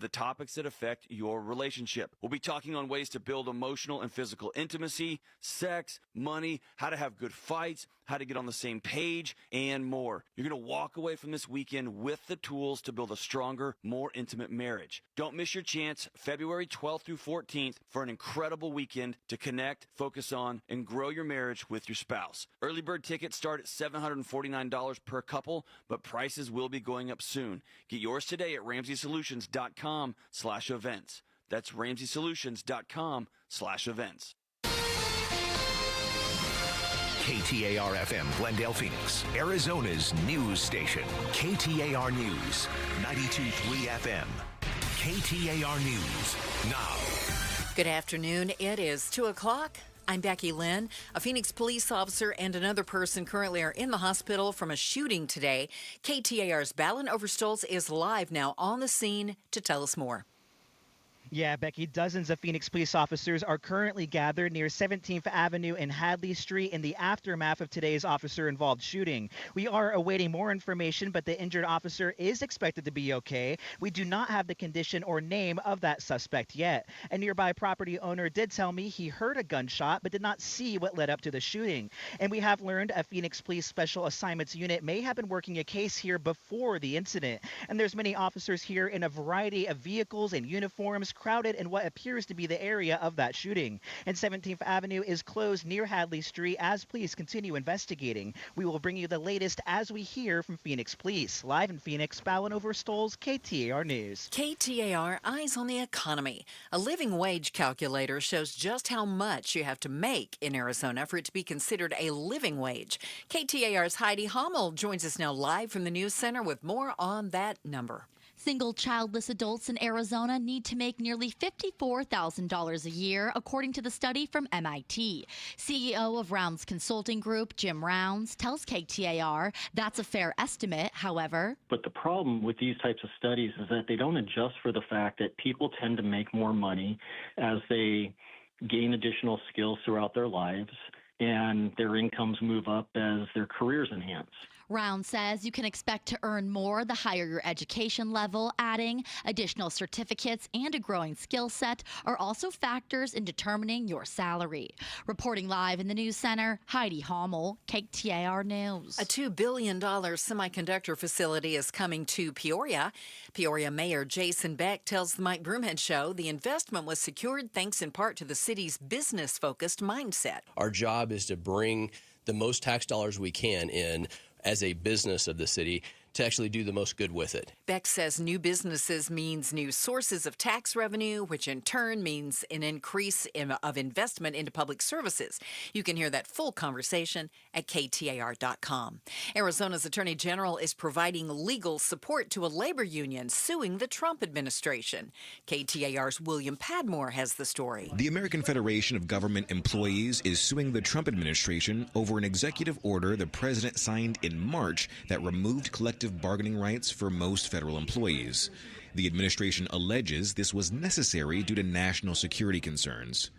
the topics that affect your relationship. We'll be talking on ways to build emotional and physical intimacy, sex, money, how to have good fights, how to get on the same page, and more. You're going to walk away from this weekend with the tools to build a stronger, more intimate marriage. Don't miss your chance February 12th through 14th for an incredible weekend to connect, focus on, and grow your marriage with your spouse. Early bird tickets start at $749 per couple, but prices will be going up soon. Get yours today at RamseySolutions.com/events. That's RamseySolutions.com/events. KTAR-FM, Glendale, Phoenix, Arizona's news station. KTAR News, 92.3 FM. KTAR News, now. Good afternoon. It is 2 o'clock. I'm Becky Lynn. A Phoenix police officer and another person currently are in the hospital from a shooting today. KTAR's Balin Overstolz is live now on the scene to tell us more. Yeah, Becky, dozens of Phoenix police officers are currently gathered near 17th Avenue and Hadley Street in the aftermath of today's officer-involved shooting. We are awaiting more information, but the injured officer is expected to be okay. We do not have the condition or name of that suspect yet. A nearby property owner did tell me he heard a gunshot, but did not see what led up to the shooting. And we have learned a Phoenix Police Special Assignments unit may have been working a case here before the incident. And there's many officers here in a variety of vehicles and uniforms, crowded in what appears to be the area of that shooting. And 17th Avenue is closed near Hadley Street as police continue investigating. We will bring you the latest as we hear from Phoenix Police. Live in Phoenix, Balin Overstolz, KTAR News. KTAR Eyes on the Economy. A living wage calculator shows just how much you have to make in Arizona for it to be considered a living wage. KTAR's Heidi Hommel joins us now live from the News Center with more on that number. Single childless adults in Arizona need to make nearly $54,000 a year, according to the study from MIT. CEO of Rounds Consulting Group, Jim Rounds, tells KTAR that's a fair estimate, however. But the problem with these types of studies is that they don't adjust for the fact that people tend to make more money as they gain additional skills throughout their lives, and their incomes move up as their careers enhance. Round says you can expect to earn more the higher your education level, adding additional certificates and a growing skill set are also factors in determining your salary. Reporting live in the News Center, Heidi Hommel, KTAR News. A $2 billion semiconductor facility is coming to Peoria. Peoria Mayor Jason Beck tells the Mike Broomhead Show the investment was secured thanks in part to the city's business-focused mindset. Our job is to bring the most tax dollars we can in as a business of the city to actually do the most good with it. Beck says new businesses means new sources of tax revenue, which in turn means an increase of investment into public services. You can hear that full conversation at KTAR.com. Arizona's Attorney General is providing legal support to a labor union suing the Trump administration. KTAR's William Padmore has the story. The American Federation of Government Employees is suing the Trump administration over an executive order the president signed in March that removed collective bargaining rights for most federal employees. The administration alleges this was necessary due to national security concerns.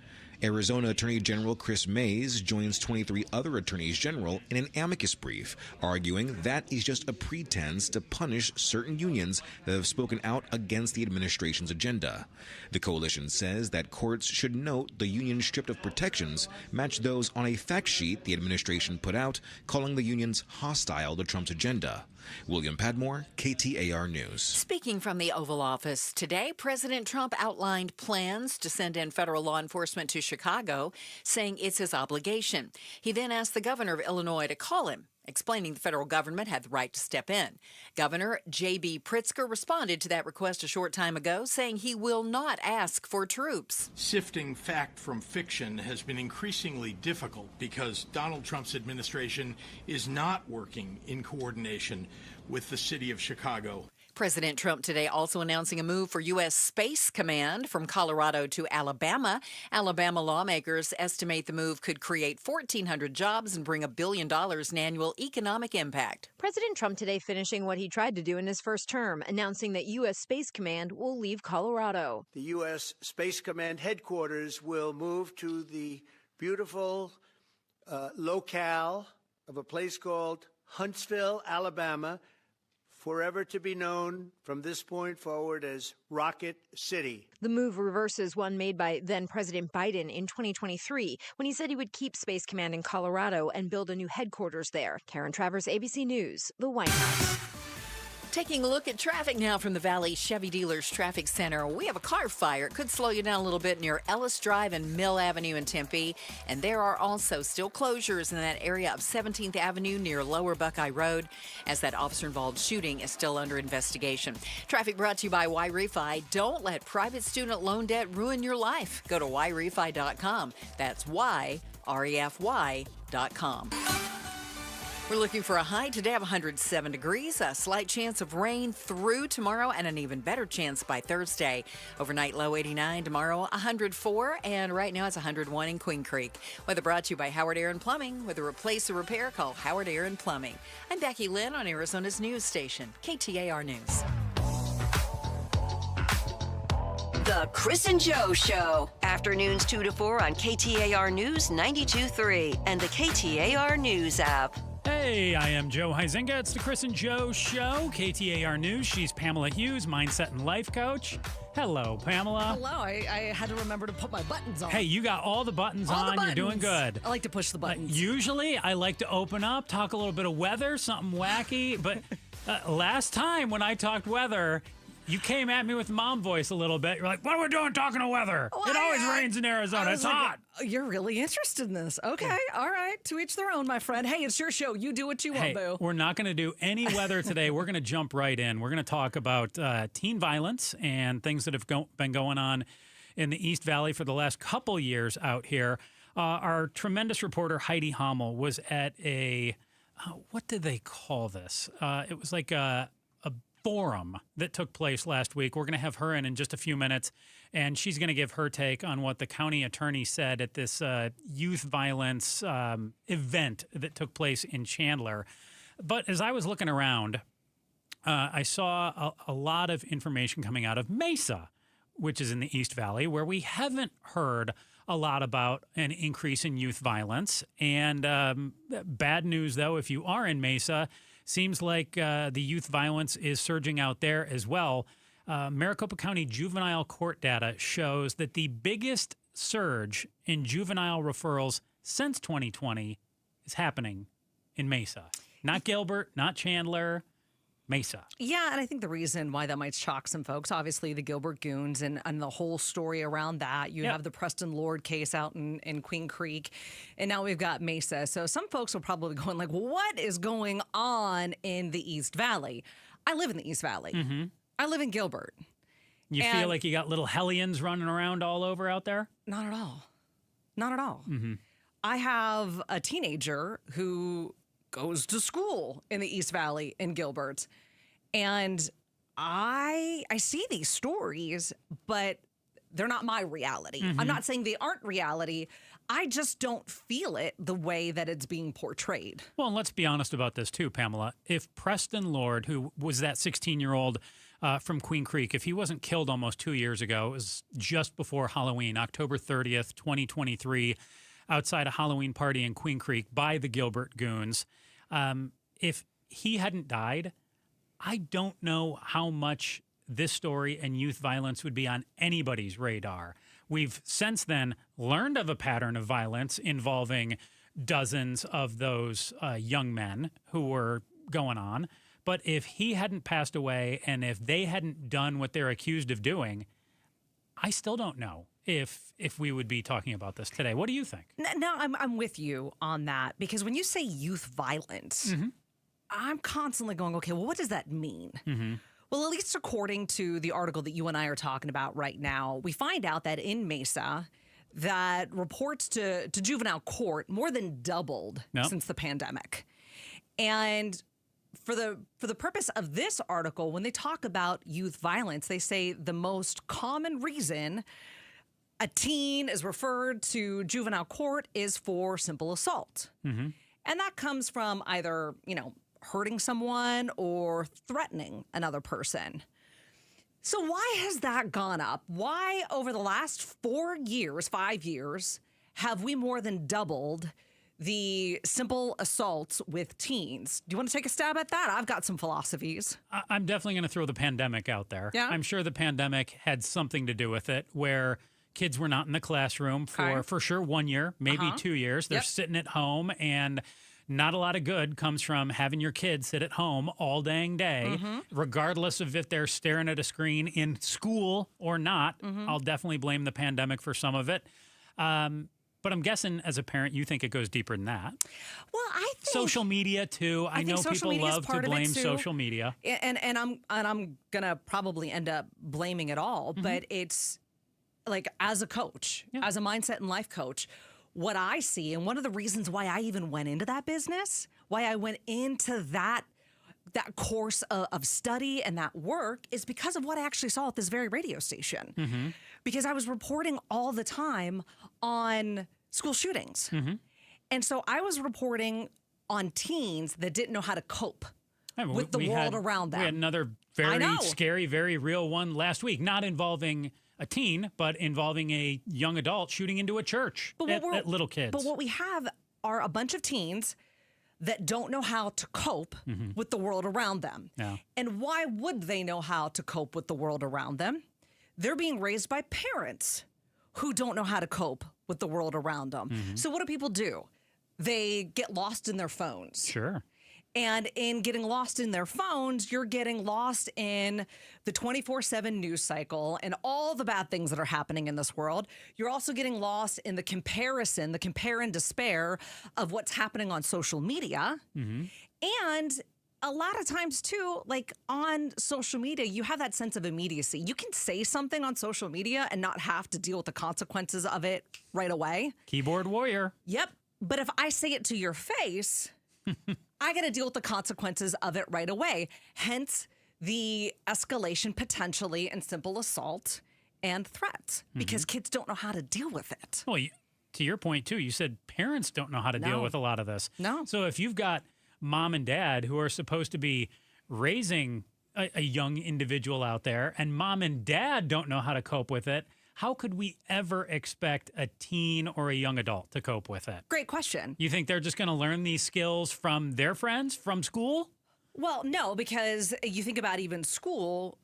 Arizona Attorney General Chris Mays joins 23 other attorneys general in an amicus brief, arguing that is just a pretense to punish certain unions that have spoken out against the administration's agenda. The coalition says that courts should note the union stripped of protections match those on a fact sheet the administration put out, calling the unions hostile to Trump's agenda. William Padmore, KTAR News. Speaking from the Oval Office today, President Trump outlined plans to send in federal law enforcement to Chicago, saying it's his obligation. He then asked the governor of Illinois to call him, explaining the federal government had the right to step in. Governor J.B. Pritzker responded to that request a short time ago, saying he will not ask for troops. Sifting fact from fiction has been increasingly difficult because Donald Trump's administration is not working in coordination with the city of Chicago. President Trump today also announcing a move for U.S. Space Command from Colorado to Alabama. Alabama lawmakers estimate the move could create 1,400 jobs and bring $1 billion in annual economic impact. President Trump today finishing what he tried to do in his first term, announcing that U.S. Space Command will leave Colorado. The U.S. Space Command headquarters will move to the beautiful locale of a place called Huntsville, Alabama, forever to be known from this point forward as Rocket City. The move reverses one made by then-President Biden in 2023 when he said he would keep Space Command in Colorado and build a new headquarters there. Karen Travers, ABC News, the White House. Taking a look at traffic now from the Valley Chevy Dealers Traffic Center. We have a car fire. It could slow you down a little bit near Ellis Drive and Mill Avenue in Tempe. And there are also still closures in that area of 17th Avenue near Lower Buckeye Road, as that officer-involved shooting is still under investigation. Traffic brought to you by Y-Refi. Don't let private student loan debt ruin your life. Go to yrefy.com. That's YREFY.com. We're looking for a high today of 107 degrees, a slight chance of rain through tomorrow, and an even better chance by Thursday. Overnight low 89, tomorrow 104, and right now it's 101 in Queen Creek. Weather brought to you by Howard Aaron Plumbing. With a replace or repair, call Howard Aaron Plumbing. I'm Becky Lynn on Arizona's news station, KTAR News. The Chris and Joe Show. Afternoons 2 to 4 on KTAR News 92.3 and the KTAR News app. Hey, I am Joe Huizenga. It's the Chris and Joe Show, KTAR News. She's Pamela Hughes, mindset and life coach. Hello, Pamela. Hello. I had to remember to put my buttons on. Hey, you got all the buttons on. You're doing good. I like to push the buttons. Usually, I like to open up, talk a little bit of weather, something wacky. But last time when I talked weather, you came at me with mom voice a little bit. You're like, what are we doing talking to weather? It always rains in Arizona. It's hot. You're really interested in this. Okay. All right. To each their own, my friend. Hey, it's your show. You do what you want, boo. We're not going to do any weather today. We're going to jump right in. We're going to talk about teen violence and things that have been going on in the East Valley for the last couple years out here. Our tremendous reporter, Heidi Hommel, was at a, what did they call this? It was like a forum that took place last week. We're going to have her in just a few minutes, and she's going to give her take on what the county attorney said at this youth violence event that took place in Chandler. But as I was looking around, I saw a lot of information coming out of Mesa, which is in the East Valley, where we haven't heard a lot about an increase in youth violence. And bad news, though, if you are in Mesa, seems like the youth violence is surging out there as well. Maricopa County juvenile court data shows that the biggest surge in juvenile referrals since 2020 is happening in Mesa. Not Gilbert, not Chandler, Mesa. Yeah, and I think the reason why that might shock some folks, obviously the Gilbert Goons and the whole story around that. You have the Preston Lord case out in Queen Creek, and now we've got Mesa. So some folks are probably going like, what is going on in the East Valley? I live in the East Valley. Mm-hmm. I live in Gilbert. You feel like you got little hellions running around all over out there? Not at all. Not at all. Mm-hmm. I have a teenager who goes to school in the East Valley in Gilbert. And I see these stories, but they're not my reality. Mm-hmm. I'm not saying they aren't reality. I just don't feel it the way that it's being portrayed. Well, and let's be honest about this too, Pamela. If Preston Lord, who was that 16-year-old from Queen Creek, if he wasn't killed almost 2 years ago, it was just before Halloween, October 30th, 2023, outside a Halloween party in Queen Creek by the Gilbert Goons. If he hadn't died, I don't know how much this story and youth violence would be on anybody's radar. We've since then learned of a pattern of violence involving dozens of those young men who were going on. But if he hadn't passed away and if they hadn't done what they're accused of doing, I still don't know if we would be talking about this today. What do you think? No, I'm with you on that, because when you say youth violence, Mm-hmm. I'm constantly going, okay, well, what does that mean? Mm-hmm. Well, at least according to the article that you and I are talking about right now, we find out that in Mesa, that reports to juvenile court more than doubled since the pandemic. And for the purpose of this article, when they talk about youth violence, they say the most common reason a teen is referred to juvenile court is for simple assault. Mm-hmm. And that comes from either, hurting someone or threatening another person. So why has that gone up? Why over the last 5 years, have we more than doubled the simple assaults with teens. Do you want to take a stab at that? I've got some philosophies. I'm definitely going to throw the pandemic out there. Yeah? I'm sure the pandemic had something to do with it, where kids were not in the classroom for sure 1 year, maybe 2 years. They're sitting at home, and not a lot of good comes from having your kids sit at home all dang day, regardless of if they're staring at a screen in school or not. I'll definitely blame the pandemic for some of it. But I'm guessing as a parent, you think it goes deeper than that. Well, I think social media too. I know people love to blame social media. And I'm gonna probably end up blaming it all, but it's like, as a coach, as a mindset and life coach, what I see, and one of the reasons why I even went into that business, why I went into that course of study and that work, is because of what I actually saw at this very radio station. Because I was reporting all the time on school shootings. And so I was reporting on teens that didn't know how to cope with the world around them. We had another very scary, very real one last week, not involving a teen, but involving a young adult shooting into a church at little kids. But what we have are a bunch of teens that don't know how to cope with the world around them. Yeah. And why would they know how to cope with the world around them? They're being raised by parents who don't know how to cope with the world around them. So what do people do? They get lost in their phones. Sure. And in getting lost in their phones, you're getting lost in the 24/7 news cycle and all the bad things that are happening in this world. You're also getting lost in the comparison, the compare and despair of what's happening on social media. And a lot of times too, like on social media, you have that sense of immediacy. You can say something on social media and not have to deal with the consequences of it right away. Keyboard warrior. Yep. But if I say it to your face, I got to deal with the consequences of it right away. Hence the escalation potentially in simple assault and threats, because kids don't know how to deal with it. Well, to your point too, you said parents don't know how to deal with a lot of this. No. So if you've got mom and dad who are supposed to be raising a young individual out there, and mom and dad don't know how to cope with it, how could we ever expect a teen or a young adult to cope with it? Great question. You think they're just going to learn these skills from their friends, from school? Well, no, because you think about even school,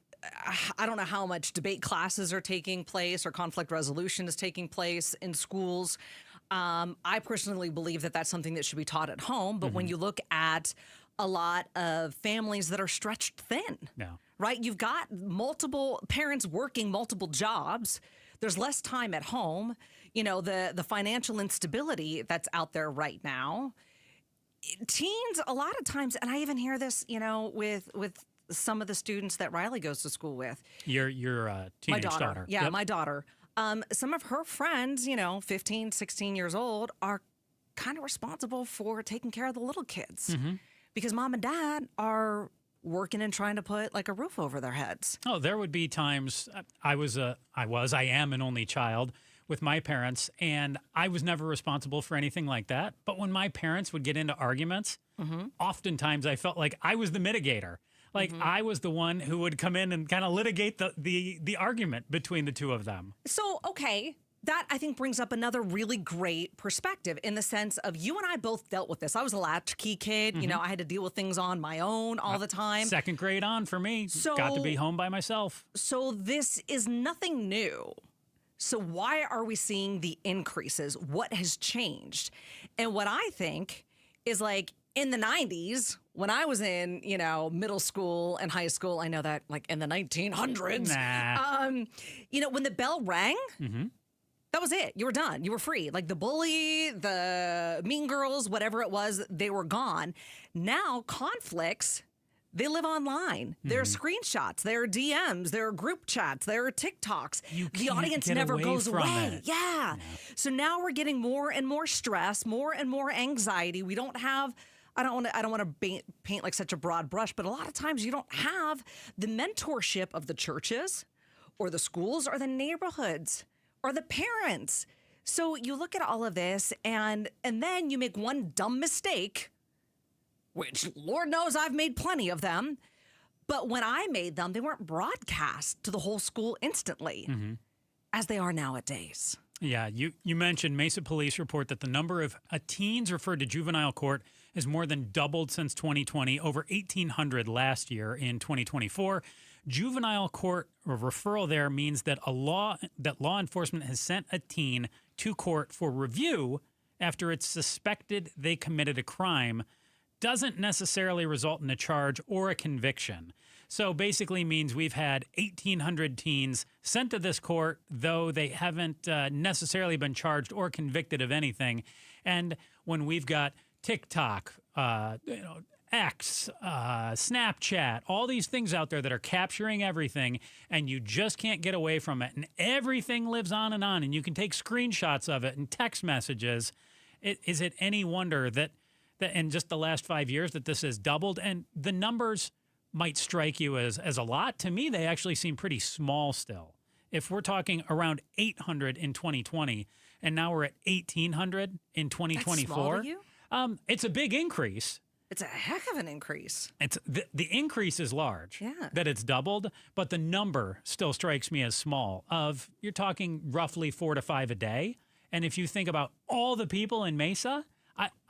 I don't know how much debate classes are taking place or conflict resolution is taking place in schools. I personally believe that that's something that should be taught at home. But when you look at a lot of families that are stretched thin, right? You've got multiple parents working multiple jobs. There's less time at home. You know, the financial instability that's out there right now. Teens, a lot of times, and I even hear this, you know, with some of the students that Riley goes to school with. Your teenage daughter. Yeah, my daughter. Some of her friends, you know, 15, 16 years old, are kind of responsible for taking care of the little kids because mom and dad are working and trying to put like a roof over their heads. Oh, there would be times I am an only child with my parents, and I was never responsible for anything like that. But when my parents would get into arguments, oftentimes I felt like I was the mitigator. Like I was the one who would come in and kind of litigate the argument between the two of them. So, okay, that I think brings up another really great perspective in the sense of you and I both dealt with this. I was a latchkey kid. You know, I had to deal with things on my own all the time. Second grade on for me. So, got to be home by myself. So this is nothing new. So why are we seeing the increases? What has changed? And what I think is like in the 90s, when I was in, you know, middle school and high school, I know that like in the 1900s, you know, when the bell rang, that was it. You were done. You were free. Like the bully, the mean girls, whatever it was, they were gone. Now conflicts, they live online. There are screenshots. There are DMs. There are group chats. There are TikToks. The audience never goes away. Yeah. So now we're getting more and more stress, more and more anxiety. We don't have... I don't want to paint like such a broad brush, but a lot of times you don't have the mentorship of the churches or the schools or the neighborhoods or the parents. So you look at all of this and then you make one dumb mistake, which Lord knows I've made plenty of them. But when I made them, they weren't broadcast to the whole school instantly as they are nowadays. Yeah, you mentioned Mesa police report that the number of teens referred to juvenile court has more than doubled since 2020, over 1,800 last year in 2024. Juvenile court referral there means that law enforcement has sent a teen to court for review after it's suspected they committed a crime. Doesn't necessarily result in a charge or a conviction. So basically means we've had 1,800 teens sent to this court, though they haven't necessarily been charged or convicted of anything. And when we've got TikTok, X, Snapchat, all these things out there that are capturing everything, and you just can't get away from it, and everything lives on, and you can take screenshots of it and text messages. Is it any wonder that in just the last 5 years that this has doubled? And the numbers might strike you as a lot. To me, they actually seem pretty small still. If we're talking around 800 in 2020, and now we're at 1,800 in 2024. That's small to you? It's a big increase. It's a heck of an increase. It's the increase is large. Yeah. That it's doubled, but the number still strikes me as small. You're talking roughly 4 to 5 a day. And if you think about all the people in Mesa,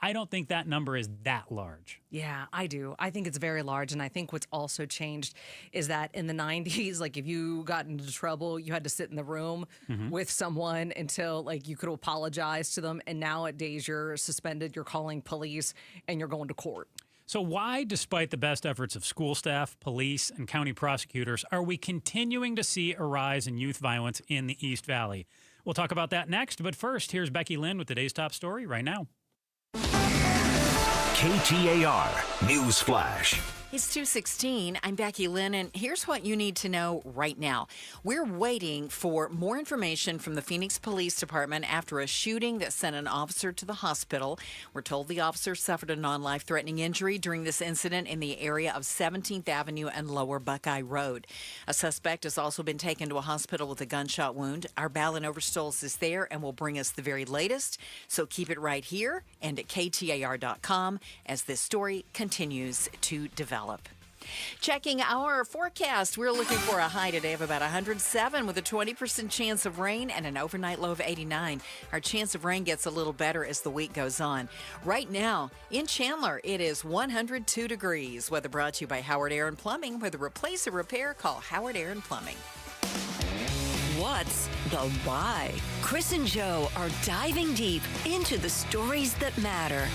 I don't think that number is that large. Yeah, I do. I think it's very large. And I think what's also changed is that in the 90s, like if you got into trouble, you had to sit in the room with someone until like you could apologize to them. And nowadays you're suspended, you're calling police, and you're going to court. So why, despite the best efforts of school staff, police, and county prosecutors, are we continuing to see a rise in youth violence in the East Valley? We'll talk about that next. But first, here's Becky Lynn with today's top story right now. KTAR News Flash. It's 2:16. I'm Becky Lynn, and here's what you need to know right now. We're waiting for more information from the Phoenix Police Department after a shooting that sent an officer to the hospital. We're told the officer suffered a non-life-threatening injury during this incident in the area of 17th Avenue and Lower Buckeye Road. A suspect has also been taken to a hospital with a gunshot wound. Our Ballin Overstolz is there and will bring us the very latest. So keep it right here and at KTAR.com as this story continues to develop. Checking our forecast, we're looking for a high today of about 107 with a 20% chance of rain and an overnight low of 89. Our chance of rain gets a little better as the week goes on. Right now in Chandler, it is 102 degrees. Weather brought to you by Howard Aaron Plumbing. Whether replace or repair, call Howard Aaron Plumbing. What's the why? Chris and Joe are diving deep into the stories that matter.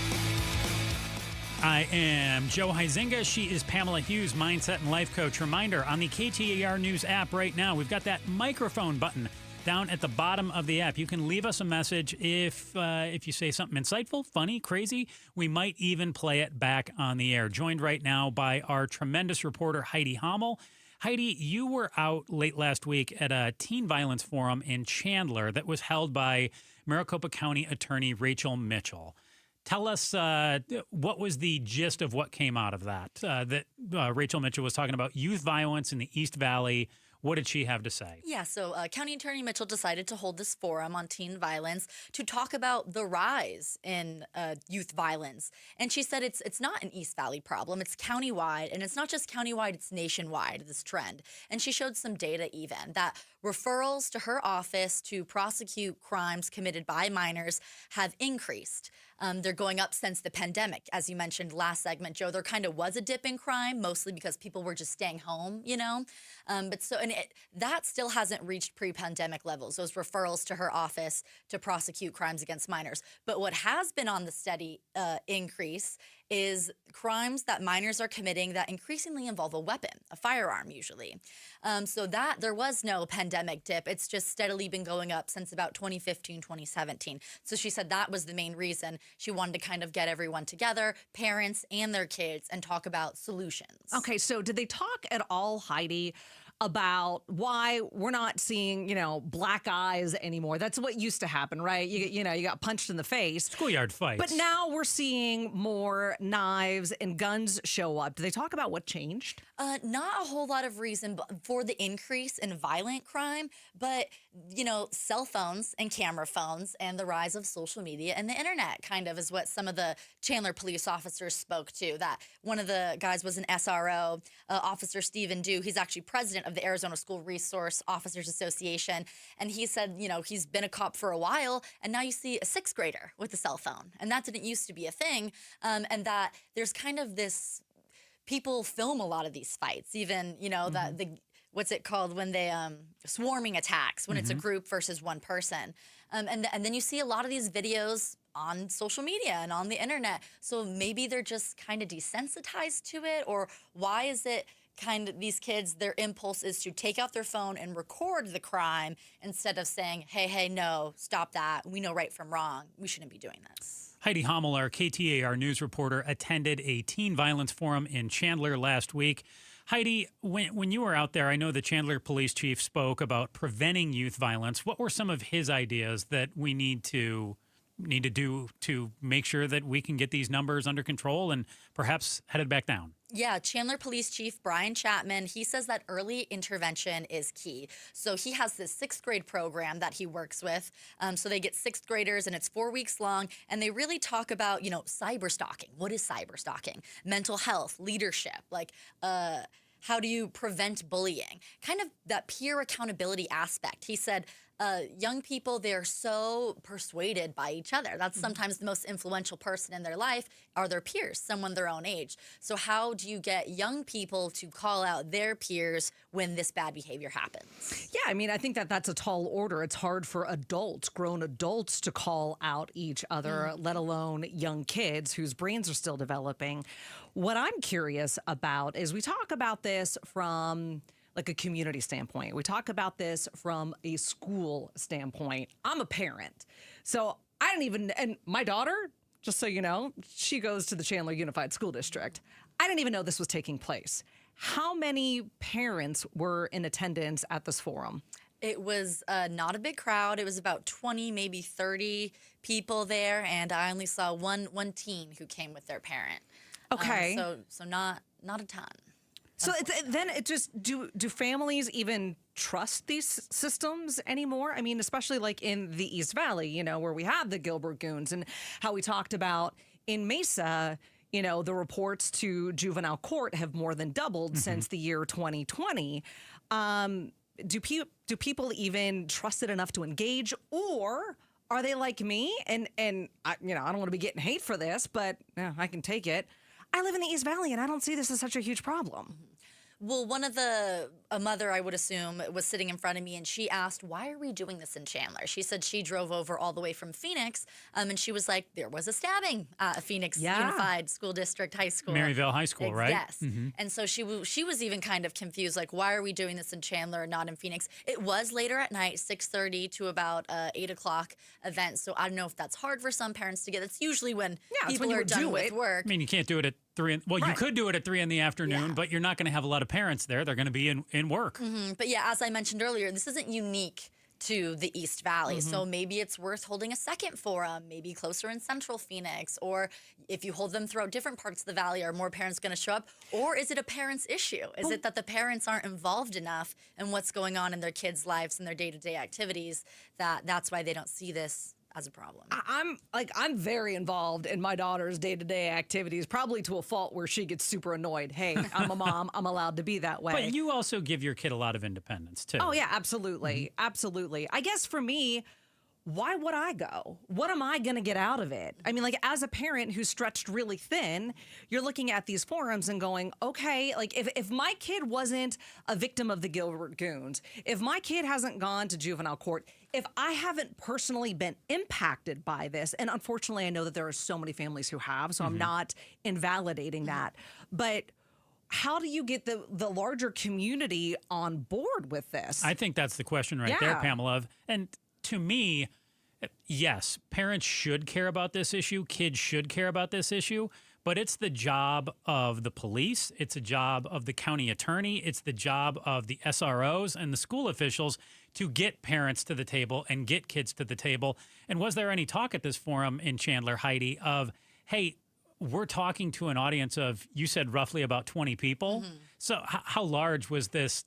I am Joe Huizinga. She is Pamela Hughes, mindset and life coach. Reminder, on the KTAR News app right now, we've got that microphone button down at the bottom of the app. You can leave us a message if you say something insightful, funny, crazy. We might even play it back on the air. Joined right now by our tremendous reporter, Heidi Hommel. Heidi, you were out late last week at a teen violence forum in Chandler that was held by Maricopa County Attorney Rachel Mitchell. Tell us what was the gist of what came out of that Rachel Mitchell was talking about youth violence in the East Valley. What did she have to say? Yeah, so County Attorney Mitchell decided to hold this forum on teen violence to talk about the rise in youth violence. And she said it's not an East Valley problem, it's countywide. And it's not just countywide, it's nationwide, this trend. And she showed some data even that referrals to her office to prosecute crimes committed by minors have increased. They're going up since the pandemic. As you mentioned last segment, Joe, there kind of was a dip in crime, mostly because people were just staying home, that still hasn't reached pre-pandemic levels, those referrals to her office to prosecute crimes against minors. But what has been on the steady increase is crimes that minors are committing that increasingly involve a weapon, a firearm usually. So that there was no pandemic dip. It's just steadily been going up since about 2015, 2017. So she said that was the main reason she wanted to kind of get everyone together, parents and their kids, and talk about solutions. Okay, so did they talk at all, Heidi, about why we're not seeing, black eyes anymore? That's what used to happen, right? You got punched in the face. Schoolyard fights. But now we're seeing more knives and guns show up. Do they talk about what changed? Not a whole lot of reason for the increase in violent crime, but, cell phones and camera phones and the rise of social media and the internet kind of is what some of the Chandler police officers spoke to. That one of the guys was an SRO, Officer Stephen Dew. He's actually president of the Arizona School Resource Officers Association. And he said, he's been a cop for a while, and now you see a 6th grader with a cell phone. And that didn't used to be a thing. And that there's kind of this, people film a lot of these fights, even, the what's it called when they swarming attacks, when it's a group versus one person. And then you see a lot of these videos on social media and on the internet. So maybe they're just kind of desensitized to it, or why is it kind of these kids, their impulse is to take out their phone and record the crime instead of saying, hey, no, stop that. We know right from wrong. We shouldn't be doing this. Heidi Hommel, our KTAR news reporter, attended a teen violence forum in Chandler last week. Heidi, when you were out there, I know the Chandler police chief spoke about preventing youth violence. What were some of his ideas that we need to do to make sure that we can get these numbers under control and perhaps headed back down? Yeah, Chandler Police Chief Brian Chapman, he says that early intervention is key. So he has this 6th grade program that he works with. So they get 6th graders, and it's 4 weeks long, and they really talk about, cyber stalking. What is cyber stalking? Mental health, leadership, how do you prevent bullying? Kind of that peer accountability aspect. He said, young people, they're so persuaded by each other. That's sometimes the most influential person in their life are their peers, someone their own age. So how do you get young people to call out their peers when this bad behavior happens? Yeah, I think that's a tall order. It's hard for adults, grown adults, to call out each other, let alone young kids whose brains are still developing. What I'm curious about is we talk about this from a community standpoint. We talk about this from a school standpoint. I'm a parent. So I don't even, and my daughter, just so you know, she goes to the Chandler Unified School District. I didn't even know this was taking place. How many parents were in attendance at this forum? It was not a big crowd. It was about 20, maybe 30 people there, and I only saw one teen who came with their parent. Okay. So not a ton. So do families even trust these systems anymore? Especially in the East Valley, where we have the Gilbert Goons, and how we talked about in Mesa, the reports to juvenile court have more than doubled since the year 2020. Do people even trust it enough to engage, or are they like me? And I don't want to be getting hate for this, but I can take it. I live in the East Valley, and I don't see this as such a huge problem. Well, a mother, I would assume, was sitting in front of me, and she asked, why are we doing this in Chandler? She said she drove over all the way from Phoenix, and she was like, there was a stabbing at Phoenix Unified School District High School. Maryville High School, right? Yes. And so she was even kind of confused, why are we doing this in Chandler and not in Phoenix? It was later at night, 6:30 to about 8 o'clock event, so I don't know if that's hard for some parents to get. That's usually when people are done with work. You can't do it at 3. You could do it at 3 in the afternoon, but you're not going to have a lot of parents there. They're going to be in work. But yeah, as I mentioned earlier, this isn't unique to the East Valley. So maybe it's worth holding a second forum, maybe closer in Central Phoenix, or if you hold them throughout different parts of the valley, are more parents going to show up? Or is it a parent's issue? Is it that the parents aren't involved enough in what's going on in their kids' lives and their day-to-day activities, that's why they don't see this as a problem? I'm very involved in my daughter's day-to-day activities, probably to a fault where she gets super annoyed. Hey, I'm a mom. I'm allowed to be that way. But you also give your kid a lot of independence, too. Oh, yeah, absolutely. Absolutely. I guess for me, why would I go? What am I going to get out of it? As a parent who's stretched really thin, you're looking at these forums and going, okay, if my kid wasn't a victim of the Gilbert Goons, if my kid hasn't gone to juvenile court, if I haven't personally been impacted by this, and unfortunately I know that there are so many families who have, so I'm not invalidating that, but how do you get the larger community on board with this? I think that's the question right there, Pamela. And to me, yes, parents should care about this issue. Kids should care about this issue. But it's the job of the police. It's a job of the county attorney. It's the job of the SROs and the school officials to get parents to the table and get kids to the table. And was there any talk at this forum in Chandler, Heidi, of, hey, we're talking to an audience of, you said roughly about 20 people. So how large was this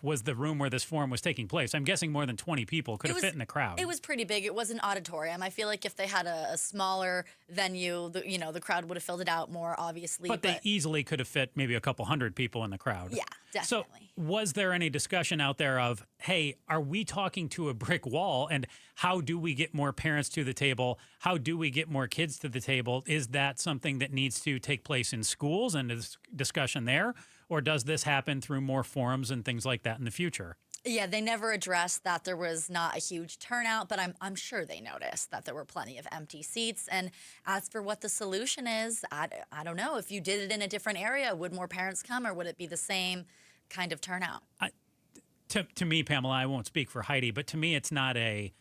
was the room where this forum was taking place? I'm guessing more than 20 people could have fit in the crowd. It was pretty big. It was an auditorium. I feel like if they had a smaller venue, the crowd would have filled it out more, obviously. But they easily could have fit maybe a couple hundred people in the crowd. Yeah, definitely. So was there any discussion out there of, hey, are we talking to a brick wall, and how do we get more parents to the table? How do we get more kids to the table? Is that something that needs to take place in schools and is discussion there? Or does this happen through more forums and things like that in the future? Yeah, they never addressed that there was not a huge turnout, but I'm sure they noticed that there were plenty of empty seats. And as for what the solution is, I don't know. If you did it in a different area, would more parents come, or would it be the same kind of turnout? To me, Pamela, I won't speak for Heidi, but to me it's not hey,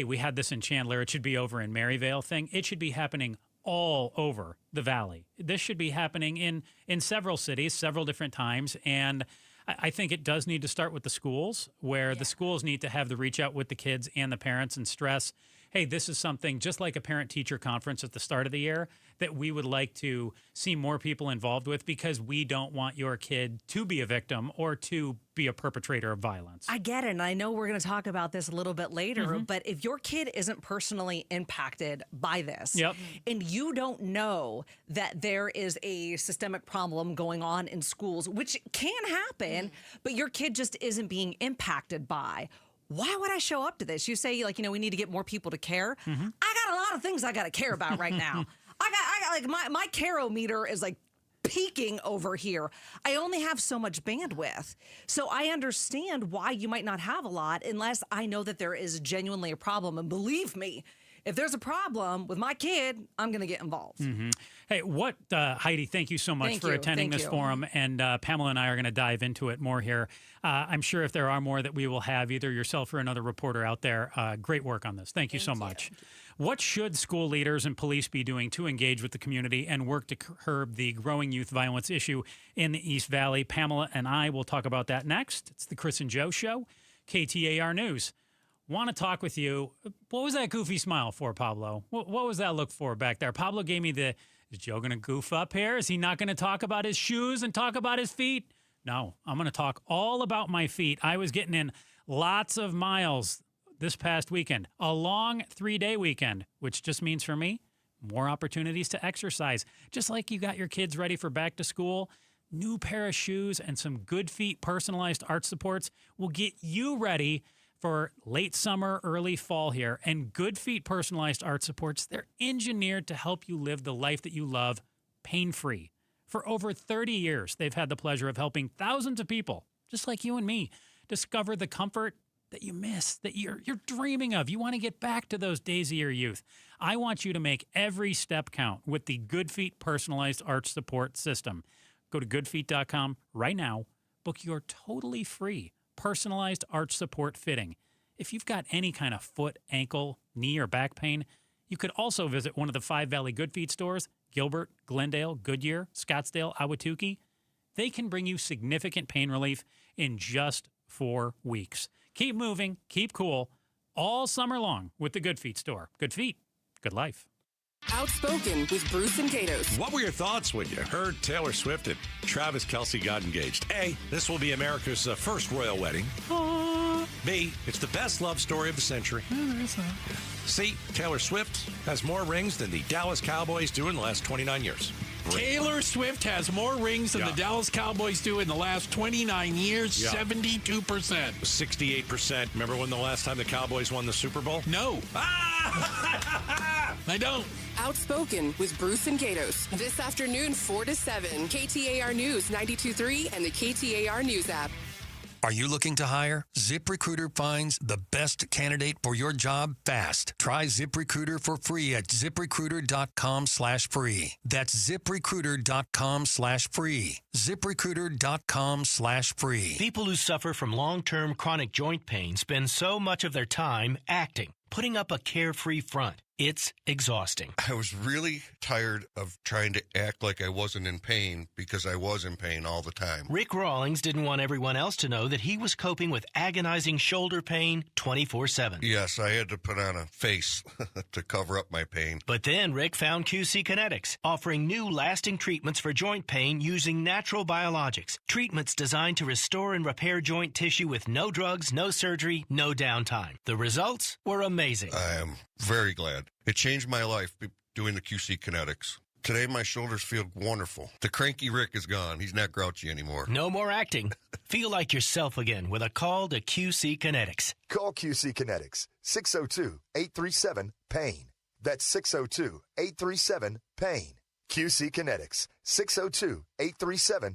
we had this in Chandler, it should be over in Maryvale thing. It should be happening all over the valley. This should be happening in several cities, several different times. And I think it does need to start with the schools, where the schools need to have the reach out with the kids and the parents and stress, hey, this is something just like a parent-teacher conference at the start of the year that we would like to see more people involved with, because we don't want your kid to be a victim or to be a perpetrator of violence. I get it, and I know we're going to talk about this a little bit later, but if your kid isn't personally impacted by this, and you don't know that there is a systemic problem going on in schools, which can happen, but your kid just isn't being impacted by, why would I show up to this? You say, we need to get more people to care. I got a lot of things I got to care about right now. I got my care-o-meter is peaking over here. I only have so much bandwidth. So I understand why you might not have a lot unless I know that there is genuinely a problem. And believe me, if there's a problem with my kid, I'm going to get involved. Hey, Heidi, thank you so much for attending this forum. And Pamela and I are going to dive into it more here. I'm sure if there are more that we will have, either yourself or another reporter out there. Great work on this. Thank you so much. What should school leaders and police be doing to engage with the community and work to curb the growing youth violence issue in the East Valley? Pamela and I will talk about that next. It's the Chris and Joe Show, KTAR News. Want to talk with you. What was that goofy smile for, Pablo? What was that look for back there? Pablo gave me is Joe going to goof up here? Is he not going to talk about his shoes and talk about his feet? No, I'm going to talk all about my feet. I was getting in lots of miles this past weekend, a long 3-day weekend, which just means for me, more opportunities to exercise. Just like you got your kids ready for back to school, new pair of shoes and some Good Feet personalized arch supports will get you ready for late summer, early fall here. And Good Feet personalized arch supports, they're engineered to help you live the life that you love pain-free. For over 30 years, they've had the pleasure of helping thousands of people, just like you and me, discover the comfort that you miss, that you're dreaming of. You want to get back to those days of your youth. I want you to make every step count with the Good Feet personalized arch support system. Go to goodfeet.com right now. Book your totally free personalized arch support fitting. If you've got any kind of foot, ankle, knee, or back pain, you could also visit one of the 5 Valley Good Feet stores, Gilbert, Glendale, Goodyear, Scottsdale, Ahwatukee. They can bring you significant pain relief in just 4 weeks. Keep moving, keep cool, all summer long with the Good Feet store. Good feet, good life. Outspoken with Bruce and Gatos. What were your thoughts when you heard Taylor Swift and Travis Kelce got engaged? A, this will be America's first royal wedding. B, it's the best love story of the century. C, Taylor Swift has more rings than the Dallas Cowboys do in the last 29 years. Taylor Swift has more rings than the Dallas Cowboys do in the last 29 years, 72%. 68%. Remember when the last time the Cowboys won the Super Bowl? No. I don't. Outspoken with Bruce and Gatos. This afternoon, 4 to 7. KTAR News 92.3 and the KTAR News app. Are you looking to hire? ZipRecruiter finds the best candidate for your job fast. Try ZipRecruiter for free at ZipRecruiter.com/free. That's ZipRecruiter.com/free. ZipRecruiter.com/free. People who suffer from long-term chronic joint pain spend so much of their time acting, putting up a carefree front. It's exhausting. I was really tired of trying to act like I wasn't in pain because I was in pain all the time. Rick Rawlings didn't want everyone else to know that he was coping with agonizing shoulder pain 24/7. Yes, I had to put on a face to cover up my pain. But then Rick found QC Kinetics, offering new lasting treatments for joint pain using natural biologics. Treatments designed to restore and repair joint tissue with no drugs, no surgery, no downtime. The results were amazing. I am very glad. It changed my life doing the QC Kinetics. Today, my shoulders feel wonderful. The cranky Rick is gone. He's not grouchy anymore. No more acting. Feel like yourself again with a call to QC Kinetics. Call QC Kinetics, 602-837-PAIN. That's 602-837-PAIN. QC Kinetics, 602-837-PAIN.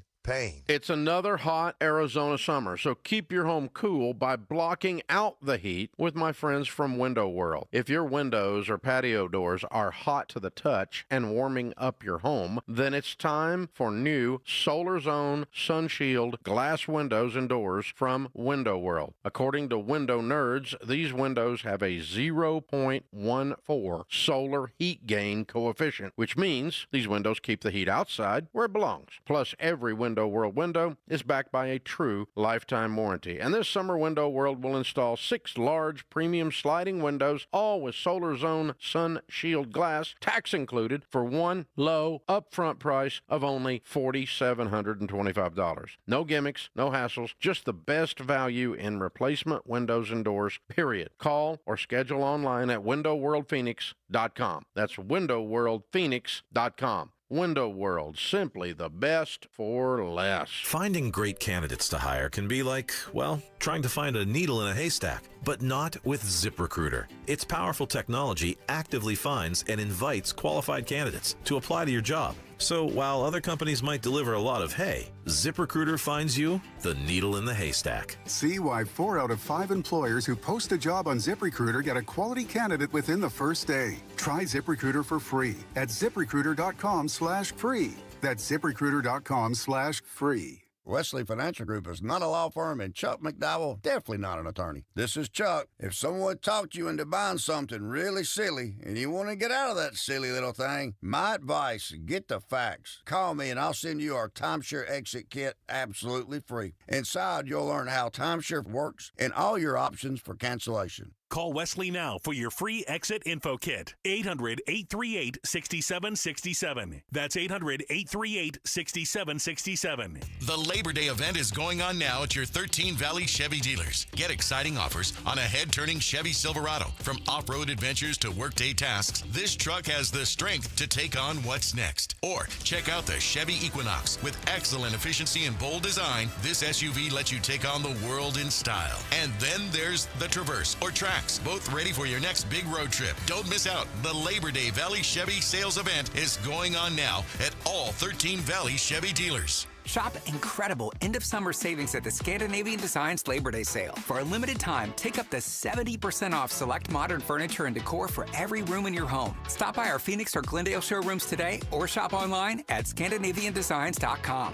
It's another hot Arizona summer, so keep your home cool by blocking out the heat with my friends from Window World. If your windows or patio doors are hot to the touch and warming up your home, then it's time for new Solar Zone Sun Shield glass windows and doors from Window World. According to Window Nerds, these windows have a 0.14 solar heat gain coefficient, which means these windows keep the heat outside where it belongs. Plus, every Window World window is backed by a true lifetime warranty. And this summer, Window World will install 6 large premium sliding windows, all with Solar Zone Sun Shield glass, tax included, for one low upfront price of only $4,725. No gimmicks, no hassles, just the best value in replacement windows and doors, period. Call or schedule online at windowworldphoenix.com. That's windowworldphoenix.com. Window World, simply the best for less. Finding great candidates to hire can be like, well, trying to find a needle in a haystack, but not with ZipRecruiter. Its powerful technology actively finds and invites qualified candidates to apply to your job. So while other companies might deliver a lot of hay, ZipRecruiter finds you the needle in the haystack. See why 4 out of 5 employers who post a job on ZipRecruiter get a quality candidate within the first day. Try ZipRecruiter for free at ZipRecruiter.com/free. That's ZipRecruiter.com/free. Wesley Financial Group is not a law firm, and Chuck McDowell definitely not an attorney. This is Chuck. If someone talked you into buying something really silly and you want to get out of that silly little thing, my advice, get the facts. Call me and I'll send you our timeshare exit kit absolutely free. Inside, you'll learn how timeshare works and all your options for cancellation. Call Wesley now for your free exit info kit. 800-838-6767. That's 800-838-6767. The Labor Day event is going on now at your 13 Valley Chevy dealers. Get exciting offers on a head-turning Chevy Silverado. From off-road adventures to workday tasks, this truck has the strength to take on what's next. Or check out the Chevy Equinox. With excellent efficiency and bold design, this SUV lets you take on the world in style. And then there's the Traverse or Trax, both ready for your next big road trip. Don't miss out. The Labor Day Valley Chevy sales event is going on now at all 13 Valley Chevy dealers. Shop incredible end-of-summer savings at the Scandinavian Designs Labor Day sale. For a limited time, take up to 70% off select modern furniture and decor for every room in your home. Stop by our Phoenix or Glendale showrooms today or shop online at ScandinavianDesigns.com.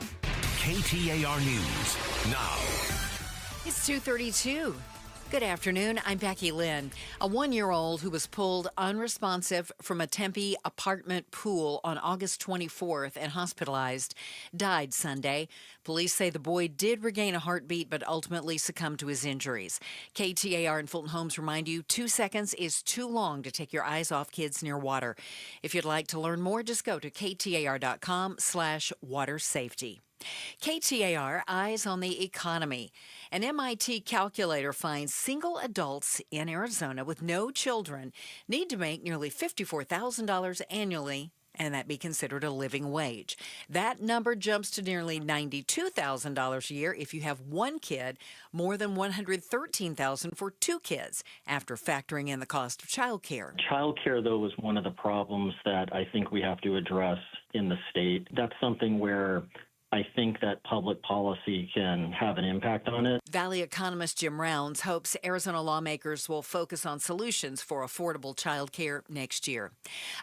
KTAR News now. It's 2:32. Good afternoon. I'm Becky Lynn. A 1-year-old who was pulled unresponsive from a Tempe apartment pool on August 24th and hospitalized died Sunday. Police say the boy did regain a heartbeat but ultimately succumbed to his injuries. KTAR and Fulton Homes remind you 2 seconds is too long to take your eyes off kids near water. If you'd like to learn more, just go to KTAR.com/water safety. KTAR Eyes on the Economy. An MIT calculator finds single adults in Arizona with no children need to make nearly $54,000 annually, and that be considered a living wage. That number jumps to nearly $92,000 a year if you have one kid, more than $113,000 for 2 kids, after factoring in the cost of childcare. Childcare, though, is one of the problems that I think we have to address in the state. That's something where I think that public policy can have an impact on it. Valley economist Jim Rounds hopes Arizona lawmakers will focus on solutions for affordable child care next year.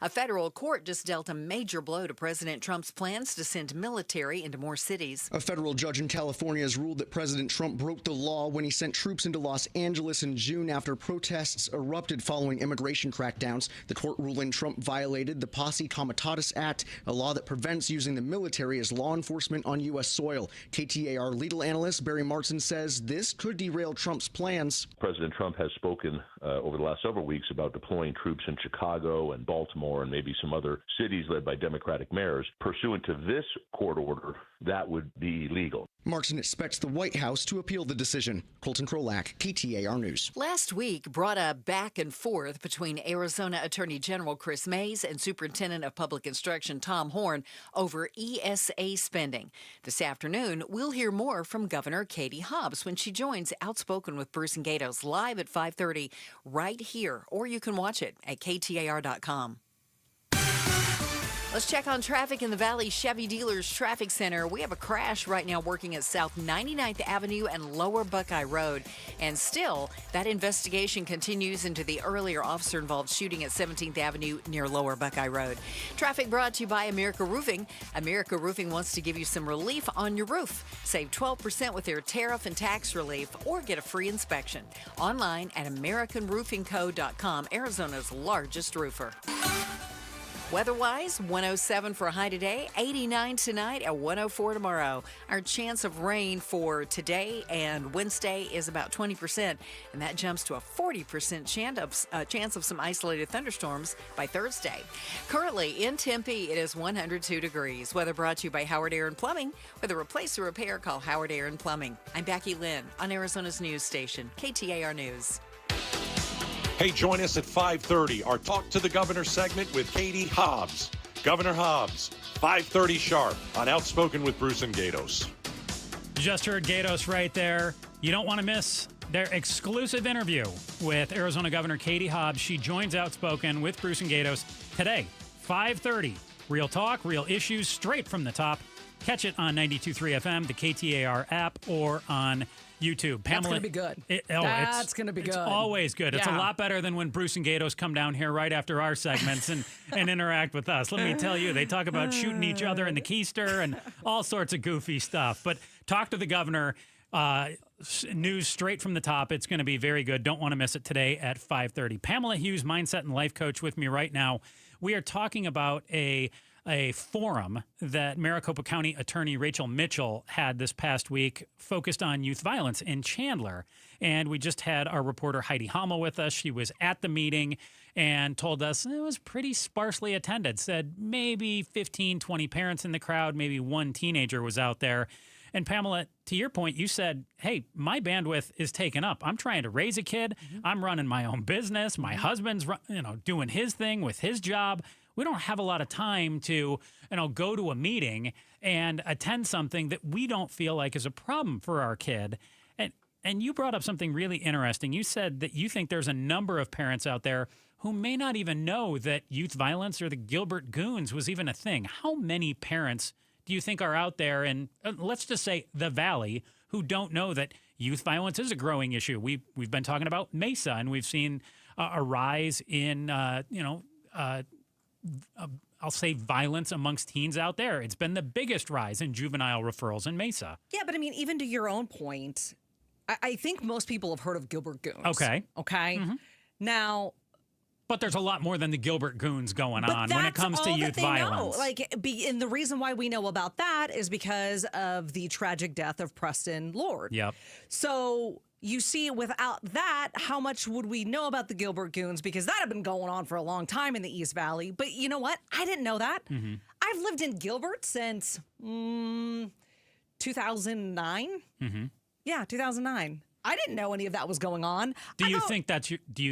A federal court just dealt a major blow to President Trump's plans to send military into more cities. A federal judge in California has ruled that President Trump broke the law when he sent troops into Los Angeles in June after protests erupted following immigration crackdowns. The court ruling Trump violated the Posse Comitatus Act, a law that prevents using the military as law enforcement enforcement on U.S. soil. KTAR legal analyst Barry Martin says this could derail Trump's plans. President Trump has spoken over the last several weeks about deploying troops in Chicago and Baltimore and maybe some other cities led by Democratic mayors. Pursuant to this court order, that would be legal. Martin expects the White House to appeal the decision. Colton Krolak, KTAR News. Last week brought a back and forth between Arizona Attorney General Chris Mays and Superintendent of Public Instruction Tom Horn over ESA spending. This afternoon, we'll hear more from Governor Katie Hobbs when she joins Outspoken with Bruce and Gatos live at 5:30 right here, or you can watch it at KTAR.com. Let's check on traffic in the Valley Chevy Dealers Traffic Center. We have a crash right now working at South 99th Avenue and Lower Buckeye Road. And still, that investigation continues into the earlier officer-involved shooting at 17th Avenue near Lower Buckeye Road. Traffic brought to you by America Roofing. America Roofing wants to give you some relief on your roof. Save 12% with their tariff and tax relief or get a free inspection. Online at AmericanRoofingCo.com, Arizona's largest roofer. Weather-wise, 107 for a high today, 89 tonight, and 104 tomorrow. Our chance of rain for today and Wednesday is about 20%, and that jumps to a 40% chance of some isolated thunderstorms by Thursday. Currently in Tempe, it is 102 degrees. Weather brought to you by Howard Air and Plumbing. With a replace or repair, call Howard Air and Plumbing. I'm Becky Lynn on Arizona's news station, KTAR News. Hey, join us at 5:30, our Talk to the Governor segment with Katie Hobbs. Governor Hobbs, 5:30 sharp on Outspoken with Bruce and Gatos. Just heard Gatos right there. You don't want to miss their exclusive interview with Arizona Governor Katie Hobbs. She joins Outspoken with Bruce and Gatos today, 5:30. Real talk, real issues, straight from the top. Catch it on 92.3 FM, the KTAR app, or on YouTube. Pamela, that's going to be good. That's going to be good. It's always good. Yeah. It's a lot better than when Bruce and Gatos come down here right after our segments and interact with us. Let me tell you, they talk about shooting each other in the keister and all sorts of goofy stuff. But talk to the governor. News straight from the top. It's going to be very good. Don't want to miss it today at 5:30. Pamela Hughes, mindset and life coach, with me right now. We are talking about a forum that Maricopa County Attorney Rachel Mitchell had this past week focused on youth violence in Chandler. And we just had our reporter Heidi Hama with us. She was at the meeting and told us it was pretty sparsely attended. Said maybe 15, 20 parents in the crowd, maybe one teenager was out there. And Pamela, to your point, you said, hey, my bandwidth is taken up. I'm trying to raise a kid. I'm running my own business. My husband's doing his thing with his job. We don't have a lot of time to, go to a meeting and attend something that we don't feel like is a problem for our kid. And you brought up something really interesting. You said that you think there's a number of parents out there who may not even know that youth violence or the Gilbert Goons was even a thing. How many parents do you think are out there in, let's just say, the Valley, who don't know that youth violence is a growing issue? We've been talking about Mesa, and we've seen a rise in, I'll say violence amongst teens out there. It's been the biggest rise in juvenile referrals in Mesa. Yeah, but I mean, even to your own point, I think most people have heard of Gilbert Goons. Okay. Mm-hmm. Now... But there's a lot more than the Gilbert Goons going on when it comes to youth violence. And the reason why we know about that is because of the tragic death of Preston Lord. Yep. So... You see, without that, how much would we know about the Gilbert Goons? Because that had been going on for a long time in the East Valley. But you know what? I didn't know that. Mm-hmm. I've lived in Gilbert since 2009. Mm-hmm. Yeah, 2009. I didn't know any of that was going on. Do you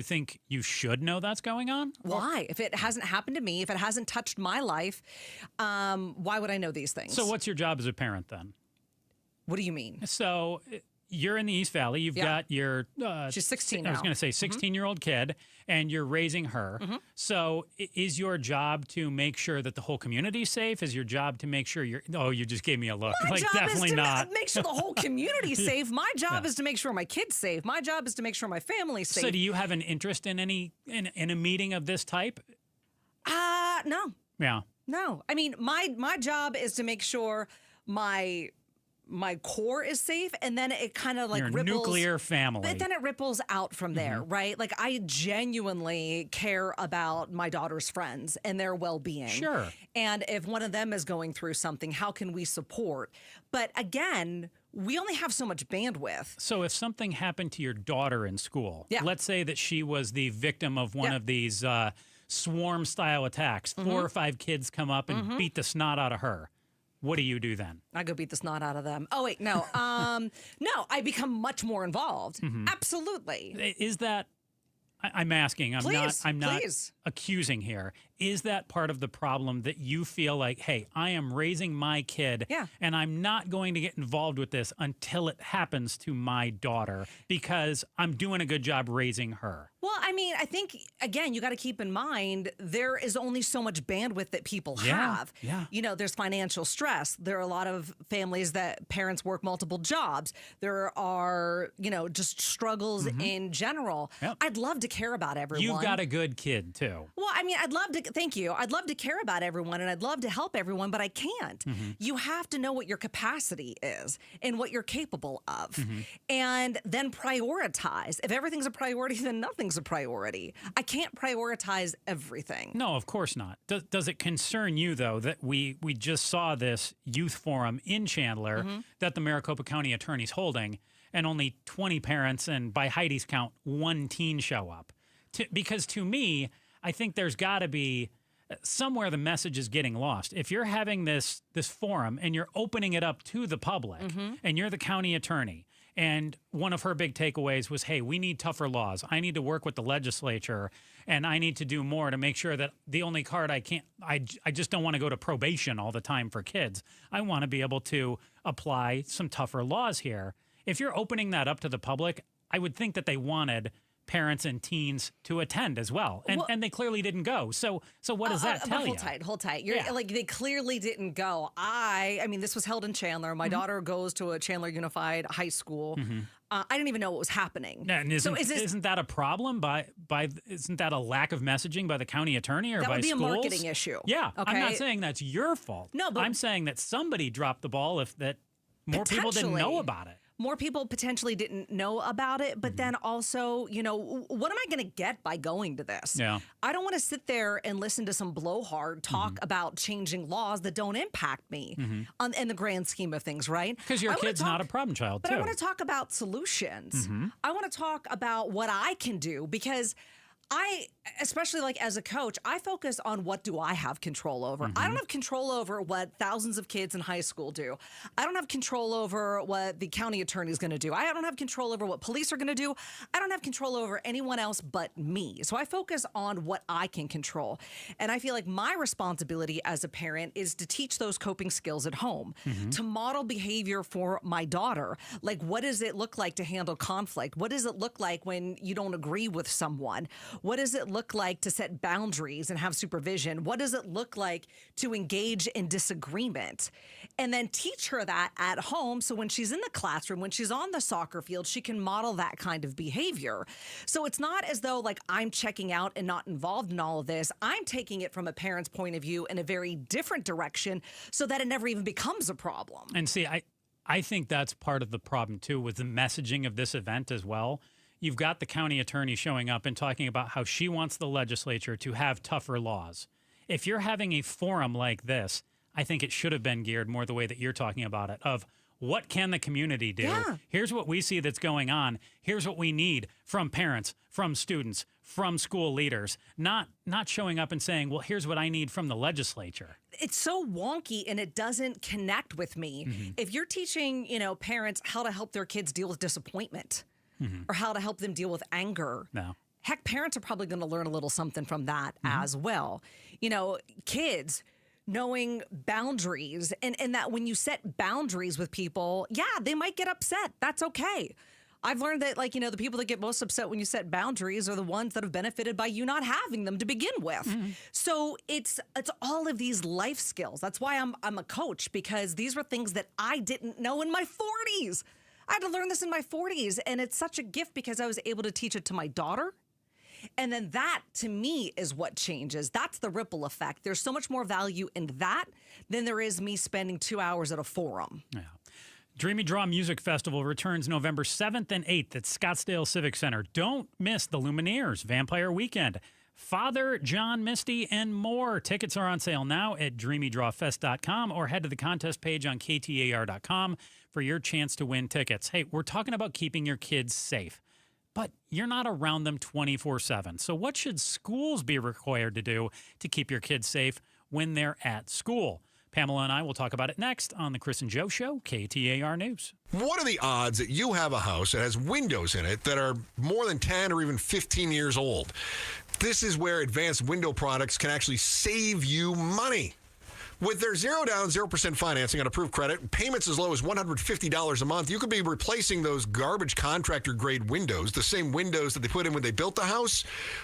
think you should know that's going on? Why? If it hasn't happened to me, if it hasn't touched my life, why would I know these things? So what's your job as a parent then? What do you mean? So... You're in the East Valley. You've got your... she's 16 now. I was going to say 16-year-old kid, and you're raising her. Mm-hmm. So is your job to make sure that the whole community's safe? Is your job to make sure you're... Oh, you just gave me a look. My job definitely is to not. make sure the whole community's safe. My job is to make sure my kid's safe. My job is to make sure my family's safe. So do you have an interest in in a meeting of this type? No. Yeah. No. I mean, my job is to make sure my my core is safe, and then it kind of like Your ripples. nuclear family. But then it ripples out from there, right? Like I genuinely care about my daughter's friends and their well-being. Sure. And if one of them is going through something, how can we support? But again, we only have so much bandwidth. So if something happened to your daughter in school, let's say that she was the victim of one of these swarm-style attacks, 4 or 5 kids come up and beat the snot out of her. What do you do then? I go beat the snot out of them. Oh, wait, no. No, I become much more involved. Absolutely. Is that, I'm asking, I'm not Please. accusing here. Is that part of the problem that you feel like, hey, I am raising my kid and I'm not going to get involved with this until it happens to my daughter because I'm doing a good job raising her? Well, I mean, I think, again, you got to keep in mind there is only so much bandwidth that people have. Yeah. You know, there's financial stress. There are a lot of families that parents work multiple jobs. There are, you know, just struggles in general. I'd love to care about everyone. You've got a good kid, too. Well, I mean, thank you. I'd love to care about everyone and I'd love to help everyone, but I can't. You have to know what your capacity is and what you're capable of and then prioritize. If everything's a priority, then nothing's a priority. I can't prioritize everything. No, of course not. Does it concern you, though, that we just saw this youth forum in Chandler that the Maricopa County Attorney's holding and only 20 parents and by Heidi's count, 1 teen show up? Because to me, I think there's got to be somewhere the message is getting lost. If you're having this forum and you're opening it up to the public and you're the county attorney and one of her big takeaways was, hey, we need tougher laws. I need to work with the legislature and I need to do more to make sure that the only card I just don't want to go to probation all the time for kids. I want to be able to apply some tougher laws here. If you're opening that up to the public, I would think that they wanted parents and teens to attend as well. And they clearly didn't go. So what does that tell you? Hold tight. You're like, they clearly didn't go. I mean, this was held in Chandler. My daughter goes to a Chandler Unified High School. I didn't even know what was happening. And isn't that a problem isn't that a lack of messaging by the county attorney or by schools? That would be a marketing issue. Yeah. Okay? I'm not saying that's your fault. No, but I'm saying that somebody dropped the ball if that more people didn't know about it. More people potentially didn't know about it, but then also, you know, what am I going to get by going to this? Yeah. I don't want to sit there and listen to some blowhard talk about changing laws that don't impact me in the grand scheme of things, right? Because your kid's not a problem child, but too. I want to talk about solutions. I want to talk about what I can do because especially like as a coach, I focus on what do I have control over. I don't have control over what thousands of kids in high school do. I don't have control over what the county attorney is going to do. I don't have control over what police are going to do. I don't have control over anyone else but me. So I focus on what I can control. And I feel like my responsibility as a parent is to teach those coping skills at home, to model behavior for my daughter. Like, what does it look like to handle conflict? What does it look like when you don't agree with someone? What does it look like to set boundaries and have supervision? What does it look like to engage in disagreement? And then teach her that at home so when she's in the classroom, when she's on the soccer field, she can model that kind of behavior. So it's not as though like I'm checking out and not involved in all of this. I'm taking it from a parent's point of view in a very different direction so that it never even becomes a problem. And see, I think that's part of the problem too with the messaging of this event as well. You've got the county attorney showing up and talking about how she wants the legislature to have tougher laws. If you're having a forum like this, I think it should have been geared more the way that you're talking about it, of what can the community do? Yeah. Here's what we see that's going on. Here's what we need from parents, from students, from school leaders. Not showing up and saying, well, here's what I need from the legislature. It's so wonky and it doesn't connect with me. If you're teaching, parents how to help their kids deal with disappointment, or how to help them deal with anger. No. Heck, parents are probably going to learn a little something from that as well. Kids knowing boundaries and that when you set boundaries with people, they might get upset. That's okay. I've learned that, the people that get most upset when you set boundaries are the ones that have benefited by you not having them to begin with. So it's all of these life skills. That's why I'm a coach, because these were things that I didn't know in my 40s. I had to learn this in my 40s, and it's such a gift because I was able to teach it to my daughter. And then that, to me, is what changes. That's the ripple effect. There's so much more value in that than there is me spending 2 hours at a forum. Yeah. Dreamy Draw Music Festival returns November 7th and 8th at Scottsdale Civic Center. Don't miss the Lumineers, Vampire Weekend, Father John Misty, and more. Tickets are on sale now at dreamydrawfest.com or head to the contest page on KTAR.com for your chance to win tickets. Hey, we're talking about keeping your kids safe, but you're not around them 24/7. So what should schools be required to do to keep your kids safe when they're at school? Pamela and I will talk about it next on the Chris and Joe Show, KTAR News. What are the odds that you have a house that has windows in it that are more than 10 or even 15 years old? This is where advanced window products can actually save you money. With their 0 down, 0% financing on approved credit, payments as low as $150 a month, you could be replacing those garbage contractor-grade windows, the same windows that they put in when they built the house,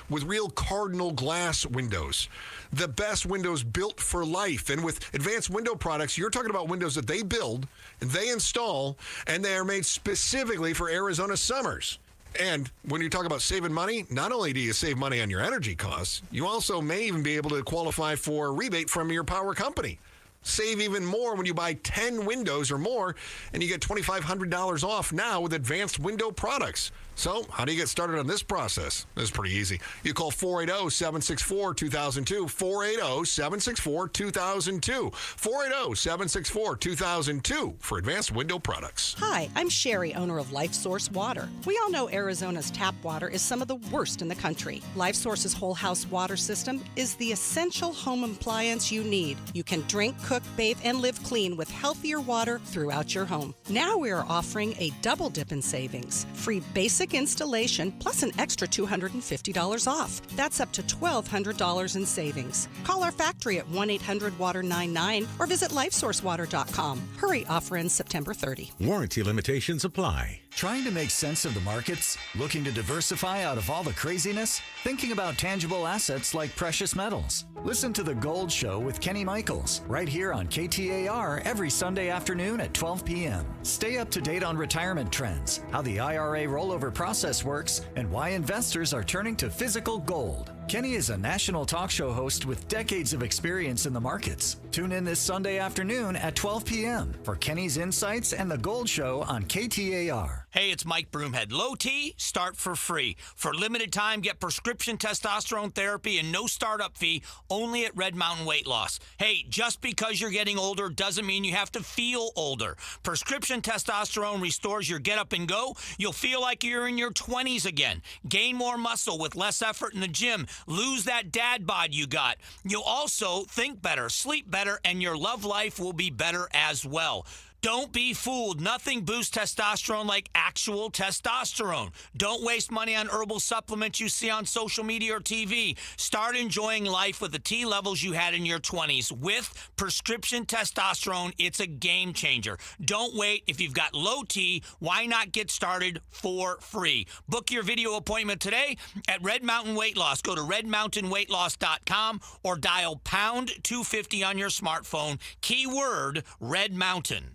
with real Cardinal glass windows. The best windows built for life. And with advanced window products, you're talking about windows that they build, they install, and they are made specifically for Arizona summers. And when you talk about saving money, not only do you save money on your energy costs, you also may even be able to qualify for a rebate from your power company. Save even more when you buy 10 windows or more, and you get $2,500 off now with advanced window products. So how do you get started on this process? It's pretty easy. You call 480-764-2002, 480-764-2002, 480-764-2002 for advanced window products. Hi, I'm Sherry, owner of LifeSource Water. We all know Arizona's tap water is some of the worst in the country. LifeSource's whole house water system is the essential home appliance you need. You can drink, cook, bathe, and live clean with healthier water throughout your home. Now we are offering a double dip in savings. Free basic installation plus an extra $250 off. That's up to $1,200 in savings. Call our factory at 1-800-WATER-99 or visit lifesourcewater.com. Hurry, offer ends September 30. Warranty limitations apply. Trying to make sense of the markets? Looking to diversify out of all the craziness? Thinking about tangible assets like precious metals? Listen to The Gold Show with Kenny Michaels right here on KTAR every Sunday afternoon at 12 p.m. Stay up to date on retirement trends, how the IRA rollover process works, and why investors are turning to physical gold. Kenny is a national talk show host with decades of experience in the markets. Tune in this Sunday afternoon at 12 p.m. for Kenny's insights and The Gold Show on KTAR. Hey, it's Mike Broomhead. Low T, start for free. For limited time, get prescription testosterone therapy and no startup fee only at Red Mountain Weight Loss. Hey, just because you're getting older doesn't mean you have to feel older. Prescription testosterone restores your get up and go. You'll feel like you're in your 20s again. Gain more muscle with less effort in the gym. Lose that dad bod you got. You'll also think better, sleep better, and your love life will be better as well. Don't be fooled. Nothing boosts testosterone like actual testosterone. Don't waste money on herbal supplements you see on social media or TV. Start enjoying life with the T levels you had in your 20s. With prescription testosterone, it's a game changer. Don't wait. If you've got low T, why not get started for free? Book your video appointment today at Red Mountain Weight Loss. Go to redmountainweightloss.com or dial pound 250 on your smartphone. Keyword Red Mountain.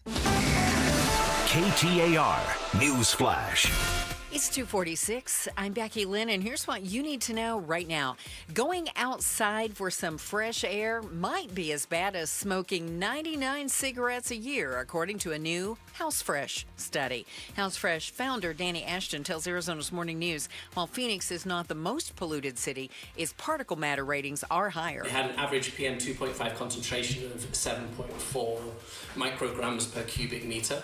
KTAR News Flash. It's 2:46. I'm Becky Lynn, and here's what you need to know right now. Going outside for some fresh air might be as bad as smoking 99 cigarettes a year, according to a new House Fresh study. House Fresh founder Danny Ashton tells Arizona's Morning News, while Phoenix is not the most polluted city, its particle matter ratings are higher. It had an average PM 2.5 concentration of 7.4 micrograms per cubic meter,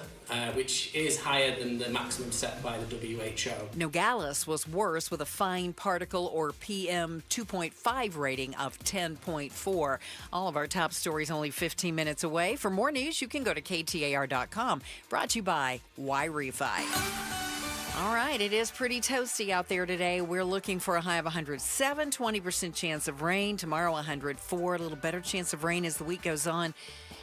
which is higher than the maximum set by the WHO. Nogales was worse with a fine particle or PM 2.5 rating of 10.4. All of our top stories only 15 minutes away. For more news, you can go to KTAR.com. Brought to you by Y-Refi. All right, it is pretty toasty out there today. We're looking for a high of 107, 20% chance of rain. Tomorrow, 104, a little better chance of rain as the week goes on.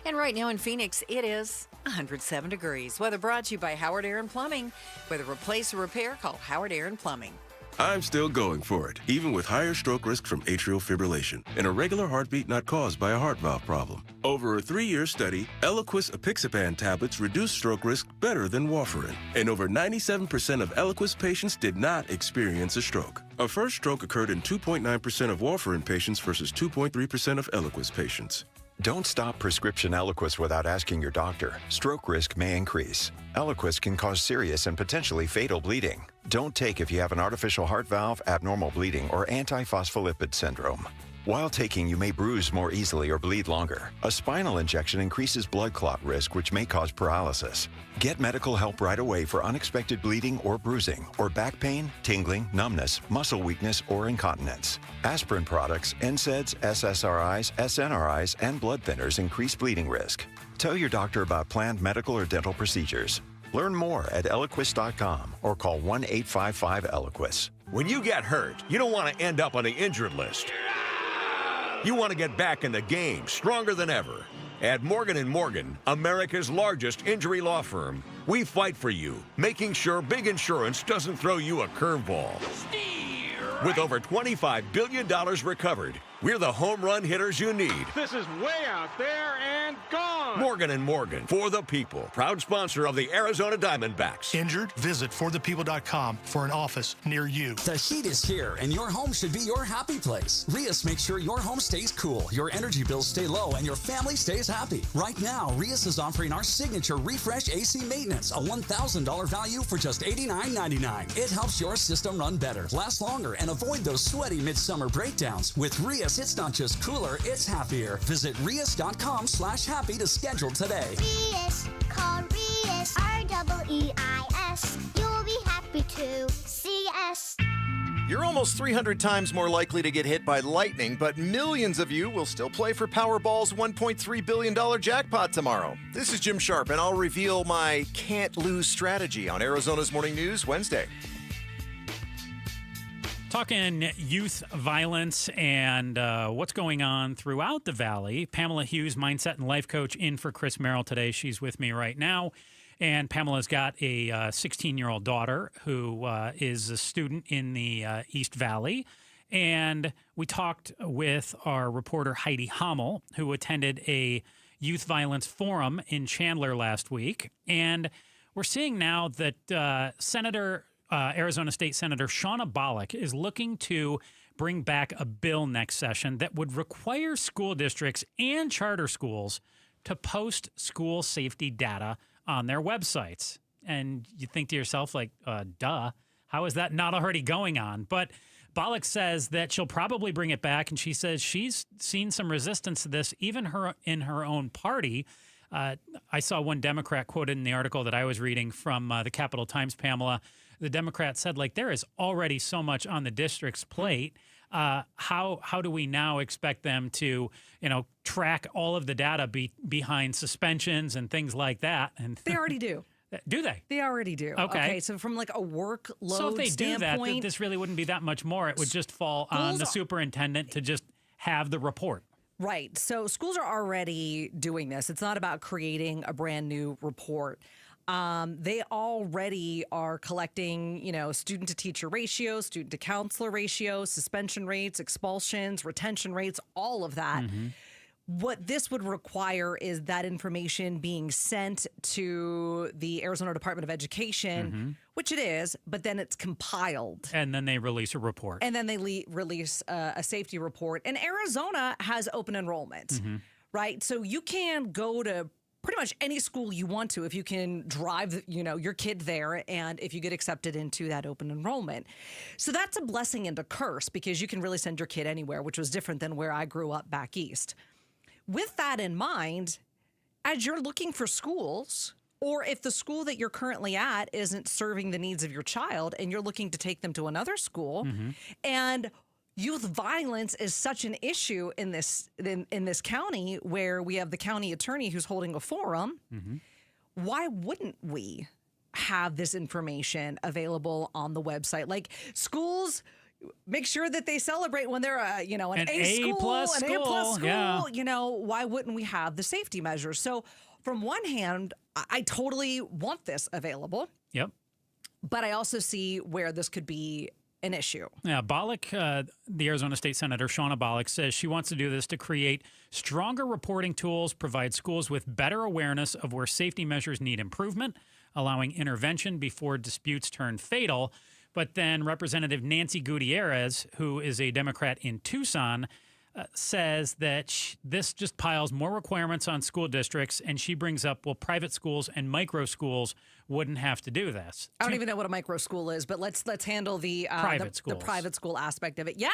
And right now in Phoenix, it is 107 degrees. Weather brought to you by Howard Air and Plumbing. Whether replace or repair, call Howard Air and Plumbing. I'm still going for it, even with higher stroke risk from atrial fibrillation, an irregular heartbeat not caused by a heart valve problem. Over a 3-year study, Eliquis apixaban tablets reduced stroke risk better than warfarin, and over 97% of Eliquis patients did not experience a stroke. A first stroke occurred in 2.9% of warfarin patients versus 2.3% of Eliquis patients. Don't stop prescription Eliquis without asking your doctor. Stroke risk may increase. Eliquis can cause serious and potentially fatal bleeding. Don't take if you have an artificial heart valve, abnormal bleeding, or antiphospholipid syndrome. While taking, you may bruise more easily or bleed longer. A spinal injection increases blood clot risk, which may cause paralysis. Get medical help right away for unexpected bleeding or bruising, or back pain, tingling, numbness, muscle weakness, or incontinence. Aspirin products, NSAIDs, SSRIs, SNRIs, and blood thinners increase bleeding risk. Tell your doctor about planned medical or dental procedures. Learn more at Eliquis.com or call 1-855-ELIQUIS. When you get hurt, you don't want to end up on the injured list. You want to get back in the game, stronger than ever. At Morgan & Morgan, America's largest injury law firm, we fight for you, making sure big insurance doesn't throw you a curveball. With over $25 billion recovered, we're the home run hitters you need. This is way out there and gone. Morgan & Morgan, for the people. Proud sponsor of the Arizona Diamondbacks. Injured? Visit forthepeople.com for an office near you. The heat is here, and your home should be your happy place. Rias makes sure your home stays cool, your energy bills stay low, and your family stays happy. Right now, Rias is offering our signature Refresh AC Maintenance, a $1,000 value for just $89.99. It helps your system run better, last longer, and avoid those sweaty midsummer breakdowns. With Rias, it's not just cooler, it's happier. Visit Rias.com/happy to schedule today. Rias, call Rias, R-E-E-I-S. You'll be happy to see us. You're almost 300 times more likely to get hit by lightning, but millions of you will still play for Powerball's $1.3 billion jackpot tomorrow. This is Jim Sharp, and I'll reveal my can't-lose strategy on Arizona's Morning News Wednesday. Talking youth violence and what's going on throughout the Valley. Pamela Hughes, mindset and life coach, in for Chris Merrill today. She's with me right now. And Pamela's got a 16-year-old daughter who is a student in the East Valley. And we talked with our reporter Heidi Hommel, who attended a youth violence forum in Chandler last week. And we're seeing now that Arizona State Senator Shauna Bollock is looking to bring back a bill next session that would require school districts and charter schools to post school safety data on their websites. And you think to yourself, like, duh, how is that not already going on? But Bollock says that she'll probably bring it back, and she says she's seen some resistance to this, even in her own party. I saw one Democrat quoted in the article that I was reading from the Capital Times, Pamela. The Democrat said, like, there is already so much on the district's plate. How do we now expect them to, track all of the data behind suspensions and things like that? And they already do. Do they? They already do. Okay. So from like a workload so if they standpoint, do that, this really wouldn't be that much more. It would just fall on the superintendent to just have the report. Right. So schools are already doing this. It's not about creating a brand new report. They already are collecting, student to teacher ratios, student to counselor ratios, suspension rates, expulsions, retention rates, all of that. Mm-hmm. What this would require is that information being sent to the Arizona Department of Education, which it is, but then it's compiled. And then they release a report. And then they release a safety report. And Arizona has open enrollment, right? So you can go to pretty much any school you want to if you can drive, your kid there and if you get accepted into that open enrollment. So that's a blessing and a curse because you can really send your kid anywhere, which was different than where I grew up back east. With that in mind, as you're looking for schools, or if the school that you're currently at isn't serving the needs of your child and you're looking to take them to another school, and youth violence is such an issue in this county where we have the county attorney who's holding a forum, why wouldn't we have this information available on the website? Like schools, make sure that they celebrate when they're an A plus school. Yeah. Why wouldn't we have the safety measures? So from one hand, I totally want this available. Yep. But I also see where this could be an issue. Yeah, Bollock, the Arizona State Senator, Shauna Bollock, says she wants to do this to create stronger reporting tools, provide schools with better awareness of where safety measures need improvement, allowing intervention before disputes turn fatal. But then Representative Nancy Gutierrez, who is a Democrat in Tucson, says that this just piles more requirements on school districts, and she brings up, well, private schools and micro schools wouldn't have to do this. I don't even know what a micro school is, but let's handle the private school aspect of it. Yeah.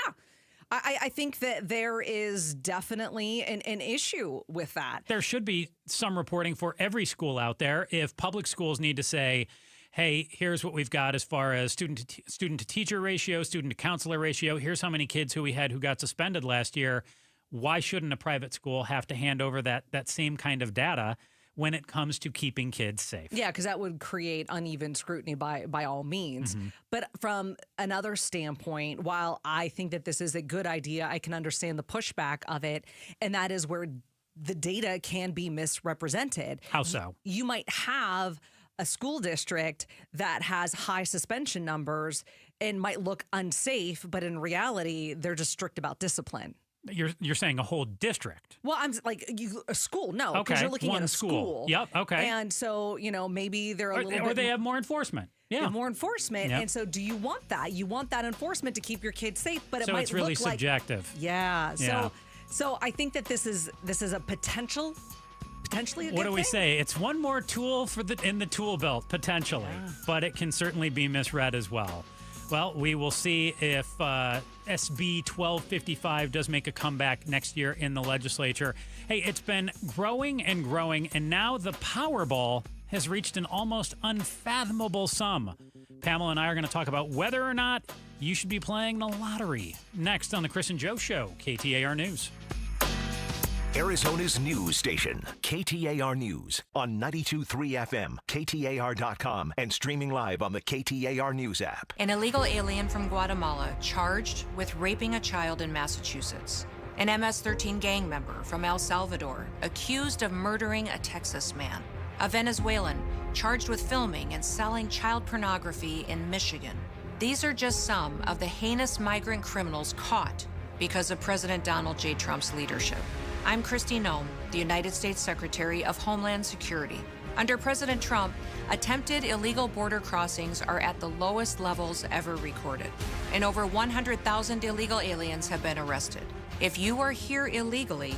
I think that there is definitely an issue with that. There should be some reporting for every school out there. If public schools need to say, hey, here's what we've got as far as student to teacher ratio, student to counselor ratio. Here's how many kids who we had who got suspended last year. Why shouldn't a private school have to hand over that same kind of data when it comes to keeping kids safe? Yeah, because that would create uneven scrutiny by all means. Mm-hmm. But from another standpoint, while I think that this is a good idea, I can understand the pushback of it, and that is where the data can be misrepresented. How so? You might have a school district that has high suspension numbers and might look unsafe, but in reality, they're just strict about discipline. You're saying a whole district? Well, I'm like a school. No, because you're looking at a school. Yep. Okay. And so maybe they're a little bit, or they have more enforcement. Yeah, more enforcement. Yep. And so, do you want that? You want that enforcement to keep your kids safe, but it so might it's really look subjective. Like, yeah. So I think that this is a potentially a good What do we thing. say? It's one more tool in the tool belt, potentially, but it can certainly be misread as well. Well, we will see if SB 1255 does make a comeback next year in the legislature. Hey, it's been growing and growing, and now the Powerball has reached an almost unfathomable sum. Pamela and I are going to talk about whether or not you should be playing the lottery. Next on the Chris and Joe Show, KTAR News. Arizona's news station, KTAR News, on 92.3 FM, KTAR.com, and streaming live on the KTAR News app. An illegal alien from Guatemala charged with raping a child in Massachusetts. An MS-13 gang member from El Salvador accused of murdering a Texas man. A Venezuelan charged with filming and selling child pornography in Michigan. These are just some of the heinous migrant criminals caught because of President Donald J. Trump's leadership. I'm Kristi Noem, the United States Secretary of Homeland Security. Under President Trump, attempted illegal border crossings are at the lowest levels ever recorded, and over 100,000 illegal aliens have been arrested. If you are here illegally,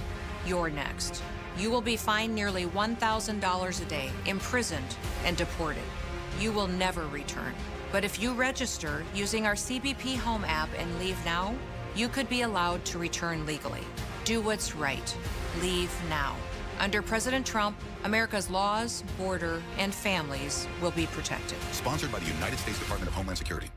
you're next. You will be fined nearly $1,000 a day, imprisoned, and deported. You will never return. But if you register using our CBP Home app and leave now, you could be allowed to return legally. Do what's right. Leave now. Under President Trump, America's laws, border, and families will be protected. Sponsored by the United States Department of Homeland Security.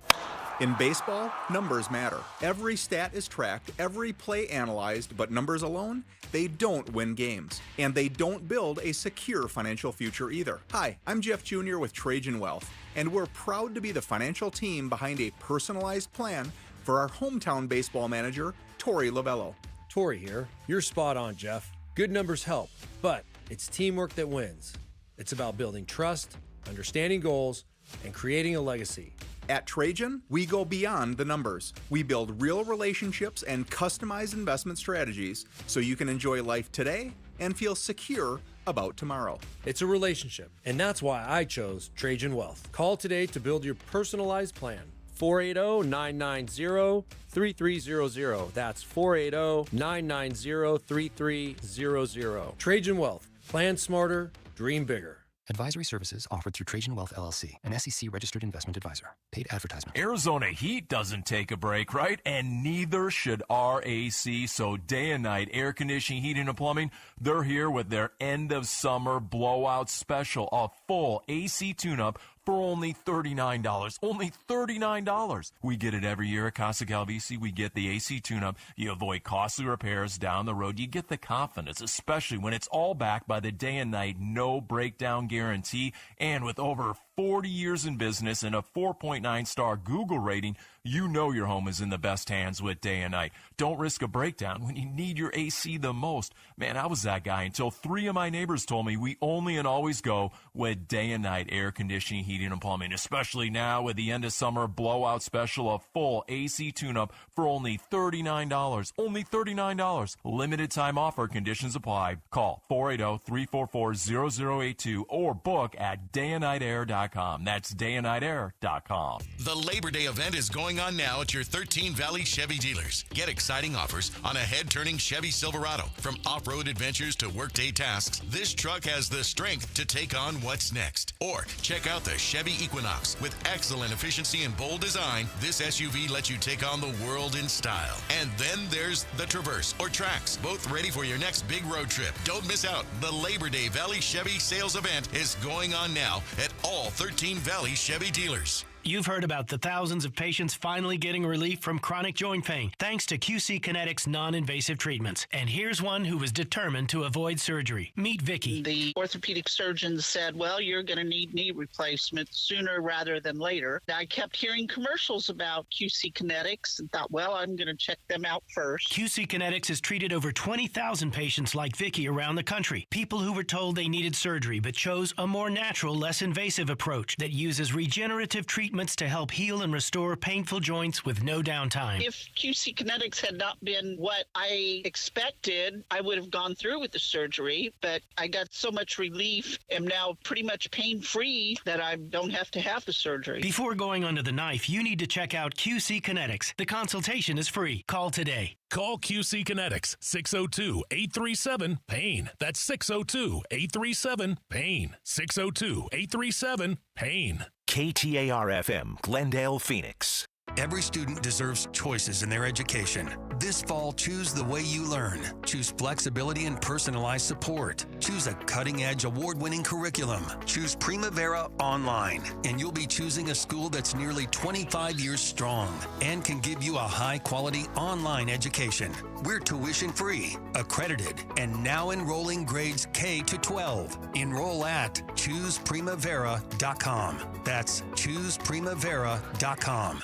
In baseball, numbers matter. Every stat is tracked, every play analyzed, but numbers alone, they don't win games. And they don't build a secure financial future either. Hi, I'm Jeff Jr. with Trajan Wealth, and we're proud to be the financial team behind a personalized plan for our hometown baseball manager, Tori Lovello. Tori here. You're spot on, Jeff. Good numbers help, but it's teamwork that wins. It's about building trust, understanding goals, and creating a legacy. At Trajan, we go beyond the numbers. We build real relationships and customize investment strategies so you can enjoy life today and feel secure about tomorrow. It's a relationship, and that's why I chose Trajan Wealth. Call today to build your personalized plan. 480-990-3300. That's 480-990-3300. Trajan Wealth. Plan smarter, dream bigger. Advisory services offered through Trajan Wealth LLC, an SEC-registered investment advisor. Paid advertisement. Arizona heat doesn't take a break, right? And neither should RAC. So day and night, air conditioning, heating, and plumbing, they're here with their end-of-summer blowout special. A full AC tune-up for only $39. Only $39. We get it every year at Casa Calvisi. We get the AC tune-up. You avoid costly repairs down the road. You get the confidence, especially when it's all backed by the day and night no breakdown guarantee. And with over 40 years in business and a 4.9-star Google rating, you know your home is in the best hands with Day and Night. Don't risk a breakdown when you need your AC the most. Man, I was that guy until 3 of my neighbors told me we only and always go with Day and Night air conditioning, heating, Heating and Plumbing, especially now with the end of summer blowout special of full AC tune-up for only $39. Only $39. Limited time offer, conditions apply. Call 480-344-0082 or book at dayandnightair.com. That's dayandnightair.com. The Labor Day event is going on now at your 13 Valley Chevy dealers. Get exciting offers on a head-turning Chevy Silverado. From off-road adventures to workday tasks, this truck has the strength to take on what's next. Or check out the Chevy Equinox. With excellent efficiency and bold design, this SUV lets you take on the world in style. And then there's the Traverse or Trax, both ready for your next big road trip. Don't miss out. The Labor Day Valley Chevy sales event is going on now at all 13 Valley Chevy dealers. You've heard about the thousands of patients finally getting relief from chronic joint pain thanks to QC Kinetics non-invasive treatments. And here's one who was determined to avoid surgery. Meet Vicky. The orthopedic surgeon said, well, you're going to need knee replacement sooner rather than later. I kept hearing commercials about QC Kinetics and thought, well, I'm going to check them out first. QC Kinetics has treated over 20,000 patients like Vicky around the country. People who were told they needed surgery but chose a more natural, less invasive approach that uses regenerative treatments to help heal and restore painful joints with no downtime. If QC Kinetics had not been what I expected, I would have gone through with the surgery, but I got so much relief, am now pretty much pain-free that I don't have to have the surgery. Before going under the knife, you need to check out QC Kinetics. The consultation is free. Call today. Call QC Kinetics, 602-837-PAIN. That's 602-837-PAIN. 602-837-PAIN. KTAR-FM, Glendale, Phoenix. Every student deserves choices in their education. This fall, choose the way you learn. Choose flexibility and personalized support. Choose a cutting-edge, award-winning curriculum. Choose Primavera Online, and you'll be choosing a school that's nearly 25 years strong and can give you a high-quality online education. We're tuition-free, accredited, and now enrolling grades K to 12. Enroll at ChoosePrimavera.com. That's ChoosePrimavera.com.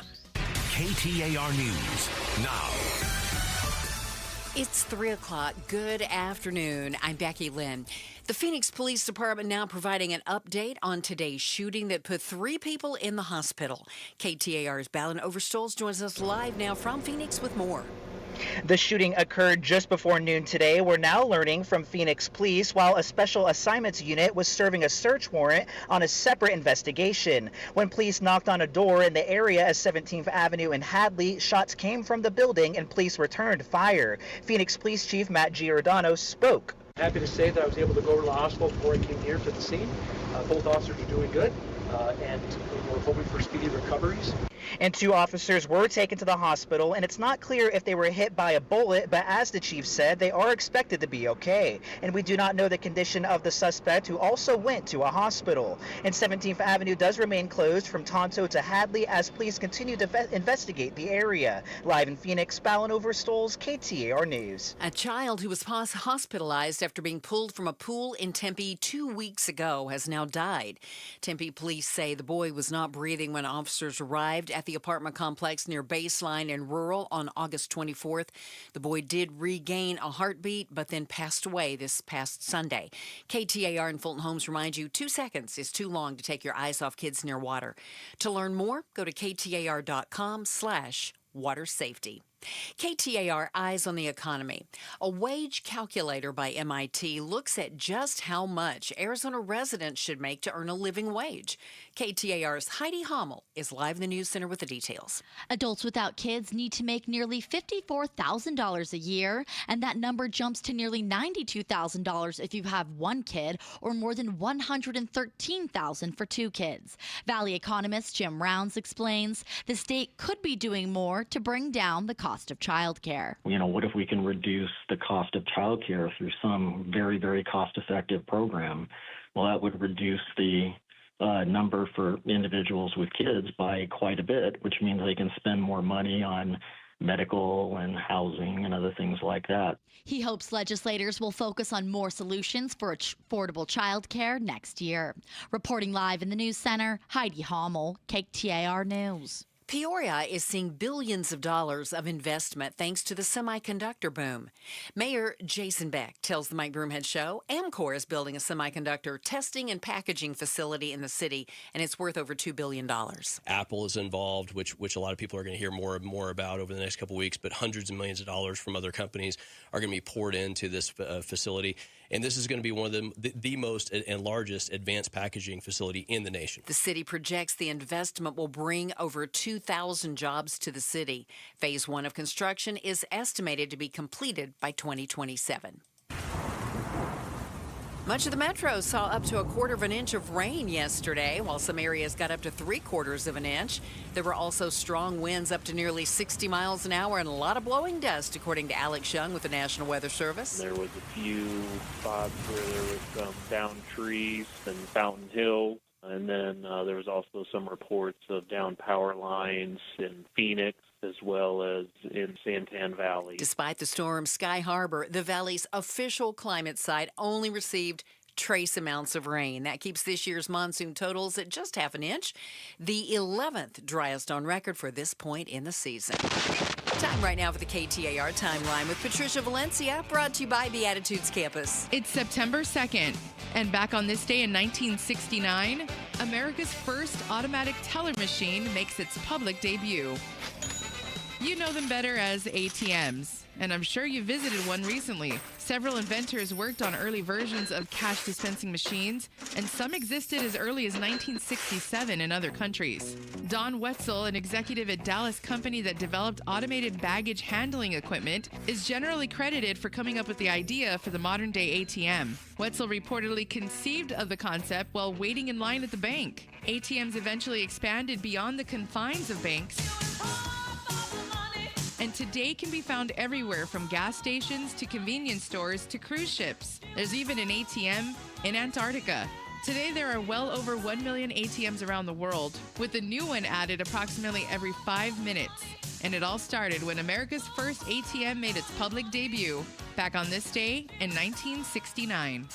KTAR News now. It's 3 o'clock. Good afternoon. I'm Becky Lynn. The Phoenix Police Department now providing an update on today's shooting that put 3 people in the hospital. KTAR's Balin Overstolz joins us live now from Phoenix with more. The shooting occurred just before noon today. We're now learning from Phoenix Police while a special assignments unit was serving a search warrant on a separate investigation. When police knocked on a door in the area of 17th Avenue in Hadley, shots came from the building and police returned fire. Phoenix Police Chief Matt Giordano spoke. Happy to say that I was able to go over to the hospital before I came here to the scene. Both officers are doing good, and we're hoping for speedy recoveries. And 2 officers were taken to the hospital, and it's not clear if they were hit by a bullet, but as the chief said, they are expected to be okay. And we do not know the condition of the suspect, who also went to a hospital. And 17th Avenue does remain closed from Tonto to Hadley as police continue to investigate the area. Live in Phoenix, Balin Overstolz, KTAR News. A child who was hospitalized after being pulled from a pool in Tempe 2 weeks ago has now died. Tempe police say the boy was not breathing when officers arrived at the apartment complex near Baseline and Rural on August 24th. The boy did regain a heartbeat, but then passed away this past Sunday. KTAR and Fulton Homes remind you 2 seconds is too long to take your eyes off kids near water. To learn more, go to KTAR.com/water safety. KTAR Eyes on the Economy. A wage calculator by MIT looks at just how much Arizona residents should make to earn a living wage. KTAR's Heidi Hommel is live in the News Center with the details. Adults without kids need to make nearly $54,000 a year, and that number jumps to nearly $92,000 if you have 1 kid, or more than $113,000 for 2 kids. Valley economist Jim Rounds explains the state could be doing more to bring down the cost of childcare. What if we can reduce the cost of childcare through some very, very cost-effective program? Well, that would reduce the number for individuals with kids by quite a bit, which means they can spend more money on medical and housing and other things like that. He hopes legislators will focus on more solutions for affordable childcare next year. Reporting live in the News Center, Heidi Hommel, KTAR News. Peoria is seeing billions of dollars of investment thanks to the semiconductor boom. Mayor Jason Beck tells the Mike Broomhead Show Amcor is building a semiconductor testing and packaging facility in the city, and it's worth over $2 billion. Apple is involved, which a lot of people are going to hear more and more about over the next couple of weeks, but hundreds of millions of dollars from other companies are going to be poured into this facility. And this is going to be one of the most and largest advanced packaging facility in the nation. The city projects the investment will bring over 2,000 jobs to the city. Phase 1 of construction is estimated to be completed by 2027. Much of the metro saw up to 1/4 inch of rain yesterday, while some areas got up to 3/4 inch. There were also strong winds up to nearly 60 miles an hour and a lot of blowing dust, according to Alex Young with the National Weather Service. There was a few spots where there was some downed trees in Fountain Hill, and then there was also some reports of downed power lines in Phoenix, as well as in Santan Valley. Despite the storm, Sky Harbor, the valley's official climate site, only received trace amounts of rain. That keeps this year's monsoon totals at just 1/2 inch, the 11th driest on record for this point in the season. Time right now for the KTAR Timeline with Patricia Valencia, brought to you by Beatitudes Campus. It's September 2nd, and back on this day in 1969, America's first automatic teller machine makes its public debut. You know them better as ATMs, and I'm sure you visited one recently. Several inventors worked on early versions of cash dispensing machines, and some existed as early as 1967 in other countries. Don Wetzel, an executive at Dallas company that developed automated baggage handling equipment, is generally credited for coming up with the idea for the modern-day ATM. Wetzel reportedly conceived of the concept while waiting in line at the bank. ATMs eventually expanded beyond the confines of banks, and today can be found everywhere from gas stations to convenience stores to cruise ships. There's even an ATM in Antarctica. Today there are well over 1 million ATMs around the world, with a new one added approximately every 5 minutes. And it all started when America's first ATM made its public debut back on this day in 1969.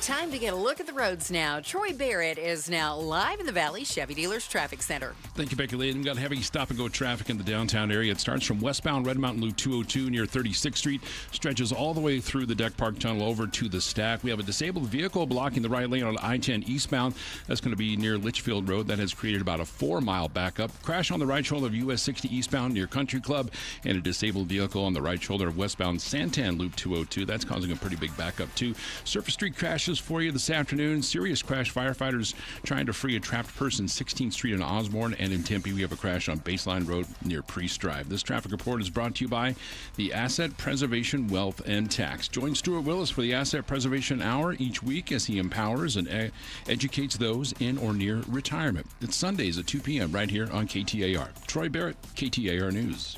Time to get a look at the roads now. Troy Barrett is now live in the Valley Chevy Dealers Traffic Center. Thank you, Becky Lee. We've got heavy stop-and-go traffic in the downtown area. It starts from westbound Red Mountain Loop 202 near 36th Street, stretches all the way through the Deck Park Tunnel over to the Stack. We have a disabled vehicle blocking the right lane on I-10 eastbound. That's going to be near Litchfield Road. That has created about a 4-mile backup. Crash on the right shoulder of US 60 eastbound near Country Club, and a disabled vehicle on the right shoulder of westbound Santan Loop 202. That's causing a pretty big backup, too. Surface Street crashes for you this afternoon. Serious crash. Firefighters trying to free a trapped person 16th Street in Osborne, and in Tempe we have a crash on Baseline Road near Priest Drive. This traffic report is brought to you by the Asset Preservation Wealth and Tax. Join Stuart Willis for the Asset Preservation Hour each week as he empowers and educates those in or near retirement. It's Sundays at 2 p.m. right here on KTAR. Troy Barrett, KTAR News.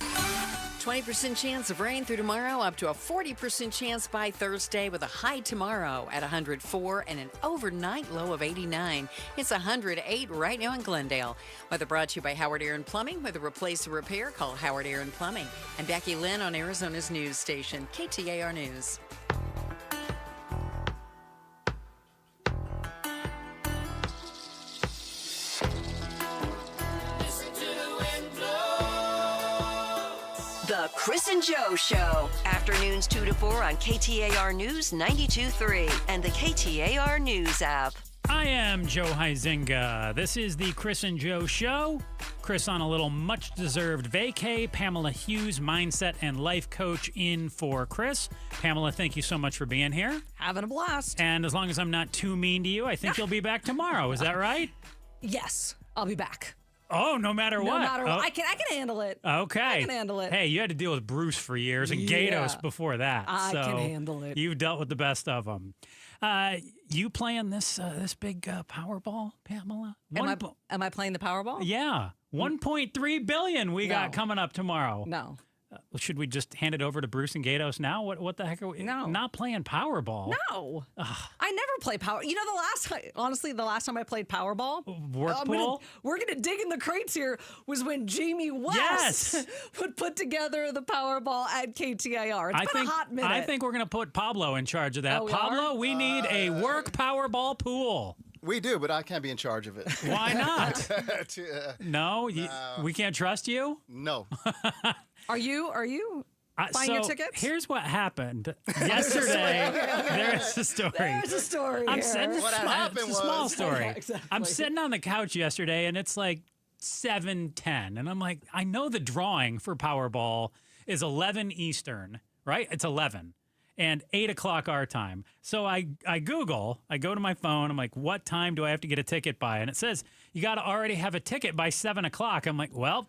20% chance of rain through tomorrow, up to a 40% chance by Thursday, with a high tomorrow at 104 and an overnight low of 89. It's 108 right now in Glendale. Weather brought to you by Howard Aaron Plumbing. With a replace or repair, call Howard Aaron Plumbing. And Becky Lynn on Arizona's news station, KTAR News. The Chris and Joe Show. Afternoons 2 to 4 on KTAR News 92.3 and the KTAR News app. I am Joe Huizinga. This is the Chris and Joe Show. Chris on a little much-deserved vacay. Pamela Hughes, mindset and life coach, in for Chris. Pamela, thank you so much for being here. Having a blast. And as long as I'm not too mean to you, I think you'll be back tomorrow. Is that right? Yes, I'll be back. Oh, no matter what. No matter what. I can handle it. Okay. I can handle it. Hey, you had to deal with Bruce for years and Gatos before that. I can handle it. You've dealt with the best of them. You playing this big Powerball, Pamela? Am I playing the Powerball? Yeah. 1.3 billion we got coming up tomorrow. No. Should we just hand it over to Bruce and Gatos now? What the heck are we? No. Not playing Powerball. No. I never play Power. You know, the last time I played Powerball, Work pool? We're gonna dig in the crates here, was when Jamie West would put together the Powerball at KTAR. It's been a hot minute. I think we're gonna put Pablo in charge of that. Pablo, we need a work Powerball pool. We do, but I can't be in charge of it. Why not? No, we can't trust you? No. Are you buying your tickets? Here's what happened yesterday. There's a story. There's a story. It's a small story. Yeah, exactly. I'm sitting on the couch yesterday, and it's like 7:10, and I'm like, I know the drawing for Powerball is 11 Eastern, right? It's 11. And 8 o'clock our time. So I Google, I go to my phone, I'm like, what time do I have to get a ticket by? And it says, you got to already have a ticket by 7 o'clock. I'm like, well,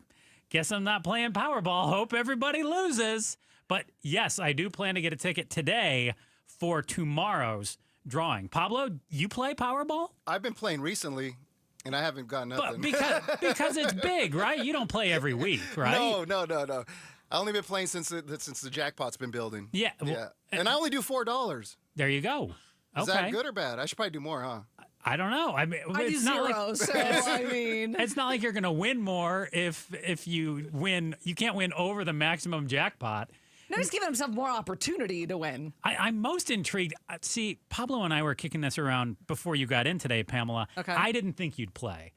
guess I'm not playing Powerball. Hope everybody loses. But yes, I do plan to get a ticket today for tomorrow's drawing. Pablo, you play Powerball? I've been playing recently, and I haven't got nothing. But because it's big, right? You don't play every week, right? No. I only been playing since the jackpot's been building. Yeah. Yeah. And I only do $4. There you go. Is that good or bad? I should probably do more, huh? I don't know. I mean, I do zero, so I mean, it's not like you're going to win more if you win. You can't win over the maximum jackpot. No, he's giving himself more opportunity to win. I'm most intrigued. See, Pablo and I were kicking this around before you got in today, Pamela. Okay. I didn't think you'd play.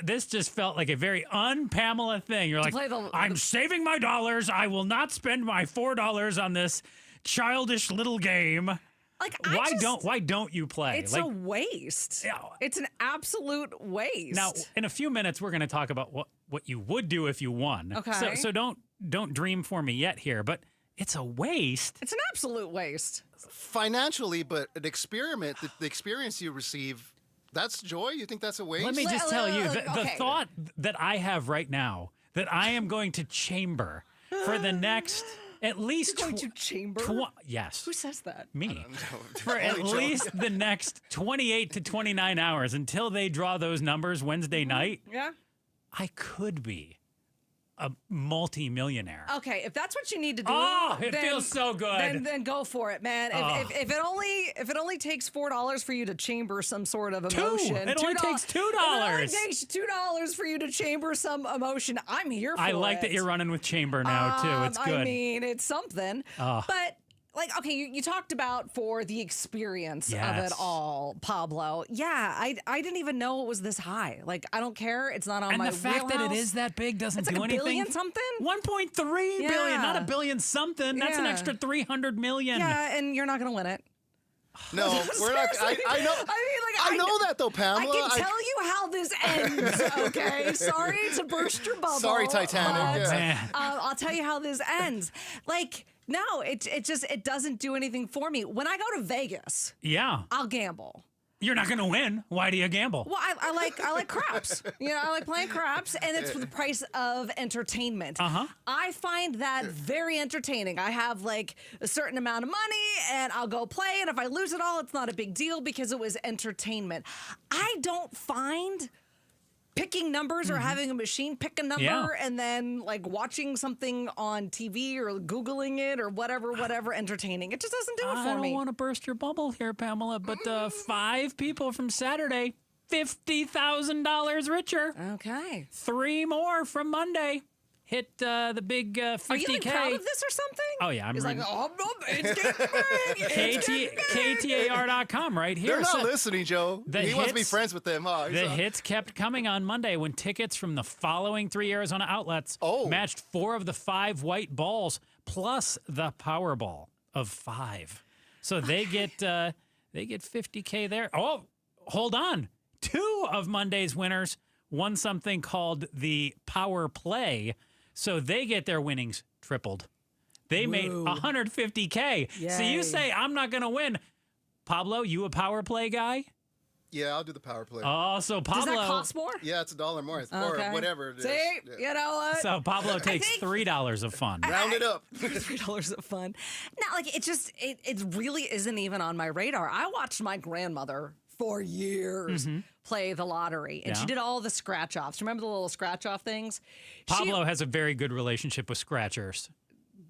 This just felt like a very un-Pamela thing. You're like, I'm saving my dollars. I will not spend my $4 on this childish little game. Like, why don't you play? It's a waste. It's an absolute waste. Now, in a few minutes, we're going to talk about what you would do if you won. Okay. So don't dream for me yet here, but it's a waste. It's an absolute waste. Financially, but an experiment, the experience you receive, that's joy? You think that's a waste? Let me just tell you, the thought that I have right now, that I am going to chamber for the next at least... You're going to chamber? Yes. Who says that? Me. For at least the next 28 to 29 hours until they draw those numbers Wednesday night, Yeah. I could be a multi-millionaire. Okay, if that's what you need to do, it feels so good. Then go for it, man. If it only takes $4 for you to chamber some sort of emotion, It only takes $2. If it only takes $2 for you to chamber some emotion, I'm here for it. I like that you're running with chamber now too. It's good. I mean, it's something. But like, okay, you talked about for the experience of it all, Pablo. Yeah, I didn't even know it was this high. Like, I don't care. It's not on my wheelhouse. And the fact that it is that big doesn't do anything. It's like $1 billion something? 1.3 billion, not $1 billion something. That's an extra 300 million. Yeah, and you're not going to win it. No, we're not. I know that though, Pamela. I can tell you how this ends. Okay, sorry to burst your bubble. Sorry, Titanic. I'll tell you how this ends. Like, no, it doesn't do anything for me. When I go to Vegas, I'll gamble. You're not going to win. Why do you gamble? Well, I like craps. I like playing craps, and it's for the price of entertainment. I find that very entertaining. I have like a certain amount of money, and I'll go play, and if I lose it all, it's not a big deal because it was entertainment. I don't find picking numbers or having a machine pick a number and then like watching something on TV or Googling it or whatever entertaining. It just doesn't do it for me. I don't want to burst your bubble here, Pamela, but 5 people from Saturday, $50,000 richer. Okay. 3 more from Monday. Hit the big 50K. Are you like proud of this or something? Oh, yeah. He's like, it's getting big. KTAR.com right here. They're not listening, Joe. He wants to be friends with them, huh? The hits kept coming on Monday when tickets from the following 3 Arizona outlets matched 4 of the 5 white balls plus the Powerball of 5. So they get 50K there. Oh, hold on. 2 of Monday's winners won something called the Power Play. So they get their winnings tripled. They made $150K. Yay. So you say, I'm not going to win. Pablo, you a Power Play guy? Yeah, I'll do the Power Play. Oh, so Pablo... Does that cost more? Yeah, it's $1 more. Or whatever it is. See, you know what? So Pablo takes $3 of fun. Round it up. $3 of fun. Now, like, it really isn't even on my radar. I watched my grandmother for years play the lottery. And she did all the scratch-offs. Remember the little scratch-off things? Pablo has a very good relationship with scratchers.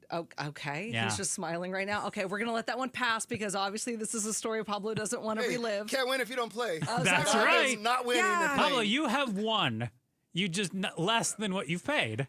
Oh, okay. Yeah. He's just smiling right now. Okay, we're going to let that one pass because obviously this is a story Pablo doesn't want to relive. Can't win if you don't play. That's right. Not winning. Yeah. Pablo, you have won. You just less than what you've paid.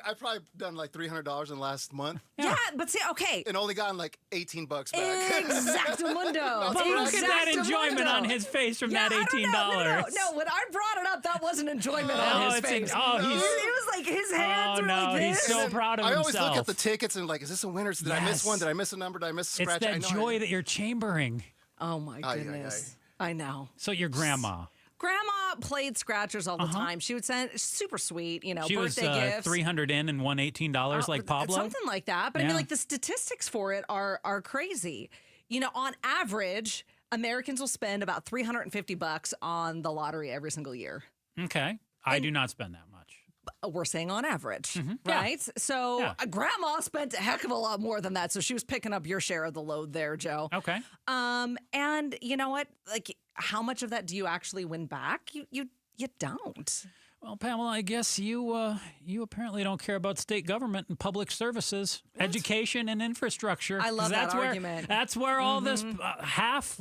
I've probably done like $300 in the last month. Yeah, but see, okay. And only gotten like $18 back. Exactamundo. But look at that enjoyment on his face from that $18. No, when I brought it up, that wasn't enjoyment on his face. It was like his hands were like this. He's so proud of himself. I always look at the tickets and like, is this a winner? Did I miss one? Did I miss a number? Did I miss a scratch? It's that joy that you're chambering. Oh, my goodness. I know. So your grandma. Grandma played scratchers all the time. She would send super sweet, birthday gifts. She was $300 in and won $18 like Pablo? Something like that. But I mean, like the statistics for it are crazy. On average, Americans will spend about $350 on the lottery every single year. Okay. I do not spend that much. We're saying on average, right? Yeah. So Grandma spent a heck of a lot more than that. So she was picking up your share of the load there, Joe. Okay. And you know what? Like, how much of that do you actually win back? You don't. Well, Pamela, I guess you apparently don't care about state government and public services, education and infrastructure. I love that argument. That's where all this half,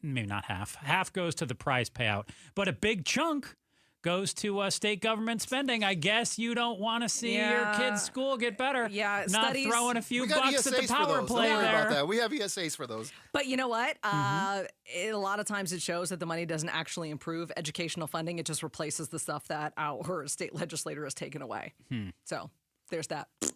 maybe not half goes to the prize payout, but a big chunk goes to state government spending. I guess you don't want to see your kid's school get better. Yeah, not throwing a few bucks at the power play Don't worry there. about that. We have ESAs for those. But you know what? A lot of times it shows that the money doesn't actually improve educational funding. It just replaces the stuff that our state legislator has taken away. So there's that. I'm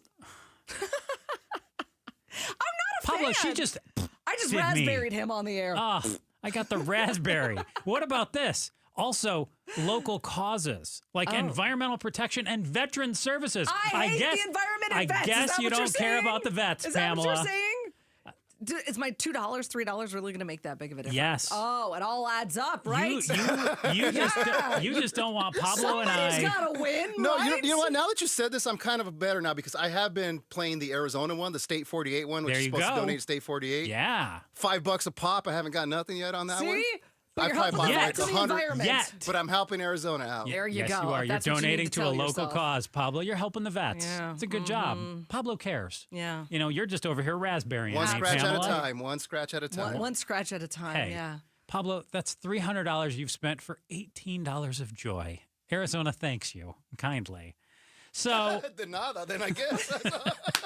not a Pablo, fan. I just raspberried him on the air. Oh, I got the raspberry. What about this? Also, local causes like environmental protection and veteran services. I hate the environment and vets. I guess you don't care saying? about the vets, Is Pamela. that what you're saying? Is my $2, $3 really going to make that big of a difference? Yes. Oh, it all adds up, right? You just don't want Pablo and I. Somebody's got to win, No, right? you know what? Now that you said this, I'm kind of better now because I have been playing the Arizona one, the State 48 one, which is supposed to donate to State 48. Yeah. $5 a pop. I haven't got nothing yet on that one. See? But I you're probably helping bought like the 100. environment. But I'm helping Arizona out. There you yes, go. you are. You're That's what you donating need to a tell local yourself. cause, Pablo. You're helping the vets. Yeah. It's a good job. Pablo cares. Yeah. You're just over here raspberrying. One me, scratch Pamela. at a time. One scratch at a time. One scratch at a time, Hey, yeah. Pablo, that's $300 you've spent for $18 of joy. Arizona thanks you kindly. So De nada, then I guess.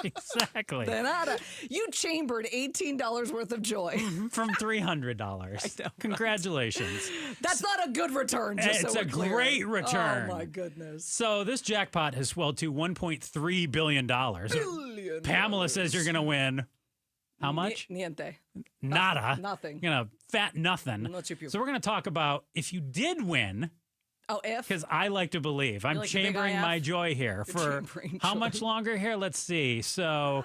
exactly. De nada. You chambered $18 worth of joy. From $300. I know. Congratulations. That's not a good return, just It's so a we're clear. great return. Oh, my goodness. So this jackpot has swelled to $1.3 billion. Billion Pamela says you're going to win. How much? Niente. Nada. Nothing. You're going to fat nothing. No chupiu. So we're going to talk about if you did win. Oh, if? Because I like to believe. I'm like the big chambering IF? my joy here. For chambering how joy. much longer here? Let's see. So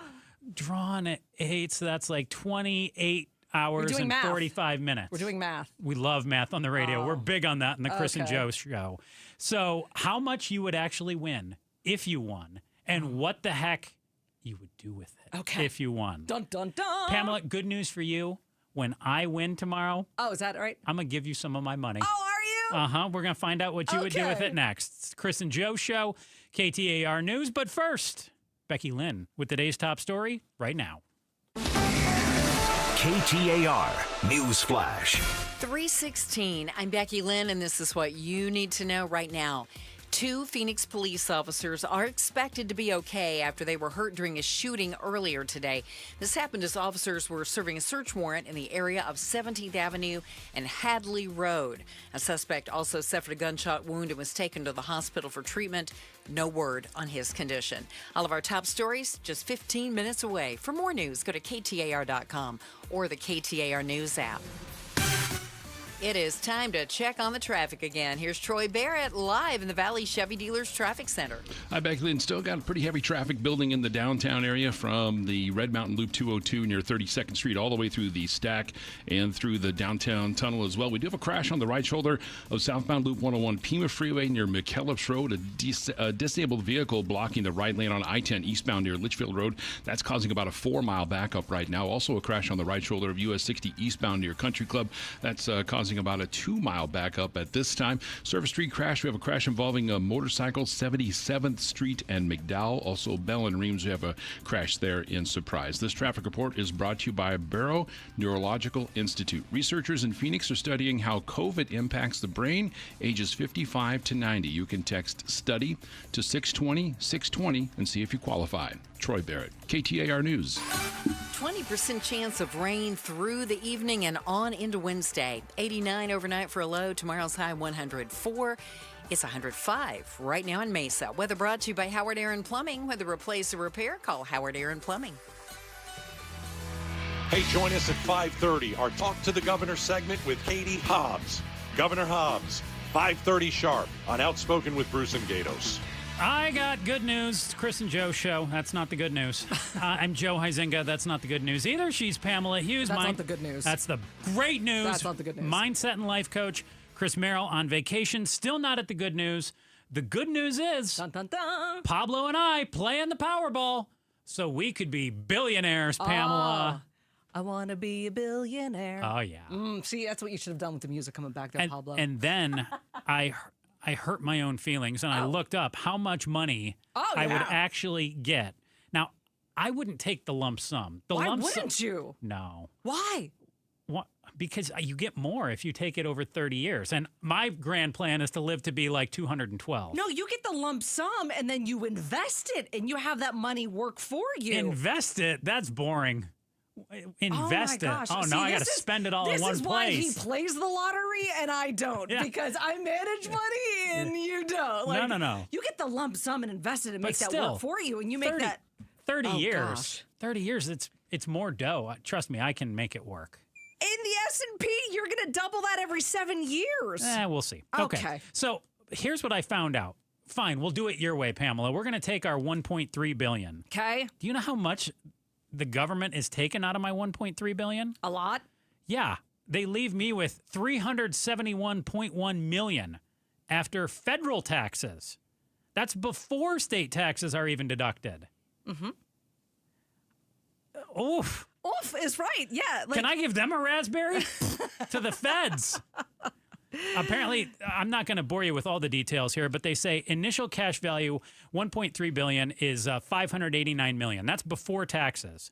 drawn at 8, so that's like 28 hours doing and math. 45 minutes. We're doing math. We love math on the radio. Oh. We're big on that in the Chris and Okay. Joe show. So how much you would actually win if you won, and what the heck you would do with it if you won. Dun, dun, dun. Pamela, good news for you. When I win tomorrow, Oh, is that right? I'm going to give you some of my money. Oh, are you? We're going to find out what you would do with Okay. it next. It's the Chris and Joe Show, KTAR News. But first, Becky Lynn with today's top story right now. KTAR News Flash. 3:16. I'm Becky Lynn, and this is what you need to know right now. 2 Phoenix police officers are expected to be okay after they were hurt during a shooting earlier today. This happened as officers were serving a search warrant in the area of 17th Avenue and Hadley Road. A suspect also suffered a gunshot wound and was taken to the hospital for treatment. No word on his condition. All of our top stories just 15 minutes away. For more news, go to KTAR.com or the KTAR News app. It is time to check on the traffic again. Here's Troy Barrett live in the Valley Chevy Dealers Traffic Center. Hi, Becky Lynn. Still got pretty heavy traffic building in the downtown area from the Red Mountain Loop 202 near 32nd Street all the way through the Stack and through the downtown tunnel as well. We do have a crash on the right shoulder of southbound Loop 101 Pima Freeway near McKellips Road. A disabled vehicle blocking the right lane on I-10 eastbound near Litchfield Road. That's causing about a 4-mile backup right now. Also a crash on the right shoulder of US 60 eastbound near Country Club. That's causing causing about a 2-mile backup at this time. Service Street crash. We have a crash involving a motorcycle, 77th Street and McDowell. Also, Bell and Reams, we have a crash there in Surprise. This traffic report is brought to you by Barrow Neurological Institute. Researchers in Phoenix are studying how COVID impacts the brain, ages 55 to 90. You can text STUDY to 620-620 and see if you qualify. Troy Barrett, KTAR News. 20% chance of rain through the evening and on into Wednesday. 89 overnight for a low. Tomorrow's high 104. It's 105 right now in Mesa. Weather brought to you by Howard Aaron Plumbing. Whether replace or repair, call Howard Aaron Plumbing. Hey, join us at 5:30. Our Talk to the Governor segment with Katie Hobbs. Governor Hobbs, 5:30 sharp on Outspoken with Bruce and Gatos. I got good news. It's Chris and Joe show. That's not the good news. I'm Joe Huizinga. That's not the good news either. She's Pamela Hughes. That's not the good news. That's the great news. That's not the good news. Mindset and life coach Chris Merrill on vacation. Still not at the good news. The good news is dun, dun, dun. Pablo and I playing the Powerball so we could be billionaires, Pamela. I want to be a billionaire. Oh, yeah. See, that's what you should have done with the music coming back there, Pablo. And then I hurt my own feelings, and I looked up how much money I would actually get. Now, I wouldn't take the lump sum. Why wouldn't you? No. Why? What? Because you get more if you take it over 30 years. And my grand plan is to live to be like 212. No, you get the lump sum, and then you invest it, and you have that money work for you. Invest it? That's boring. Invest oh my gosh. it. Oh, See, no, I got to spend it all in one place. This is why he plays the lottery and I don't. Yeah. Because I manage money and you don't. Like, no. You get the lump sum and invest it and make that work for you. And you make 30 years. Gosh. 30 years, it's more dough. Trust me, I can make it work. In the S&P, you're going to double that every 7 years. We'll see. Okay. So here's what I found out. Fine, we'll do it your way, Pamela. We're going to take our $1.3 billion. Okay. Do you know how much the government is taking out of my $1.3 billion? A lot? Yeah. They leave me with $371.1 million after federal taxes. That's before state taxes are even deducted. Mm-hmm. Oof. Oof is right. Yeah. Can I give them a raspberry? To the feds. Apparently, I'm not going to bore you with all the details here, but they say initial cash value, $1.3 billion, is $589 million. That's before taxes.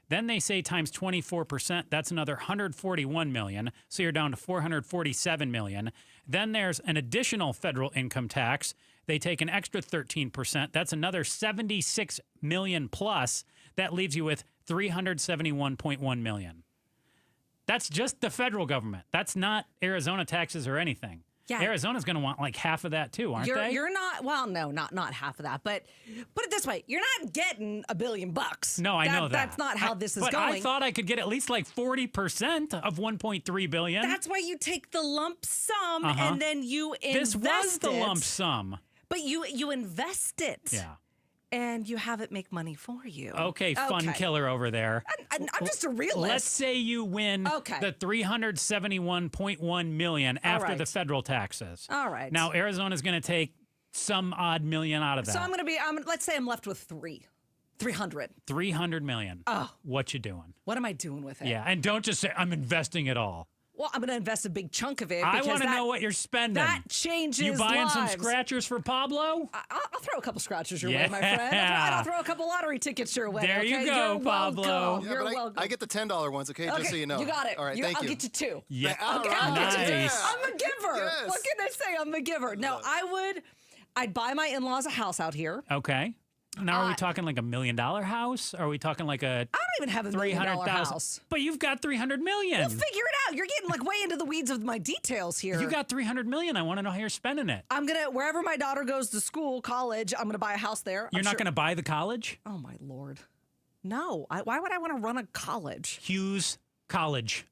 Then they say times 24%, that's another $141 million. So you're down to $447 million. Then there's an additional federal income tax. They take an extra 13%. That's another $76 million plus. That leaves you with $371.1 million. That's just the federal government. That's not Arizona taxes or anything. Yeah. Arizona's going to want like half of that too, aren't they? You're not, well, no, not half of that. But put it this way, you're not getting $1 billion. No, I know that. That's not how this is going. But I thought I could get at least like 40% of $1.3 billion. That's why you take the lump sum and then you invest it. This was the lump sum. But you invest it. Yeah. And you have it make money for you. Okay, fun killer over there. I'm just a realist. Let's say you win the $371.1 million after the federal taxes. All right. Now Arizona's going to take some odd million out of that. So let's say I'm left with 300. 300 million. Oh. What you doing? What am I doing with it? Yeah, and don't just say I'm investing it all. Well, I'm going to invest a big chunk of it. I want to know what you're spending. That changes You buying lives. some scratchers for Pablo? I'll throw a couple scratchers your way, my friend. I'll throw a couple lottery tickets your way. There you go, You're Pablo. Welcome. Yeah, You're but welcome. I get the $10 ones, okay? Just so you know. You got it. All right, thank you. I'll get you 2. Yeah. All Okay, I'll get you 2. Nice. I'm a giver. Yes. What can I say? I'm a giver. No, I'd buy my in-laws a house out here. Okay. Now, are we talking like $1 million house? Or are we talking like a I don't even have a $1 million house. But you've got $300 million. We'll figure it out. You're getting like way into the weeds of my details here. You got $300 million. I want to know how you're spending it. I'm going to, wherever my daughter goes to school, college, I'm going to buy a house there. You're not going to buy the college? Oh, my Lord. No. Why would I want to run a college? Hughes College.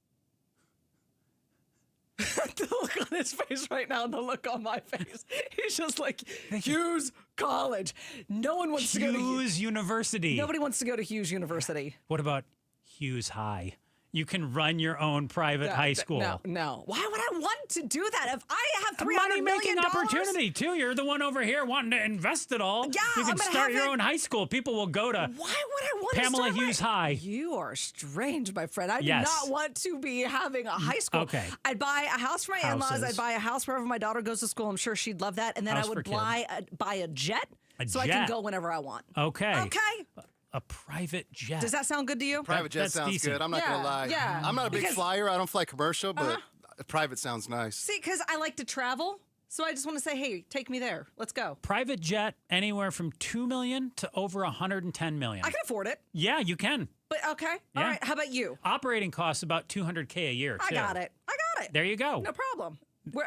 The look on his face right now and the look on my face. He's just like, Hughes College. No one wants to go to Hughes University. Nobody wants to go to Hughes University. What about Hughes High You can run your own private high school. No. Why would I want to do that if I have $300 money-making million? opportunity, too. You're the one over here wanting to invest it all. Yeah, you can start your own high school. People will go to Why would I want Pamela to start Hughes High. You are strange, my friend. I do Yes. not want to be having a high school. Okay. I'd buy a house for my in-laws. Houses. I'd buy a house wherever my daughter goes to school. I'm sure she'd love that. And then House I would for buy a jet so I jet. can go whenever I want. Okay. Okay. A private jet. Does that sound good to you? Private jet That's sounds decent. good. I'm not going to lie. Yeah. I'm not a big Because- flyer. I don't fly commercial, but private sounds nice. See, because I like to travel. So I just want to say, hey, take me there. Let's go. Private jet, anywhere from $2 million to over $110 million. I can afford it. Yeah, you can. But okay. Yeah. All right. How about you? Operating costs about $200K a year, too. I got it. There you go. No problem.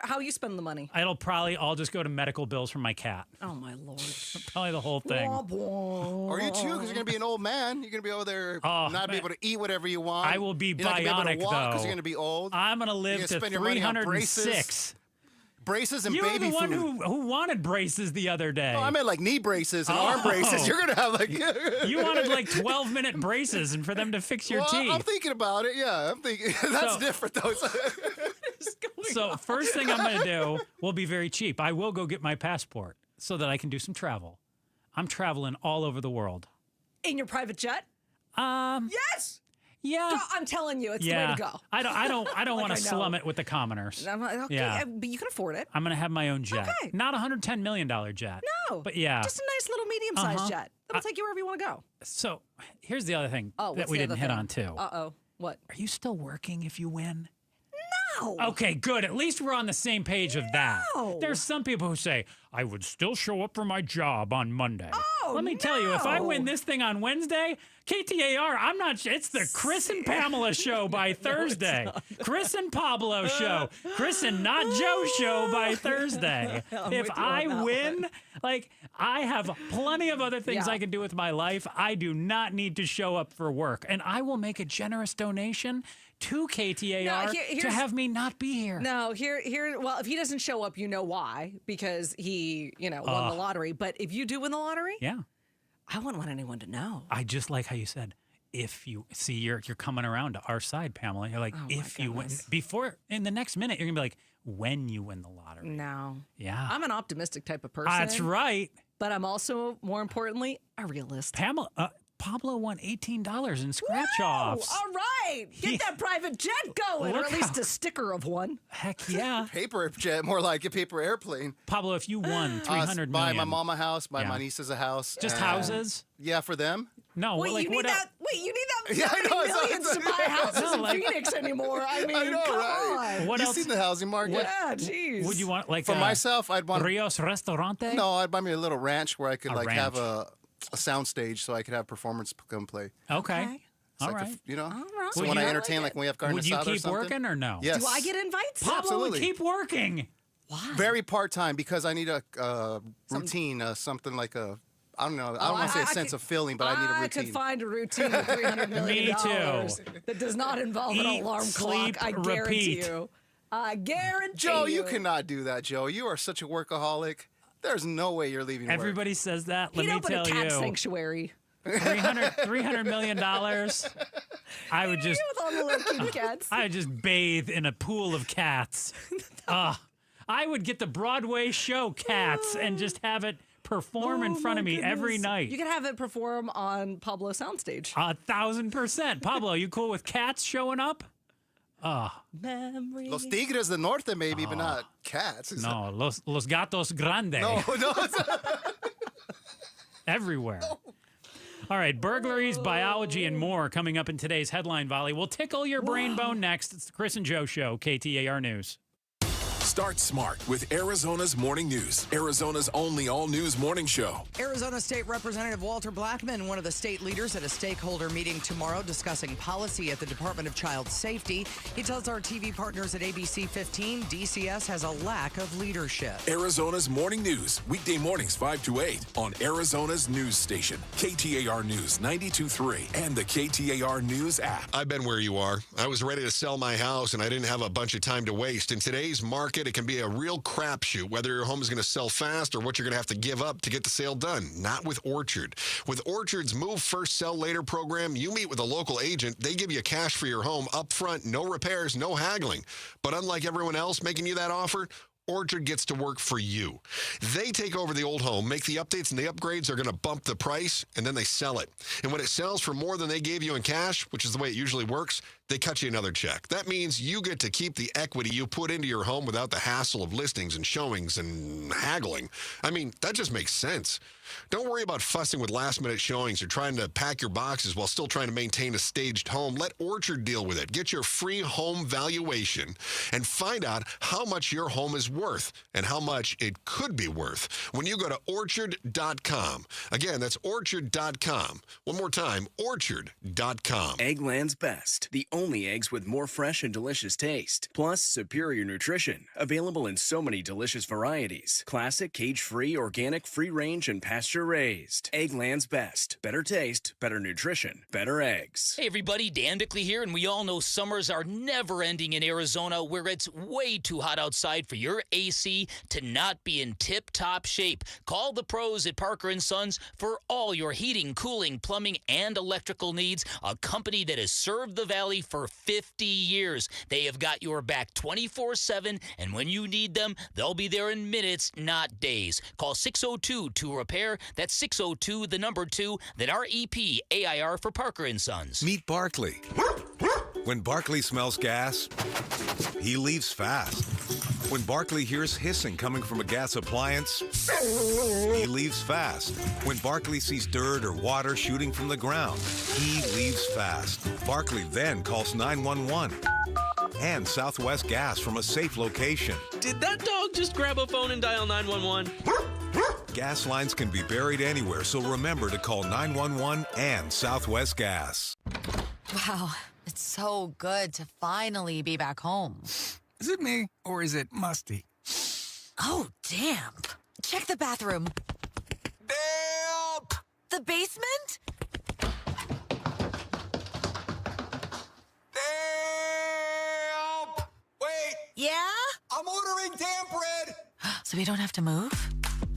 How you spend the money? It'll probably all just go to medical bills for my cat. Oh, my Lord. Probably the whole thing. Or you too, because you're going to be an old man. You're going to be over there not be able to eat whatever you want. I will be you're not bionic, gonna be able to walk though. because you're going to be old. I'm going to live You're to gonna spend your money on 306. Braces and you baby were the one food. who wanted braces the other day. No, I meant like knee braces and arm braces. You're going to have like... You wanted like 12-minute braces and for them to fix your teeth. I'm thinking about it, yeah. I'm thinking... That's different, though. So first thing I'm going to do will be very cheap. I will go get my passport so that I can do some travel. I'm traveling all over the world. In your private jet? Yes. Yeah. I'm telling you, it's the way to go. I don't Like want I to know. slum it with the commoners. I'm like, okay, Yeah. but you can afford it. I'm going to have my own jet. Okay. Not a $110 million jet. No. But yeah. Just a nice little medium-sized jet. That'll take you wherever you want to go. So here's the other thing Oh, that we didn't hit on, too. Uh-oh. What? Are you still working if you win? No. Okay, good. At least we're on the same page of that. No. There's some people who say, I would still show up for my job on Monday. Oh, Let me tell you, if I no. win this thing on Wednesday, KTAR, I'm not, it's the Chris and Pamela show by Thursday. Chris and Pablo show. Chris and Not Joe show by Thursday. I'm If with you on I that win, one. like, I have plenty of other things Yeah. I can do with my life. I do not need to show up for work. And I will make a generous donation to KTAR to here's- have me not be here. No, well, if he doesn't show up, you know why, because he, won the lottery. But if you do win the lottery, Yeah. I wouldn't want anyone to know. I just like how you said, if you see, you're coming around to our side, Pamela. You're like, if you win, before, in the next minute, you're gonna be like, when you win the lottery. No. Yeah. I'm an optimistic type of person. That's right. But I'm also, more importantly, a realist. Pablo won $18 in scratch offs. All right. Get that private jet going, or Look at least how- a sticker of one. Heck yeah. Paper jet, more like a paper airplane. Pablo, if you won $300 buy million. my mom a house, buy Yeah. my nieces a house. Just and- houses? Yeah, for them. No, Wait, like you need what that? Wait, you need that? Yeah, I know, it's- millions to buy houses No, in like- Phoenix anymore. I mean, I know, come right? on. What You've else? seen the housing market. Yeah, jeez. Would you want like For myself, I'd want Rios Restaurante? No, I'd buy me a little ranch where I could A like have ranch. a sound stage so I could have performance come play. Okay. So All I could, right. you know, right. so Would when you- I entertain, like when we have carne Would you asada or keep something. working or no? Yes. Do I get invites? Pablo would Absolutely. keep working. Why? Very part time because I need a routine, something like a. I don't know. I don't want to say a sense of feeling, but I need a I routine. could find a routine with $300 million Me too. that does not involve an Eat, alarm sleep, clock. I guarantee repeat. you. I guarantee Joe, you cannot do that, Joe. You are such a workaholic. There's no way you're leaving work. Everybody says that. He'd Let me open tell a cat you. sanctuary. $300 million. I would just With all the little kitty cats. I would just bathe in a pool of cats. I would get the Broadway show Cats and just have it perform in front of me every night. You can have it perform on Pablo Soundstage. 1,000%. Pablo, you cool with cats showing up? Memory. Los Tigres del Norte, maybe, but not cats. No, los gatos grandes. No, it's Everywhere. All right, burglaries, biology, and more coming up in today's headline volley. We'll tickle your brain bone next. It's the Chris and Joe Show, KTAR News. Start smart with Arizona's Morning News, Arizona's only all-news morning show. Arizona State Representative Walter Blackman, one of the state leaders at a stakeholder meeting tomorrow discussing policy at the Department of Child Safety. He tells our TV partners at ABC 15 DCS has a lack of leadership. Arizona's Morning News, weekday mornings 5 to 8 on Arizona's news station, KTAR News 92.3 and the KTAR News app. I've been where you are. I was ready to sell my house and I didn't have a bunch of time to waste. In today's market, kid, it can be a real crapshoot whether your home is going to sell fast or what you're going to have to give up to get the sale done. Not with Orchard. With Orchard's Move First, Sell Later program, you meet with a local agent. They give you cash for your home up front, no repairs, no haggling. But unlike everyone else making you that offer, Orchard gets to work for you. They take over the old home, make the updates and the upgrades are going to bump the price, and then they sell it. And when it sells for more than they gave you in cash, which is the way it usually works, they cut you another check. That means you get to keep the equity you put into your home without the hassle of listings and showings and haggling. I mean, that just makes sense. Don't worry about fussing with last-minute showings or trying to pack your boxes while still trying to maintain a staged home. Let Orchard deal with it. Get your free home valuation and find out how much your home is worth and how much it could be worth when you go to Orchard.com. Again, that's Orchard.com. One more time, Orchard.com. Eggland's Best. The only eggs with more fresh and delicious taste. Plus, superior nutrition. Available in so many delicious varieties. Classic, cage-free, organic, free-range, and pasture-raised. Eggland's Best. Better taste, better nutrition, better eggs. Hey everybody, Dan Bickley here, and we all know summers are never ending in Arizona, where it's way too hot outside for your AC to not be in tip-top shape. Call the pros at Parker & Sons for all your heating, cooling, plumbing, and electrical needs, a company that has served the Valley for 50 years. They have got your back 24/7, and when you need them, they'll be there in minutes, not days. Call 602-2REPAIR. That's 602, the number 2, then REP AIR for Parker & Sons. Meet Barkley. When Barkley smells gas, he leaves fast. When Barkley hears hissing coming from a gas appliance, he leaves fast. When Barkley sees dirt or water shooting from the ground, he leaves fast. Barkley then calls 911 and Southwest Gas from a safe location. Did that dog just grab a phone and dial 911? Gas lines can be buried anywhere, so remember to call 911 and Southwest Gas. Wow, it's so good to finally be back home. Is it me, or is it musty? Oh, damp. Check the bathroom. Damp! The basement? Damp! Wait! Yeah? I'm ordering damp bread! So we don't have to move?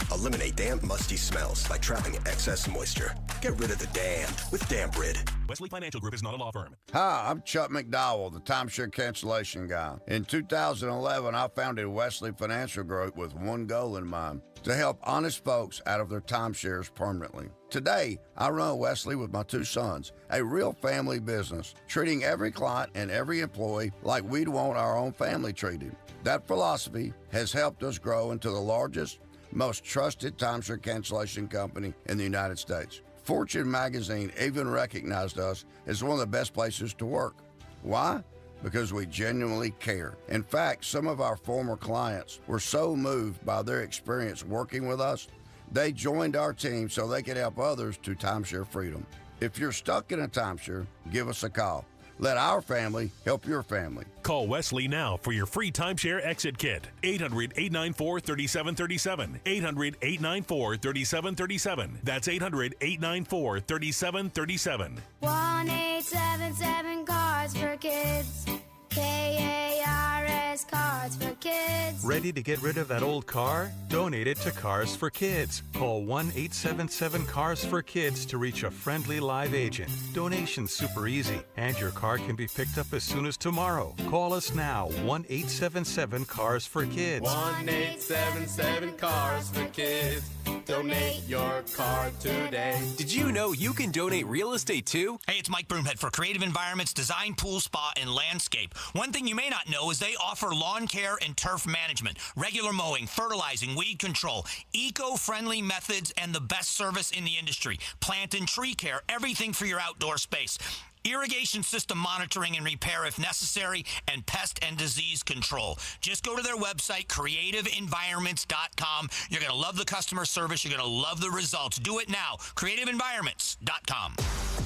Eliminate damp, musty smells by trapping excess moisture. Get rid of the damp with Damp Rid. Wesley Financial Group is not a law firm. Hi, I'm Chuck McDowell, the timeshare cancellation guy. In 2011, I founded Wesley Financial Group with one goal in mind: to help honest folks out of their timeshares permanently. Today, I run Wesley with my two sons, a real family business, treating every client and every employee like we'd want our own family treated. That philosophy has helped us grow into the largest, most trusted timeshare cancellation company in the United States. Fortune magazine even recognized us as one of the best places to work. Why? Because we genuinely care. In fact, some of our former clients were so moved by their experience working with us, they joined our team so they could help others to timeshare freedom. If you're stuck in a timeshare, give us a call. Let our family help your family. Call Wesley now for your free timeshare exit kit. 800-894-3737. 800-894-3737. That's 800-894-3737. 1-877 Cards for Kids. KARS Cards for Kids. Ready to get rid of that old car? Donate it to Cars for Kids. Call 1-877-CARS-FOR-KIDS to reach a friendly live agent. Donation's super easy, and your car can be picked up as soon as tomorrow. Call us now, 1-877-CARS-FOR-KIDS. 1-877-CARS-FOR-KIDS. Donate your car today. Did you know you can donate real estate too? Hey, it's Mike Broomhead for Creative Environments Design, Pool, Spa, and Landscape. One thing you may not know is they offer lawn care and turf management, regular mowing, fertilizing, weed control, eco-friendly methods, and the best service in the industry. Plant and tree care, everything for your outdoor space. Irrigation system monitoring and repair if necessary, and pest and disease control. Just go to their website, creativeenvironments.com. You're going to love the customer service. You're going to love the results. Do it now. creativeenvironments.com.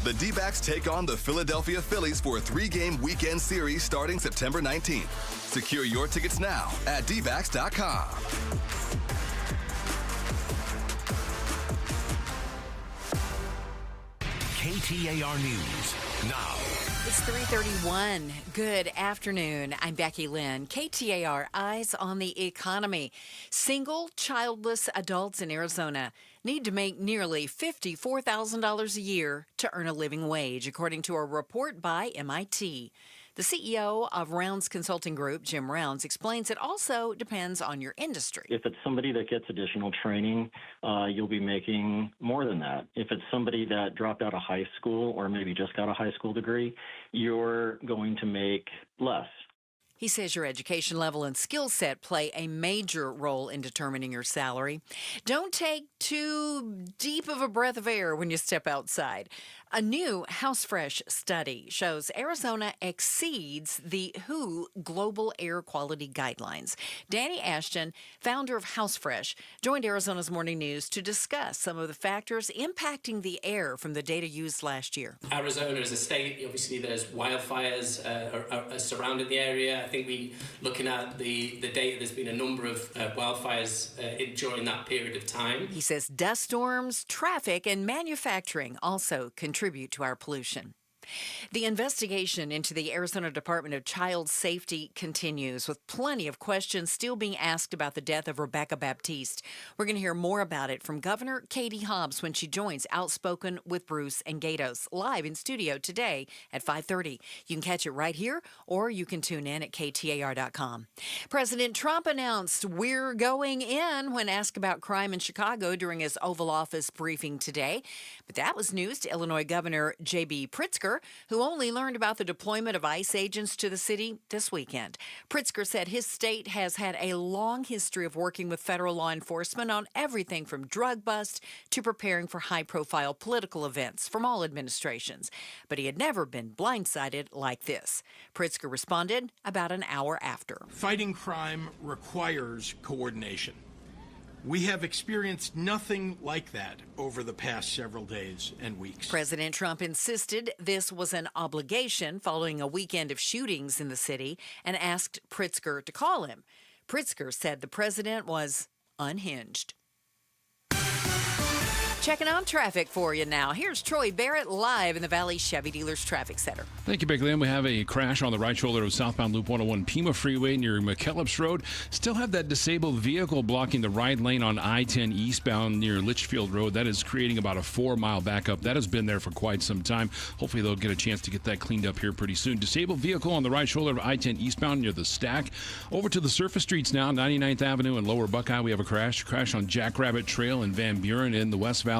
The D-backs take on the Philadelphia Phillies for a 3-game weekend series starting September 19th. Secure your tickets now at dbacks.com. KTAR News now. It's 3:31. Good afternoon. I'm Becky Lynn. KTAR Eyes on the Economy. Single, childless adults in Arizona need to make nearly $54,000 a year to earn a living wage, according to a report by MIT. The CEO of Rounds Consulting Group, Jim Rounds, explains it also depends on your industry. If it's somebody that gets additional training, you'll be making more than that. If it's somebody that dropped out of high school or maybe just got a high school degree, you're going to make less. He says your education level and skill set play a major role in determining your salary. Don't take too deep of a breath of air when you step outside. A new HouseFresh study shows Arizona exceeds the WHO Global Air Quality Guidelines. Danny Ashton, founder of HouseFresh, joined Arizona's Morning News to discuss some of the factors impacting the air from the data used last year. Arizona is a state, obviously there's wildfires are surrounding the area. I think we looking at the data, there's been a number of wildfires during that period of time. He says dust storms, traffic, and manufacturing also contribute to our pollution. The investigation into the Arizona Department of Child Safety continues, with plenty of questions still being asked about the death of Rebecca Baptiste. We're going to hear more about it from Governor Katie Hobbs when she joins Outspoken with Bruce and Gatos live in studio today at 5:30. You can catch it right here, or you can tune in at KTAR.com. President Trump announced we're going in when asked about crime in Chicago during his Oval Office briefing today. But that was news to Illinois Governor J.B. Pritzker, who only learned about the deployment of ICE agents to the city this weekend. Pritzker said his state has had a long history of working with federal law enforcement on everything from drug busts to preparing for high-profile political events from all administrations. But he had never been blindsided like this. Pritzker responded about an hour after. Fighting crime requires coordination. We have experienced nothing like that over the past several days and weeks. President Trump insisted this was an obligation following a weekend of shootings in the city and asked Pritzker to call him. Pritzker said the president was unhinged. Checking on traffic for you now. Here's Troy Barrett live in the Valley Chevy Dealers Traffic Center. Thank you, Becky Lynn. We have a crash on the right shoulder of southbound Loop 101 Pima Freeway near McKellips Road. Still have that disabled vehicle blocking the right lane on I-10 eastbound near Litchfield Road. That is creating about a 4-mile backup. That has been there for quite some time. Hopefully they'll get a chance to get that cleaned up here pretty soon. Disabled vehicle on the right shoulder of I-10 eastbound near the Stack. Over to the surface streets now, 99th Avenue and Lower Buckeye. We have a crash on Jackrabbit Trail in Van Buren in the West Valley.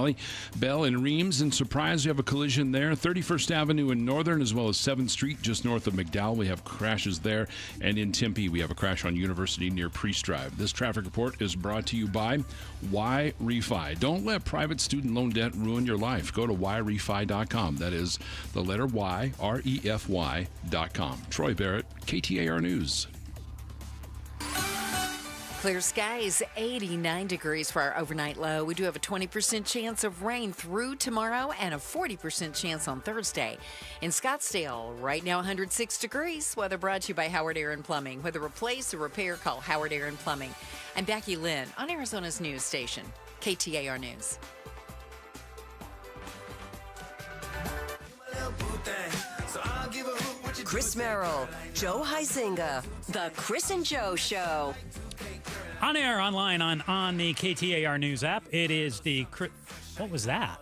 Bell and Reams and Surprise, we have a collision there. 31st Avenue in Northern, as well as 7th Street just north of McDowell. We have crashes there. And in Tempe, we have a crash on University near Priest Drive. This traffic report is brought to you by YRefi. Don't let private student loan debt ruin your life. Go to YRefi.com. That is the letter Y, REFY.com. Troy Barrett, KTAR News. Clear skies, 89 degrees for our overnight low. We do have a 20% chance of rain through tomorrow and a 40% chance on Thursday. In Scottsdale, right now 106 degrees. Weather brought to you by Howard Air and Plumbing. Whether replace or repair, call Howard Air and Plumbing. I'm Becky Lynn on Arizona's news station, KTAR News. Chris Merrill, Joe Huizenga, The Chris and Joe Show. On air, online, on the KTAR News app, it is the... What was that?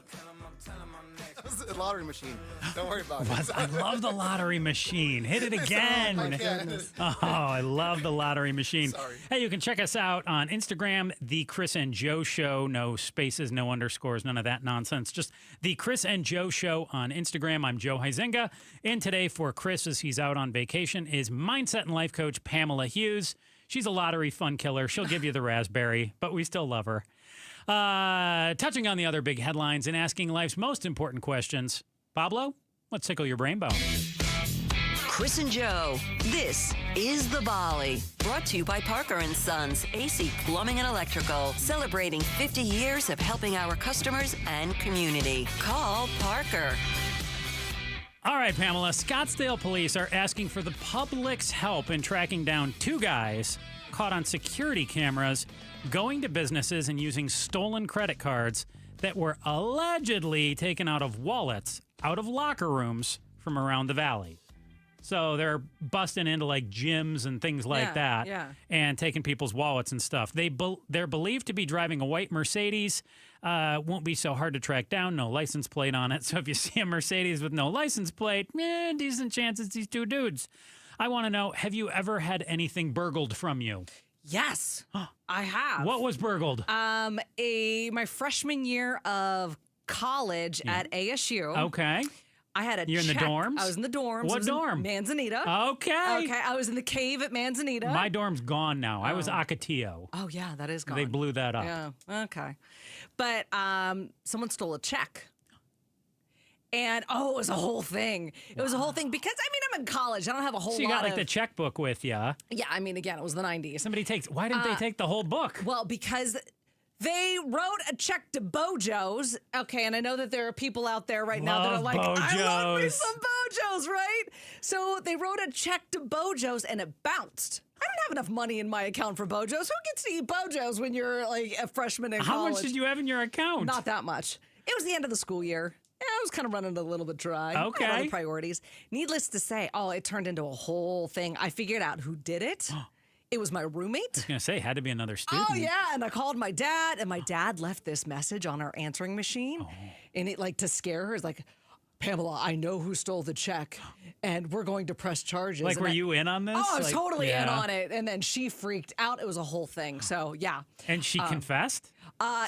That was a lottery machine. Don't worry about it. I love the lottery machine. Hit it again. Oh, my goodness. Oh, I love the lottery machine. Sorry. Hey, you can check us out on Instagram, The Chris and Joe Show. No spaces, no underscores, none of that nonsense. Just The Chris and Joe Show on Instagram. I'm Joe Huizenga. And today for Chris, as he's out on vacation, is mindset and life coach Pamela Hughes. She's a lottery fun killer. She'll give you the raspberry, but we still love her. Touching on the other big headlines and asking life's most important questions. Pablo, let's tickle your brain bone. Chris and Joe, this is The Volley. Brought to you by Parker & Sons, AC Plumbing and Electrical. Celebrating 50 years of helping our customers and community. Call Parker. All right, Pamela, Scottsdale police are asking for the public's help in tracking down 2 guys caught on security cameras going to businesses and using stolen credit cards that were allegedly taken out of wallets out of locker rooms from around the valley. So they're busting into like gyms and things like that and taking people's wallets and stuff. They're believed to be driving a white Mercedes. Won't be so hard to track down. No license plate on it. So if you see a Mercedes with no license plate, decent chance it's these two dudes. I want to know, have you ever had anything burgled from you? Yes, I have. What was burgled? My freshman year of college at ASU. Okay. I had a You're in the dorms? I was in the dorms. What dorm? Manzanita. Okay. I was in the cave at Manzanita. My dorm's gone now. I was Ocotillo. Oh, yeah, that is gone. They blew that up. Yeah, okay. But someone stole a check. And, it was a whole thing. It was a whole thing because, I'm in college. I don't have a whole lot of... So you got like the checkbook with you. Yeah, again, it was the 90s. Why didn't they take the whole book? Well, because... They wrote a check to Bojo's. Okay, and I know that there are people out there right now that are like, Bojo's. I love me some Bojo's, right? So they wrote a check to Bojo's and it bounced. I don't have enough money in my account for Bojo's. Who gets to eat Bojo's when you're like a freshman in college? How much did you have in your account? Not that much. It was the end of the school year. I was kind of running a little bit dry. Okay. I had other priorities. Needless to say, it turned into a whole thing. I figured out who did it. It was my roommate. I was going to say, it had to be another student. Oh, yeah. And I called my dad, and my dad left this message on our answering machine. And it, to scare her, it's like, Pamela, I know who stole the check, and we're going to press charges. Like, were you in on this? Oh, I was totally in on it. And then she freaked out. It was a whole thing. So, yeah. And she confessed?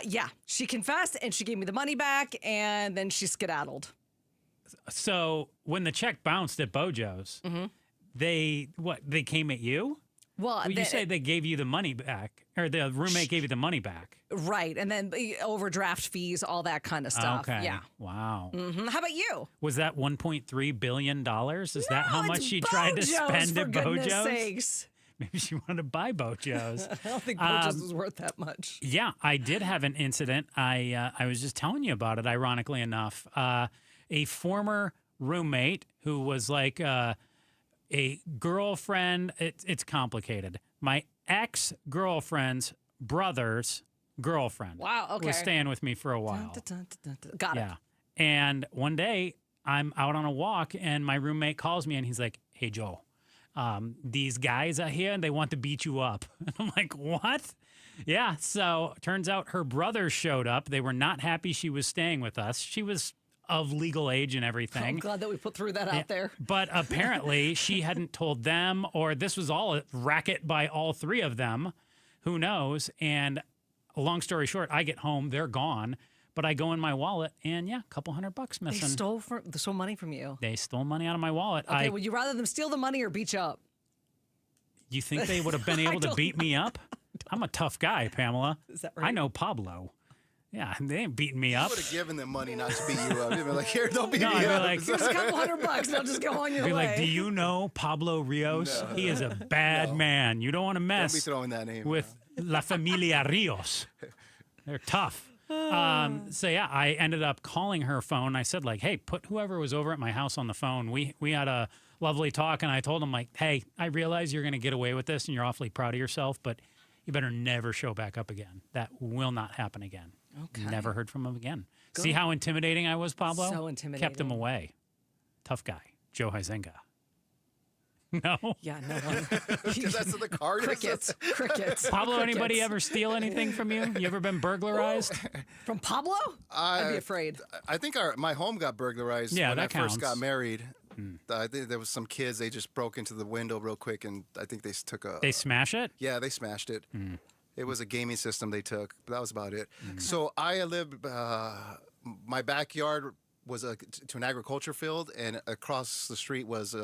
Yeah. She confessed, and she gave me the money back, and then she skedaddled. So, when the check bounced at Bojo's, they came at you? Well, you say they gave you the money back, or the roommate gave you the money back. Right. And then overdraft fees, all that kind of stuff. Okay. Yeah. Wow. How about you? Was that $1.3 billion? Is that how much she tried to spend at Bojo's? Sakes. Maybe she wanted to buy Bojo's. I don't think Bojo's was worth that much. Yeah, I did have an incident. I was just telling you about it, ironically enough. A former roommate who was like... a girlfriend, it's complicated. My ex-girlfriend's brother's girlfriend was staying with me for a while. Got it. Yeah. And one day, I'm out on a walk, and my roommate calls me, and he's like, hey, Joe, these guys are here, and they want to beat you up. And I'm like, what? Yeah, so turns out her brother showed up. They were not happy she was staying with us. She was of legal age and everything. I'm glad that we put through that out there. But apparently she hadn't told them, or this was all a racket by all three of them. Who knows? And long story short, I get home, they're gone. But I go in my wallet, and a couple $100 missing. They stole money from you. They stole money out of my wallet. Okay, would you rather them steal the money or beat you up? You think they would have been able to beat me up? I'm a tough guy, Pamela. Is that right? I know Pablo. Yeah, they ain't beating me up. I would have given them money not to beat you up. You'd be like, here, don't beat me up. Like, here's a couple $100 and I'll just go on your way. Be like, do you know Pablo Rios? No. He is a bad man. You don't want to mess Don't be throwing that name with La Familia Rios. They're tough. So yeah, I ended up calling her phone. I said like, hey, put whoever was over at my house on the phone. We had a lovely talk, and I told him like, hey, I realize you're going to get away with this and you're awfully proud of yourself, but you better never show back up again. That will not happen again. Okay. Never heard from him again. Good. See how intimidating I was, Pablo? So intimidating. Kept him away. Tough guy. Joe Huizenga. No? Yeah, no one. Because that's the Cárdenas. Crickets. Pablo, anybody ever steal anything from you? You ever been burglarized? From Pablo? I'd be afraid. I think my home got burglarized when I first got married. I think there was some kids, they just broke into the window real quick, and I think they took a... They smash it? Yeah, they smashed it. It was a gaming system they took, but that was about it. So I lived... my backyard was to an agriculture field, and across the street was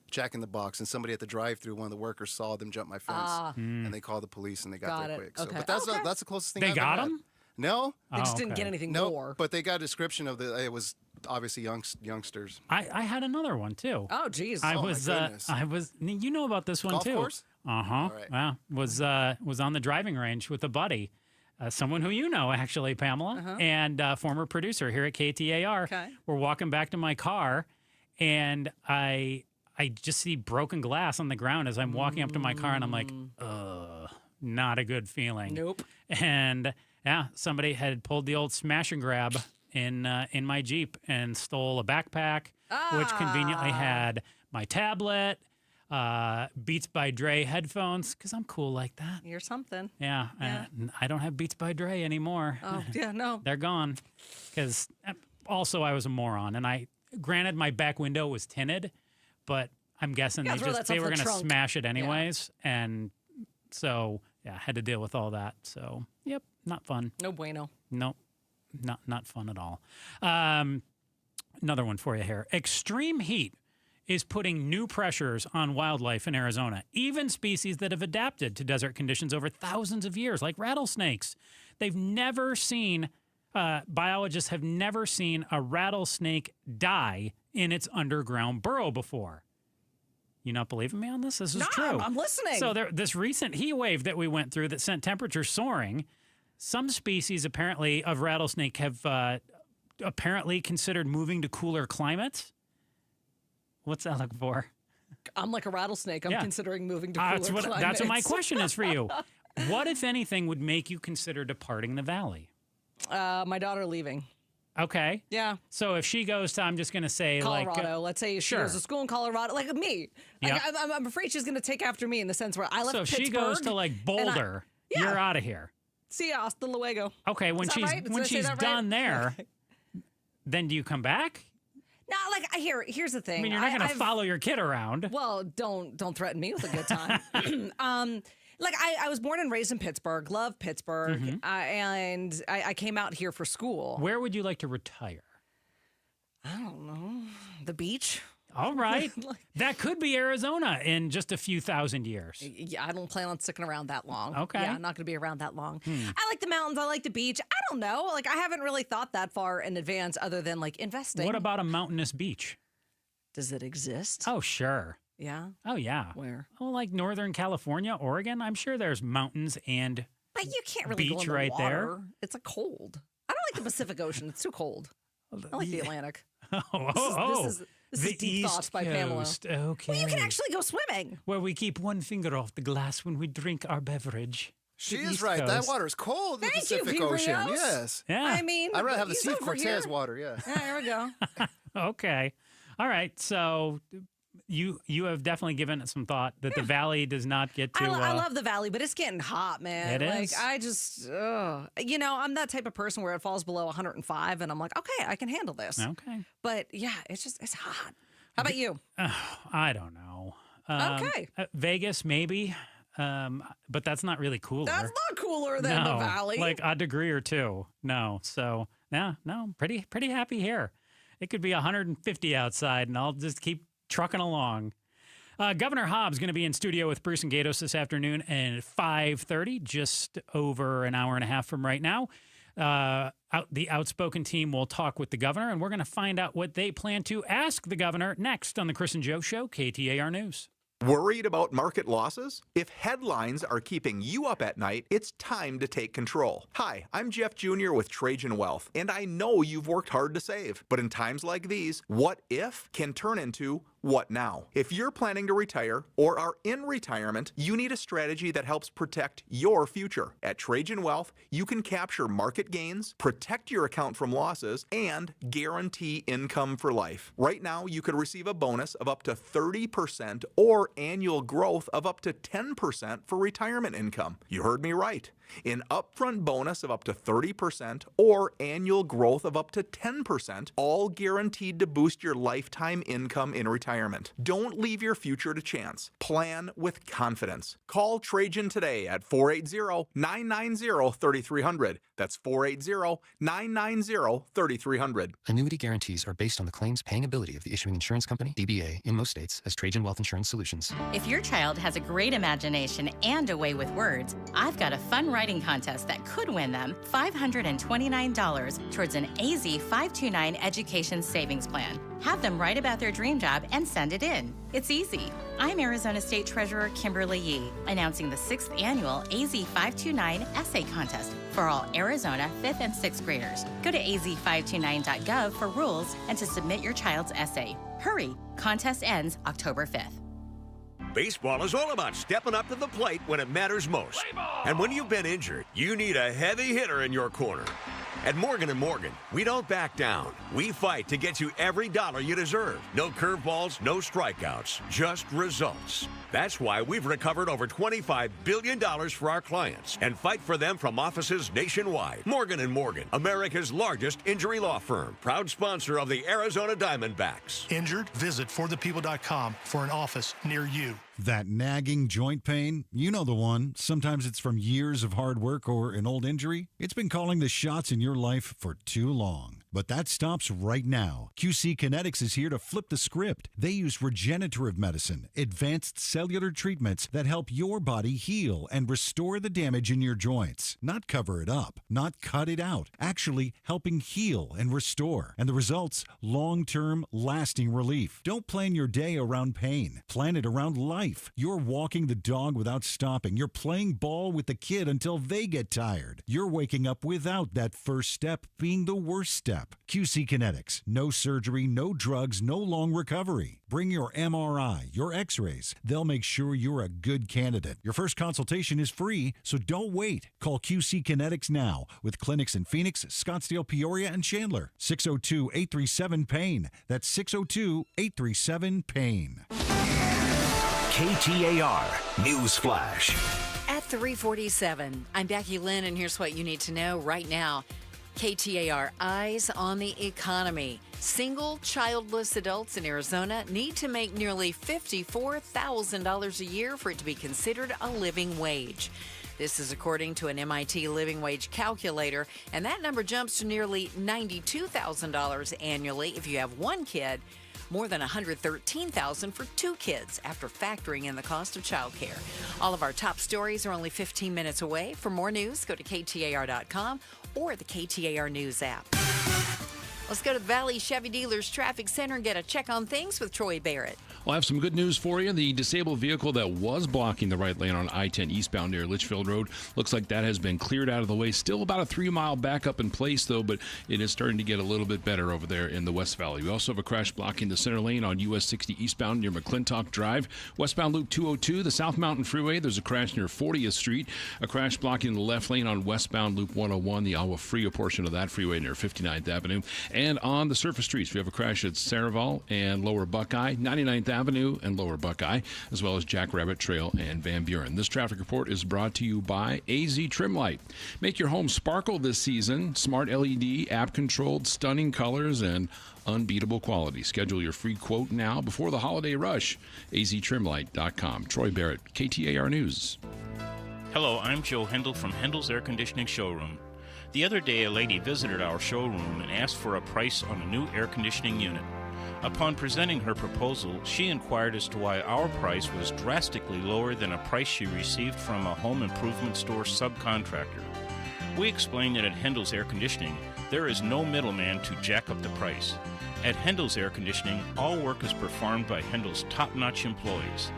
Jack in the Box, and somebody at the drive-thru, one of the workers saw them jump my fence, and they called the police, and they got there quick. So, but that's the closest thing They I've got ever had. him? No. They just didn't get anything more. But they got a description of it was obviously youngsters. I had another one too. Oh, geez. I was. You know about this one Golf too? Course? All right. Well, was on the driving range with a buddy, someone who you know actually, Pamela, and former producer here at KTAR. Okay. We're walking back to my car, and I just see broken glass on the ground as I'm walking up to my car, and I'm like, ugh, not a good feeling. Nope. And yeah, somebody had pulled the old smash and grab in my Jeep and stole a backpack, which conveniently had my tablet, Beats by Dre headphones, because I'm cool like that. You're something. Yeah. I don't have Beats by Dre anymore. Oh, yeah, no. They're gone. Because also I was a moron, and granted my back window was tinted, but I'm guessing they were going to smash it anyways, and so yeah, had to deal with all that. So yep, not fun. No bueno. Nope, not fun at all. Another one for you here. Extreme heat is putting new pressures on wildlife in Arizona, even species that have adapted to desert conditions over thousands of years, like rattlesnakes. They've never seen, biologists have never seen a rattlesnake die in its underground burrow before. You not believing me on this? This is true. I'm listening. So this recent heat wave that we went through that sent temperatures soaring, some species apparently of rattlesnake have apparently considered moving to cooler climates. What's that look for? I'm like a rattlesnake. I'm considering moving to cooler climates. That's what my question is for you. What, if anything, would make you consider departing the valley? My daughter leaving. Okay. Yeah. So if she goes to, I'm just going to say Colorado. Let's say she goes to school in Colorado, like me. Like, I'm afraid she's going to take after me in the sense where I left Pittsburgh. So if she goes to like Boulder, you're out of here. See ya, hasta luego. Okay. When she's done there, then do you come back? No, like here's the thing. I mean, you're not going to follow your kid around. Well, don't threaten me with a good time. Like I was born and raised in Pittsburgh, love Pittsburgh, and I came out here for school. Where would you like to retire? I don't know. The beach. All right. That could be Arizona in just a few thousand years. Yeah, I don't plan on sticking around that long. Okay. Yeah, I'm not going to be around that long. I like the mountains. I like the beach. I don't know. Like, I haven't really thought that far in advance other than, like, investing. What about a mountainous beach? Does it exist? Oh, sure. Yeah? Oh, yeah. Where? Oh, like Northern California, Oregon. I'm sure there's mountains and but you can't really beach go in the right water. there. It's a cold. I don't like the Pacific Ocean. It's too cold. I like the Atlantic. This is Deep Thoughts by Pamela. Okay. Well, you can actually go swimming. Where we keep one finger off the glass when we drink our beverage. She is right. Coast. That water is cold in the Pacific Ocean. Yes. Yeah. I mean, I'd rather have the Sea of Cortez water. Yeah. Yeah, there we go. Okay. All right. So you have definitely given it some thought that the valley does not get to. I love the valley, but it's getting hot, man. It like, is. I just, I'm that type of person where it falls below 105, and I'm like, okay, I can handle this. Okay. But yeah, it's hot. How about you? I don't know. Okay. Vegas, maybe. But that's not really cooler. That's not cooler than the valley. Like a degree or two. No. So, no, pretty happy here. It could be 150 outside, and I'll just keep trucking along. Governor Hobbs going to be in studio with Bruce and Gatos this afternoon at 5:30, just over an hour and a half from right now. The Outspoken team will talk with the governor, and we're going to find out what they plan to ask the governor next on the Chris and Joe Show, KTAR News. Worried about market losses? If headlines are keeping you up at night, it's time to take control. Hi, I'm Jeff Jr. with Trajan Wealth, and I know you've worked hard to save. But in times like these, what if can turn into what now? If you're planning to retire or are in retirement, you need a strategy that helps protect your future. At Trajan Wealth, you can capture market gains, protect your account from losses, and guarantee income for life. Right now, you could receive a bonus of up to 30% or annual growth of up to 10% for retirement income. You heard me right. An upfront bonus of up to 30% or annual growth of up to 10%, all guaranteed to boost your lifetime income in retirement. Don't leave your future to chance. Plan with confidence. Call Trajan today at 480-990-3300. That's 480-990-3300. Annuity guarantees are based on the claims paying ability of the issuing insurance company, DBA, in most states as Trajan Wealth Insurance Solutions. If your child has a great imagination and a way with words, I've got a fun writing contest that could win them $529 towards an AZ 529 education savings plan. Have them write about their dream job and send it in. It's easy. I'm Arizona State Treasurer Kimberly Yee, announcing the 6th annual AZ 529 essay contest for all Arizona 5th and 6th graders. Go to az529.gov for rules and to submit your child's essay. Hurry! Contest ends October 5th. Baseball is all about stepping up to the plate when it matters most. And when you've been injured, you need a heavy hitter in your corner. At Morgan & Morgan, we don't back down. We fight to get you every dollar you deserve. No curveballs, no strikeouts, just results. That's why we've recovered over $25 billion for our clients and fight for them from offices nationwide. Morgan & Morgan, America's largest injury law firm, proud sponsor of the Arizona Diamondbacks. Injured? Visit forthepeople.com for an office near you. That nagging joint pain, you know the one. Sometimes it's from years of hard work or an old injury. It's been calling the shots in your life for too long. But that stops right now. QC Kinetics is here to flip the script. They use regenerative medicine, advanced cellular treatments that help your body heal and restore the damage in your joints. Not cover it up, not cut it out. Actually helping heal and restore. And the results, long-term, lasting relief. Don't plan your day around pain. Plan it around life. You're walking the dog without stopping. You're playing ball with the kid until they get tired. You're waking up without that first step being the worst step. QC Kinetics. No surgery, no drugs, no long recovery. Bring your MRI, your x-rays. They'll make sure you're a good candidate. Your first consultation is free, so don't wait. Call QC Kinetics now with clinics in Phoenix, Scottsdale, Peoria, and Chandler. 602-837-PAIN. That's 602-837-PAIN. KTAR News Flash. At 3:47, I'm Becky Lynn, and here's what you need to know right now. KTAR, eyes on the economy. Single, childless adults in Arizona need to make nearly $54,000 a year for it to be considered a living wage. This is according to an MIT living wage calculator, and that number jumps to nearly $92,000 annually if you have one kid, more than $113,000 for two kids after factoring in the cost of childcare. All of our top stories are only 15 minutes away. For more news, go to KTAR.com or the KTAR News app. Let's go to the Valley Chevy Dealers Traffic Center and get a check on things with Troy Barrett. Well, I have some good news for you. The disabled vehicle that was blocking the right lane on I-10 eastbound near Litchfield Road looks like that has been cleared out of the way. Still about a 3-mile backup in place, though, but it is starting to get a little bit better over there in the West Valley. We also have a crash blocking the center lane on US 60 eastbound near McClintock Drive. Westbound Loop 202, the South Mountain Freeway. There's a crash near 40th Street. A crash blocking the left lane on westbound Loop 101, the Agua Fria portion of that freeway near 59th Avenue. And on the surface streets, we have a crash at Saraval and Lower Buckeye, 99th Avenue and Lower Buckeye, as well as Jackrabbit Trail and Van Buren. This traffic report is brought to you by AZ Trim Light. Make your home sparkle this season. Smart LED, app-controlled, stunning colors, and unbeatable quality. Schedule your free quote now before the holiday rush. aztrimlight.com. Troy Barrett, KTAR News. Hello, I'm Joe Hendel from Hendel's Air Conditioning Showroom. The other day, a lady visited our showroom and asked for a price on a new air conditioning unit. Upon presenting her proposal, she inquired as to why our price was drastically lower than a price she received from a home improvement store subcontractor. We explained that at Hendel's Air Conditioning, there is no middleman to jack up the price. At Hendel's Air Conditioning, all work is performed by Hendel's top-notch employees.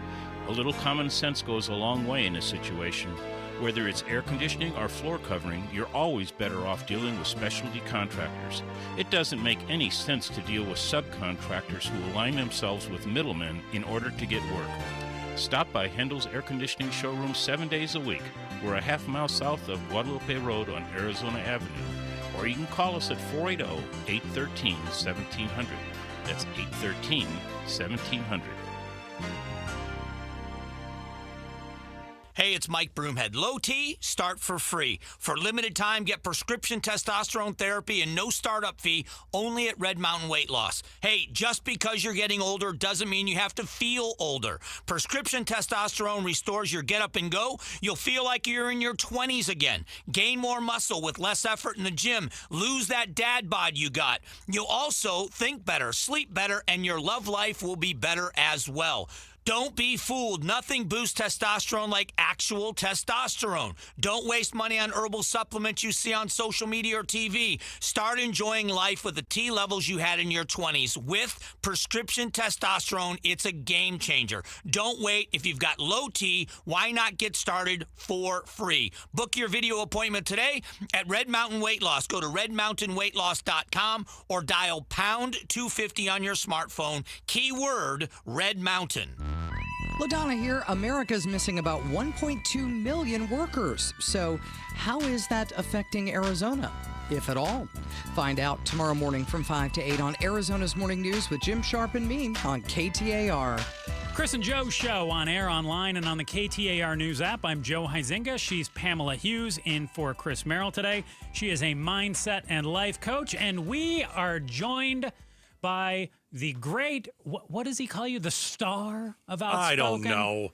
A little common sense goes a long way in this situation. Whether it's air conditioning or floor covering, you're always better off dealing with specialty contractors. It doesn't make any sense to deal with subcontractors who align themselves with middlemen in order to get work. Stop by Hendel's Air Conditioning Showroom 7 days a week. We're a half-mile south of Guadalupe Road on Arizona Avenue. Or you can call us at 480-813-1700. That's 813-1700. Hey, it's Mike Broomhead. Low T, start for free. For limited time, get prescription testosterone therapy and no startup fee only at Red Mountain Weight Loss. Hey, just because you're getting older doesn't mean you have to feel older. Prescription testosterone restores your get up and go. You'll feel like you're in your 20s again. Gain more muscle with less effort in the gym. Lose that dad bod you got. You'll also think better, sleep better, and your love life will be better as well. Don't be fooled. Nothing boosts testosterone like actual testosterone. Don't waste money on herbal supplements you see on social media or TV. Start enjoying life with the T levels you had in your 20s. With prescription testosterone, it's a game changer. Don't wait. If you've got low T, why not get started for free? Book your video appointment today at Red Mountain Weight Loss. Go to redmountainweightloss.com or dial pound 250 on your smartphone. Keyword Red Mountain. LaDonna here. America's missing about 1.2 million workers. So how is that affecting Arizona? if at all. Find out tomorrow morning from 5 to 8 on Arizona's Morning News with Jim Sharp and me on KTAR. Chris and Joe Show on air, online, and on the KTAR News app. I'm Joe Huizinga. She's Pamela Hughes in for Chris Merrill today. She is a mindset and life coach, and we are joined by the great, what does he call you? The star of Outspoken? I don't know.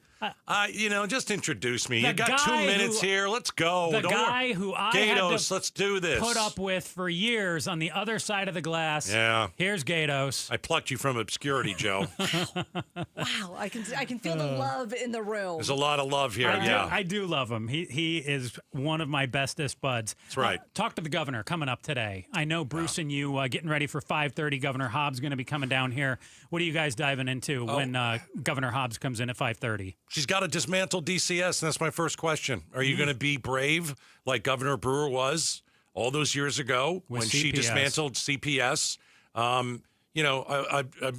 Just introduce me. You got 2 minutes here. Let's go. The guy who I Gatos, had to let's do this. Put up with for years on the other side of the glass. Yeah. Here's Gatos. I plucked you from obscurity, Joe. Wow, I can feel the love in the room. There's a lot of love here. I do love him. He is one of my bestest buds. That's right. Talk to the governor coming up today. I know Bruce and you getting ready for 5:30. Governor Hobbs going to be coming down here. What are you guys diving into when Governor Hobbs comes in at 5:30? She's got to dismantle DCS, and that's my first question. Are you going to be brave like Governor Brewer was all those years ago when she dismantled CPS? I've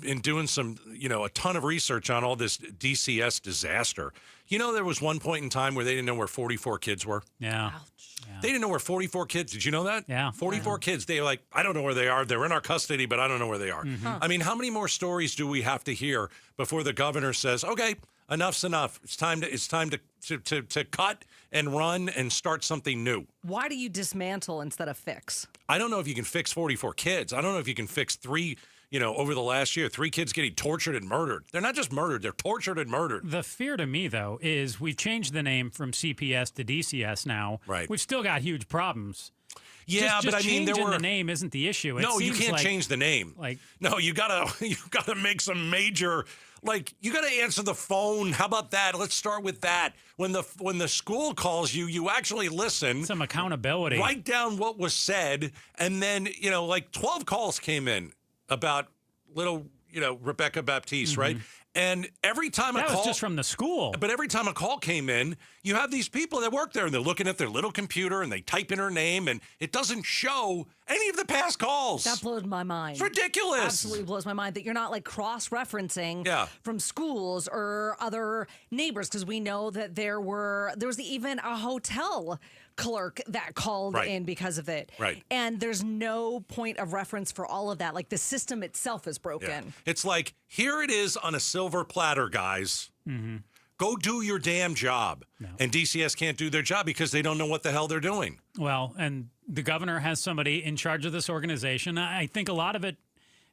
been doing a ton of research on all this DCS disaster. There was one point in time where they didn't know where 44 kids were. Yeah. They didn't know where 44 kids. Did you know that? Yeah. 44 kids. They're like, I don't know where they are. They're in our custody, but I don't know where they are. Mm-hmm. I mean, how many more stories do we have to hear before the governor says, okay, enough's enough. It's time to cut and run and start something new. Why do you dismantle instead of fix? I don't know if you can fix 44 kids. I don't know if you can fix 3, over the last year, 3 kids getting tortured and murdered. They're not just murdered, they're tortured and murdered. The fear to me, though, is we've changed the name from CPS to DCS now. Right. We've still got huge problems. Yeah, just but I mean, changing the name isn't the issue. No, you can't change the name. No, you gotta make some major. You got to answer the phone. How about that? Let's start with that. When the school calls you, you actually listen. Some accountability. Write down what was said, and then 12 calls came in about little Rebecca Baptiste, right? And every time that was just from the school. But every time a call came in, you have these people that work there, and they're looking at their little computer, and they type in her name, and it doesn't show any of the past calls. That blows my mind. It's ridiculous. Absolutely blows my mind that you're not cross-referencing from schools or other neighbors, because we know that there was even a hotel clerk that called in because of it. Right. And there's no point of reference for all of that. The system itself is broken. Yeah. It's like, here it is on a silver platter, guys. Mm-hmm. Go do your damn job. No. And DCS can't do their job because they don't know what the hell they're doing. Well, and the governor has somebody in charge of this organization. I think a lot of it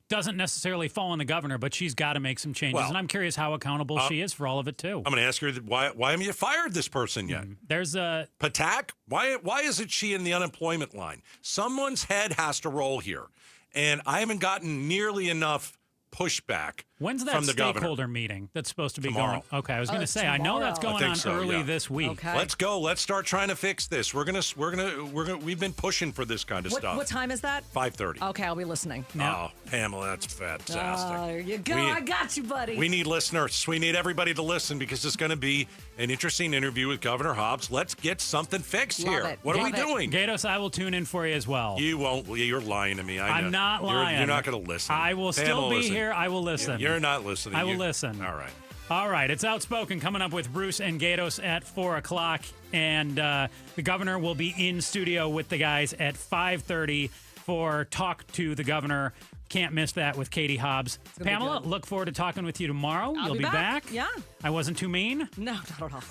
doesn't necessarily fall on the governor, but she's got to make some changes. And I'm curious how accountable she is for all of it, too. I'm going to ask her, why haven't you fired this person yet? There's a... Patak? Why isn't she in the unemployment line? Someone's head has to roll here. And I haven't gotten nearly enough pushback When's that from the stakeholder governor. meeting that's supposed to be Tomorrow. going? Okay, I was going to say, I know that's going on early this week. Okay. Let's go. Let's start trying to fix this. We've been pushing for this kind of stuff. What time is that? 5:30. Okay, I'll be listening. Oh, Pamela, that's fantastic. There you go. I got you, buddy. We need listeners. We need everybody to listen because it's going to be an interesting interview with Governor Hobbs. Let's get something fixed here. What are we doing? Gatos, I will tune in for you as well. You won't. You're lying to me. I know. I'm not lying. You're not going to listen. I will still be here. I will listen. You're not listening. I will listen. All right. All right. It's Outspoken coming up with Bruce and Gatos at 4 o'clock. And the governor will be in studio with the guys at 5:30 for Talk to the Governor. Can't miss that with Katie Hobbs. Pamela, look forward to talking with you tomorrow. I'll You'll be back. Yeah. I wasn't too mean? No, not at all.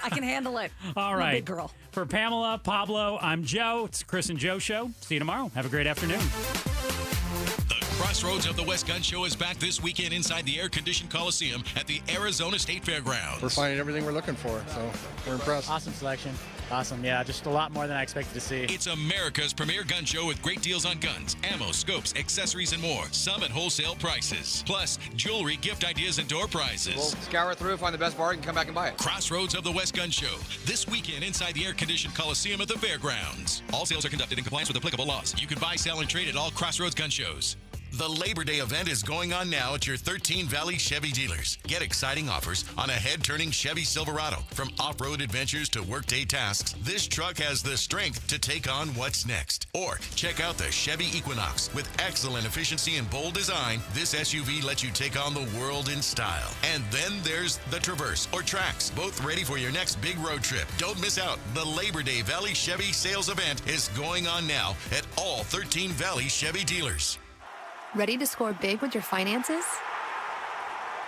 I can handle it. All I'm right. a big girl. For Pamela, Pablo, I'm Joe. It's Chris and Joe Show. See you tomorrow. Have a great afternoon. Crossroads of the West Gun Show is back this weekend inside the air-conditioned Coliseum at the Arizona State Fairgrounds. We're finding everything we're looking for, so we're impressed. Awesome selection. Awesome, yeah, just a lot more than I expected to see. It's America's premier gun show with great deals on guns, ammo, scopes, accessories, and more. Some at wholesale prices. Plus, jewelry, gift ideas, and door prizes. We'll scour through, find the best bargain, come back and buy it. Crossroads of the West Gun Show, this weekend inside the air-conditioned Coliseum at the Fairgrounds. All sales are conducted in compliance with applicable laws. You can buy, sell, and trade at all Crossroads gun shows. The Labor Day event is going on now at your 13 Valley Chevy dealers. Get exciting offers on a head-turning Chevy Silverado. From off-road adventures to workday tasks, this truck has the strength to take on what's next. Or check out the Chevy Equinox. With excellent efficiency and bold design, this SUV lets you take on the world in style. And then there's the Traverse or Trax, both ready for your next big road trip. Don't miss out. The Labor Day Valley Chevy sales event is going on now at all 13 Valley Chevy dealers. Ready to score big with your finances?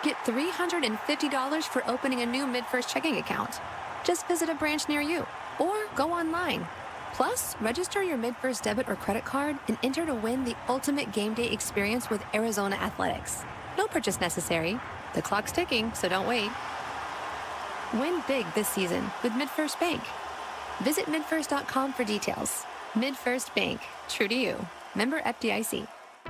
Get $350 for opening a new MidFirst checking account. Just visit a branch near you or go online. Plus, register your MidFirst debit or credit card and enter to win the ultimate game day experience with Arizona Athletics. No purchase necessary. The clock's ticking, so don't wait. Win big this season with MidFirst Bank. Visit midfirst.com for details. MidFirst Bank. True to you. Member FDIC.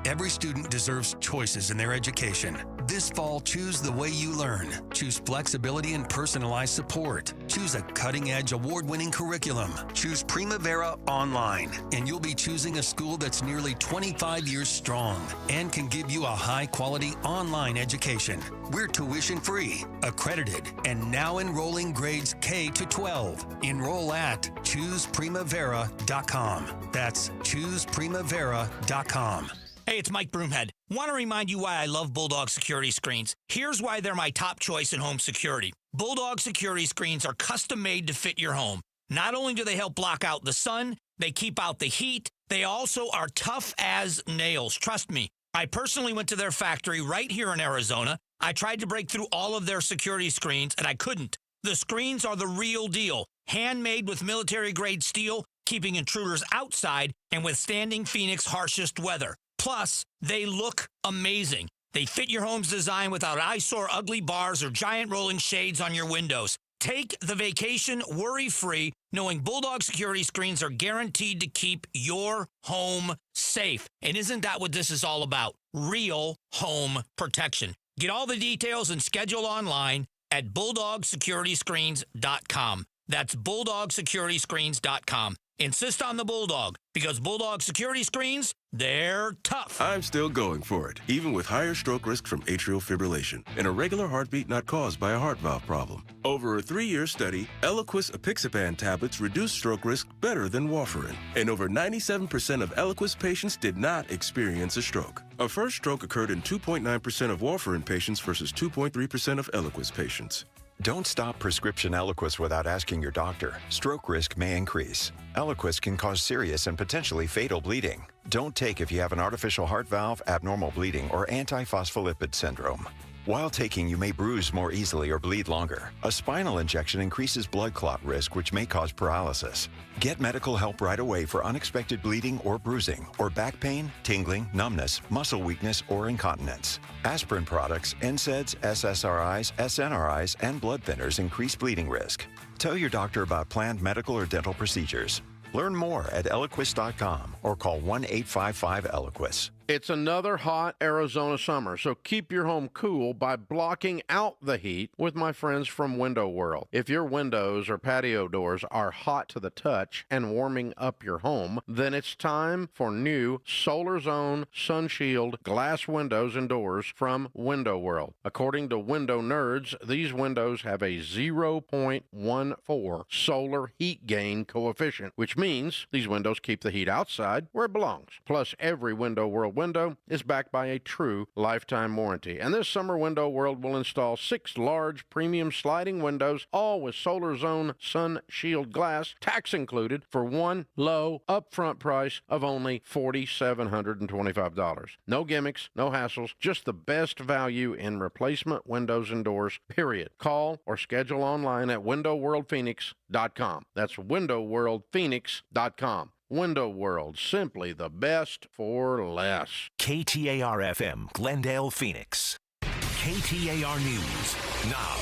Every student deserves choices in their education. This fall, choose the way you learn. Choose flexibility and personalized support. Choose a cutting-edge, award-winning curriculum. Choose Primavera Online, and you'll be choosing a school that's nearly 25 years strong and can give you a high-quality online education. We're tuition-free, accredited, and now enrolling grades K to 12. Enroll at ChoosePrimavera.com. That's ChoosePrimavera.com. Hey, it's Mike Broomhead. Want to remind you why I love Bulldog security screens. Here's why they're my top choice in home security. Bulldog security screens are custom made to fit your home. Not only do they help block out the sun, they keep out the heat, they also are tough as nails. Trust me, I personally went to their factory right here in Arizona. I tried to break through all of their security screens, and I couldn't. The screens are the real deal. Handmade with military-grade steel, keeping intruders outside and withstanding Phoenix's harshest weather. Plus, they look amazing. They fit your home's design without eyesore ugly bars or giant rolling shades on your windows. Take the vacation worry-free, knowing Bulldog security screens are guaranteed to keep your home safe. And isn't that what this is all about? Real home protection. Get all the details and schedule online at BulldogSecurityScreens.com. That's BulldogSecurityScreens.com. Insist on the Bulldog, because Bulldog security screens, they're tough. I'm still going for it, even with higher stroke risk from atrial fibrillation, an irregular heartbeat not caused by a heart valve problem. Over a 3-year study, Eliquis apixaban tablets reduced stroke risk better than warfarin, and over 97% of Eliquis patients did not experience a stroke. A first stroke occurred in 2.9% of warfarin patients versus 2.3% of Eliquis patients. Don't stop prescription Eliquis without asking your doctor. Stroke risk may increase. Eliquis can cause serious and potentially fatal bleeding. Don't take if you have an artificial heart valve, abnormal bleeding, or antiphospholipid syndrome. While taking, you may bruise more easily or bleed longer. A spinal injection increases blood clot risk, which may cause paralysis. Get medical help right away for unexpected bleeding or bruising, or back pain, tingling, numbness, muscle weakness, or incontinence. Aspirin products, NSAIDs, SSRIs, SNRIs, and blood thinners increase bleeding risk. Tell your doctor about planned medical or dental procedures. Learn more at Eliquis.com or call 1-855-ELIQUIS. It's another hot Arizona summer, so keep your home cool by blocking out the heat with my friends from Window World. If your windows or patio doors are hot to the touch and warming up your home, then it's time for new Solar Zone Sun Shield glass windows and doors from Window World. According to Window Nerds, these windows have a 0.14 solar heat gain coefficient, which means these windows keep the heat outside where it belongs. Plus, every Window World window is backed by a true lifetime warranty. And this summer, Window World will install 6 large premium sliding windows, all with Solar Zone Sun Shield glass, tax included, for one low upfront price of only $4,725. No gimmicks, no hassles, just the best value in replacement windows and doors, period. Call or schedule online at WindowWorldPhoenix.com. That's WindowWorldPhoenix.com. Window World, simply the best for less. KTAR-FM, Glendale, Phoenix. KTAR News, now.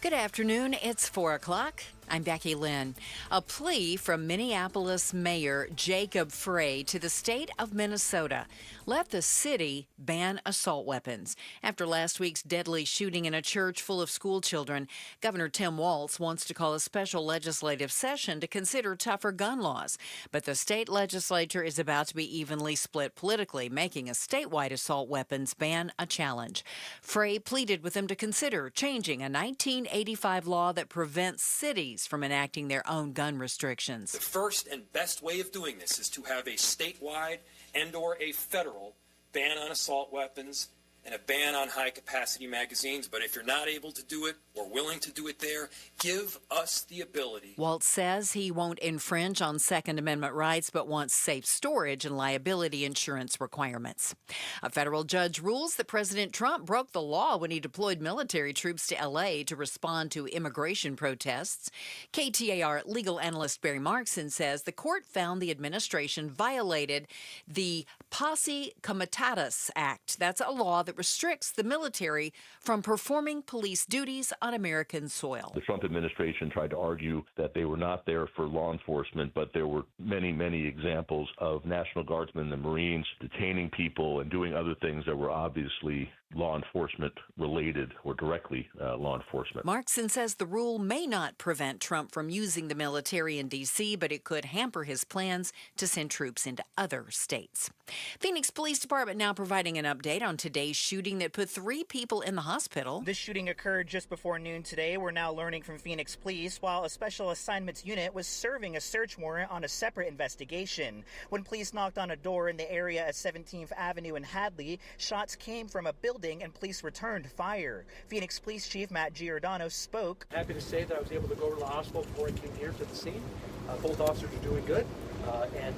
Good afternoon. It's 4 o'clock. I'm Becky Lynn. A plea from Minneapolis Mayor Jacob Frey to the state of Minnesota. Let the city ban assault weapons. After last week's deadly shooting in a church full of school children, Governor Tim Walz wants to call a special legislative session to consider tougher gun laws. But the state legislature is about to be evenly split politically, making a statewide assault weapons ban a challenge. Frey pleaded with them to consider changing a 1985 law that prevents cities from enacting their own gun restrictions. The first and best way of doing this is to have a statewide and/or a federal ban on assault weapons and a ban on high-capacity magazines. But if you're not able to do it or willing to do it there, give us the ability. Walz says he won't infringe on Second Amendment rights, but wants safe storage and liability insurance requirements. A federal judge rules that President Trump broke the law when he deployed military troops to L.A. to respond to immigration protests. KTAR legal analyst Barry Markson says the court found the administration violated the Posse Comitatus Act. That's a law that restricts the military from performing police duties on American soil. The Trump administration tried to argue that they were not there for law enforcement, but there were many, many examples of National Guardsmen and Marines detaining people and doing other things that were obviously law enforcement related or directly law enforcement. Markson says the rule may not prevent Trump from using the military in D.C., but it could hamper his plans to send troops into other states. Phoenix Police Department now providing an update on today's shooting that put 3 people in the hospital. This shooting occurred just before noon today. We're now learning from Phoenix Police while a special assignments unit was serving a search warrant on a separate investigation. When police knocked on a door in the area at 17th Avenue in Hadley, shots came from a building and police returned fire. Phoenix Police Chief Matt Giordano spoke. Happy to say that I was able to go to the hospital before I came here to the scene. Both officers are doing good, and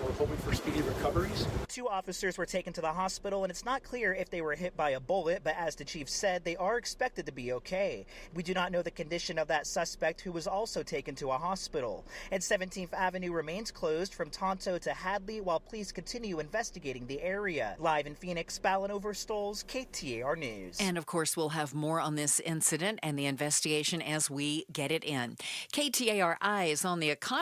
we're hoping for speedy recoveries. 2 officers were taken to the hospital, and it's not clear if they were hit by a bullet, but as the chief said, they are expected to be okay. We do not know the condition of that suspect, who was also taken to a hospital. And 17th Avenue remains closed from Tonto to Hadley while police continue investigating the area. Live in Phoenix, Ballin Overstoles, KTAR News. And of course, we'll have more on this incident and the investigation as we get it in. KTAR Eyes on the Economy.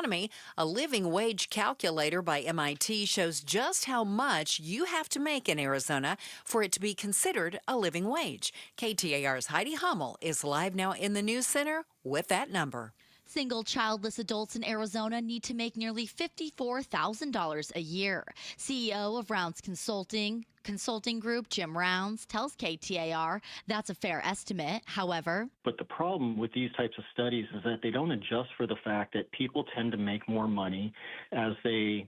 A living wage calculator by MIT shows just how much you have to make in Arizona for it to be considered a living wage. KTAR's Heidi Hummel is live now in the News Center with that number. Single childless adults in Arizona need to make nearly $54,000 a year. CEO of Rounds Consulting Group, Jim Rounds, tells KTAR that's a fair estimate. However, but the problem with these types of studies is that they don't adjust for the fact that people tend to make more money as they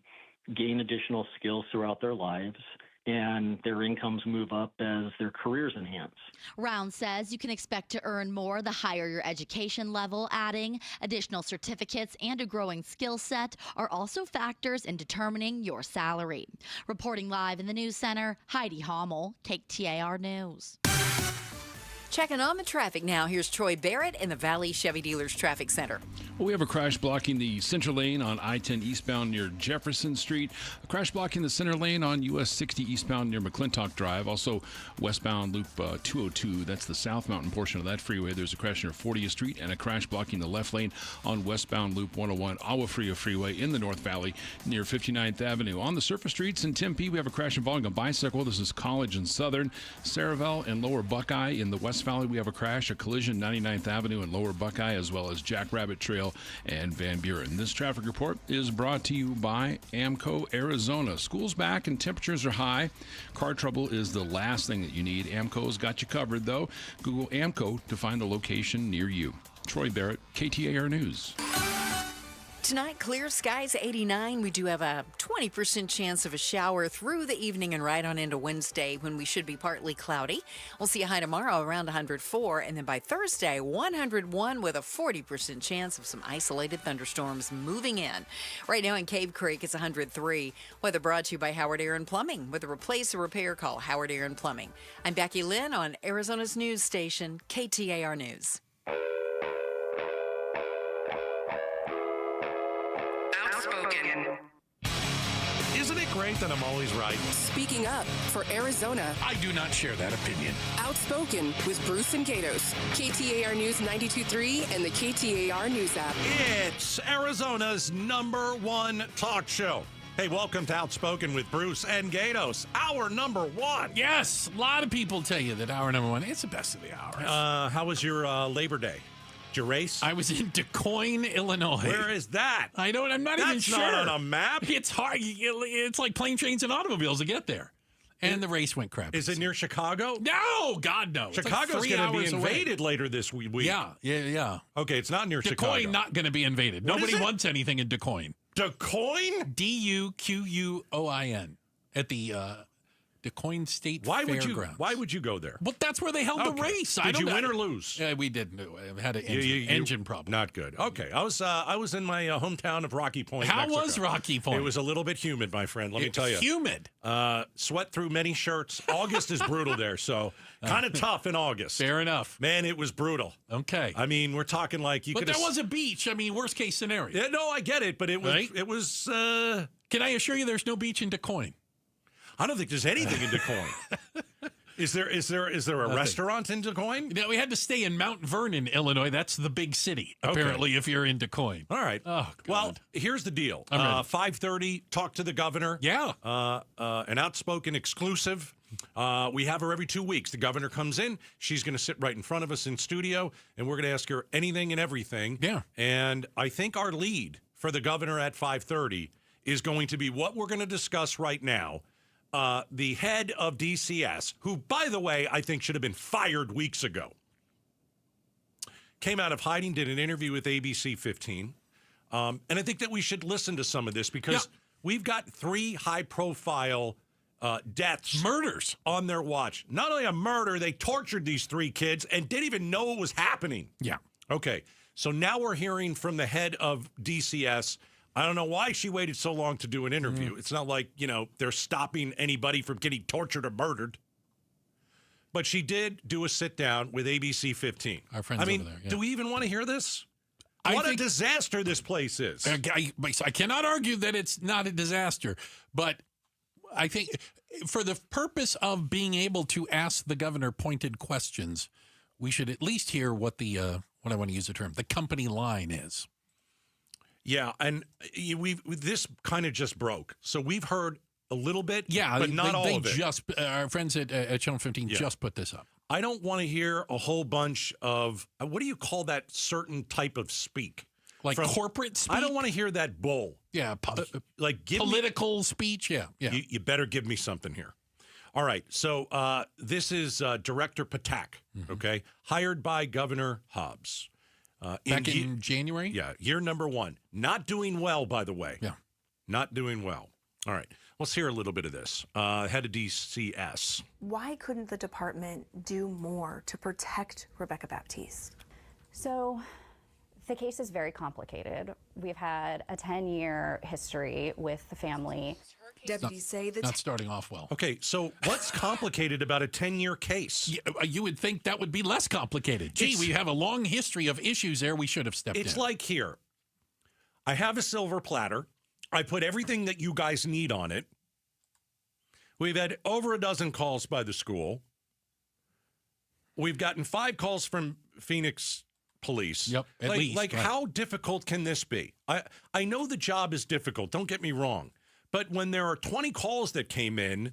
gain additional skills throughout their lives, and their incomes move up as their careers enhance. Round says you can expect to earn more the higher your education level, adding additional certificates and a growing skill set are also factors in determining your salary. Reporting live in the News Center, Heidi Hummel, KTAR News. Checking on the traffic now. Here's Troy Barrett in the Valley Chevy Dealers Traffic Center. Well, we have a crash blocking the center lane on I-10 eastbound near Jefferson Street. A crash blocking the center lane on US 60 eastbound near McClintock Drive. Also westbound Loop 202. That's the South Mountain portion of that freeway. There's a crash near 40th Street and a crash blocking the left lane on westbound Loop 101 Agua Fria Freeway in the North Valley near 59th Avenue. On the surface streets in Tempe, we have a crash involving a bicycle. This is College and Southern. Saraval and Lower Buckeye in the West Valley, we have a crash, a collision 99th Avenue and Lower Buckeye, as well as Jackrabbit Trail and Van Buren. This traffic report is brought to you by AMCO Arizona. School's back and temperatures are high. Car trouble is the last thing that you need. AMCO's got you covered, though. Google AMCO to find a location near you. Troy Barrett, KTAR News. Tonight, clear skies, 89. We do have a 20% chance of a shower through the evening and right on into Wednesday when we should be partly cloudy. We'll see a high tomorrow around 104, and then by Thursday, 101 with a 40% chance of some isolated thunderstorms moving in. Right now in Cave Creek, it's 103. Weather brought to you by Howard Aaron Plumbing. With a replace or repair, call Howard Aaron Plumbing. I'm Becky Lynn on Arizona's news station, KTAR News. Outspoken. Isn't it great that I'm always right? Speaking up for Arizona. I do not share that opinion. Outspoken with Bruce and Gatos. KTAR News 92.3 and the KTAR News app. It's Arizona's #1 talk show. Hey, welcome to Outspoken with Bruce and Gatos, our #1. Yes, a lot of people tell you that our #1, it's the best of the hours. How was your Labor Day? Did you race? I was in DuQuoin, Illinois. Where is that? I'm not even sure. That's not on a map. It's hard. It's like plane, trains, and automobiles to get there. And the race went crap. Is it near Chicago? No, God, no. Chicago's going to be invaded later this week. Yeah. Okay, it's not near Chicago. DuQuoin not going to be invaded. Nobody wants anything in DuQuoin. DuQuoin? DuQuoin at the DuQuoin State Fairgrounds. Why would you go there? Well, that's where they held the race. Did you win or lose? We didn't. I had an engine problem. Not good. Okay, I was in my hometown of Rocky Point. How Mexico. was Rocky Point? It was a little bit humid, my friend. Let me tell you. Humid. Sweat through many shirts. August is brutal there, so kind of tough in August. Fair enough. Man, it was brutal. Okay. I mean, we're talking like you could. But there was a beach. I mean, worst case scenario. Yeah, no, I get it, but it was. Right? It was. Can I assure you, there's no beach in DuQuoin? I don't think there's anything in DuQuoin. Is there a restaurant in DuQuoin? No, we had to stay in Mount Vernon, Illinois. That's the big city, apparently, if you're in DuQuoin. All right. Oh, God. Well, here's the deal. 5:30, talk to the governor. Yeah. An Outspoken exclusive. We have her every 2 weeks. The governor comes in. She's going to sit right in front of us in studio, and we're going to ask her anything and everything. Yeah. And I think our lead for the governor at 5:30 is going to be what we're going to discuss right now. The head of DCS, who, by the way, I think should have been fired weeks ago, came out of hiding, did an interview with ABC 15. And I think that we should listen to some of this because we've got 3 high-profile deaths. Murders. On their watch. Not only a murder, they tortured these 3 kids and didn't even know it was happening. Yeah. Okay, so now we're hearing from the head of DCS. I don't know why she waited so long to do an interview. It's not like, they're stopping anybody from getting tortured or murdered. But she did do a sit-down with ABC 15. Our friends over there. Yeah. Do we even want to hear this? What a disaster this place is. I cannot argue that it's not a disaster, but I think for the purpose of being able to ask the governor pointed questions, we should at least hear what what I want to use the term, the company line is. Yeah, and this kind of just broke. So we've heard a little bit, but not all of it. Our friends at Channel 15 just put this up. I don't want to hear a whole bunch of, what do you call that certain type of speak? Like corporate speak? I don't want to hear that bull. Yeah, like political speech, yeah. You better give me something here. All right, so this is Director Patak, okay, hired by Governor Hobbs. Back in January? Yeah, year #1. Not doing well, by the way. Yeah. Not doing well. All right, let's hear a little bit of this. Head of DCS. Why couldn't the department do more to protect Rebecca Baptiste? So the case is very complicated. We've had a 10-year history with the family. Deputies say that... Not starting off well. Okay, so what's complicated about a 10-year case? You would think that would be less complicated. We have a long history of issues there. We should have stepped in. It's like here. I have a silver platter. I put everything that you guys need on it. We've had over a dozen calls by the school. We've gotten 5 calls from Phoenix police. Yep, at least. Like, how difficult can this be? I know the job is difficult. Don't get me wrong. But when there are 20 calls that came in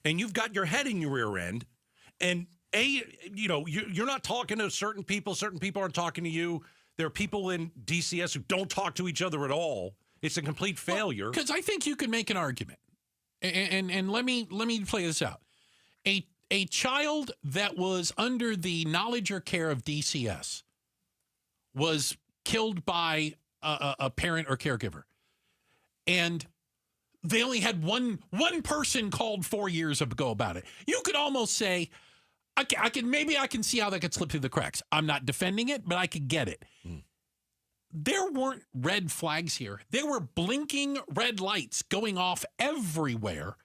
and you've got your head in your rear end and you're not talking to certain people aren't talking to you. There are people in DCS who don't talk to each other at all. It's a complete failure. Because I think you could make an argument. And let me play this out. A child that was under the knowledge or care of DCS was killed by a parent or caregiver. And they only had one person called 4 years ago about it. You could almost say, I can see how that could slip through the cracks. I'm not defending it, but I could get it. There weren't red flags here. There were blinking red lights going off everywhere.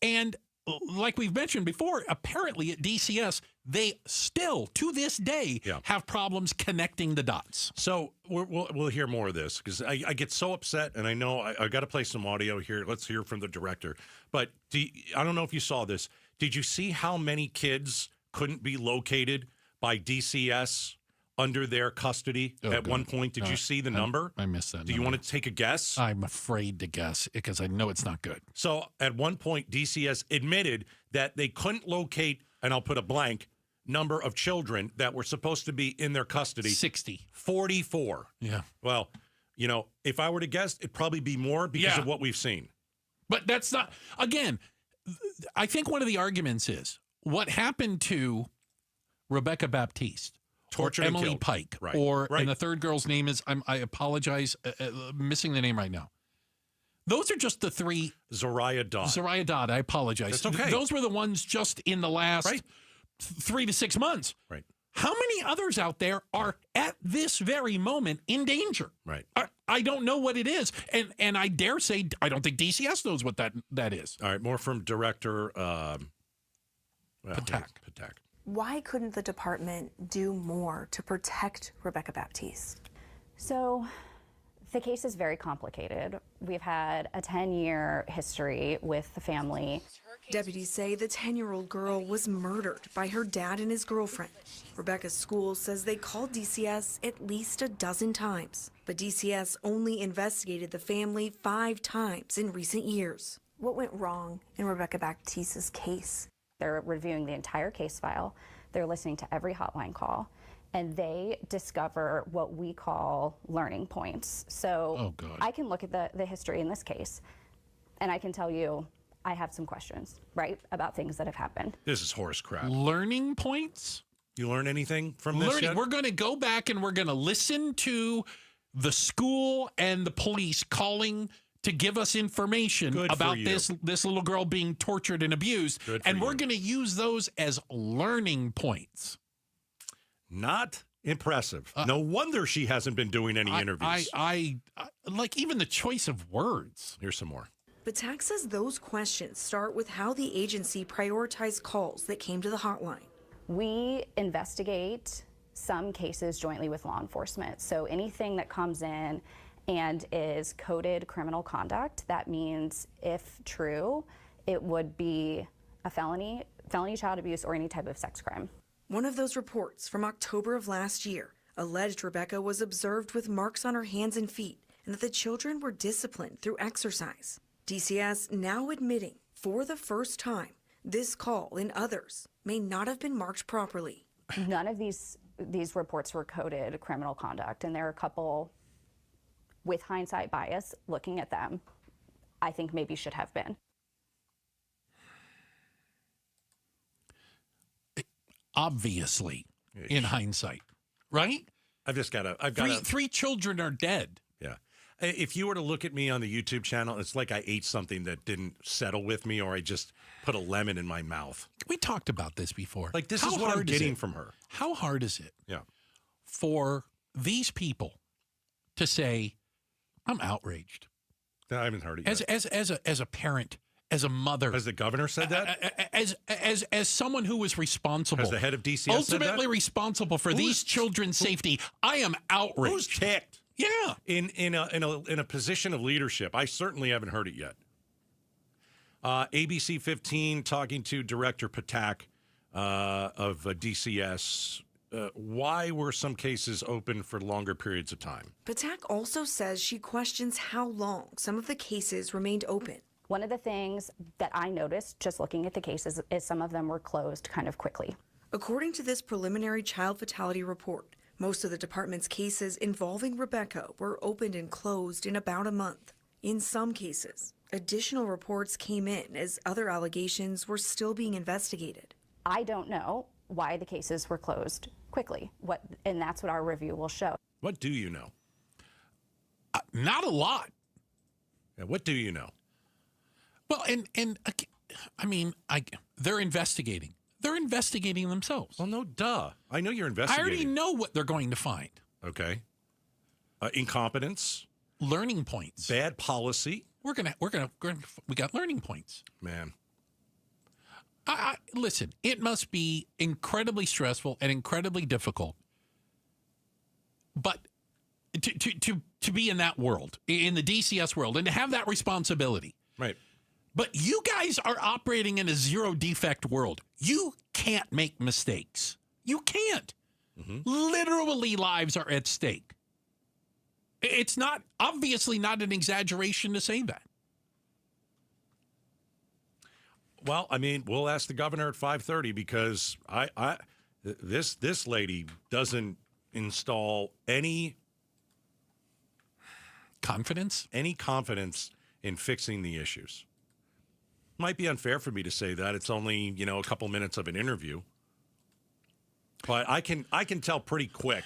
And like we've mentioned before, apparently at DCS, they still, to this day, have problems connecting the dots. So we'll hear more of this because I get so upset, and I know I got to play some audio here. Let's hear from the director. But I don't know if you saw this. Did you see how many kids couldn't be located by DCS under their custody at one point? Did you see the number? I missed that. Do you want to take a guess? I'm afraid to guess because I know it's not good. So at one point, DCS admitted that they couldn't locate, and I'll put a blank, number of children that were supposed to be in their custody. 60. 44. Yeah. Well, if I were to guess, it'd probably be more because of what we've seen. But that's not, again, I think one of the arguments is what happened to Rebecca Baptiste, tortured or and Emily killed. Pike, Right. and the third girl's name is, I apologize, missing the name right now. Those are just the three. Zariah Dodd, I apologize. That's okay. Those were the ones just in the last 3 to 6 months. Right. How many others out there are at this very moment in danger? Right. I don't know what it is. And I dare say, I don't think DCS knows what that is. All right. More from Director Patak. Why couldn't the department do more to protect Rebecca Baptiste? So the case is very complicated. We've had a 10-year history with the family. Deputies say the 10-year-old girl was murdered by her dad and his girlfriend. Rebecca's school says they called DCS at least a dozen times, but DCS only investigated the family 5 times in recent years. What went wrong in Rebecca Baptiste's case? They're reviewing the entire case file. They're listening to every hotline call, and they discover what we call learning points. So I can look at the history in this case, and I can tell you I have some questions, right, about things that have happened. This is horse crap. Learning points? You learn anything from this yet? We're going to go back and we're going to listen to the school and the police calling to give us information about this little girl being tortured and abused. And we're going to use those as learning points. Not impressive. No wonder she hasn't been doing any interviews. I like even the choice of words. Here's some more. Patak says those questions start with how the agency prioritized calls that came to the hotline. We investigate some cases jointly with law enforcement. So anything that comes in and is coded criminal conduct, that means if true, it would be a felony child abuse, or any type of sex crime. One of those reports from October of last year alleged Rebecca was observed with marks on her hands and feet, and that the children were disciplined through exercise. DCS now admitting, for the first time, this call and others may not have been marked properly. None of these reports were coded criminal conduct, and there are a couple, with hindsight bias, looking at them, I think maybe should have been. Obviously, in hindsight, right? I've got three children are dead. Yeah. If you were to look at me on the YouTube channel, it's like I ate something that didn't settle with me, or I just put a lemon in my mouth. We talked about this before. Like, this is what I'm getting from her. How hard is it for these people to say, I'm outraged? I haven't heard it yet. As a parent, as a mother. Has the governor said that? As someone who was responsible. Has the head of DCS ultimately said that? responsible for these children's safety, I am outraged. Who's ticked? Yeah. In a position of leadership. I certainly haven't heard it yet. ABC 15 talking to Director Patak of DCS. Why were some cases open for longer periods of time? Patak also says she questions how long some of the cases remained open. One of the things that I noticed just looking at the cases is some of them were closed kind of quickly. According to this preliminary child fatality report, most of the department's cases involving Rebecca were opened and closed in about a month. In some cases, additional reports came in as other allegations were still being investigated. I don't know why the cases were closed quickly, and that's what our review will show. What do you know? Not a lot. Yeah, what do you know? Well, and I mean, they're investigating. They're investigating themselves. Well, no, duh. I know you're investigating. I already know what they're going to find. Okay. Incompetence. Learning points. Bad policy. We got learning points. Man. Listen, it must be incredibly stressful and incredibly difficult. But to be in that world, in the DCS world, and to have that responsibility. Right. But you guys are operating in a zero defect world. You can't make mistakes. You can't. Mm-hmm. Literally, lives are at stake. It's not, obviously not an exaggeration to say that. Well, I mean, we'll ask the governor at 5:30 because this lady doesn't install any confidence in fixing the issues. Might be unfair for me to say that. It's only, a couple minutes of an interview. But I can tell pretty quick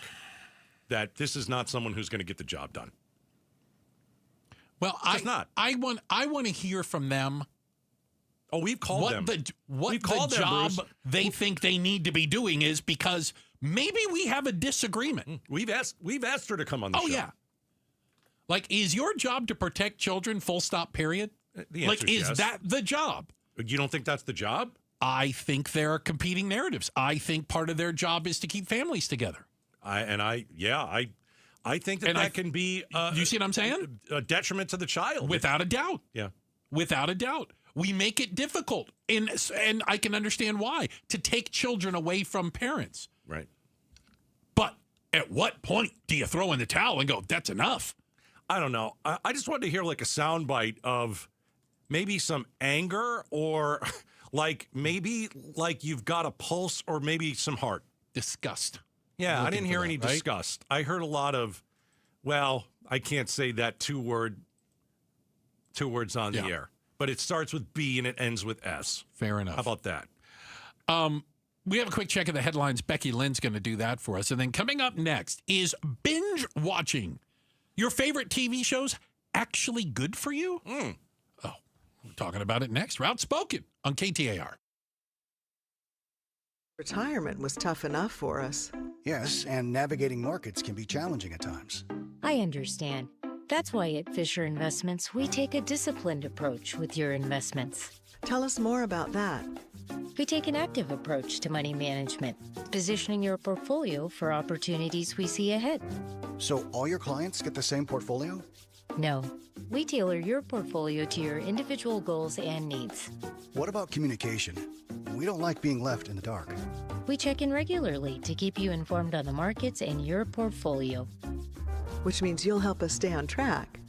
that this is not someone who's going to get the job done. Well, I want to hear from them. Oh, we've called them. What the job they think they need to be doing is, because maybe we have a disagreement. We've asked her to come on the show. Oh, yeah. Like, is your job to protect children, full stop, period? The answer is yes. That the job? You don't think that's the job? I think there are competing narratives. I think part of their job is to keep families together. I think that can be... you see what I'm saying? A detriment to the child. Without a doubt. Yeah. Without a doubt. We make it difficult, and I can understand why, to take children away from parents. Right. But at what point do you throw in the towel and go, that's enough? I don't know. I just wanted to hear like a soundbite of maybe some anger, or like maybe like you've got a pulse, or maybe some heart. Disgust. Yeah, I didn't hear any disgust. I heard a lot of, well, I can't say that two words on the air. But it starts with B and it ends with S. Fair enough. How about that? We have a quick check of the headlines. Becky Lynn's going to do that for us. And then coming up next is binge watching. Your favorite TV shows actually good for you? Oh, we're talking about it next. Outspoken on KTAR. Retirement was tough enough for us. Yes, and navigating markets can be challenging at times. I understand. That's why at Fisher Investments, we take a disciplined approach with your investments. Tell us more about that. We take an active approach to money management, positioning your portfolio for opportunities we see ahead. So all your clients get the same portfolio? No. We tailor your portfolio to your individual goals and needs. What about communication? We don't like being left in the dark. We check in regularly to keep you informed on the markets and your portfolio. Which means you'll help us stay on track.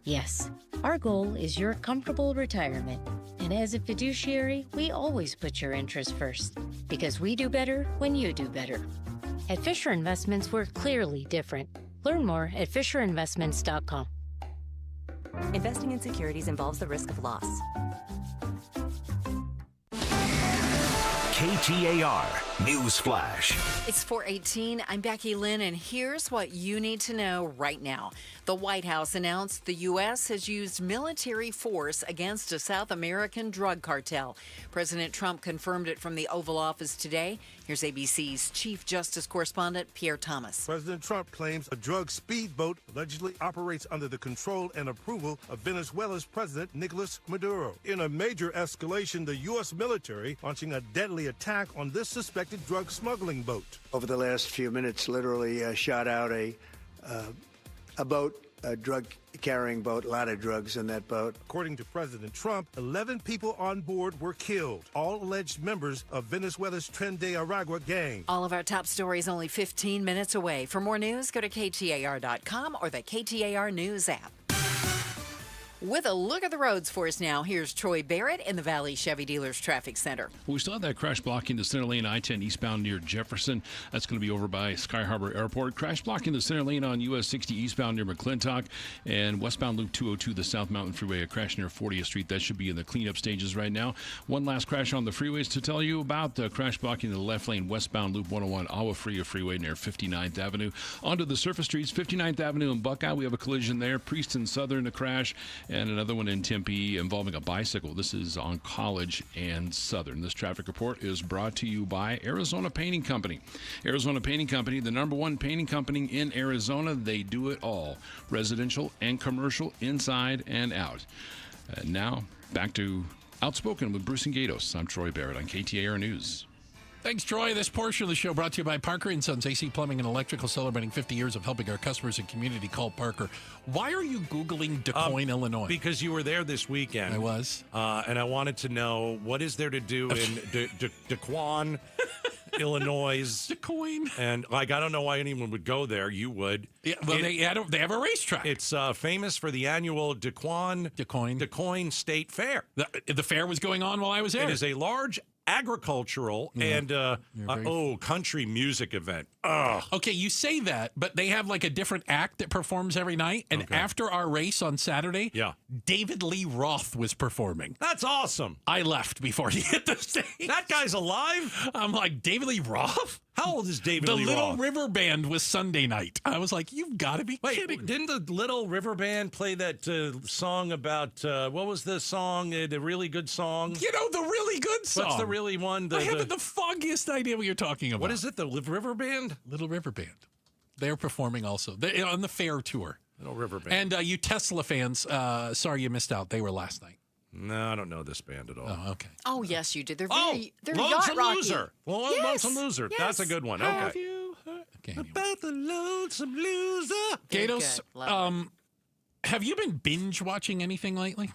Yes. Our goal is your comfortable retirement. And as a fiduciary, we always put your interests first. Because we do better when you do better. At Fisher Investments, we're clearly different. Learn more at FisherInvestments.com. Investing in securities involves the risk of loss. KTAR News Flash. It's 4:18. I'm Becky Lynn, and here's what you need to know right now. The White House announced the U.S. has used military force against a South American drug cartel. President Trump confirmed it from the Oval Office today. Here's ABC's Chief Justice Correspondent Pierre Thomas. President Trump claims a drug speedboat allegedly operates under the control and approval of Venezuela's President Nicolas Maduro. In a major escalation, the U.S. military launching a deadly attack on this suspected drug smuggling boat. Over the last few minutes, literally shot out a boat, a drug-carrying boat, a lot of drugs in that boat. According to President Trump, 11 people on board were killed, all alleged members of Venezuela's Tren de Aragua gang. All of our top stories only 15 minutes away. For more news, go to KTAR.com or the KTAR News app. With a look at the roads for us now, here's Troy Barrett in the Valley Chevy Dealers Traffic Center. Well, we still have that crash blocking the center lane I-10 eastbound near Jefferson. That's going to be over by Sky Harbor Airport. Crash blocking the center lane on US 60 eastbound near McClintock, and westbound Loop 202, the South Mountain Freeway, a crash near 40th Street. That should be in the cleanup stages right now. One last crash on the freeways to tell you about. The crash blocking the left lane westbound Loop 101 Agua Fria Freeway near 59th Avenue. Onto the surface streets, 59th Avenue and Buckeye. We have a collision there. Priest and Southern, a crash, and another one in Tempe involving a bicycle. This is on College and Southern. This traffic report is brought to you by Arizona Painting Company. Arizona Painting Company, the #1 painting company in Arizona. They do it all, residential and commercial, inside and out. Now, back to Outspoken with Bruce and Gatos. I'm Troy Barrett on KTAR News. Thanks, Troy. This portion of the show brought to you by Parker & Sons AC Plumbing and Electrical, celebrating 50 years of helping our customers and community. Call Parker. Why are you Googling DeQuoin, Illinois? Because you were there this weekend. I was. And I wanted to know, what is there to do in DeQuoin, Illinois? DeQuoin. And I don't know why anyone would go there. You would. Yeah, well, they have a racetrack. It's famous for the annual DeQuoin State Fair. The fair was going on while I was there. It is a large agricultural and country music event. Ugh. Okay, you say that, but they have like a different act that performs every night. And after our race on Saturday, David Lee Roth was performing. That's awesome. I left before he hit the stage. That guy's alive? I'm like, David Lee Roth? How old is David Lee Roth? The Little River Band was Sunday night. I was like, you've got to be kidding. Didn't the Little River Band play that song about, what was the song, the really good song? You know, the really good song. What's the really one? I haven't the foggiest idea what you're talking about. What is it, the River Band? Little River Band. They're performing also. They're on the fair tour. Little River Band. And you Tesla fans, sorry you missed out. They were last night. No, I don't know this band at all. Oh, okay. Oh, yes, you did. They're Lonesome yacht rocky. Loser. Lonesome Loser. Yes. That's a good one. Have Okay. you heard? Okay, anyway. About the Lonesome Loser. Gatos, have you been binge watching anything lately?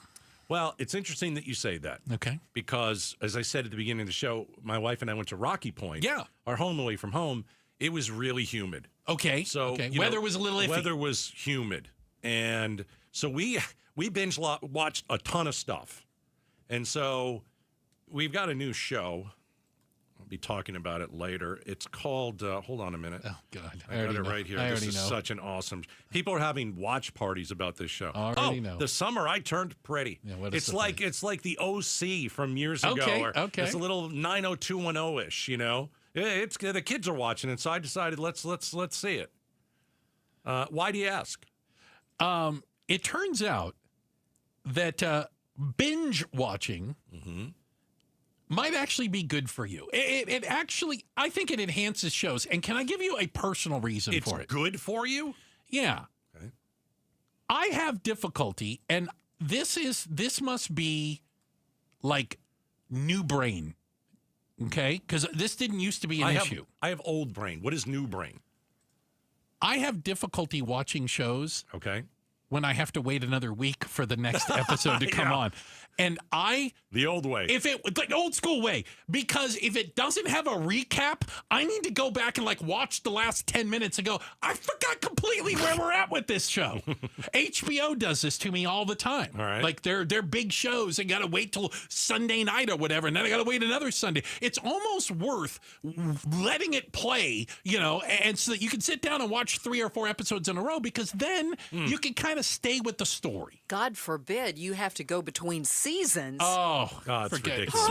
Well, it's interesting that you say that. Okay. Because, as I said at the beginning of the show, my wife and I went to Rocky Point. Yeah. Our home away from home. It was really humid. Okay. So weather was a little iffy. Weather was humid. And so we binge watched a ton of stuff. And so we've got a new show. I'll be talking about it later. It's called, hold on a minute. Oh, God. I got it right here. This is such an awesome. People are having watch parties about this show. Already know. The summer I turned pretty. Yeah, what it's like the OC from years ago. Okay. It's a little 90210-ish, you know. It's the kids are watching it, so I decided let's see it. Why do you ask? It turns out that binge watching might actually be good for you. It actually, I think it enhances shows. And can I give you a personal reason for it? It's good for you? Yeah. Okay. I have difficulty, and this must be like new brain. Okay? Because this didn't used to be an issue. I have old brain. What is new brain? I have difficulty watching shows. Okay. When I have to wait another week for the next episode to come on. And the old way. The old school way. Because if it doesn't have a recap, I need to go back and watch the last 10 minutes and go, I forgot completely where we're at with this show. HBO does this to me all the time. All right. Like they're big shows and got to wait till Sunday night or whatever. And then I got to wait another Sunday. It's almost worth letting it play, and so that you can sit down and watch 3 or 4 episodes in a row, because then you can kind of stay with the story. God forbid you have to go between seasons. Oh, God, it's forget ridiculous.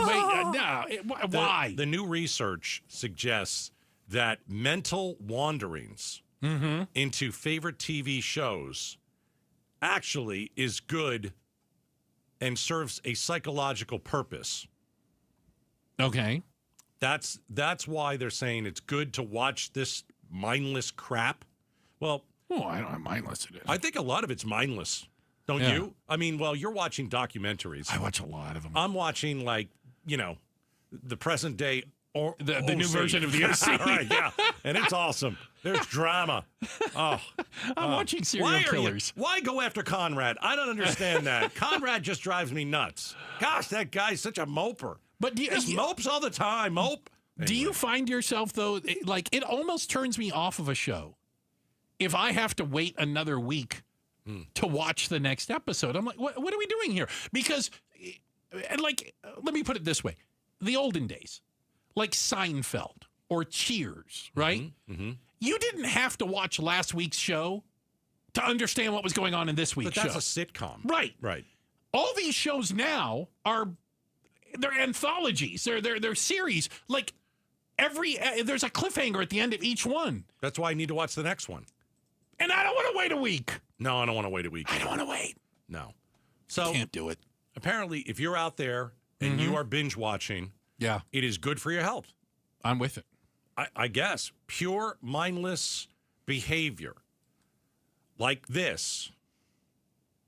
Why? The new research suggests that mental wanderings into favorite TV shows actually is good and serves a psychological purpose. Okay. That's why they're saying it's good to watch this mindless crap. Well, I don't know how mindless it is. I think a lot of it's mindless. Don't you? I mean, you're watching documentaries. I watch a lot of them. I'm watching, the present day or the new version of the OC. Right, yeah. And it's awesome. There's drama. Oh, I'm watching serial killers. Why go after Conrad? I don't understand that. Conrad just drives me nuts. Gosh, that guy's such a moper. But he mopes all the time. Mope. Anyway. Do you find yourself, though, it almost turns me off of a show if I have to wait another week to watch the next episode? I'm like, what are we doing here? Because, let me put it this way. The olden days, like Seinfeld or Cheers, right? Mm-hmm. You didn't have to watch last week's show to understand what was going on in this week's show. But that's a sitcom. Right. Right. All these shows now they're anthologies. They're series. Like there's a cliffhanger at the end of each one. That's why I need to watch the next one. And I don't want to wait a week. No, I don't want to wait a week. I don't want to wait. No. So can't do it. Apparently, if you're out there and you are binge watching, it is good for your health. I'm with it. I guess pure mindless behavior like this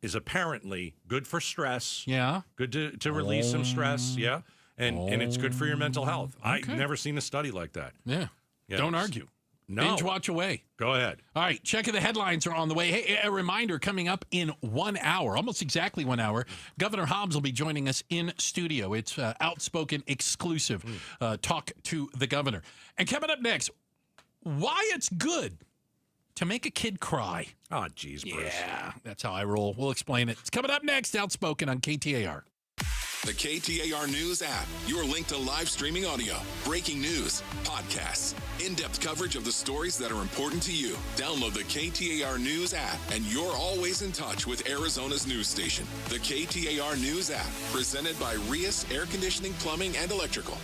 is apparently good for stress. Yeah. Good to release some stress. Yeah. And it's good for your mental health. Okay. I've never seen a study like that. Yeah. Yes. Don't argue. No. Binge watch away. Go ahead. All right. Check the headlines are on the way. Hey, a reminder coming up in 1 hour, almost exactly 1 hour. Governor Hobbs will be joining us in studio. It's Outspoken exclusive talk to the governor. And coming up next, why it's good to make a kid cry. Oh, geez, Bruce. Yeah, that's how I roll. We'll explain it. It's coming up next, Outspoken on KTAR. The KTAR News app, your link to live streaming audio, breaking news, podcasts, in-depth coverage of the stories that are important to you. Download the KTAR News app, and you're always in touch with Arizona's news station. The KTAR News app, presented by Rias Air Conditioning, Plumbing, and Electrical.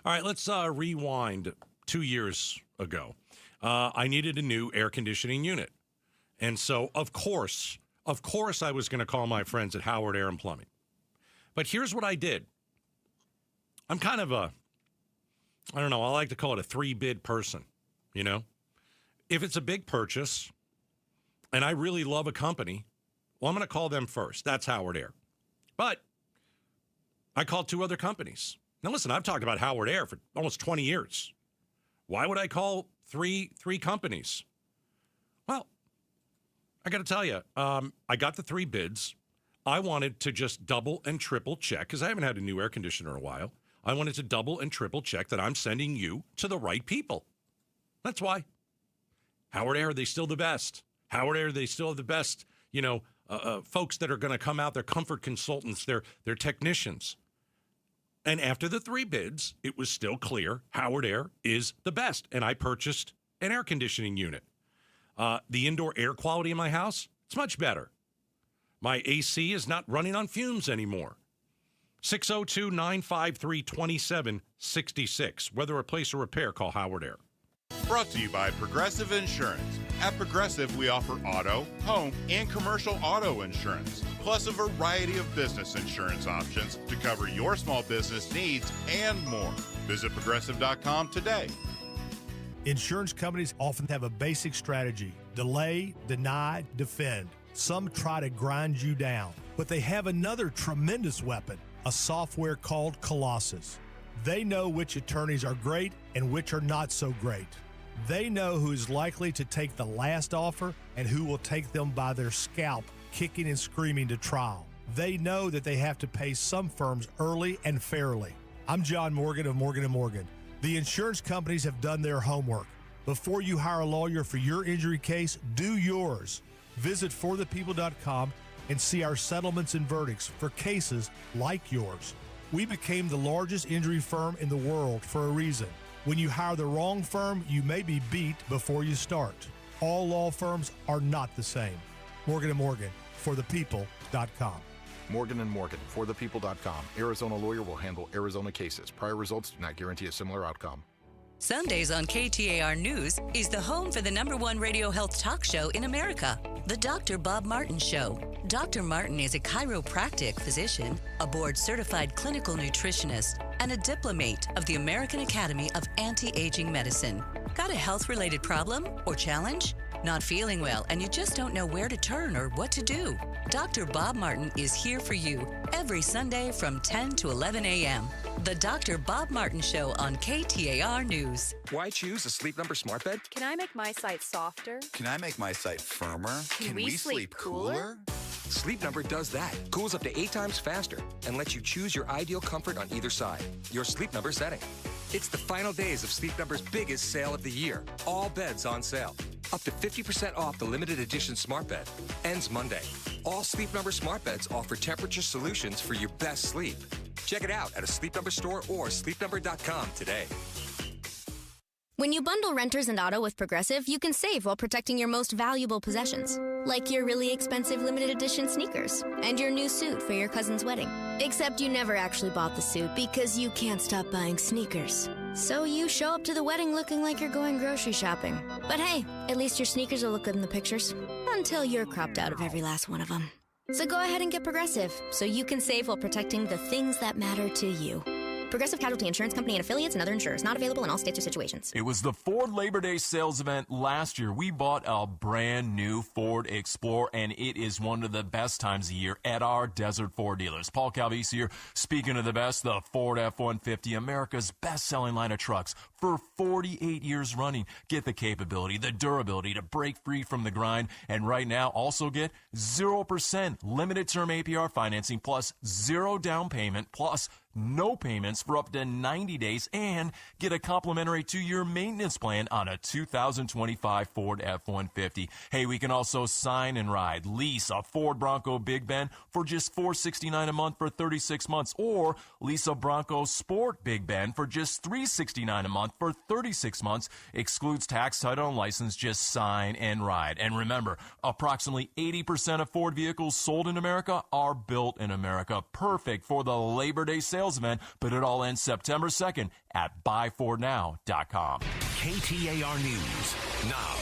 All right, let's rewind 2 years ago. I needed a new air conditioning unit. And so, of course, I was going to call my friends at Howard Air and Plumbing. But here's what I did. I'm kind of I like to call it a 3-bid person, you know? If it's a big purchase and I really love a company, well, I'm going to call them first. That's Howard Air. But I called 2 other companies. Now, listen, I've talked about Howard Air for almost 20 years. Why would I call three companies? Well, I got to tell you, I got the 3 bids. I wanted to just double and triple check, because I haven't had a new air conditioner in a while. I wanted to double and triple check that I'm sending you to the right people. That's why. Howard Air, they still the best. Howard Air, they still have the best, folks that are going to come out. They're comfort consultants. They're technicians. And after the 3 bids, it was still clear Howard Air is the best. And I purchased an air conditioning unit. The indoor air quality in my house, it's much better. My AC is not running on fumes anymore. 602-953-2766. Whether replace or repair, call Howard Air. Brought to you by Progressive Insurance. At Progressive, we offer auto, home, and commercial auto insurance, plus a variety of business insurance options to cover your small business needs and more. Visit Progressive.com today. Insurance companies often have a basic strategy: delay, deny, defend. Some try to grind you down, but they have another tremendous weapon, a software called Colossus. They know which attorneys are great and which are not so great. They know who is likely to take the last offer and who will take them by their scalp, kicking and screaming to trial. They know that they have to pay some firms early and fairly. I'm John Morgan of Morgan & Morgan. The insurance companies have done their homework. Before you hire a lawyer for your injury case, do yours. Visit forthepeople.com and see our settlements and verdicts for cases like yours. We became the largest injury firm in the world for a reason. When you hire the wrong firm, you may be beat before you start. All law firms are not the same. Morgan & Morgan, forthepeople.com. Morgan & Morgan, forthepeople.com. Arizona lawyer will handle Arizona cases. Prior results do not guarantee a similar outcome. Sundays on KTAR News is the home for the #1 radio health talk show in America, The Dr. Bob Martin Show. Dr. Martin is a chiropractic physician, a board-certified clinical nutritionist, and a diplomate of the American Academy of Anti-Aging Medicine. Got a health-related problem or challenge? Not feeling well and you just don't know where to turn or what to do? Dr. Bob Martin is here for you every Sunday from 10 to 11 a.m. The Dr. Bob Martin Show on KTAR News. Why choose a Sleep Number smart bed? Can I make my site softer? Can I make my site firmer? Can we sleep cooler? Sleep Number does that. Cools up to 8 times faster and lets you choose your ideal comfort on either side. Your Sleep Number setting. It's the final days of Sleep Number's biggest sale of the year. All beds on sale. Up to 50% off the limited edition smart bed. Ends Monday. All Sleep Number smart beds offer temperature solutions for your best sleep. Check it out at a Sleep Number store or sleepnumber.com today. When you bundle renters and auto with Progressive, you can save while protecting your most valuable possessions, like your really expensive limited edition sneakers and your new suit for your cousin's wedding. Except you never actually bought the suit because you can't stop buying sneakers. So you show up to the wedding looking like you're going grocery shopping. But hey, at least your sneakers will look good in the pictures, until you're cropped out of every last one of them. So go ahead and get Progressive, so you can save while protecting the things that matter to you. Progressive Casualty Insurance Company and affiliates and other insurers. Not available in all states or situations. It was the Ford Labor Day sales event last year. We bought a brand new Ford Explorer, and it is one of the best times of year at our Desert Ford dealers. Paul Calvisi here. Speaking of the best, the Ford F-150, America's best-selling line of trucks for 48 years running. Get the capability, the durability to break free from the grind, and right now also get 0% limited-term APR financing plus 0 down payment plus no payments for up to 90 days and get a complimentary 2-year maintenance plan on a 2025 Ford F-150. Hey, we can also sign and ride, lease a Ford Bronco Big Ben for just $469 a month for 36 months or lease a Bronco Sport Big Ben for just $369 a month for 36 months. Excludes tax, title, and license. Just sign and ride. And remember, approximately 80% of Ford vehicles sold in America are built in America. Perfect for the Labor Day sales event, but it all ends September 2nd at buyfordnow.com. KTAR News now.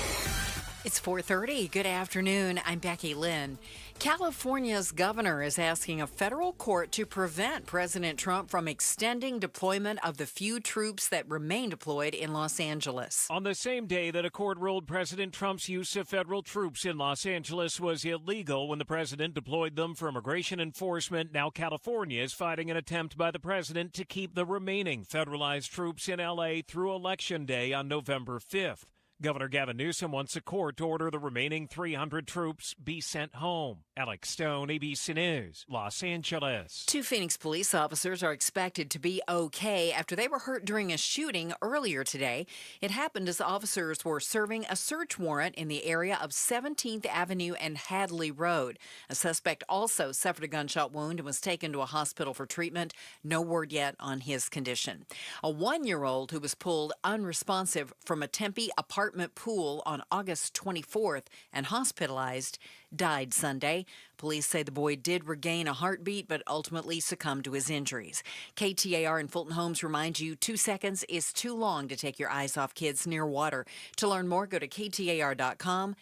It's 4:30. Good afternoon. I'm Becky Lynn. California's governor is asking a federal court to prevent President Trump from extending deployment of the few troops that remain deployed in Los Angeles. On the same day that a court ruled President Trump's use of federal troops in Los Angeles was illegal when the president deployed them for immigration enforcement, now California is fighting an attempt by the president to keep the remaining federalized troops in L.A. through Election Day on November 5th. Governor Gavin Newsom wants a court to order the remaining 300 troops be sent home. Alex Stone, ABC News, Los Angeles. 2 Phoenix police officers are expected to be okay after they were hurt during a shooting earlier today. It happened as officers were serving a search warrant in the area of 17th Avenue and Hadley Road. A suspect also suffered a gunshot wound and was taken to a hospital for treatment. No word yet on his condition. A 1-year-old who was pulled unresponsive from a Tempe apartment pool on August 24th and hospitalized died Sunday. Police say the boy did regain a heartbeat but ultimately succumbed to his injuries. KTAR and Fulton Homes remind you 2 seconds is too long to take your eyes off kids near water. To learn more, go to KTAR.com/water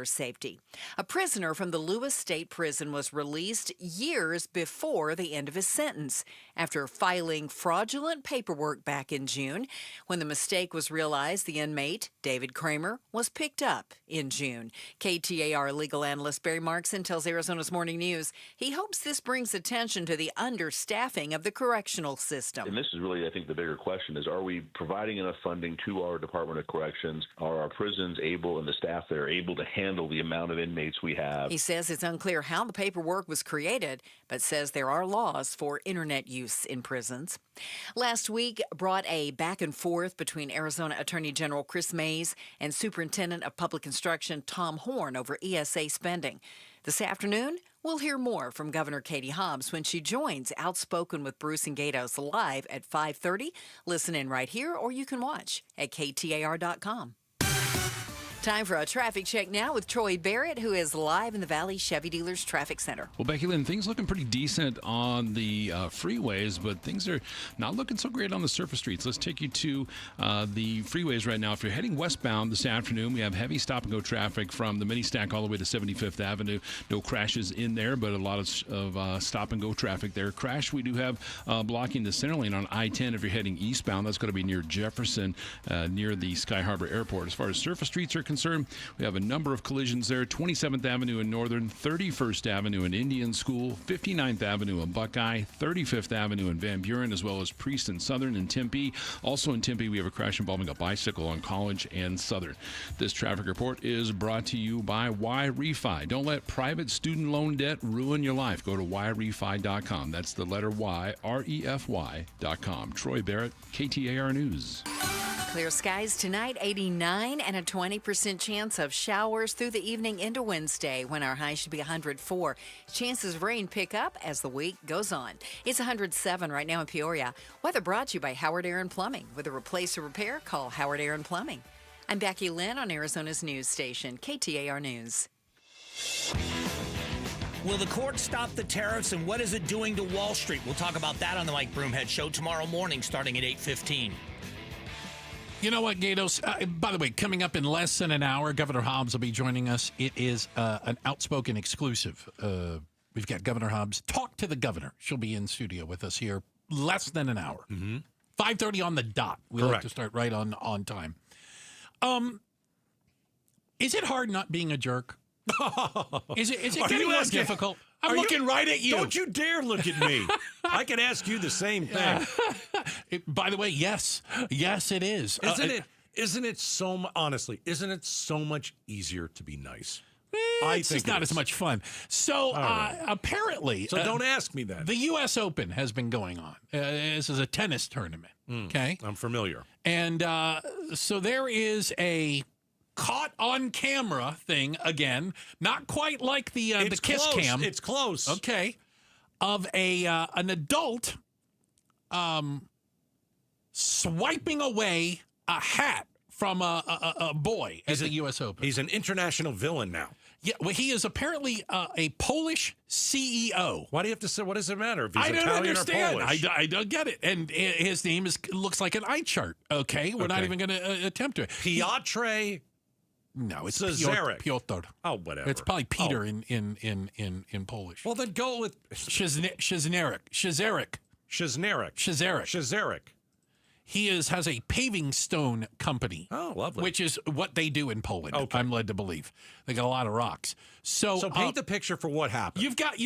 safety. A prisoner from the Lewis State Prison was released years before the end of his sentence after filing fraudulent paperwork back in June. When the mistake was realized, the inmate, David Kramer, was picked up in June. KTAR legal analyst Barry Markson tells Arizona's Morning News he hopes this brings attention to the understaffing of the correctional system. And this is really, I think, the bigger question is, are we providing enough funding to our Department of Corrections? Are our prisons able and the staff there able to handle the amount of inmates we have? He says it's unclear how the paperwork was created, but says there are laws for internet use in prisons. Last week brought a back and forth between Arizona Attorney General Chris Mays and Superintendent of Public Instruction Tom Horn over ESA spending. This afternoon, we'll hear more from Governor Katie Hobbs when she joins Outspoken with Bruce and Gatos live at 5:30. Listen in right here, or you can watch at KTAR.com. Time for a traffic check now with Troy Barrett, who is live in the Valley Chevy Dealers Traffic Center. Well, Becky Lynn, things looking pretty decent on the freeways, but things are not looking so great on the surface streets. Let's take you to the freeways right now. If you're heading westbound this afternoon, we have heavy stop-and-go traffic from the mini stack all the way to 75th Avenue. No crashes in there, but a lot of stop-and-go traffic there. Crash we do have blocking the center lane on I-10 if you're heading eastbound. That's going to be near Jefferson, near the Sky Harbor Airport. As far as surface streets are concerned, we have a number of collisions there. 27th Avenue in Northern, 31st Avenue in Indian School, 59th Avenue in Buckeye, 35th Avenue in Van Buren, as well as Priest and Southern in Tempe. Also in Tempe, we have a crash involving a bicycle on College and Southern. This traffic report is brought to you by YRefi. Don't let private student loan debt ruin your life. Go to YRefi.com. That's the letter Y, REFY.com. Troy Barrett, KTAR News. Clear skies tonight, 89 and a 20% chance of showers through the evening into Wednesday when our high should be 104. Chances of rain pick up as the week goes on. It's 107 right now in Peoria. Weather brought to you by Howard Aaron Plumbing. With a replace or repair, call Howard Aaron Plumbing. I'm Becky Lynn on Arizona's news station, KTAR News. Will the court stop the tariffs, and what is it doing to Wall Street? We'll talk about that on the Mike Broomhead Show tomorrow morning starting at 8:15. You know what, Gatos? By the way, coming up in less than an hour, Governor Hobbs will be joining us. It is an Outspoken exclusive. We've got Governor Hobbs. Talk to the governor. She'll be in studio with us here less than an hour. 5:30 on the dot. We like to start right on time. Is it hard not being a jerk? Is it getting more difficult? I'm looking right at you. Don't you dare look at me. I can ask you the same thing. By the way, yes. Yes, it is. Isn't it so much easier to be nice? It's just not as much fun. So apparently... So don't ask me that. The U.S. Open has been going on. This is a tennis tournament, okay? I'm familiar. And so there is a caught on camera thing again, not quite like the kiss cam. It's close. Okay. Of an adult swiping away a hat from a boy at the U.S. Open. He's an international villain now. Yeah, well, he is apparently a Polish CEO. Why do you have to say? What does it matter if he's I don't Italian understand. or Polish? I don't get it. And his name looks like an eye chart. Okay, we're not even going to attempt it. Piotr. No, it's Cezarek. Piotr. Oh, whatever. It's probably Peter in Polish. Well, then go with Szarek. He has a paving stone company. Oh, lovely. Which is what they do in Poland. Okay. I'm led to believe they got a lot of rocks. So paint the picture for what happened. You've got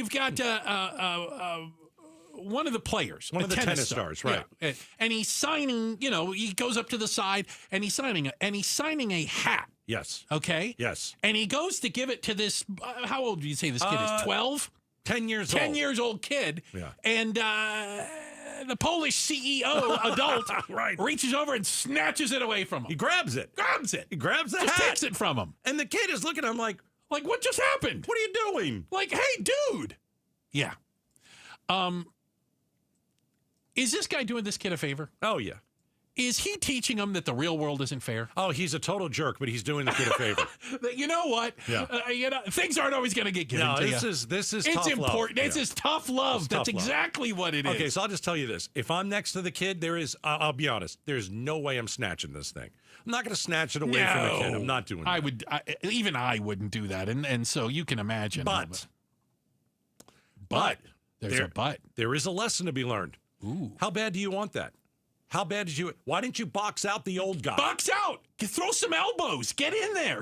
one of the players, one of the tennis stars, right? Yeah. And he's signing. He goes up to the side and he's signing a hat. Yes. Okay. Yes. And he goes to give it to this. How old do you say this kid is? 12. 10 years old. 10 years old kid. Yeah. And the Polish CEO adult reaches over and snatches it away from him. He grabs it. He grabs the Just hat. takes it from him. And the kid is looking at him like, what just happened? What are you doing? Like, hey, dude. Yeah. Is this guy doing this kid a favor? Oh, yeah. Is he teaching him that the real world isn't fair? Oh, he's a total jerk, but he's doing the kid a favor. You know what? Yeah. Things aren't always going to get given to you. This is it's tough important. love. It's just tough love. That's exactly what it is. Okay, so I'll just tell you this. If I'm next to the kid, I'll be honest, there's no way I'm snatching this thing. I'm not going to snatch it away from the kid. I'm not doing that. Even I wouldn't do that. And so you can imagine. But there's a but. There is a lesson to be learned. Ooh. How bad do you want that? How bad did you? Why didn't you box out the old guy? Box out. Throw some elbows. Get in there,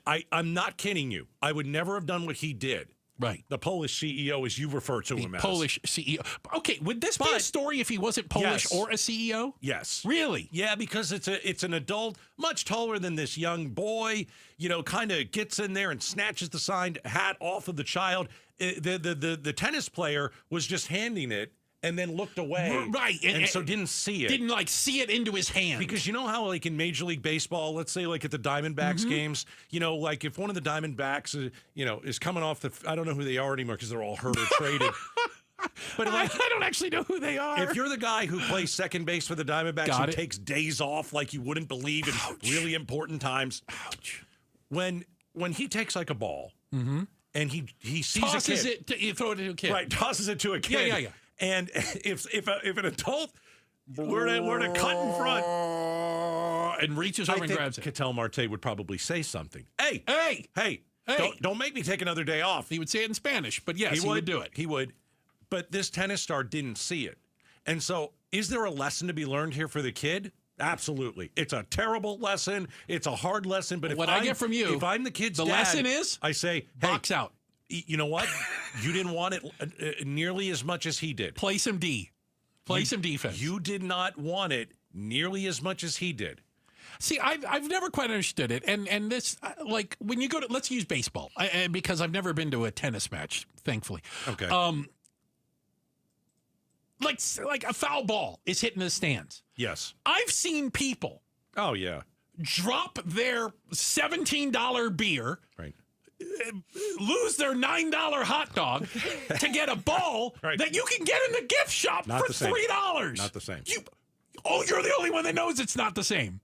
I'm not kidding you. I would never have done what he did. Right. The Polish CEO, as you refer to him as. Polish CEO. Okay, would this be a story if he wasn't Polish or a CEO? Yes. Really? Yeah, because it's an adult, much taller than this young boy, kind of gets in there and snatches the signed hat off of the child. The tennis player was just handing it and then looked away. Right. And so didn't see it. Didn't see it into his hand. Because you know how in Major League Baseball, let's say at the Diamondbacks games, if one of the Diamondbacks, is coming off I don't know who they are anymore because they're all hurt or traded. But I don't actually know who they are. If you're the guy who plays second base for the Diamondbacks who takes days off like you wouldn't believe in really important times. Ouch. When he takes a ball and he sees tosses a kid. you throw it to a kid. Right, tosses it to a kid. Yeah. And if an adult were to cut in front and reaches over and grabs it, Ketel Marte would probably say something. Hey! Don't make me take another day off. He would say it in Spanish, but yes, he would do it. He would. But this tennis star didn't see it. And so is there a lesson to be learned here for the kid? Absolutely. It's a terrible lesson. It's a hard lesson. But I get from you, if I'm the kid's dad, lesson is, I say, box out. You know what? You didn't want it nearly as much as he did. Play some D. Play some defense. You did not want it nearly as much as he did. See, I've never quite understood it. And this, when you go to, let's use baseball, because I've never been to a tennis match, thankfully. Okay. Like a foul ball is hitting the stands. Yes. I've seen people. Oh, yeah. Drop their $17 beer. Right. Lose their $9 hot dog to get a ball that you can get in the gift shop for $3. Not the same. You're the only one that knows it's not the same.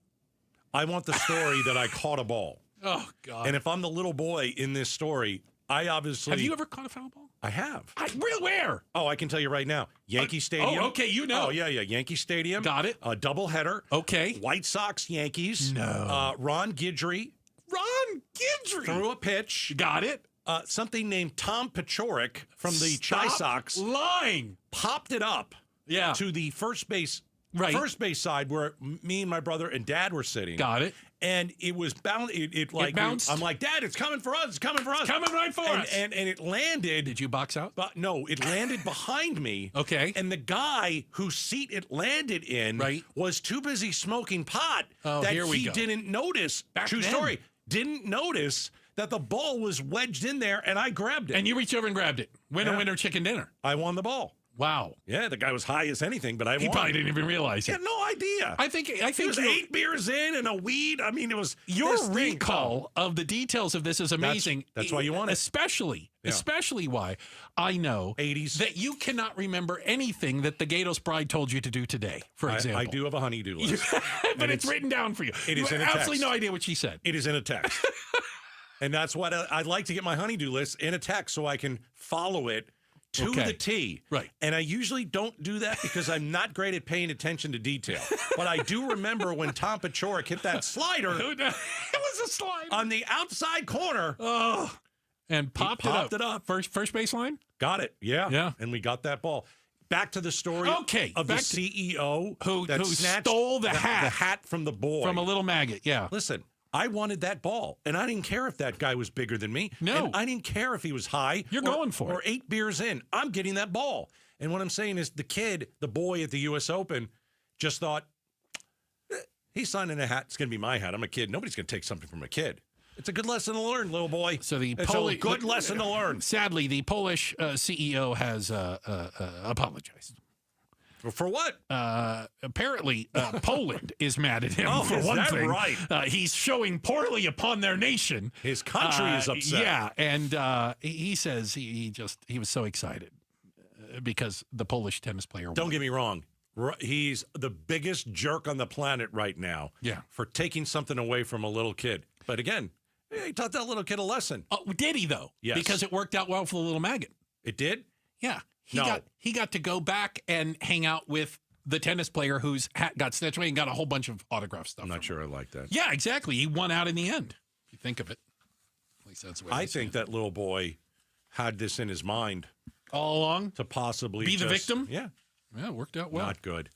I want the story that I caught a ball. Oh, God. And if I'm the little boy in this story, I obviously... Have you ever caught a foul ball? I have. Where? Oh, I can tell you right now. Yankee Stadium. Oh, okay, you know. Oh, yeah. Yankee Stadium. Got it. A doubleheader. Okay. White Sox, Yankees. No. Ron Guidry. Threw a pitch. Got it. Something named Tom Paciorek from the Chi Sox. Lying. Popped it up. to the first base side where me and my brother and Dad were sitting. Got it. And it was bound. It bounced. I'm like, Dad, it's coming for us. It's coming for us. It's coming right for us. And it landed. Did you box out? But no, it landed behind me. Okay. And the guy whose seat it landed in was too busy smoking pot that he didn't notice. True story. Didn't notice that the ball was wedged in there, and I grabbed it. And you reached over and grabbed it. Winner, chicken dinner. I won the ball. Wow. Yeah, the guy was high as anything, but I won. He probably didn't even realize it. He had no idea. I think it was 8 beers in and a weed. I mean, it was your recall of the details of this is amazing. That's why you want it. Especially why I know 80s that you cannot remember anything that the Gatos bride told you to do today. For example, I do have a honey-do list, but it's written down for you. It is you in a have text. absolutely no idea what she said. It is in a text, and that's what I'd like to get my honey-do list in a text so I can follow it to the T. Right. And I usually don't do that because I'm not great at paying attention to detail. But I do remember when Tom Paciorek hit that slider. It was a slide. On the outside corner. Oh. And popped it up. First baseline? Got it. Yeah. Yeah. And we got that ball. Back to the story of the CEO who snatched stole the hat from the boy. From a little maggot, yeah. Listen, I wanted that ball, and I didn't care if that guy was bigger than me. No. And I didn't care if he was high. You're going for it. Or 8 beers in. I'm getting that ball. And what I'm saying is the boy at the U.S. Open, just thought, he's signing a hat. It's going to be my hat. I'm a kid. Nobody's going to take something from a kid. It's a good lesson to learn, little boy. So a good lesson to learn. Sadly, the Polish CEO has apologized. For what? Apparently, Poland is mad at him for is one that thing. Right? He's showing poorly upon their nation. His country is upset. Yeah, and he says he was so excited because the Polish tennis player won. Don't get me wrong. He's the biggest jerk on the planet right now. Yeah. For taking something away from a little kid. But again, he taught that little kid a lesson. Oh, did he though? Yes. Because it worked out well for the little maggot. It did? Yeah. He got to go back and hang out with the tennis player whose hat got snatched away and got a whole bunch of autograph stuff. I'm not sure I like that. Yeah, exactly. He won out in the end. If you think of it. At least that's the way I think that little boy had this in his mind. All along? To possibly be the victim? Yeah. Yeah, it worked out well. Not good.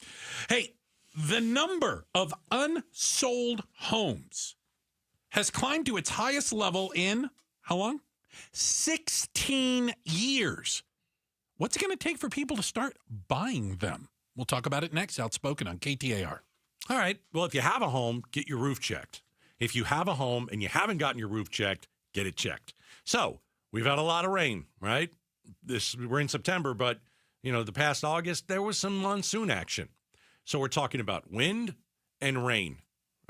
Hey, the number of unsold homes has climbed to its highest level in, how long? 16 years. What's it going to take for people to start buying them? We'll talk about it next. Outspoken on KTAR. All right. Well, if you have a home, get your roof checked. If you have a home and you haven't gotten your roof checked, get it checked. So we've had a lot of rain, right? We're in September, but the past August, there was some monsoon action. So we're talking about wind and rain,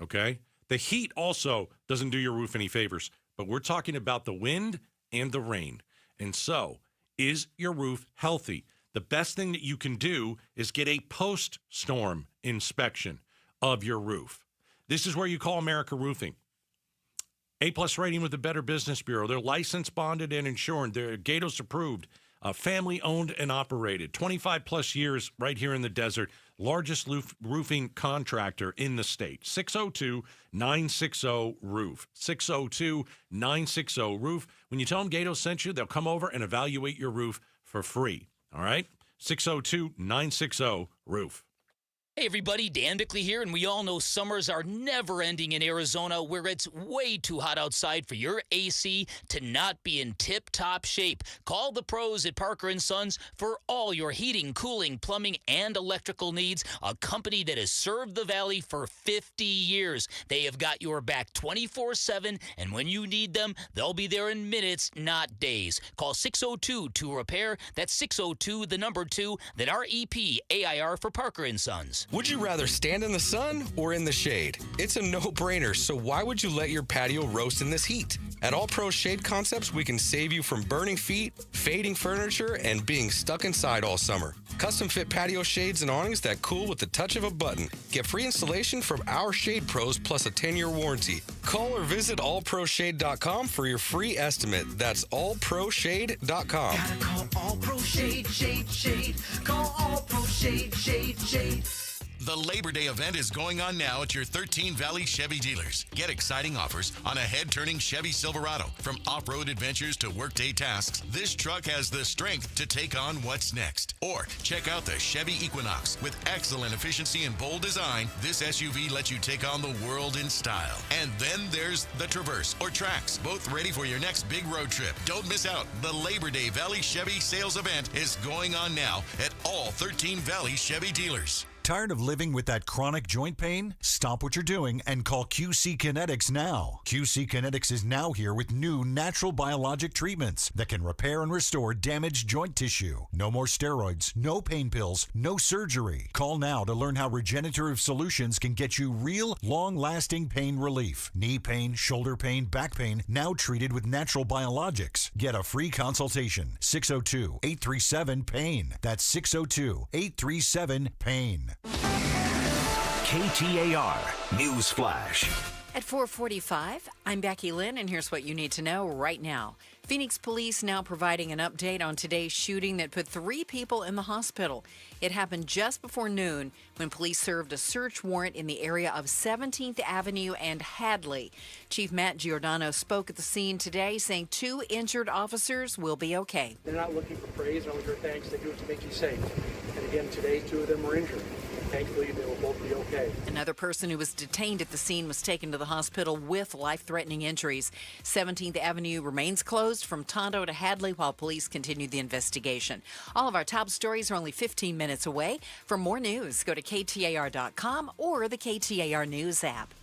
okay? The heat also doesn't do your roof any favors, but we're talking about the wind and the rain. And so, is your roof healthy? The best thing that you can do is get a post-storm inspection of your roof. This is where you call America Roofing. A+ rating with the Better Business Bureau. They're licensed, bonded, and insured. They're Gatos approved. Family owned and operated. 25 plus years right here in the desert. Largest roofing contractor in the state. 602-960-ROOF. 602-960-ROOF. When you tell them Gatos sent you, they'll come over and evaluate your roof for free. All right? 602-960-ROOF. Hey everybody, Dan Bickley here, and we all know summers are never ending in Arizona, where it's way too hot outside for your AC to not be in tip-top shape. Call the pros at Parker & Sons for all your heating, cooling, plumbing, and electrical needs, a company that has served the Valley for 50 years. They have got your back 24/7, and when you need them, they'll be there in minutes, not days. Call 602-2-REPAIR. That's 602-2, then REPAIR for Parker & Sons. Would you rather stand in the sun or in the shade? It's a no-brainer, so why would you let your patio roast in this heat? At All Pro Shade Concepts, we can save you from burning feet, fading furniture, and being stuck inside all summer. Custom-fit patio shades and awnings that cool with the touch of a button. Get free installation from our shade pros plus a 10-year warranty. Call or visit allproshade.com for your free estimate. That's allproshade.com. Gotta call All Pro Shade, Shade, Shade. Call All Pro Shade, Shade, Shade. The Labor Day event is going on now at your 13 Valley Chevy dealers. Get exciting offers on a head-turning Chevy Silverado. From off-road adventures to workday tasks, this truck has the strength to take on what's next. Or check out the Chevy Equinox. With excellent efficiency and bold design, this SUV lets you take on the world in style. And then there's the Traverse or Trax, both ready for your next big road trip. Don't miss out. The Labor Day Valley Chevy sales event is going on now at all 13 Valley Chevy dealers. Tired of living with that chronic joint pain? Stop what you're doing and call QC Kinetics now. QC Kinetics is now here with new natural biologic treatments that can repair and restore damaged joint tissue. No more steroids, no pain pills, no surgery. Call now to learn how regenerative solutions can get you real, long-lasting pain relief. Knee pain, shoulder pain, back pain, now treated with natural biologics. Get a free consultation. 602-837-PAIN. That's 602-837-PAIN. KTAR News Flash. At 4:45, I'm Becky Lynn, and here's what you need to know right now. Phoenix police now providing an update on today's shooting that put 3 people in the hospital. It happened just before noon when police served a search warrant in the area of 17th Avenue and Hadley. Chief Matt Giordano spoke at the scene today, saying 2 injured officers will be okay. They're not looking for praise or thanks. They do it to make you safe. And again, today, 2 of them were injured. Thankfully, they will both be okay. Another person who was detained at the scene was taken to the hospital with life-threatening injuries. 17th Avenue remains closed from Tonto to Hadley while police continue the investigation. All of our top stories are only 15 minutes away. For more news, go to KTAR.com or the KTAR News app.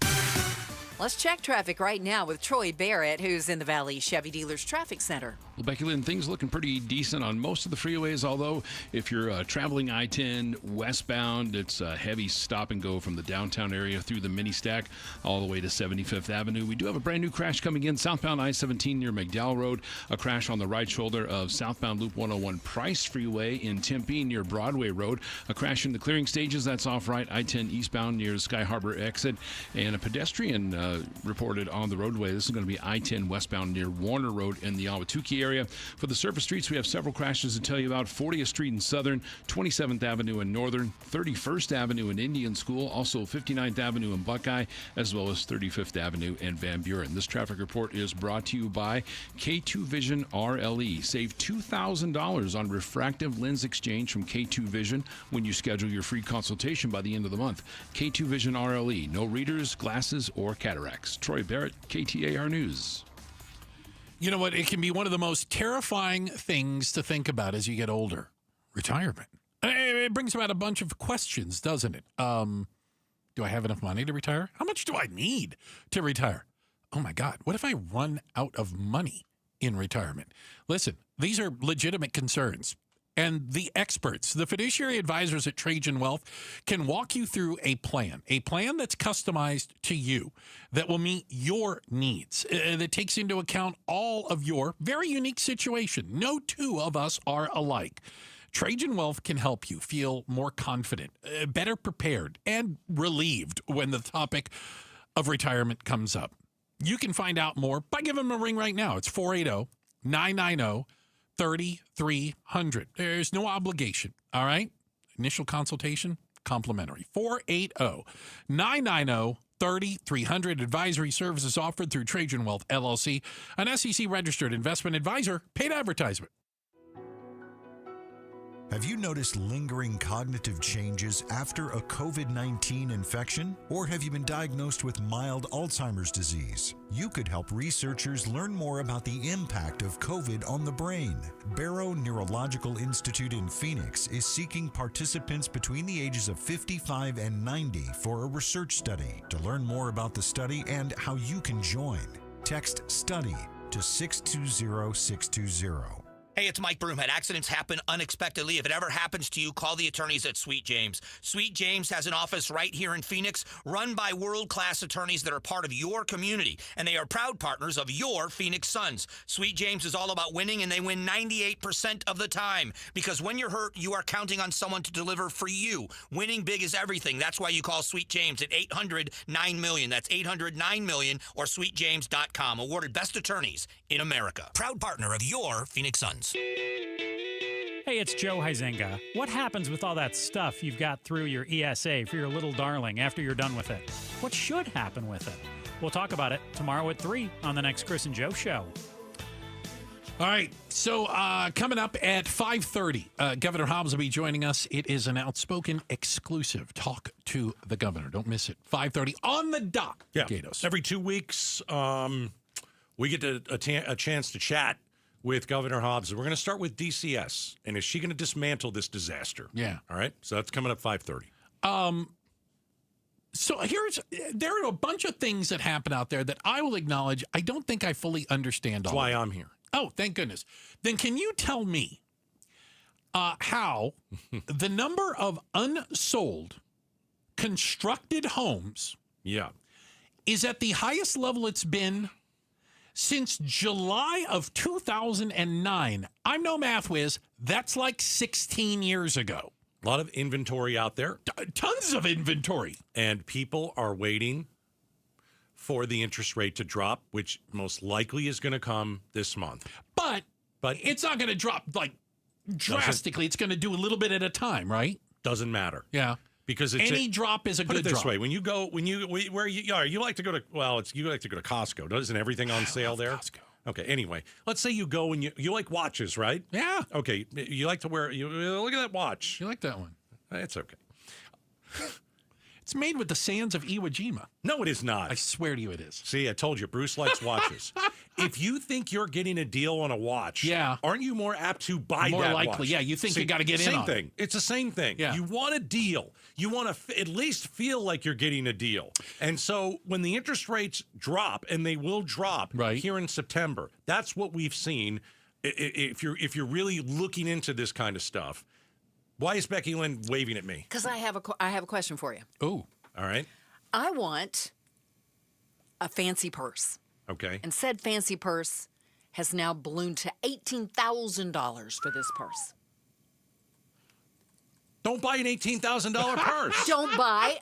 Let's check traffic right now with Troy Barrett, who's in the Valley Chevy Dealers Traffic Center. Well, Becky Lynn, things looking pretty decent on most of the freeways, although if you're traveling I-10 westbound, it's a heavy stop and go from the downtown area through the mini stack all the way to 75th Avenue. We do have a brand new crash coming in southbound I-17 near McDowell Road, a crash on the right shoulder of southbound Loop 101 Price Freeway in Tempe near Broadway Road, a crash in the clearing stages, that's off right I-10 eastbound near Sky Harbor exit, and a pedestrian reported on the roadway. This is going to be I-10 westbound near Warner Road in the Ahwatukee area. For the surface streets, we have several crashes to tell you about. 40th Street in Southern, 27th Avenue in Northern, 31st Avenue in Indian School, also 59th Avenue in Buckeye, as well as 35th Avenue in Van Buren. This traffic report is brought to you by K2 Vision RLE. Save $2,000 on refractive lens exchange from K2 Vision when you schedule your free consultation by the end of the month. K2 Vision RLE. No readers, glasses, or cataracts. Troy Barrett, KTAR News. You know what? It can be one of the most terrifying things to think about as you get older. Retirement. It brings about a bunch of questions, doesn't it? Do I have enough money to retire? How much do I need to retire? Oh, my God. What if I run out of money in retirement? Listen, these are legitimate concerns. And the experts, the fiduciary advisors at Trajan Wealth, can walk you through a plan that's customized to you, that will meet your needs, that takes into account all of your very unique situation. No 2 of us are alike. Trajan Wealth can help you feel more confident, better prepared, and relieved when the topic of retirement comes up. You can find out more by giving them a ring right now. It's 480-990-3300. There's no obligation, all right? Initial consultation, complimentary. 480-990-3300. Advisory services offered through Trajan Wealth, LLC, an SEC-registered investment advisor, paid advertisement. Have you noticed lingering cognitive changes after a COVID-19 infection? Or have you been diagnosed with mild Alzheimer's disease? You could help researchers learn more about the impact of COVID on the brain. Barrow Neurological Institute in Phoenix is seeking participants between the ages of 55 and 90 for a research study. To learn more about the study and how you can join, text STUDY to 620-620. Hey, it's Mike Broomhead. Accidents happen unexpectedly. If it ever happens to you, call the attorneys at Sweet James. Sweet James has an office right here in Phoenix, run by world-class attorneys that are part of your community, and they are proud partners of your Phoenix Suns. Sweet James is all about winning, and they win 98% of the time, because when you're hurt, you are counting on someone to deliver for you. Winning big is everything. That's why you call Sweet James at 800-9-MILLION. That's 800-9-MILLION or sweetjames.com. Awarded best attorneys in America. Proud partner of your Phoenix Suns. questions. Hey, it's Joe Huizenga. What happens with all that stuff you've got through your ESA for your little darling after you're done with it? What should happen with it? We'll talk about it tomorrow at 3 on the next Chris and Joe show. All right, so coming up at 5:30, Governor Hobbs will be joining us. It is an Outspoken exclusive. Talk to the governor. Don't miss it. 5:30 on the dot. Yeah, Gatos. every 2 weeks, we get a chance to chat with Governor Hobbs. We're going to start with DCS, and is she going to dismantle this disaster? Yeah. All right, so that's coming up 5:30. So there are a bunch of things that happen out there that I will acknowledge I don't think I fully understand. That's why I'm here. Oh, thank goodness. Then can you tell me how the number of unsold constructed homes is at the highest level it's been since July of 2009? I'm no math whiz. That's like 16 years ago. A lot of inventory out there. Tons of inventory. And people are waiting for the interest rate to drop, which most likely is going to come this month. But it's not going to drop like drastically. It's going to do a little bit at a time, right? Doesn't matter. Yeah. Because it's any drop is a put good it this drop. way, when you go, where you like to go to, you like to go to Costco. Isn't everything on sale there? Costco. Okay. Anyway, let's say you go and you like watches, right? Yeah. Okay. You like to wear. You look at that watch. You like that one? It's okay. It's made with the sands of Iwo Jima. No, it is not. I swear to you it is. See, I told you, Bruce likes watches. If you think you're getting a deal on a watch, aren't you more apt to buy more that likely, watch? yeah. You think you got to get in on it. Same thing. It's the same thing. Yeah. You want a deal. You want to at least feel like you're getting a deal. And so when the interest rates drop, and they will drop here in September, that's what we've seen. If you're really looking into this kind of stuff. Why is Becky Lynn waving at me? Because I have a question for you. Oh, all right. I want a fancy purse. Okay. And said fancy purse has now ballooned to $18,000 for this purse. Don't buy an $18,000 purse. Don't buy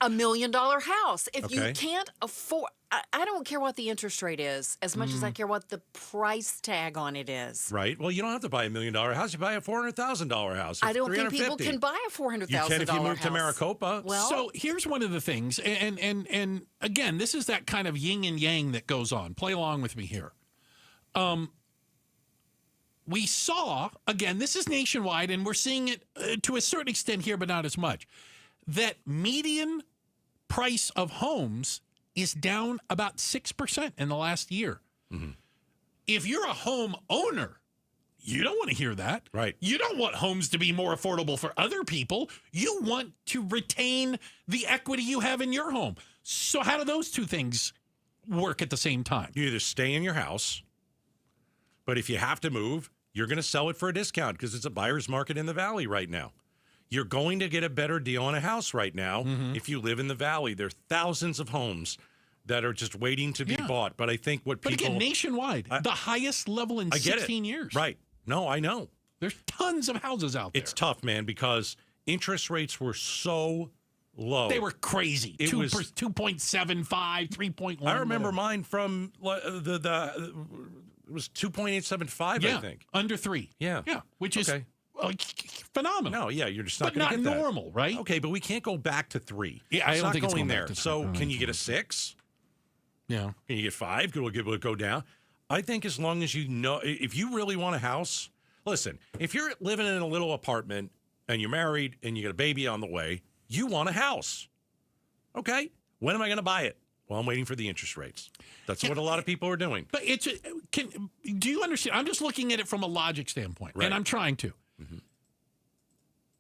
a $1 million house. If you Okay. can't afford, I don't care what the interest rate is as much as I care what the price tag on it is. Right. Well, you don't have to buy $1 million house. You buy a $400,000 house. I don't think people can buy a $400,000 You can if you move house. to Maricopa. Well, so here's one of the things, and again, this is that kind of yin and yang that goes on. Play along with me here. We saw, again, this is nationwide, and we're seeing it to a certain extent here, but not as much, that median price of homes is down about 6% in the last year. Mm-hmm. If you're a home owner, you don't want to hear that. Right. You don't want homes to be more affordable for other people. You want to retain the equity you have in your home. So how do those two things work at the same time? You either stay in your house, but if you have to move, you're going to sell it for a discount because it's a buyer's market in the Valley right now. You're going to get a better deal on a house right now if you live in the Valley. There are thousands of homes that are just waiting to be bought. But I think what people... But again, nationwide, the highest level in 16 years. Right. No, I know. There's tons of houses out there. It's tough, man, because interest rates were so low. They were crazy. It was 2.75, 3.1. I remember mine from it was 2.875, I think. Under 3. Yeah. Yeah, which is phenomenal. No, yeah, you're just not but going to not get that. normal, right? Okay, but we can't go back to 3. Yeah, I don't think it's going going there. back to 3. So can you get a 6? Yeah. Can you get 5? Will it go down? I think as long as you know, if you really want a house, listen, if you're living in a little apartment and you're married and you got a baby on the way, you want a house. Okay. When am I going to buy it? Well, I'm waiting for the interest rates. That's what a lot of people are doing. But do you understand? I'm just looking at it from a logic standpoint, and I'm trying to. Mm-hmm.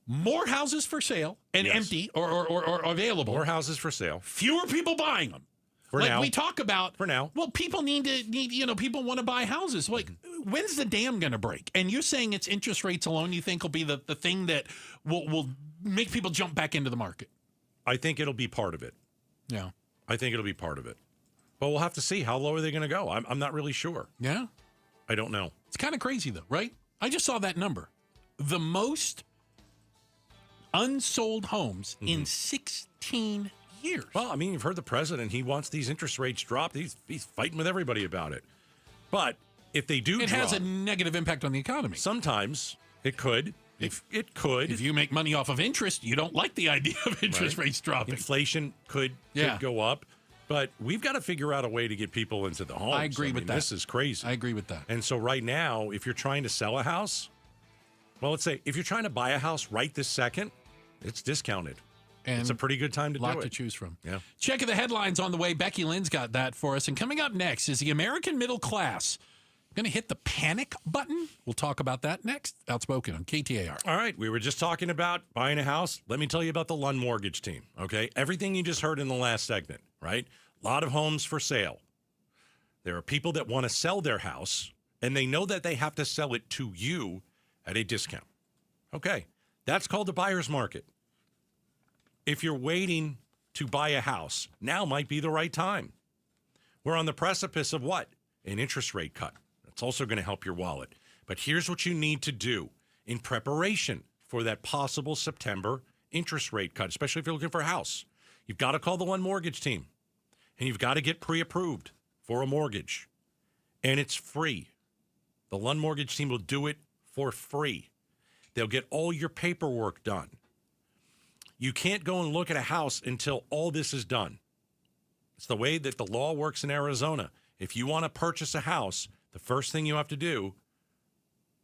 More houses for sale and empty or available. More houses for sale. Fewer people buying them. For now. We talk about for now. Well, people people want to buy houses. Like, when's the dam going to break? And you're saying it's interest rates alone you think will be the thing that will make people jump back into the market? I think it'll be part of it. Yeah. I think it'll be part of it. But we'll have to see how low are they going to go. I'm not really sure. Yeah. I don't know. It's kind of crazy though, right? I just saw that number. The most unsold homes in 16 years. Well, I mean, you've heard the president. He wants these interest rates dropped. He's fighting with everybody about it. But if they do it drop, has a negative impact on the economy. Sometimes it could. If you make money off of interest, you don't like the idea of interest rates dropping. Inflation could go up, but we've got to figure out a way to get people into the homes. I agree with that. This is crazy. I agree with that. And so right now, if you're trying to sell a house, well, let's say if you're trying to buy a house right this second, it's discounted. And it's a pretty good time to do it. A lot to choose from. Yeah. Checking the headlines on the way. Becky Lynn's got that for us. And coming up next is the American middle class going to hit the panic button. We'll talk about that next. Outspoken on KTAR. All right. We were just talking about buying a house. Let me tell you about the Lund Mortgage team, okay? Everything you just heard in the last segment, right? A lot of homes for sale. There are people that want to sell their house, and they know that they have to sell it to you at a discount. Okay. That's called the buyer's market. If you're waiting to buy a house, now might be the right time. We're on the precipice of what? An interest rate cut. It's also going to help your wallet. But here's what you need to do in preparation for that possible September interest rate cut, especially if you're looking for a house. You've got to call the Lund Mortgage team, and you've got to get pre-approved for a mortgage. And it's free. The Lund Mortgage team will do it for free. They'll get all your paperwork done. You can't go and look at a house until all this is done. It's the way that the law works in Arizona. If you want to purchase a house, the first thing you have to do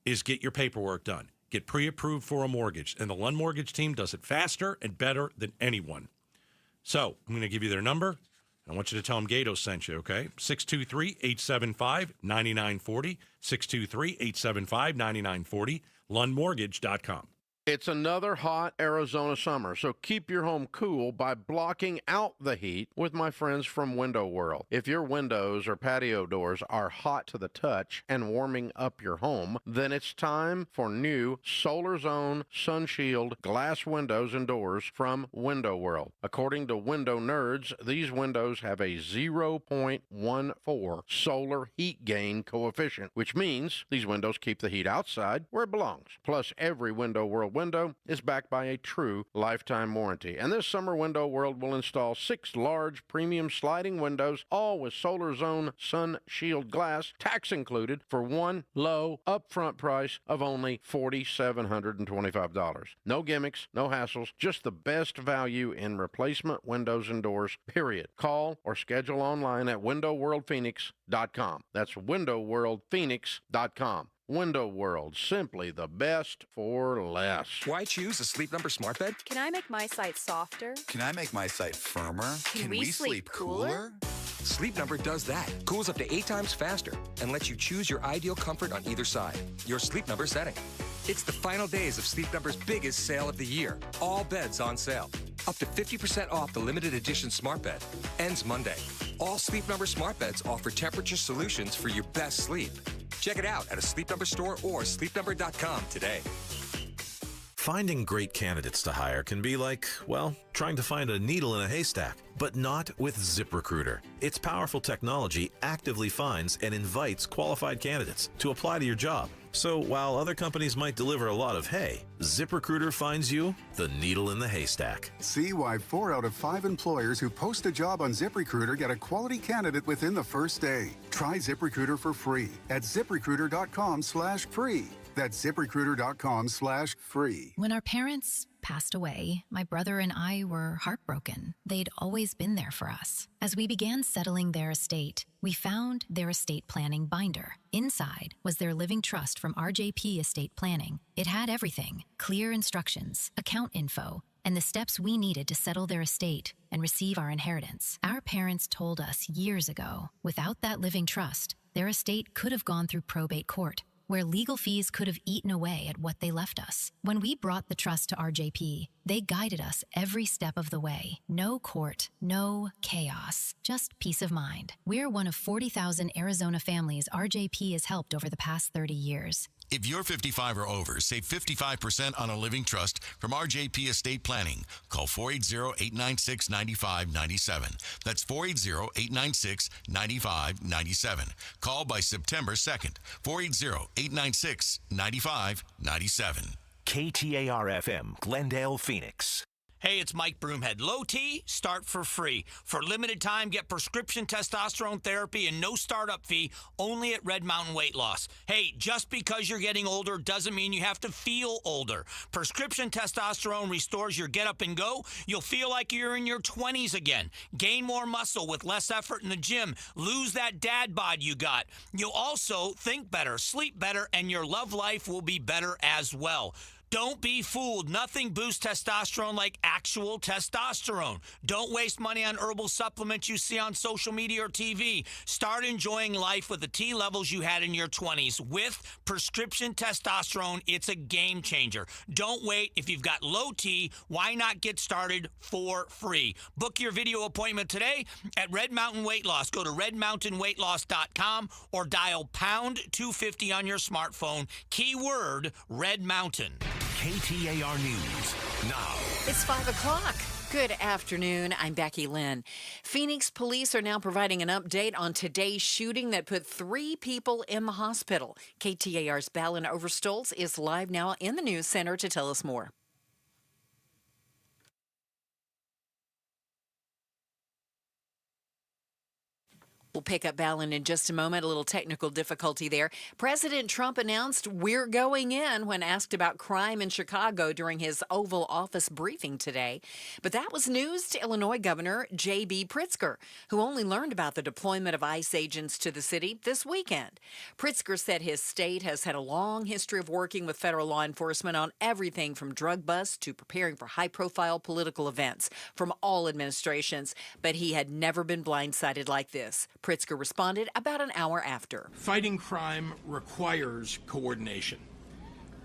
is get your paperwork done. Get pre-approved for a mortgage. And the Lund Mortgage team does it faster and better than anyone. So I'm going to give you their number. I want you to tell them Gato sent you, okay? 623-875-9940. 623-875-9940. LundMortgage.com. It's another hot Arizona summer, so keep your home cool by blocking out the heat with my friends from Window World. If your windows or patio doors are hot to the touch and warming up your home, then it's time for new Solar Zone Sun Shield glass windows and doors from Window World. According to Window Nerds, these windows have a 0.14 solar heat gain coefficient, which means these windows keep the heat outside where it belongs. Plus, every Window World window is backed by a true lifetime warranty. And this summer, Window World will install 6 large premium sliding windows, all with Solar Zone Sun Shield glass, tax included, for one low upfront price of only $4,725. No gimmicks, no hassles, just the best value in replacement windows and doors, period. Call or schedule online at windowworldphoenix.com. That's windowworldphoenix.com. Window World, simply the best for less. Why choose a Sleep Number smart bed? Can I make my site softer? Can I make my site firmer? Can we sleep cooler? Sleep Number does that. Cools up to 8 times faster and lets you choose your ideal comfort on either side. Your Sleep Number setting. It's the final days of Sleep Number's biggest sale of the year. All beds on sale. Up to 50% off the limited edition smart bed. Ends Monday. All Sleep Number smart beds offer temperature solutions for your best sleep. Check it out at a Sleep Number store or sleepnumber.com today. Finding great candidates to hire can be like, well, trying to find a needle in a haystack, but not with ZipRecruiter. Its powerful technology actively finds and invites qualified candidates to apply to your job. So while other companies might deliver a lot of hay, ZipRecruiter finds you the needle in the haystack. See why 4 out of 5 employers who post a job on ZipRecruiter get a quality candidate within the first day. Try ZipRecruiter for free at ZipRecruiter.com/free. That's ZipRecruiter.com/free. When our parents passed away, my brother and I were heartbroken. They'd always been there for us. As we began settling their estate, we found their estate planning binder. Inside was their living trust from RJP Estate Planning. It had everything: clear instructions, account info, and the steps we needed to settle their estate and receive our inheritance. Our parents told us years ago, without that living trust, their estate could have gone through probate court, where legal fees could have eaten away at what they left us. When we brought the trust to RJP, they guided us every step of the way. No court, no chaos, just peace of mind. We're one of 40,000 Arizona families RJP has helped over the past 30 years. If you're 55 or over, save 55% on a living trust from RJP Estate Planning. Call 480-896-9597. That's 480-896-9597. Call by September 2nd. 480-896-9597. KTAR-FM, Glendale, Phoenix. Hey, it's Mike Broomhead. Low T, start for free. For limited time, get prescription testosterone therapy and no startup fee only at Red Mountain Weight Loss. Hey, just because you're getting older doesn't mean you have to feel older. Prescription testosterone restores your get up and go. You'll feel like you're in your 20s again. Gain more muscle with less effort in the gym. Lose that dad bod you got. You'll also think better, sleep better, and your love life will be better as well. Don't be fooled. Nothing boosts testosterone like actual testosterone. Don't waste money on herbal supplements you see on social media or TV. Start enjoying life with the T levels you had in your 20s. With prescription testosterone, it's a game changer. Don't wait. If you've got low T, why not get started for free? Book your video appointment today at Red Mountain Weight Loss. Go to redmountainweightloss.com or dial pound 250 on your smartphone. Keyword Red Mountain. KTAR News now. It's 5 o'clock. Good afternoon. I'm Becky Lynn. Phoenix police are now providing an update on today's shooting that put 3 people in the hospital. KTAR's Balin Overstolz is live now in the news center to tell us more. We'll pick up Balin in just a moment. A little technical difficulty there. President Trump announced we're going in when asked about crime in Chicago during his Oval Office briefing today. But that was news to Illinois Governor J.B. Pritzker, who only learned about the deployment of ICE agents to the city this weekend. Pritzker said his state has had a long history of working with federal law enforcement on everything from drug busts to preparing for high-profile political events from all administrations, but he had never been blindsided like this. Pritzker responded about an hour after. Fighting crime requires coordination.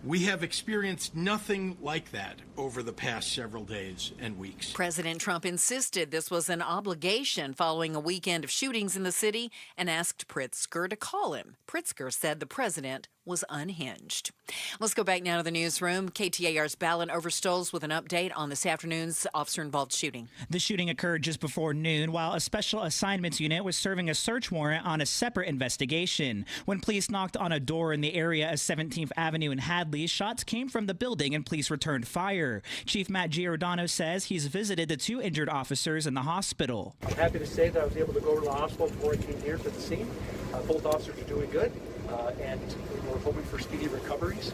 We have experienced nothing like that over the past several days and weeks. President Trump insisted this was an obligation following a weekend of shootings in the city and asked Pritzker to call him. Pritzker said the president was unhinged. Let's go back now to the newsroom. KTAR's Balin Overstolz with an update on this afternoon's officer-involved shooting. The shooting occurred just before noon while a special assignments unit was serving a search warrant on a separate investigation. When police knocked on a door in the area of 17th Avenue in Hadley, shots came from the building and police returned fire. Chief Matt Giordano says he's visited the 2 injured officers in the hospital. I'm happy to say that I was able to go to the hospital before I came here to the scene. Both officers are doing good. And we're hoping for speedy recoveries.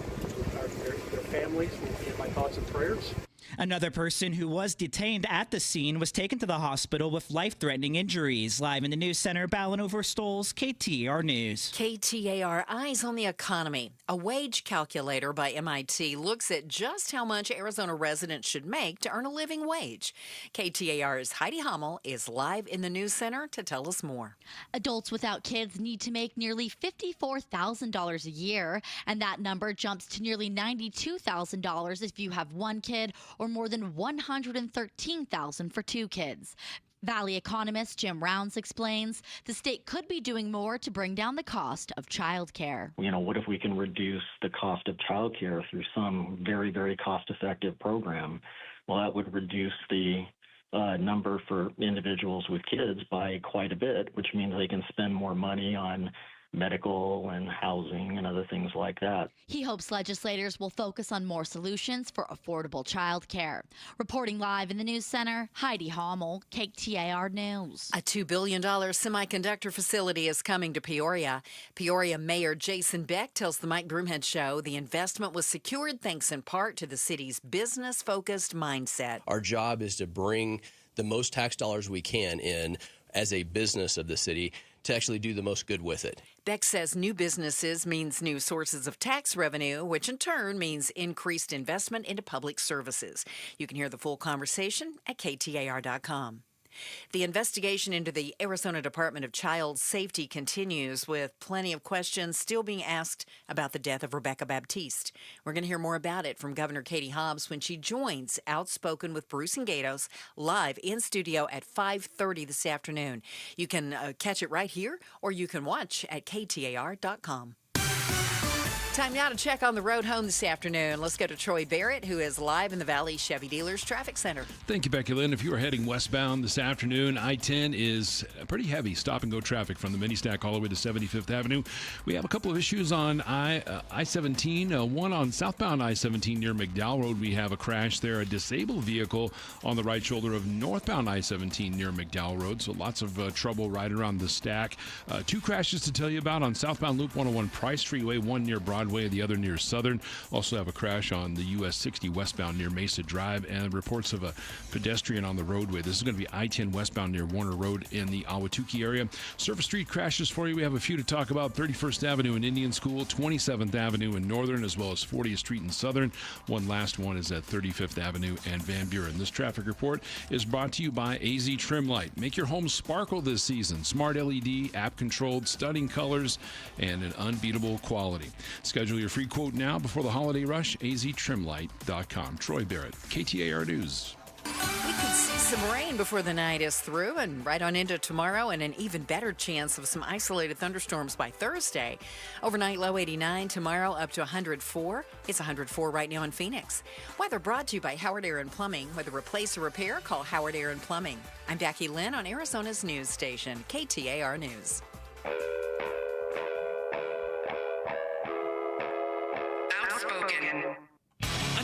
Their families will be in my thoughts and prayers. Another person who was detained at the scene was taken to the hospital with life-threatening injuries. Live in the news center, Balin Overstolz, KTAR News. KTAR Eyes on the Economy. A wage calculator by MIT looks at just how much Arizona residents should make to earn a living wage. KTAR's Heidi Hummel is live in the news center to tell us more. Adults without kids need to make nearly $54,000 a year, and that number jumps to nearly $92,000 if you have 1 kid, or more than $113,000 for 2 kids. Valley economist Jim Rounds explains the state could be doing more to bring down the cost of childcare. What if we can reduce the cost of childcare through some very, very cost-effective program? Well, that would reduce the number for individuals with kids by quite a bit, which means they can spend more money on medical and housing and other things like that. He hopes legislators will focus on more solutions for affordable child care. Reporting live in the news center, Heidi Hummel, KTAR News. A $2 billion semiconductor facility is coming to Peoria. Peoria Mayor Jason Beck tells the Mike Broomhead Show the investment was secured thanks in part to the city's business-focused mindset. Our job is to bring the most tax dollars we can in as a business of the city to actually do the most good with it. Beck says new businesses means new sources of tax revenue, which in turn means increased investment into public services. You can hear the full conversation at KTAR.com. The investigation into the Arizona Department of Child Safety continues, with plenty of questions still being asked about the death of Rebecca Baptiste. We're going to hear more about it from Governor Katie Hobbs when she joins Outspoken with Bruce and Gatos live in studio at 5:30 this afternoon. You can catch it right here, or you can watch at KTAR.com. Time now to check on the road home this afternoon. Let's go to Troy Barrett, who is live in the Valley Chevy Dealers Traffic Center. Thank you, Becky Lynn. If you are heading westbound this afternoon, I-10 is pretty heavy stop-and-go traffic from the mini-stack all the way to 75th Avenue. We have a couple of issues on I-17. One on southbound I-17 near McDowell Road. We have a crash there, a disabled vehicle on the right shoulder of northbound I-17 near McDowell Road. So lots of trouble right around the stack. Two crashes to tell you about on southbound Loop 101 Price Freeway, one near Broadway, the other near Southern. Also have a crash on the US 60 westbound near Mesa Drive, and reports of a pedestrian on the roadway. This is going to be I-10 westbound near Warner Road in the Ahwatukee area. Surface Street crashes for you. We have a few to talk about. 31st Avenue in Indian School, 27th Avenue in Northern, as well as 40th Street in Southern. One last one is at 35th Avenue and Van Buren. This traffic report is brought to you by AZ Trim Light. Make your home sparkle this season. Smart LED, app-controlled, stunning colors, and an unbeatable quality. Schedule your free quote now before the holiday rush. aztrimlight.com. Troy Barrett, KTAR News. We could see some rain before the night is through and right on into tomorrow, and an even better chance of some isolated thunderstorms by Thursday. Overnight low 89, tomorrow up to 104. It's 104 right now in Phoenix. Weather brought to you by Howard Air and Plumbing. Whether replace or repair, call Howard Air and Plumbing. I'm Becky Lynn on Arizona's news station, KTAR News. Outspoken.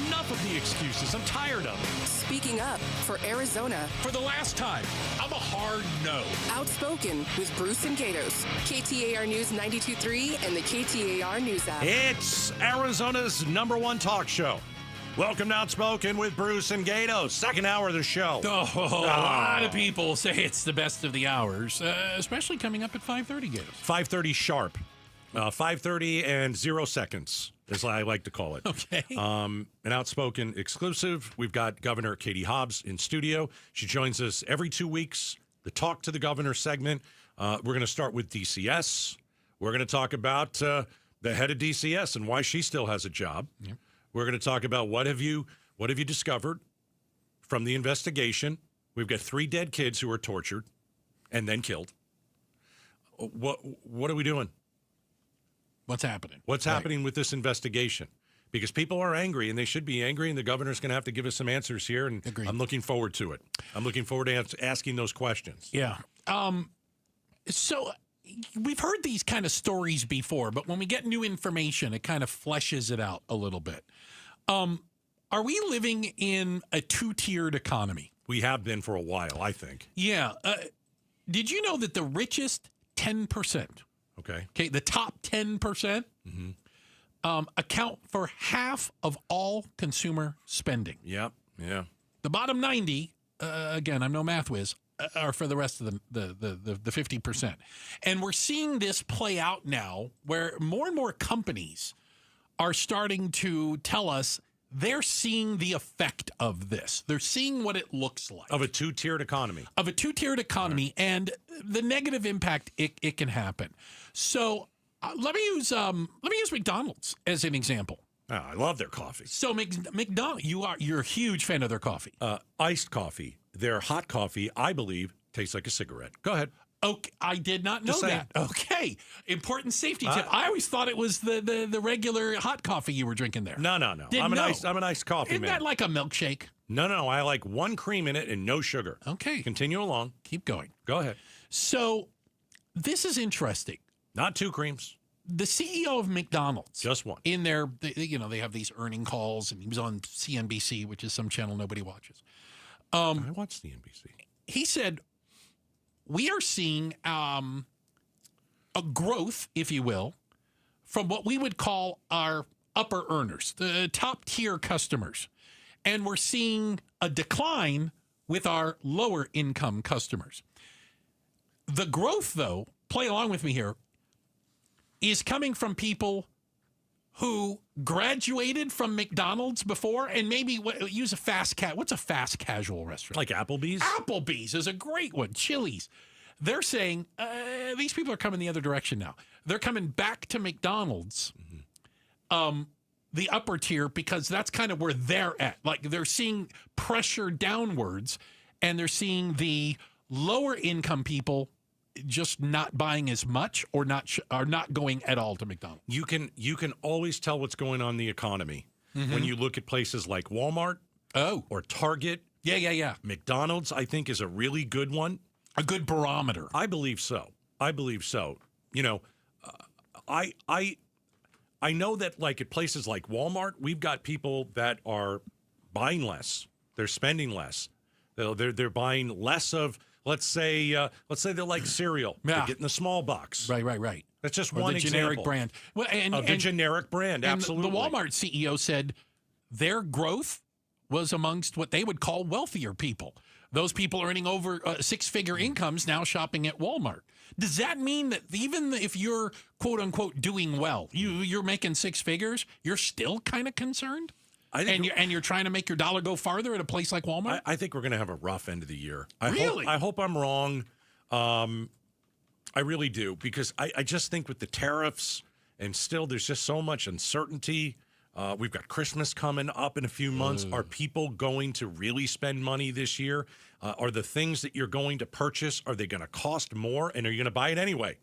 Enough of the excuses. I'm tired of it. Speaking up for Arizona. For the last time, I'm a hard no. Outspoken with Bruce and Gatos. KTAR News 92.3 and the KTAR News app. It's Arizona's #1 talk show. Welcome to Outspoken with Bruce and Gatos. Second hour of the show. A lot of people say it's the best of the hours, especially coming up at 5:30, Gatos. 5:30 sharp. 5:30 and 0 seconds, as I like to call it. Okay. An Outspoken exclusive. We've got Governor Katie Hobbs in studio. She joins us every 2 weeks. The Talk to the Governor segment. We're going to start with DCS. We're going to talk about the head of DCS and why she still has a job. Yep. We're going to talk about what have you discovered from the investigation. We've got 3 dead kids who were tortured and then killed. What are we doing? What's happening? What's happening with this investigation? Because people are angry, and they should be angry, and the governor's going to have to give us some answers here, and Agreed. I'm looking forward to it. I'm looking forward to asking those questions. Yeah. So we've heard these kind of stories before, but when we get new information, it kind of fleshes it out a little bit. Are we living in a two-tiered economy? We have been for a while, I think. Yeah. Did you know that the richest 10%, okay, the top 10%, account for half of all consumer spending? Yep. Yeah. The bottom 90, again, I'm no math whiz, are for the rest of the 50%. And we're seeing this play out now where more and more companies are starting to tell us they're seeing the effect of this. They're seeing what it looks like. Of a two-tiered economy. Of a two-tiered economy, right, and the negative impact it can happen. So let me use McDonald's as an example. Oh, I love their coffee. So McDonald's, you're a huge fan of their coffee. Iced coffee. Their hot coffee, I believe, tastes like a cigarette. Go ahead. Okay, I did not know that. Okay, important safety tip. I always thought it was the regular hot coffee you were drinking there. No. I'm an iced coffee Isn't man. that like a milkshake? No. I like 1 cream in it and no sugar. Okay. Continue along. Keep going. Go ahead. So this is interesting. Not 2 creams. The CEO of McDonald's. Just one. In their, they have these earning calls, and he was on CNBC, which is some channel nobody watches. I watch CNBC. He said, we are seeing a growth, if you will, from what we would call our upper earners, the top tier customers. And we're seeing a decline with our lower income customers. The growth, though, play along with me here, is coming from people who graduated from McDonald's before and maybe use a what's a fast casual restaurant? Like Applebee's? Applebee's is a great one. Chili's. They're saying these people are coming the other direction now. They're coming back to McDonald's, the upper tier, because that's kind of where they're at. Like they're seeing pressure downwards, and they're seeing the lower income people just not buying as much or not going at all to McDonald's? You can always tell what's going on in the economy when you look at places like Walmart or Target. Yeah. McDonald's, I think, is a really good one. A good barometer. I believe so. You know, I know that like at places like Walmart, we've got people that are buying less. They're spending less. They're buying less of, let's say they like cereal. Yeah. They're getting the small box. Right. That's just Or one the example. generic brand. Well, The generic brand, and absolutely. The Walmart CEO said their growth was amongst what they would call wealthier people. Those people earning over six-figure incomes now shopping at Walmart. Does that mean that even if you're, quote unquote, doing well, you're making six figures, you're still kind of concerned? And you're trying to make your dollar go farther at a place like Walmart? I think we're going to have a rough end of the year. Really? I hope I'm wrong. I really do, because I just think with the tariffs and still there's just so much uncertainty. We've got Christmas coming up in a few months. Are people going to really spend money this year? Are the things that you're going to purchase, are they going to cost more, and are you going to buy it anyway?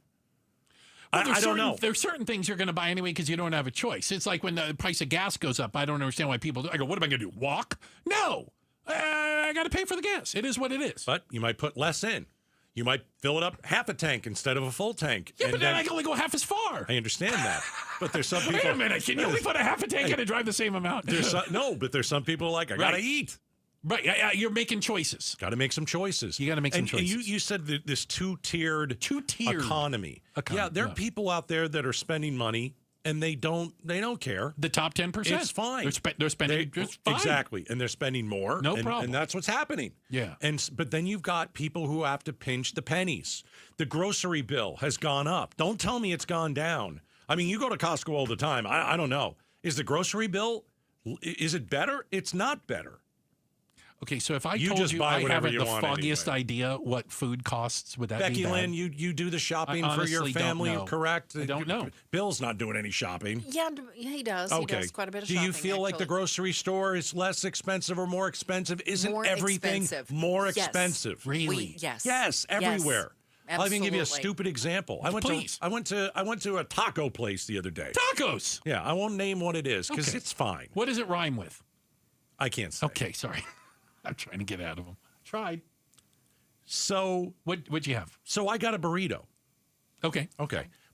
Well, I don't know. There's certain things you're going to buy anyway because you don't have a choice. It's like when the price of gas goes up. I don't understand why people do. I go, what am I going to do? Walk? No. I got to pay for the gas. It is what it is. But you might put less in. You might fill it up half a tank instead of a full tank. Yeah, but then I can only go half as far. I understand that. But there's some people. Wait a minute. Can you only put a half a tank in and drive the same amount? But there's some people like, I got to eat. Right. You're making choices. Got to make some choices. You got to make some choices. And you said that this two-tiered economy. Yeah, there are people out there that are spending money and they don't care. The top 10%. It's fine. They're spending just fine. Exactly. And they're spending more. No problem. And that's what's happening. Yeah. But then you've got people who have to pinch the pennies. The grocery bill has gone up. Don't tell me it's gone down. I mean, you go to Costco all the time. I don't know. Is the grocery bill, is it better? It's not better. Okay, so if I told you I haven't the foggiest idea what food costs, would that Becky be bad? Lynn, you do the shopping for your family, correct? I don't know. Bill's not doing any shopping. Yeah, he does. Okay. He does quite a bit of do shopping. You feel like the grocery store is less expensive or more expensive? Isn't more everything expensive. more Yes. expensive? Really? Yes. Yes, everywhere. Yes. I'll even give you a Absolutely. stupid example. I went to a taco place the other day. Tacos. Yeah, I won't name what it is because it's fine. What does it rhyme with? I can't say. Okay, sorry. I'm trying to get out of them. Tried. So what'd you have? So I got a burrito. Okay.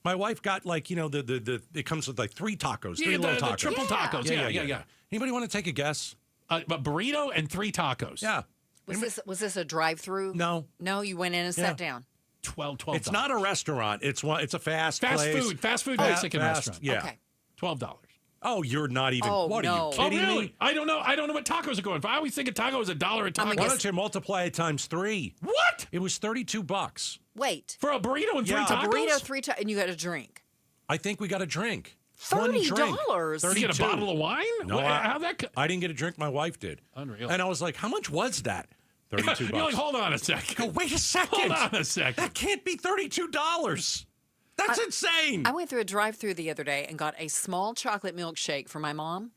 My wife got like, the it comes with like 3 tacos, 3 little tacos. The triple tacos. Yeah. Anybody want to take a guess? A burrito and 3 tacos. Yeah. Was this a drive-through? No. No, you went in and sat down. $12. It's not a restaurant. It's a fast place. Fast food Mexican restaurant. Yeah. Okay. $12. Oh, you're not even. Oh, what no. are you kidding really? me? I don't know what tacos are going for. I always think a taco is $1 a taco. Why don't you multiply it times 3? What? It was $32. Wait. For a burrito and 3 tacos? A burrito, 3 tacos, and you got a drink. I think we got a drink. $30. One drink. Did you get a bottle of wine? No, how'd that? I didn't get a drink. My wife did. Unreal. And I was like, how much was that? $32. You're like, hold on a second. Go, wait a second. Hold on a second. That can't be $32. That's insane. I went through a drive-through the other day and got a small chocolate milkshake for my mom.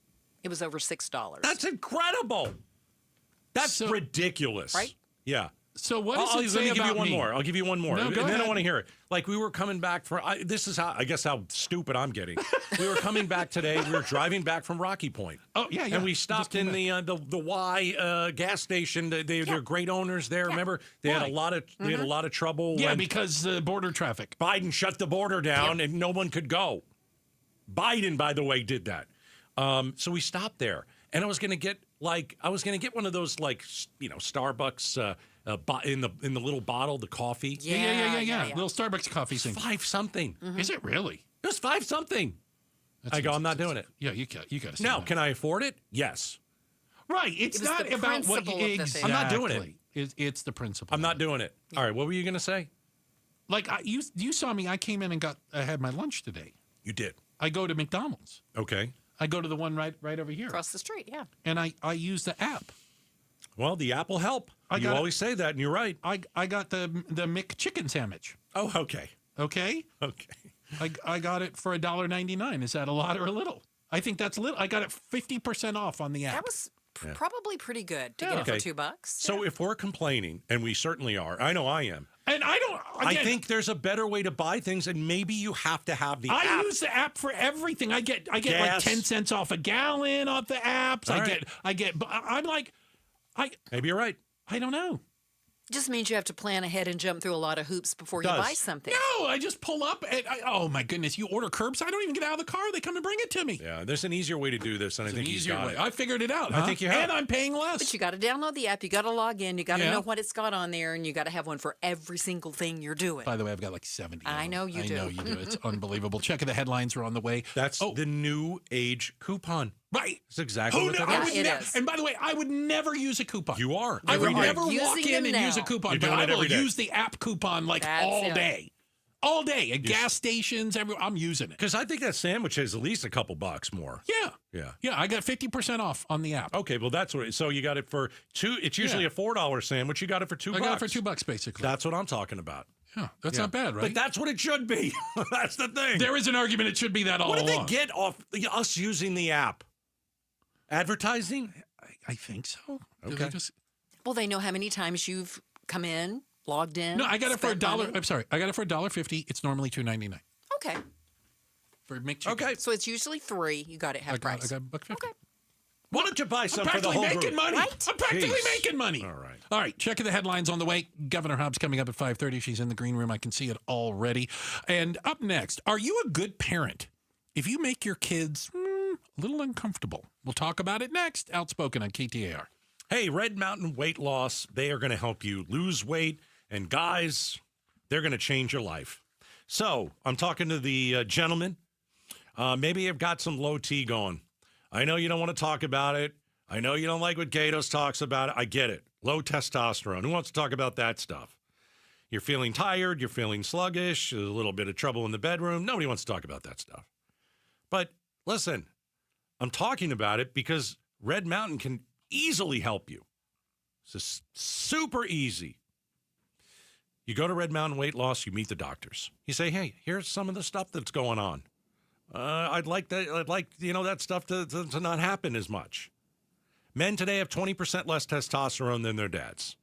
It was over $6. That's incredible. That's ridiculous. Right? Yeah. So what does it say Let me about give you one me? more. I'll give you one more. No, go and then I ahead. want to hear it. Like we were coming back this is how stupid I'm getting. We were coming back today. We were driving back from Rocky Point. Oh, yeah. And we stopped in the Y gas station. They're great owners there. Remember, they had a lot of trouble. Yeah, when because border traffic. Biden shut the border down and no one could go. Biden, by the way, did that. So we stopped there, and I was going to get one of those Starbucks in the little bottle, the coffee. Yeah. Little Starbucks coffee thing. $5-something. Mm-hmm. Is it really? It was $5-something. I go, I'm not doing it. Yeah, you got to. Now, can I afford it? Yes. Right. It's It was not the about what principle of the thing. I'm not doing it. It's the principle. I'm not doing it. All right. What were you going to say? Like you saw me. I came in and I had my lunch today. You did. I go to McDonald's. Okay. I go to the one right over here. Across the street, yeah. And I use the app. Well, the app will help. You always say that, and you're right. I got the McChicken sandwich. Oh, okay. Okay. I got it for $1.99. Is that a lot or a little? I think that's little. I got it 50% off on the app. That was probably pretty good to get it for $2. So if we're complaining, and we certainly are, I know I am. And I don't. I think there's a better way to buy things, and maybe you have to have the app. I use the app for everything. I get like 10 cents off a gallon off the apps. Maybe you're right. I don't know. Just means you have to plan ahead and jump through a lot of hoops before you buy something. No, I just pull up and oh my goodness, you order curbside. I don't even get out of the car. They come and bring it to me. Yeah, there's an easier way to do this, and I think he's got it. I figured it out. I think you have. And I'm paying less. But you got to download the app. You got to log in. You got to know what it's got on there, and you got to have one for every single thing you're doing. By the way, I've got like 70. I know you do. I know you do. It's unbelievable. Checking the headlines are on the way. That's the new age coupon. Right. That's exactly what that is. is. And by the way, I would never use a coupon. You are. I would never using walk in them and now. use a coupon, You're but doing I it will every day. use the app coupon all day. All day at gas stations. I'm using it. Because I think that sandwich is at least a couple bucks more. Yeah. I got 50% off on the app. Okay, well that's what. So you got it for $2. It's usually a $4 sandwich. You got it for $2. I got it for $2 basically. That's what I'm talking about. Yeah, that's not bad, right? But that's what it should be. That's the thing. There is an argument it should be that all along. What did they get off us using the app? Advertising? I think so. Okay. Well, they know how many times you've come in, logged in. No, I got it for $1. money. I'm sorry. I got it for $1.50. It's normally $2.99. Okay. For McChicken. Okay. So it's usually $3. You got it half price. I got $1.50. Okay. Why don't you buy some I'm for the whole practically making group? money. Right? I'm practically Jeez. making money. All right. Checking the headlines on the way. Governor Hobbs coming up at 5:30. She's in the green room. I can see it already. And up next, are you a good parent if you make your kids a little uncomfortable? We'll talk about it next. Outspoken on KTAR. Hey, Red Mountain Weight Loss, they are going to help you lose weight. And guys, they're going to change your life. So I'm talking to the gentleman. Maybe you've got some low T going. I know you don't want to talk about it. I know you don't like what Gatos talks about. I get it. Low testosterone. Who wants to talk about that stuff? You're feeling tired. You're feeling sluggish. A little bit of trouble in the bedroom. Nobody wants to talk about that stuff. But listen, I'm talking about it because Red Mountain can easily help you. It's just super easy. You go to Red Mountain Weight Loss. You meet the doctors. You say, hey, here's some of the stuff that's going on. I'd like that stuff to not happen as much. Men today have 20% less testosterone than their dads.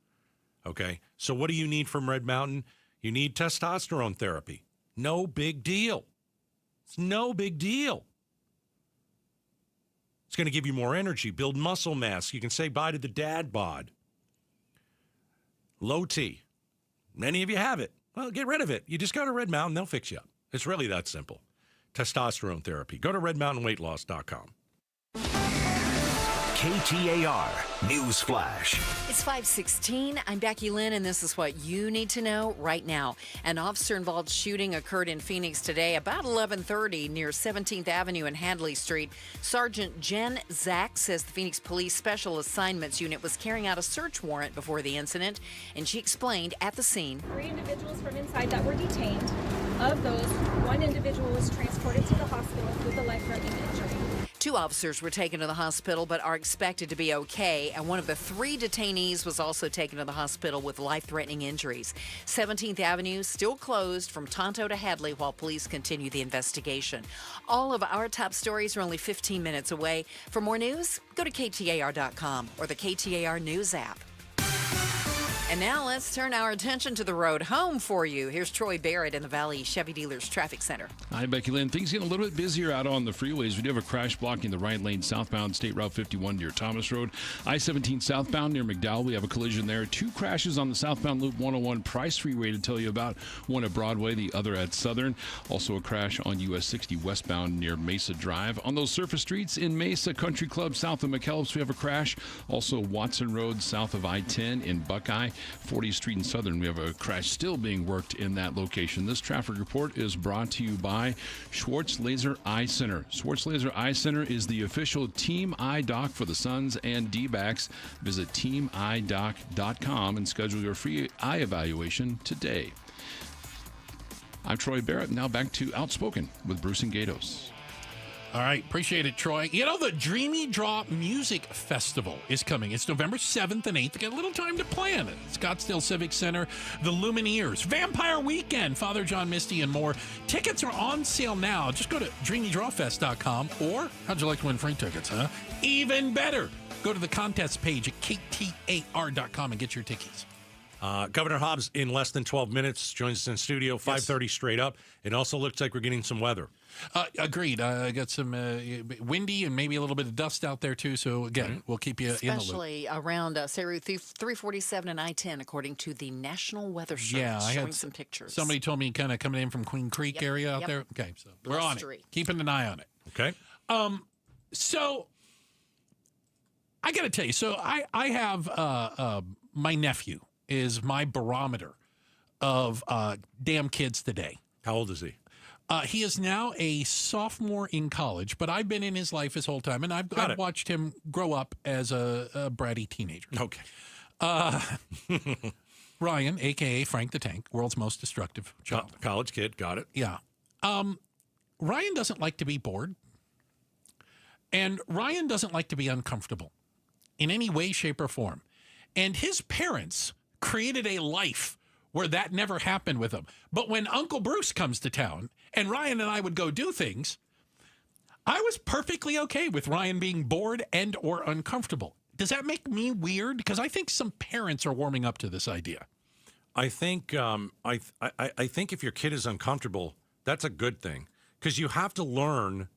Okay, so what do you need from Red Mountain? You need testosterone therapy. No big deal. It's no big deal. It's going to give you more energy, build muscle mass. You can say bye to the dad bod. Low T. Many of you have it. Well, get rid of it. You just go to Red Mountain. They'll fix you up. It's really that simple. Testosterone therapy. Go to redmountainweightloss.com. KTAR News Flash. It's 5:16. I'm Becky Lynn, and this is what you need to know right now. An officer-involved shooting occurred in Phoenix today about 11:30 near 17th Avenue and Hadley Street. Sergeant Jen Zach says the Phoenix Police Special Assignments Unit was carrying out a search warrant before the incident, and she explained at the scene. 3 individuals from inside that were detained. Of those, 1 individual was transported to the hospital with a life-threatening injury. 2 officers were taken to the hospital but are expected to be okay, and one of the 3 detainees was also taken to the hospital with life-threatening injuries. 17th Avenue still closed from Tonto to Hadley while police continue the investigation. All of our top stories are only 15 minutes away. For more news, go to KTAR.com or the KTAR News app. And now let's turn our attention to the road home for you. Here's Troy Barrett in the Valley Chevy Dealers Traffic Center. Hi, Becky Lynn. Things getting a little bit busier out on the freeways. We do have a crash blocking the right lane southbound State Route 51 near Thomas Road. I-17 southbound near McDowell. We have a collision there. 2 crashes on the southbound Loop 101 Price Freeway to tell you about. One at Broadway, the other at Southern. Also a crash on US 60 westbound near Mesa Drive. On those surface streets in Mesa Country Club south of McKellips, we have a crash. Also Watson Road south of I-10 in Buckeye. 40th Street in Southern, we have a crash still being worked in that location. This traffic report is brought to you by Schwartz Laser Eye Center. Schwartz Laser Eye Center is the official Team Eye Doc for the Suns and D-backs. Visit teamidoc.com and schedule your free eye evaluation today. I'm Troy Barrett. Now back to Outspoken with Bruce and Gatos. All right. Appreciate it, Troy. You know, the Dreamy Draw Music Festival is coming. It's November 7th and 8th. Got a little time to plan it. Scottsdale Civic Center, the Lumineers, Vampire Weekend, Father John Misty, and more. Tickets are on sale now. Just go to dreamydrawfest.com, or how'd you like to win free tickets, huh? Even better. Go to the contest page at KTAR.com and get your tickets. Governor Hobbs, in less than 12 minutes, joins us in studio, 5:30 straight up. It also looks like we're getting some weather. Agreed. I got some windy and maybe a little bit of dust out there, too. So, again, we'll keep you in the loop. Especially around Route 347 and I-10, according to the National Weather Service, I showing had some pictures. Somebody told me kind of coming in from Queen Creek area out there. Okay, so we're on it. Keeping an eye on it. Okay. So, I got to tell you, so I have my nephew is my barometer of damn kids today. How old is he? He is now a sophomore in college, but I've been in his life his whole time, and I've watched him grow up as a bratty teenager. Okay. Ryan, a.k.a. Frank the Tank, world's most destructive child. College kid, got it. Yeah. Ryan doesn't like to be bored, and Ryan doesn't like to be uncomfortable in any way, shape, or form. And his parents created a life where that never happened with him. But when Uncle Bruce comes to town and Ryan and I would go do things, I was perfectly okay with Ryan being bored and or uncomfortable. Does that make me weird? Because I think some parents are warming up to this idea. I think I think if your kid is uncomfortable, that's a good thing, because you have to learn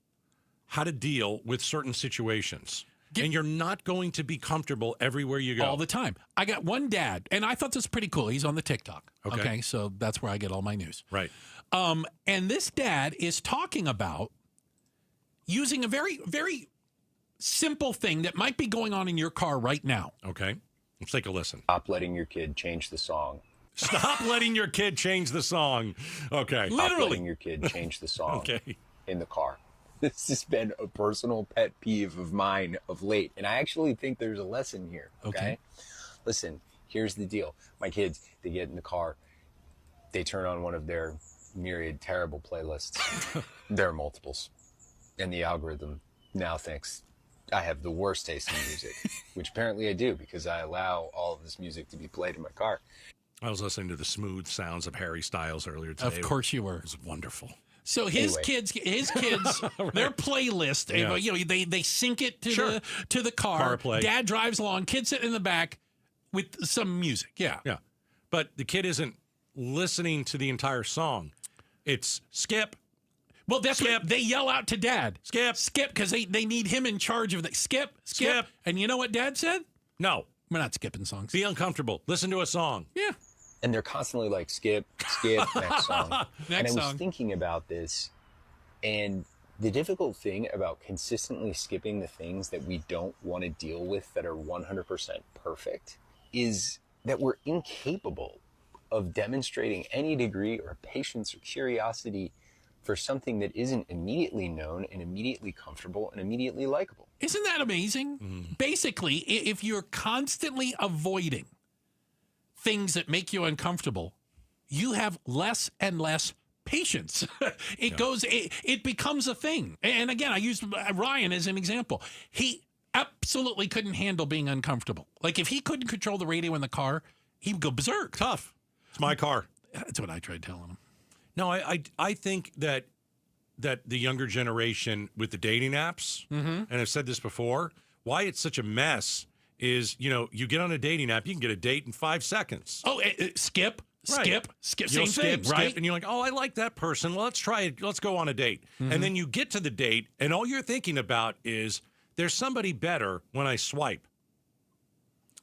how to deal with certain situations. And you're not going to be comfortable everywhere you go. All the time. I got one dad, and I thought this was pretty cool. He's on the TikTok. Okay. So that's where I get all my news. Right. And this dad is talking about using a very, very simple thing that might be going on in your car right now. Okay. Let's take a listen. Stop letting your kid change the song. Stop letting your kid change the song. Okay. Stop letting your kid change the song in the car. This has been a personal pet peeve of mine of late, and I actually think there's a lesson here, okay? Listen, here's the deal. My kids, they get in the car, they turn on one of their myriad terrible playlists. There are multiples. And the algorithm now thinks I have the worst taste in music, which apparently I do, because I allow all of this music to be played in my car. I was listening to the smooth sounds of Harry Styles earlier today. Of course you were. It was wonderful. So his kids, Right. their playlist, you know, they sync it to the car. CarPlay. Dad drives along, kids sit in the back with some music. Yeah. Yeah. But the kid isn't listening to the entire song. It's skip. Well, that's what they yell out to Dad. Skip, because they need him in charge of the skip. And you know what Dad said? No. We're not skipping songs. Be uncomfortable. Listen to a song. Yeah. And they're constantly like, skip, next song. And I was thinking about this, and the difficult thing about consistently skipping the things that we don't want to deal with that are 100% perfect is that we're incapable of demonstrating any degree or patience or curiosity for something that isn't immediately known and immediately comfortable and immediately likable. Isn't that amazing? Basically, if you're constantly avoiding things that make you uncomfortable, you have less and less patience. It becomes a thing. And again, I used Ryan as an example. He absolutely couldn't handle being uncomfortable. Like if he couldn't control the radio in the car, he would go berserk. Tough. It's my car. That's what I tried telling him. No, I think that the younger generation with the dating apps, and I've said this before, why it's such a mess is, you know, you get on a dating app, you can get a date in 5 seconds. Oh, skip, same You'll thing, skip, right? and you're like, oh, I like that person. Well, let's try it. Let's go on a date. And then you get to the date, and all you're thinking about is, there's somebody better when I swipe.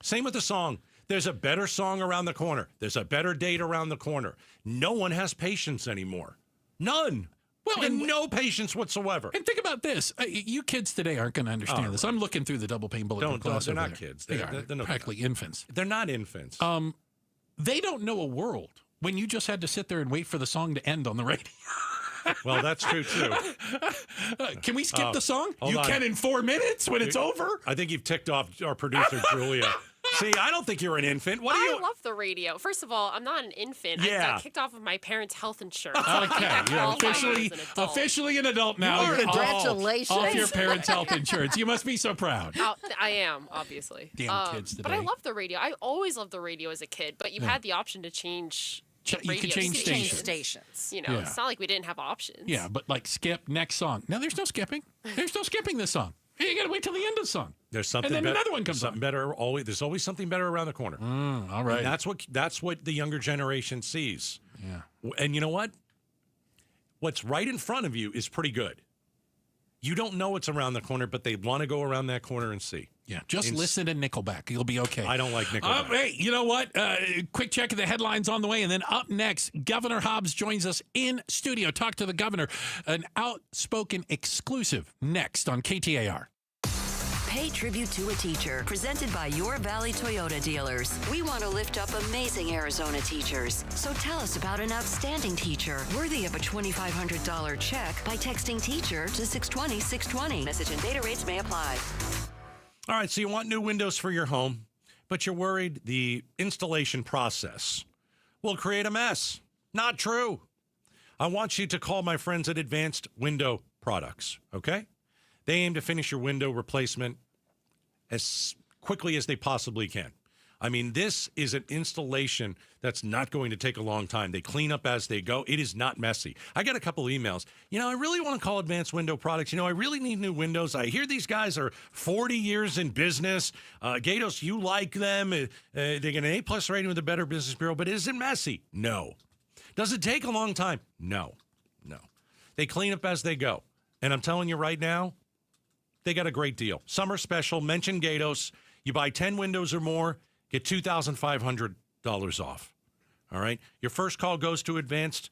Same with the song. There's a better song around the corner. There's a better date around the corner. No one has patience anymore. None. Well, and no patience whatsoever. And think about this. You kids today aren't going to understand this. I'm looking through the double pane bulletin class. They're over not there. kids. They're practically infants. They're not infants. They don't know a world when you just had to sit there and wait for the song to end on the radio. Well, that's true, too. Can we skip the song? Hold You on. can in 4 minutes when it's over? I think you've ticked off our producer, Julia. See, I don't think you're an infant. What are you? I love the radio. First of all, I'm not an infant. Yeah. I got kicked off of my parents' health insurance. Okay, you're officially an adult now. You are an You're Congratulations. Off your parents' health insurance. You must be so proud. I am, obviously. Damn kids today. But I love the radio. I always loved the radio as a kid, but you had the option to change the You could radio change stations. You know, Yeah. it's not like we didn't have options. Yeah, but like skip, next song. No, there's no skipping. There's no skipping this song. You got to wait till the end of the song. There's something and then another one comes something on. better. There's always something better around the corner. All right. And that's what the younger generation sees. Yeah. And you know what? What's right in front of you is pretty good. You don't know what's around the corner, but they want to go around that corner and see. Yeah, just listen to Nickelback. You'll be okay. I don't like Nickelback. Hey, you know what? Quick check of the headlines on the way. And then up next, Governor Hobbs joins us in studio. Talk to the governor. An Outspoken exclusive next on KTAR. Pay tribute to a teacher, presented by Your Valley Toyota dealers. We want to lift up amazing Arizona teachers. So tell us about an outstanding teacher worthy of a $2,500 check by texting teacher to 620-620. Message and data rates may apply. All right, so you want new windows for your home, but you're worried the installation process will create a mess. Not true. I want you to call my friends at Advanced Window Products, okay? They aim to finish your window replacement as quickly as they possibly can. I mean, this is an installation that's not going to take a long time. They clean up as they go. It is not messy. I got a couple of emails. I really want to call Advanced Window Products. I really need new windows. I hear these guys are 40 years in business. Gatos, you like them. They get an A+ rating with the Better Business Bureau, but is it messy? No. Does it take a long time? No. They clean up as they go. And I'm telling you right now, they got a great deal. Summer special, mention Gatos. You buy 10 windows or more, get $2,500 off. All right? Your first call goes to Advanced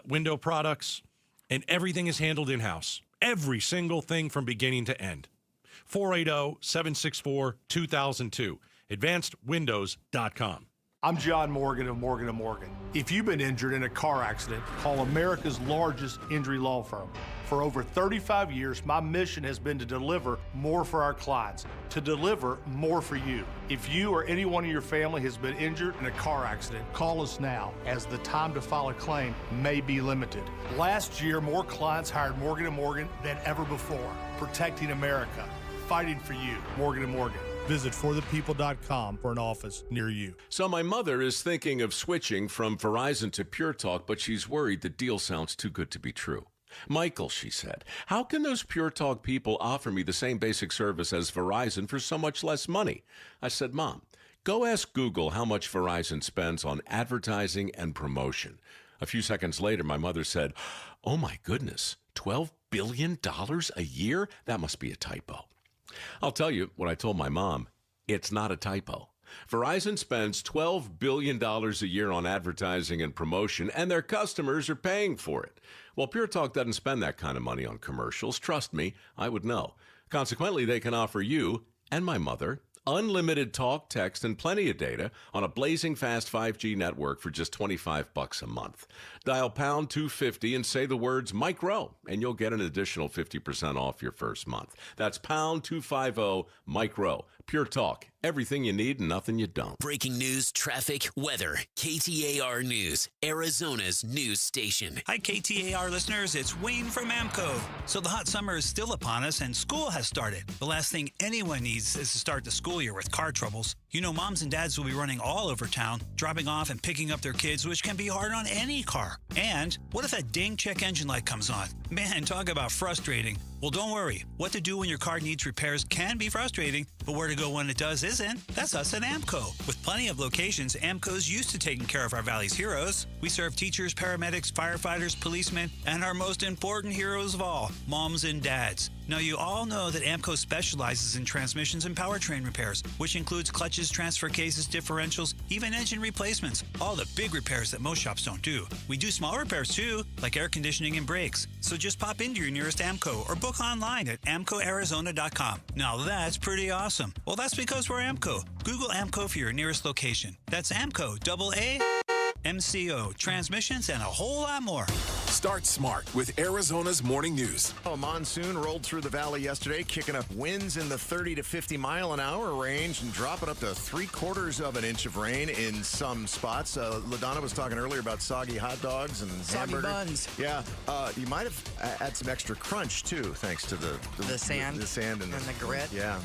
Window Products, and everything is handled in-house. Every single thing from beginning to end. 480-764-2002. AdvancedWindows.com. I'm John Morgan of Morgan & Morgan. If you've been injured in a car accident, call America's largest injury law firm. For over 35 years, my mission has been to deliver more for our clients, to deliver more for you. If you or anyone in your family has been injured in a car accident, call us now, as the time to file a claim may be limited. Last year, more clients hired Morgan & Morgan than ever before, protecting America, fighting for you. Morgan & Morgan. Visit forthepeople.com for an office near you. So my mother is thinking of switching from Verizon to Pure Talk, but she's worried the deal sounds too good to be true. Michael, she said, how can those Pure Talk people offer me the same basic service as Verizon for so much less money? I said, Mom, go ask Google how much Verizon spends on advertising and promotion. A few seconds later, my mother said, oh my goodness, $12 billion a year? That must be a typo. I'll tell you what I told my mom. It's not a typo. Verizon spends $12 billion a year on advertising and promotion, and their customers are paying for it. Well, Pure Talk doesn't spend that kind of money on commercials. Trust me, I would know. Consequently, they can offer you and my mother unlimited talk, text, and plenty of data on a blazing fast 5G network for just $25 a month. Dial pound 250 and say the words Mike Rowe, and you'll get an additional 50% off your first month. That's pound 250 Mike Rowe. Pure Talk. Everything you need and nothing you don't. Breaking news, traffic, weather. KTAR News, Arizona's news station. Hi, KTAR listeners. It's Wayne from AMCO. So the hot summer is still upon us and school has started. The last thing anyone needs is to start the school year with car troubles. You know, moms and dads will be running all over town, dropping off and picking up their kids, which can be hard on any car. And what if that dang check engine light comes on? Man, talk about frustrating. Well, don't worry. What to do when your car needs repairs can be frustrating, but where to go when it does isn't. That's us at AMCO. With plenty of locations, AMCO's used to taking care of our Valley's heroes. We serve teachers, paramedics, firefighters, policemen, and our most important heroes of all, moms and dads. Now, you all know that AMCO specializes in transmissions and powertrain repairs, which includes clutches, transfer cases, differentials, even engine replacements. All the big repairs that most shops don't do. We do small repairs too, like air conditioning and brakes. So just pop into your nearest AMCO or book online at amcoarizona.com. Now that's pretty awesome. Well, that's because we're AMCO. Google AMCO for your nearest location. That's AMCO, MCO, transmissions, and a whole lot more. Start smart with Arizona's morning news. A monsoon rolled through the valley yesterday, kicking up winds in the 30 to 50 mile an hour range and dropping up to 3/4 of an inch of rain in some spots. LaDonna was talking earlier about soggy hot dogs and soggy hamburger buns. Yeah, you might have had some extra crunch too, thanks to the sand, the sand and the grit. Yeah.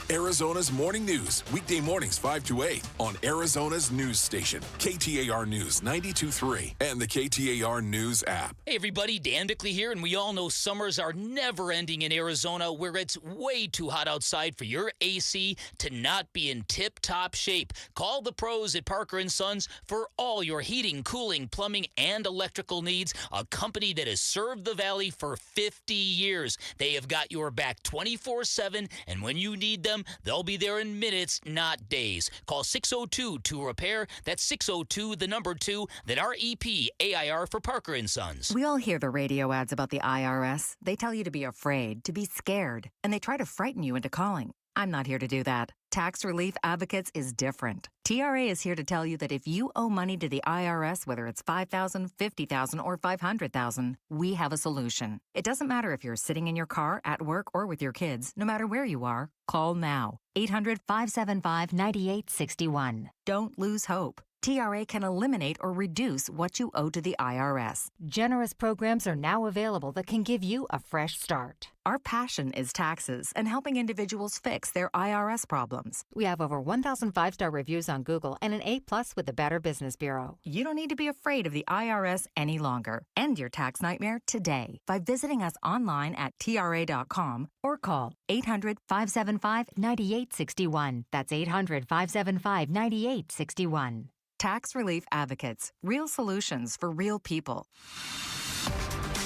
Arizona's morning news, weekday mornings 5 to 8 on Arizona's news station, KTAR News. News 92.3 and the KTAR News app. Hey everybody, Dan Bickley here, and we all know summers are never ending in Arizona, where it's way too hot outside for your AC to not be in tip-top shape. Call the pros at Parker & Sons for all your heating, cooling, plumbing, and electrical needs, a company that has served the Valley for 50 years. They have got your back 24/7, and when you need them, they'll be there in minutes, not days. Call 602-2-REPAIR. That's 602, the number 2, then REP AIR for Parker & Sons. We all hear the radio ads about the IRS. They tell you to be afraid, to be scared, and they try to frighten you into calling. I'm not here to do that. Tax Relief Advocates is different. TRA is here to tell you that if you owe money to the IRS, whether it's $5,000, $50,000, or $500,000, we have a solution. It doesn't matter if you're sitting in your car, at work, or with your kids. No matter where you are, call now. 800-575-9861. Don't lose hope. TRA can eliminate or reduce what you owe to the IRS. Generous programs are now available that can give you a fresh start. Our passion is taxes and helping individuals fix their IRS problems. We have over 1,000 5-star reviews on Google and an A+ with the Better Business Bureau. You don't need to be afraid of the IRS any longer. End your tax nightmare today by visiting us online at TRA.com or call 800-575-9861. That's 800-575-9861. Tax Relief Advocates. Real solutions for real people.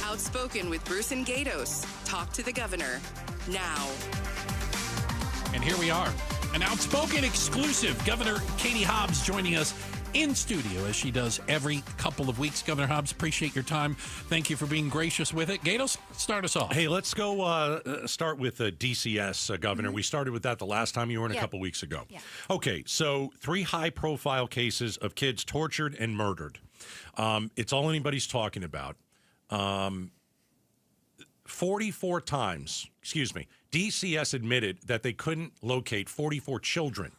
Outspoken with Bruce and Gatos. Talk to the governor now. And here we are. An Outspoken exclusive. Governor Katie Hobbs joining us in studio as she does every couple of weeks. Governor Hobbs, appreciate your time. Thank you for being gracious with it. Gatos, start us off. Hey, let's go start with DCS, Governor. We started with that the last time you were in a couple weeks ago. Yeah. Okay, so 3 high-profile cases of kids tortured and murdered. It's all anybody's talking about. 44 times, DCS admitted that they couldn't locate 44 children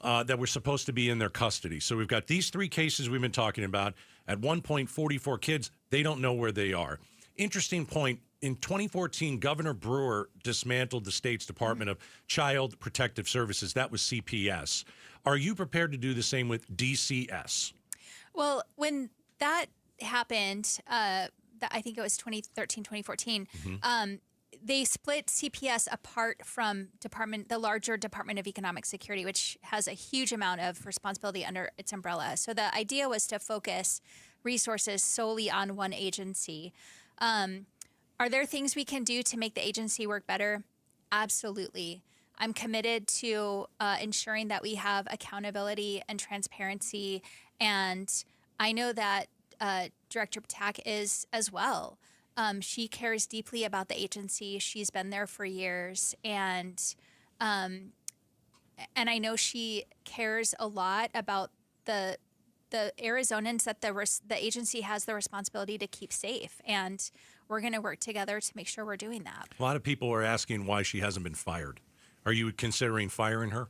that were supposed to be in their custody. So we've got these 3 cases we've been talking about. At one point, 44 kids, they don't know where they are. Interesting point. In 2014, Governor Brewer dismantled the state's Department of Child Protective Services. That was CPS. Are you prepared to do the same with DCS? Well, when that happened, I think it was 2013, 2014, they split CPS apart from the larger Department of Economic Security, which has a huge amount of responsibility under its umbrella. So the idea was to focus resources solely on one agency. Are there things we can do to make the agency work better? Absolutely. I'm committed to ensuring that we have accountability and transparency, and I know that Director Ptak is as well. She cares deeply about the agency. She's been there for years, and I know she cares a lot about the Arizonans that the agency has the responsibility to keep safe, and we're going to work together to make sure we're doing that. A lot of people are asking why she hasn't been fired. Are you considering firing her?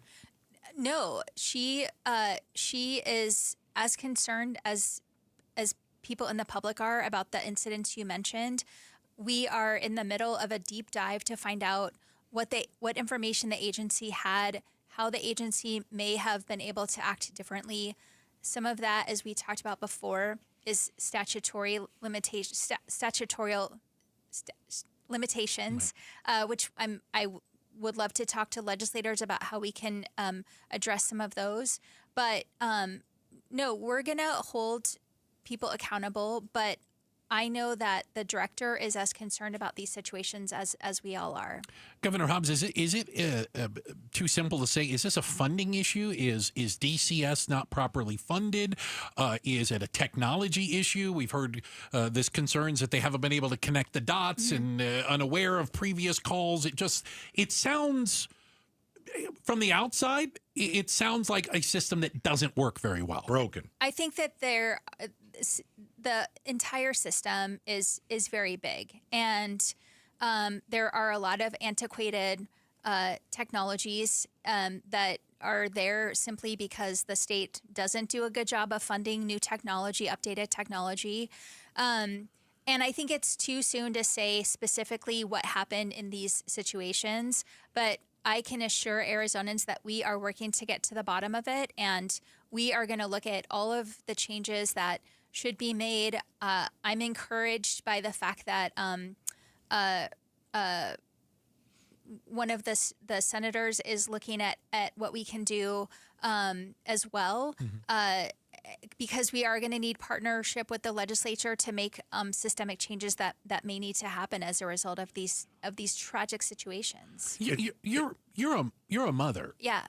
No, she is as concerned as people in the public are about the incidents you mentioned. We are in the middle of a deep dive to find out what information the agency had, how the agency may have been able to act differently. Some of that, as we talked about before, is statutory limitations, which I would love to talk to legislators about how we can address some of those. But no, we're going to hold people accountable, but I know that the director is as concerned about these situations as we all are. Governor Hobbs, is it too simple to say? Is this a funding issue? Is DCS not properly funded? Is it a technology issue? We've heard this concerns that they haven't been able to connect the dots and unaware of previous calls. It sounds, from the outside, it sounds like a system that doesn't work very well. Broken. I think that the entire system is very big, and there are a lot of antiquated technologies that are there simply because the state doesn't do a good job of funding new technology, updated technology. And I think it's too soon to say specifically what happened in these situations, but I can assure Arizonans that we are working to get to the bottom of it, and we are going to look at all of the changes that should be made. I'm encouraged by the fact that one of the senators is looking at what we can do as well, because we are going to need partnership with the legislature to make systemic changes that may need to happen as a result of these tragic situations. You're a mother. Yeah.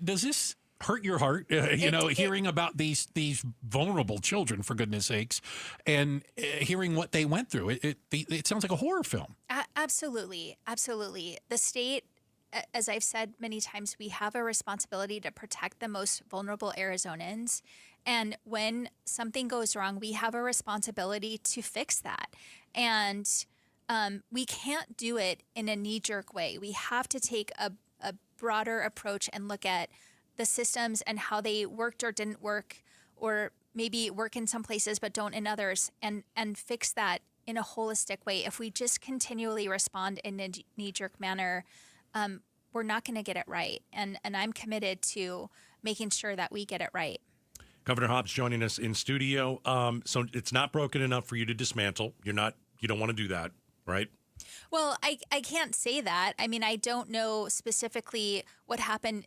Does this hurt your heart? Hearing about these vulnerable children, for goodness sakes, and hearing what they went through. It sounds like a horror film. Absolutely. The state, as I've said many times, we have a responsibility to protect the most vulnerable Arizonans. And when something goes wrong, we have a responsibility to fix that. And we can't do it in a knee-jerk way. We have to take a broader approach and look at the systems and how they worked or didn't work, or maybe work in some places but don't in others, and fix that in a holistic way. If we just continually respond in a knee-jerk manner, we're not going to get it right. And I'm committed to making sure that we get it right. Governor Hobbs joining us in studio. So it's not broken enough for you to dismantle. You don't want to do that, right? Well, I can't say that. I mean, I don't know specifically what happened,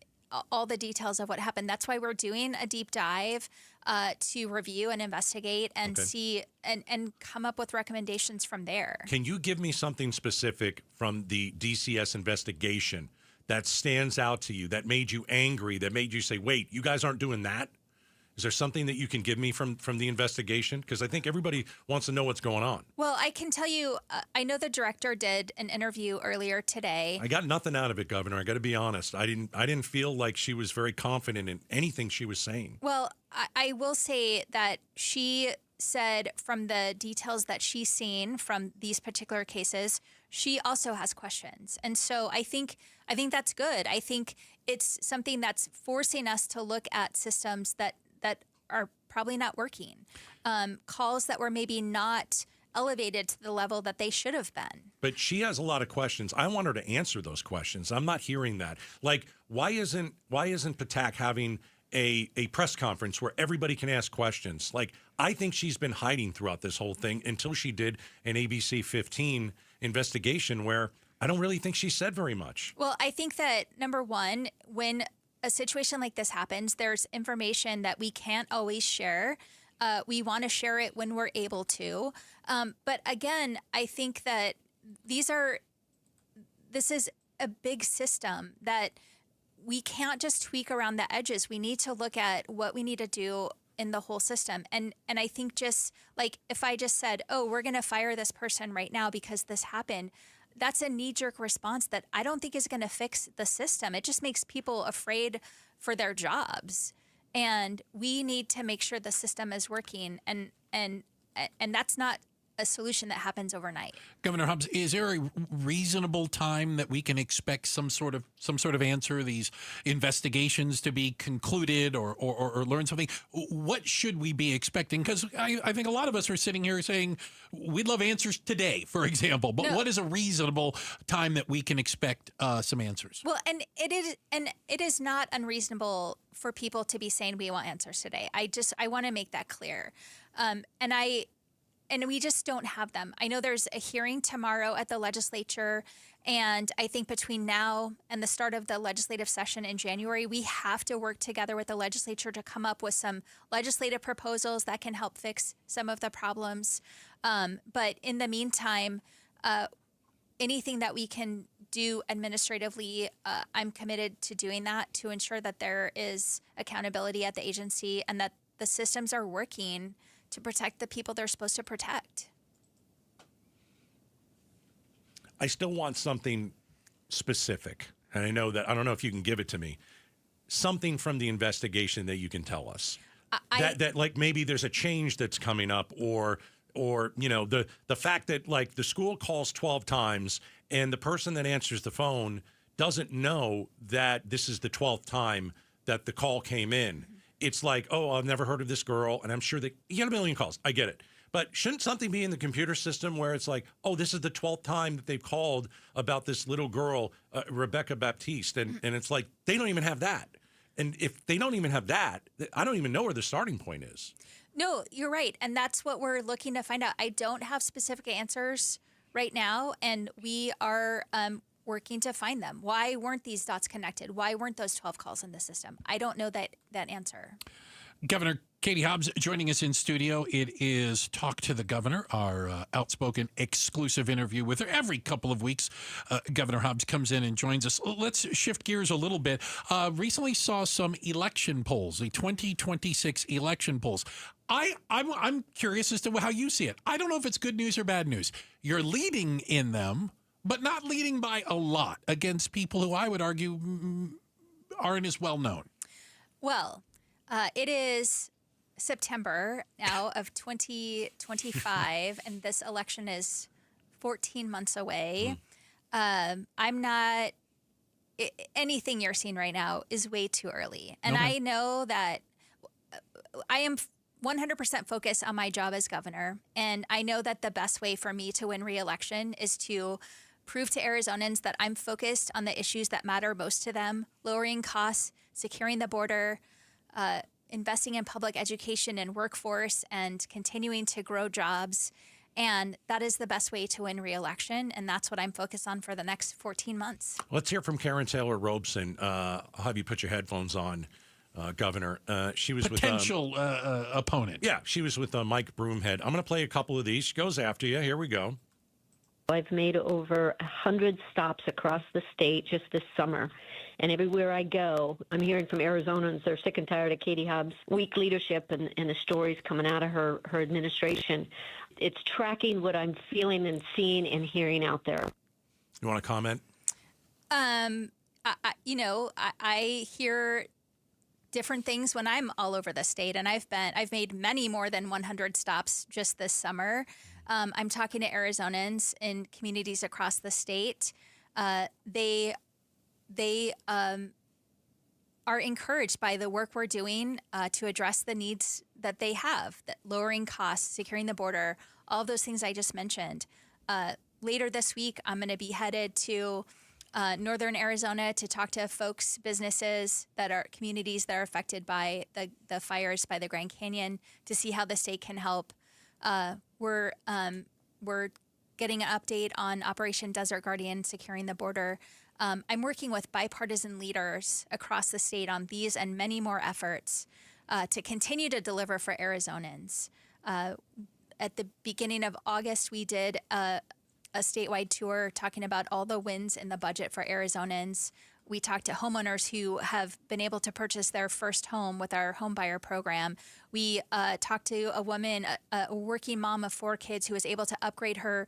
all the details of what happened. That's why we're doing a deep dive to review and investigate and see and come up with recommendations from there. Can you give me something specific from the DCS investigation that stands out to you, that made you angry, that made you say, wait, you guys aren't doing that? Is there something that you can give me from the investigation? Because I think everybody wants to know what's going on. Well, I can tell you, I know the director did an interview earlier today. I got nothing out of it, Governor. I got to be honest. I didn't feel like she was very confident in anything she was saying. Well, I will say that she said from the details that she's seen from these particular cases, she also has questions. And so I think that's good. I think it's something that's forcing us to look at systems that are probably not working. Calls that were maybe not elevated to the level that they should have been. But she has a lot of questions. I want her to answer those questions. I'm not hearing that. Like, why isn't Patak having a press conference where everybody can ask questions? Like, I think she's been hiding throughout this whole thing until she did an ABC 15 investigation where I don't really think she said very much. Well, I think that, number one, when a situation like this happens, there's information that we can't always share. We want to share it when we're able to. But again, I think that this is a big system that we can't just tweak around the edges. We need to look at what we need to do in the whole system. And I think just like if I just said, oh, we're going to fire this person right now because this happened, that's a knee-jerk response that I don't think is going to fix the system. It just makes people afraid for their jobs. And we need to make sure the system is working. And that's not a solution that happens overnight. Governor Hobbs, is there a reasonable time that we can expect some sort of answer, these investigations to be concluded or learn something? What should we be expecting? Because I think a lot of us are sitting here saying we'd love answers today, for example. But what is a reasonable time that we can expect some answers? Well, and it is not unreasonable for people to be saying we want answers today. I want to make that clear. And we just don't have them. I know there's a hearing tomorrow at the legislature, and I think between now and the start of the legislative session in January, we have to work together with the legislature to come up with some legislative proposals that can help fix some of the problems. But in the meantime, anything that we can do administratively, I'm committed to doing that to ensure that there is accountability at the agency and that the systems are working to protect the people they're supposed to protect. I still want something specific, and I don't know if you can give it to me. Something from the investigation that you can tell us. That like maybe there's a change that's coming up, or the fact that like the school calls 12 times and the person that answers the phone doesn't know that this is the 12th time that the call came in. It's like, oh, I've never heard of this girl, and I'm sure that you get a million calls. I get it. But shouldn't something be in the computer system where it's like, oh, this is the 12th time that they've called about this little girl, Rebecca Baptiste, and it's like they don't even have that. And if they don't even have that, I don't even know where the starting point is. No, you're right. And that's what we're looking to find out. I don't have specific answers right now, and we are working to find them. Why weren't these dots connected? Why weren't those 12 calls in the system? I don't know that answer. Governor Katie Hobbs joining us in studio. It is Talk to the Governor, our Outspoken exclusive interview with her. Every couple of weeks, Governor Hobbs comes in and joins us. Let's shift gears a little bit. Recently saw some election polls, the 2026 election polls. I'm curious as to how you see it. I don't know if it's good news or bad news. You're leading in them, but not leading by a lot against people who I would argue aren't as well known. Well, it is September now of 2025, and this election is 14 months away. I'm not, anything you're seeing right now is way too early. And I know that I am 100% focused on my job as governor. And I know that the best way for me to win re-election is to prove to Arizonans that I'm focused on the issues that matter most to them: lowering costs, securing the border, investing in public education and workforce, and continuing to grow jobs. And that is the best way to win re-election. And that's what I'm focused on for the next 14 months. Let's hear from Karen Taylor Robeson. I'll have you put your headphones on, Governor. She was potential opponent. Yeah, she was with Mike Broomhead. I'm going to play a couple of these. She goes after you. Here we go. I've made over 100 stops across the state just this summer. And everywhere I go, I'm hearing from Arizonans they're sick and tired of Katie Hobbs' weak leadership and the stories coming out of her administration. It's tracking what I'm feeling and seeing and hearing out there. You want to comment? I hear different things when I'm all over the state, and I've made many more than 100 stops just this summer. I'm talking to Arizonans in communities across the state. They are encouraged by the work we're doing to address the needs that they have, that lowering costs, securing the border, all of those things I just mentioned. Later this week, I'm going to be headed to northern Arizona to talk to folks, businesses communities that are affected by the fires by the Grand Canyon, to see how the state can help. We're getting an update on Operation Desert Guardian, securing the border. I'm working with bipartisan leaders across the state on these and many more efforts to continue to deliver for Arizonans. At the beginning of August, we did a statewide tour talking about all the wins in the budget for Arizonans. We talked to homeowners who have been able to purchase their first home with our home buyer program. We talked to a woman, a working mom of 4 kids, who was able to upgrade her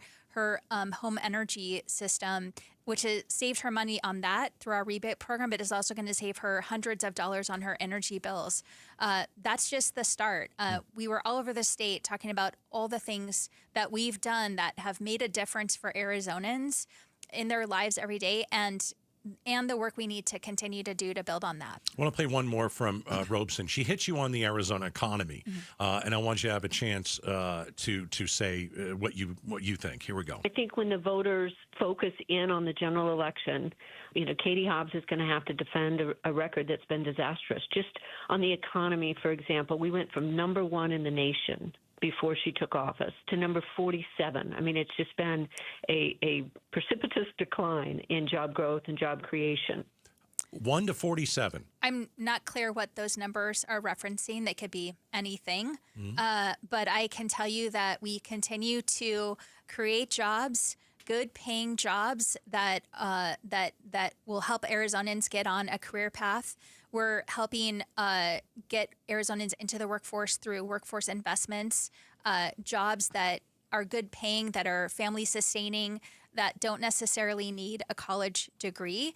home energy system, which has saved her money on that through our rebate program, but is also going to save her hundreds of dollars on her energy bills. That's just the start. We were all over the state talking about all the things that we've done that have made a difference for Arizonans in their lives every day, and the work we need to continue to do to build on that. I want to play one more from Robeson. She hits you on the Arizona economy, and I want you to have a chance to say what you think. Here we go. I think when the voters focus in on the general election, Katie Hobbs is going to have to defend a record that's been disastrous. Just on the economy, for example, we went from number 1 in the nation before she took office to number 47. I mean, it's just been a precipitous decline in job growth and job creation. 1 to 47. I'm not clear what those numbers are referencing. They could be anything. But I can tell you that we continue to create jobs, good paying jobs that will help Arizonans get on a career path. We're helping get Arizonans into the workforce through workforce investments, jobs that are good paying, that are family sustaining, that don't necessarily need a college degree,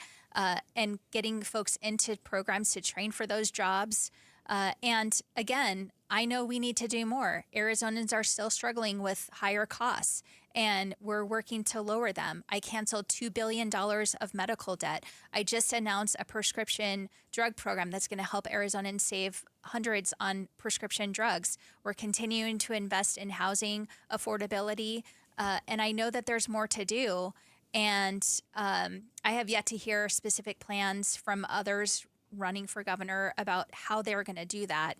and getting folks into programs to train for those jobs. And again, I know we need to do more. Arizonans are still struggling with higher costs, and we're working to lower them. I canceled $2 billion of medical debt. I just announced a prescription drug program that's going to help Arizonans save hundreds on prescription drugs. We're continuing to invest in housing affordability, and I know that there's more to do. And I have yet to hear specific plans from others running for governor about how they're going to do that.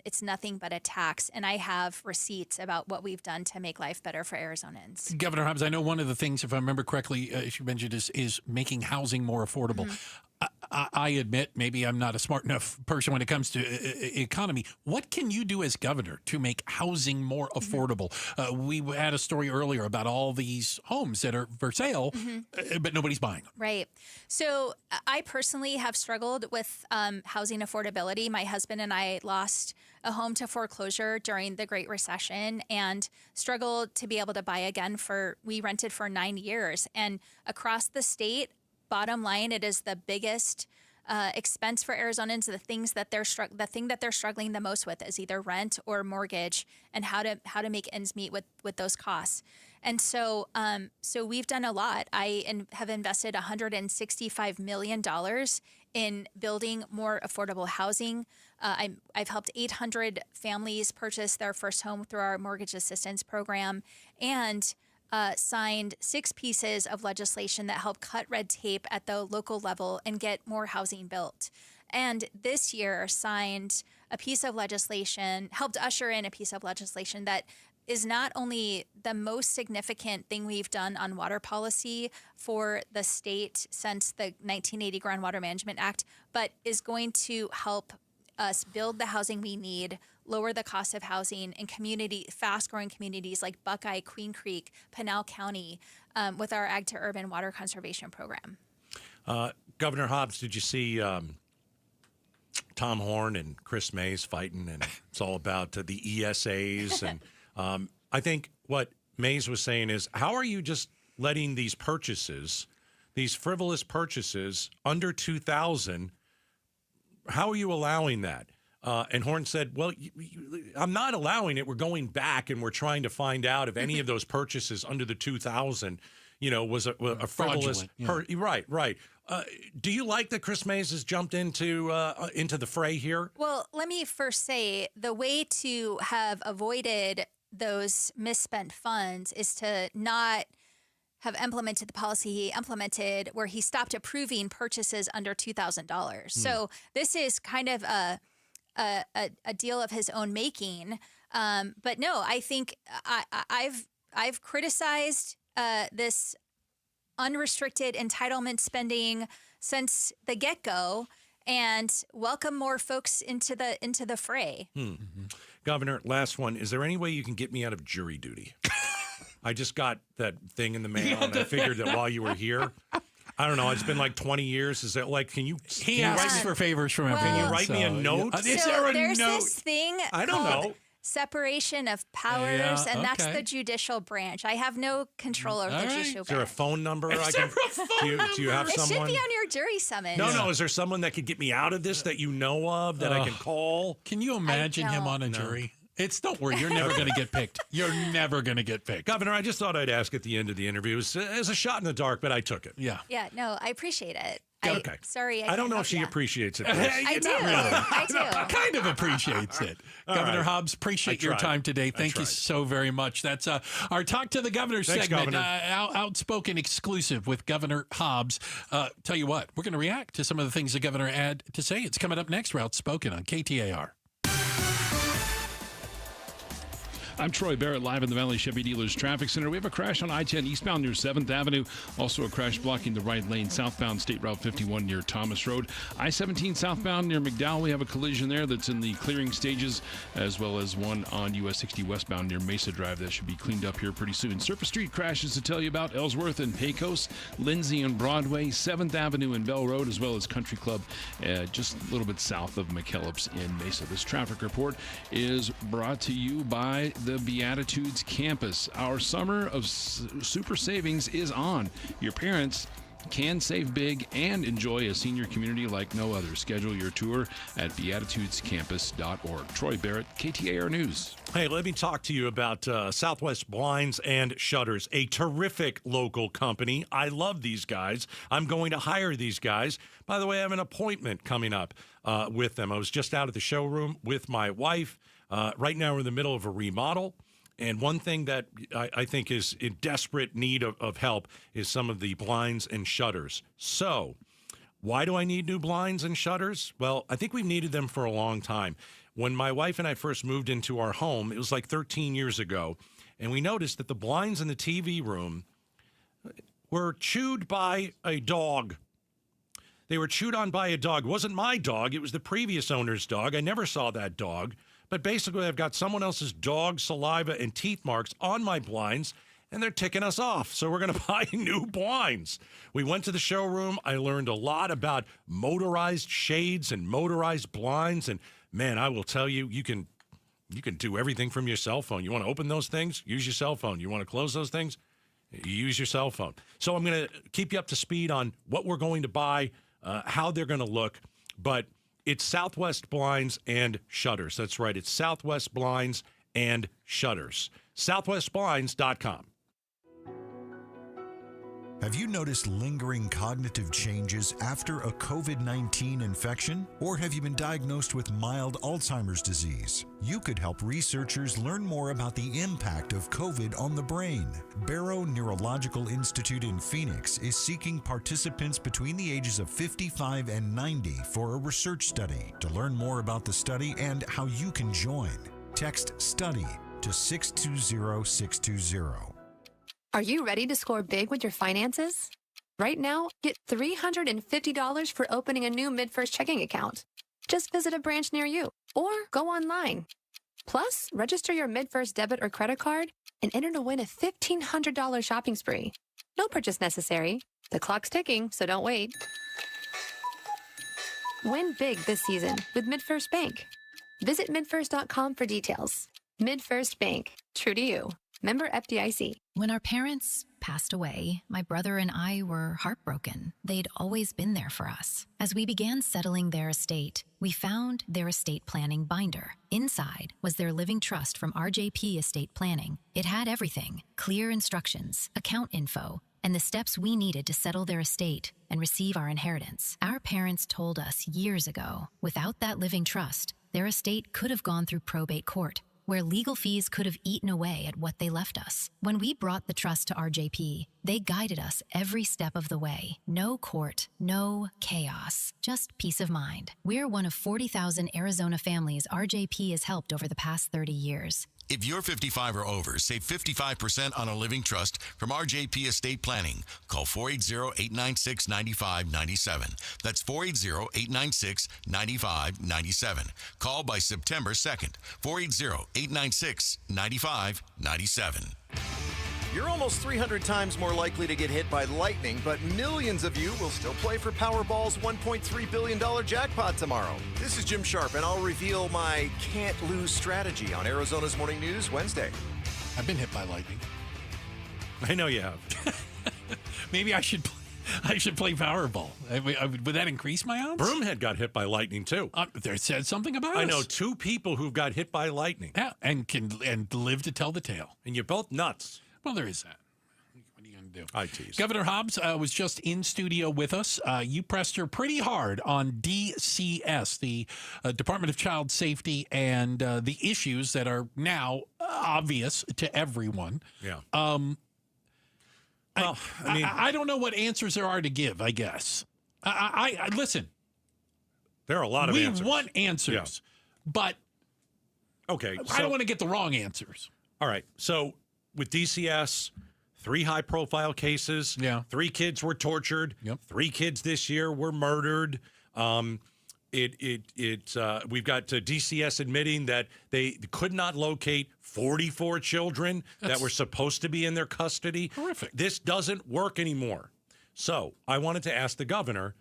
It's nothing but a tax, and I have receipts about what we've done to make life better for Arizonans. Governor Hobbs, I know one of the things, if I remember correctly, she mentioned is making housing more affordable. Mm-hmm. I admit maybe I'm not a smart enough person when it comes to economy. What can you do as governor to make housing more affordable? We had a story earlier about all these homes that are for sale, but nobody's buying them. Right. So I personally have struggled with housing affordability. My husband and I lost a home to foreclosure during the Great Recession and struggled to be able to buy again. We rented for 9 years, and across the state, bottom line, it is the biggest expense for Arizonans. The thing that they're struggling the most with is either rent or mortgage, and how to make ends meet with those costs. And so we've done a lot. I have invested $165 million in building more affordable housing. I've helped 800 families purchase their first home through our mortgage assistance program, and signed 6 pieces of legislation that help cut red tape at the local level and get more housing built. And this year signed a piece of legislation, helped usher in a piece of legislation that is not only the most significant thing we've done on water policy for the state since the 1980 Groundwater Management Act, but is going to help us build the housing we need, lower the cost of housing in fast-growing communities like Buckeye, Queen Creek, Pinal County, with our Ag to Urban Water Conservation Program. Governor Hobbs, did you see Tom Horn and Chris Mays fighting? And it's all about the ESAs. And I think what Mays was saying is, how are you just letting these purchases, these frivolous purchases under $2,000, how are you allowing that? And Horn said, well, I'm not allowing it. We're going back and we're trying to find out if any of those purchases under the $2,000, was a frivolous. Right. Do you like that Chris Mays has jumped into the fray here? Well, let me first say the way to have avoided those misspent funds is to not have implemented the policy he implemented where he stopped approving purchases under $2,000. So this is kind of a deal of his own making. But no, I think I've criticized this unrestricted entitlement spending since the get-go, and welcome more folks into the fray. Governor, last one. Is there any way you can get me out of jury duty? I just got that thing in the mail, and I figured that while you were here. I don't know. It's been like 20 years. Is that like, he asks for favors from everyone. Can you write me a note? Is there a there's note? This thing I don't know. Separation of powers, and that's the judicial branch. I have no control over the judicial branch. Is there a phone number? Do you have it someone? It should be on your jury summons. No. Is there someone that could get me out of this that you know of that I can call? Can you imagine him on a jury? Don't worry, you're never going to get picked. You're never going to get picked. Governor, I just thought I'd ask at the end of the interview. It was as a shot in the dark, but I took it. Yeah. Yeah, no, I appreciate it. Okay. Sorry. I don't know if she appreciates it. I do. I do. Kind of appreciates it. Governor Hobbs, appreciate your time today. Thank you so very much. That's our Talk to the Governor segment. Outspoken exclusive with Governor Hobbs. Tell you what, we're going to react to some of the things the governor had to say. It's coming up next. We're Outspoken on KTAR. I'm Troy Barrett, live in the Valley Chevy Dealers Traffic Center. We have a crash on I-10 eastbound near 7th Avenue. Also a crash blocking the right lane southbound State Route 51 near Thomas Road. I-17 southbound near McDowell. We have a collision there that's in the clearing stages, as well as one on US 60 westbound near Mesa Drive. That should be cleaned up here pretty soon. Surface Street crashes to tell you about: Ellsworth and Pecos, Lindsay and Broadway, 7th Avenue and Bell Road, as well as Country Club just a little bit south of McKellips in Mesa. This traffic report is brought to you by the Beatitudes Campus. Our summer of super savings is on. Your parents can save big and enjoy a senior community like no other. Schedule your tour at beatitudescampus.org. Troy Barrett, KTAR News. Hey, let me talk to you about Southwest Blinds and Shutters, a terrific local company. I love these guys. I'm going to hire these guys. By the way, I have an appointment coming up with them. I was just out at the showroom with my wife. Right now, we're in the middle of a remodel. And one thing that I think is in desperate need of help is some of the blinds and shutters. So why do I need new blinds and shutters? Well, I think we've needed them for a long time. When my wife and I first moved into our home, it was like 13 years ago, and we noticed that the blinds in the TV room were chewed by a dog. They were chewed on by a dog. It wasn't my dog. It was the previous owner's dog. I never saw that dog. But basically, I've got someone else's dog saliva and teeth marks on my blinds, and they're ticking us off. So we're going to buy new blinds. We went to the showroom. I learned a lot about motorized shades and motorized blinds. And, man, I will tell you, you can do everything from your cell phone. You want to open those things? Use your cell phone. You want to close those things? You use your cell phone. So I'm going to keep you up to speed on what we're going to buy, how they're going to look. But it's Southwest Blinds and Shutters. That's right. It's Southwest Blinds and Shutters. SouthwestBlinds.com. Have you noticed lingering cognitive changes after a COVID-19 infection? Or have you been diagnosed with mild Alzheimer's disease? You could help researchers learn more about the impact of COVID on the brain. Barrow Neurological Institute in Phoenix is seeking participants between the ages of 55 and 90 for a research study. To learn more about the study and how you can join, text STUDY to 620-620. Are you ready to score big with your finances? Right now, get $350 for opening a new MidFirst checking account. Just visit a branch near you or go online. Plus, register your MidFirst debit or credit card and enter to win a $1,500 shopping spree. No purchase necessary. The clock's ticking, so don't wait. Win big this season with MidFirst Bank. Visit midfirst.com for details. MidFirst Bank. True to you. Member FDIC. When our parents passed away, my brother and I were heartbroken. They'd always been there for us. As we began settling their estate, we found their estate planning binder. Inside was their living trust from RJP Estate Planning. It had everything: clear instructions, account info, and the steps we needed to settle their estate and receive our inheritance. Our parents told us years ago, without that living trust, their estate could have gone through probate court, where legal fees could have eaten away at what they left us. When we brought the trust to RJP, they guided us every step of the way. No court, no chaos, just peace of mind. We're one of 40,000 Arizona families RJP has helped over the past 30 years. If you're 55 or over, save 55% on a living trust from RJP Estate Planning. Call 480-896-9597. That's 480-896-9597. Call by September 2nd. 480-896-9597. You're almost 300 times more likely to get hit by lightning, but millions of you will still play for Powerball's $1.3 billion jackpot tomorrow. This is Jim Sharp, and I'll reveal my can't-lose strategy on Arizona's Morning News Wednesday. I've been hit by lightning. I know you have. Maybe I should play Powerball. Would that increase my odds? Broomhead got hit by lightning, too. There said something about it. I know two people who got hit by lightning. Yeah, and live to tell the tale. And you're both nuts. Well, there is that. What are you going to do? I tease. Governor Hobbs was just in studio with us. You pressed her pretty hard on DCS, the Department of Child Safety, and the issues that are now obvious to everyone. Yeah. Well, I don't know what answers there are to give, I guess. I listen. There are a lot of answers. We want answers, but okay, I don't want to get the wrong answers. All right, so with DCS, 3 high-profile cases. Yeah. 3 kids were tortured. Yep. 3 kids this year were murdered. We've got DCS admitting that they could not locate 44 children that were supposed to be in their custody. Horrific. This doesn't work anymore. So I wanted to ask the governor,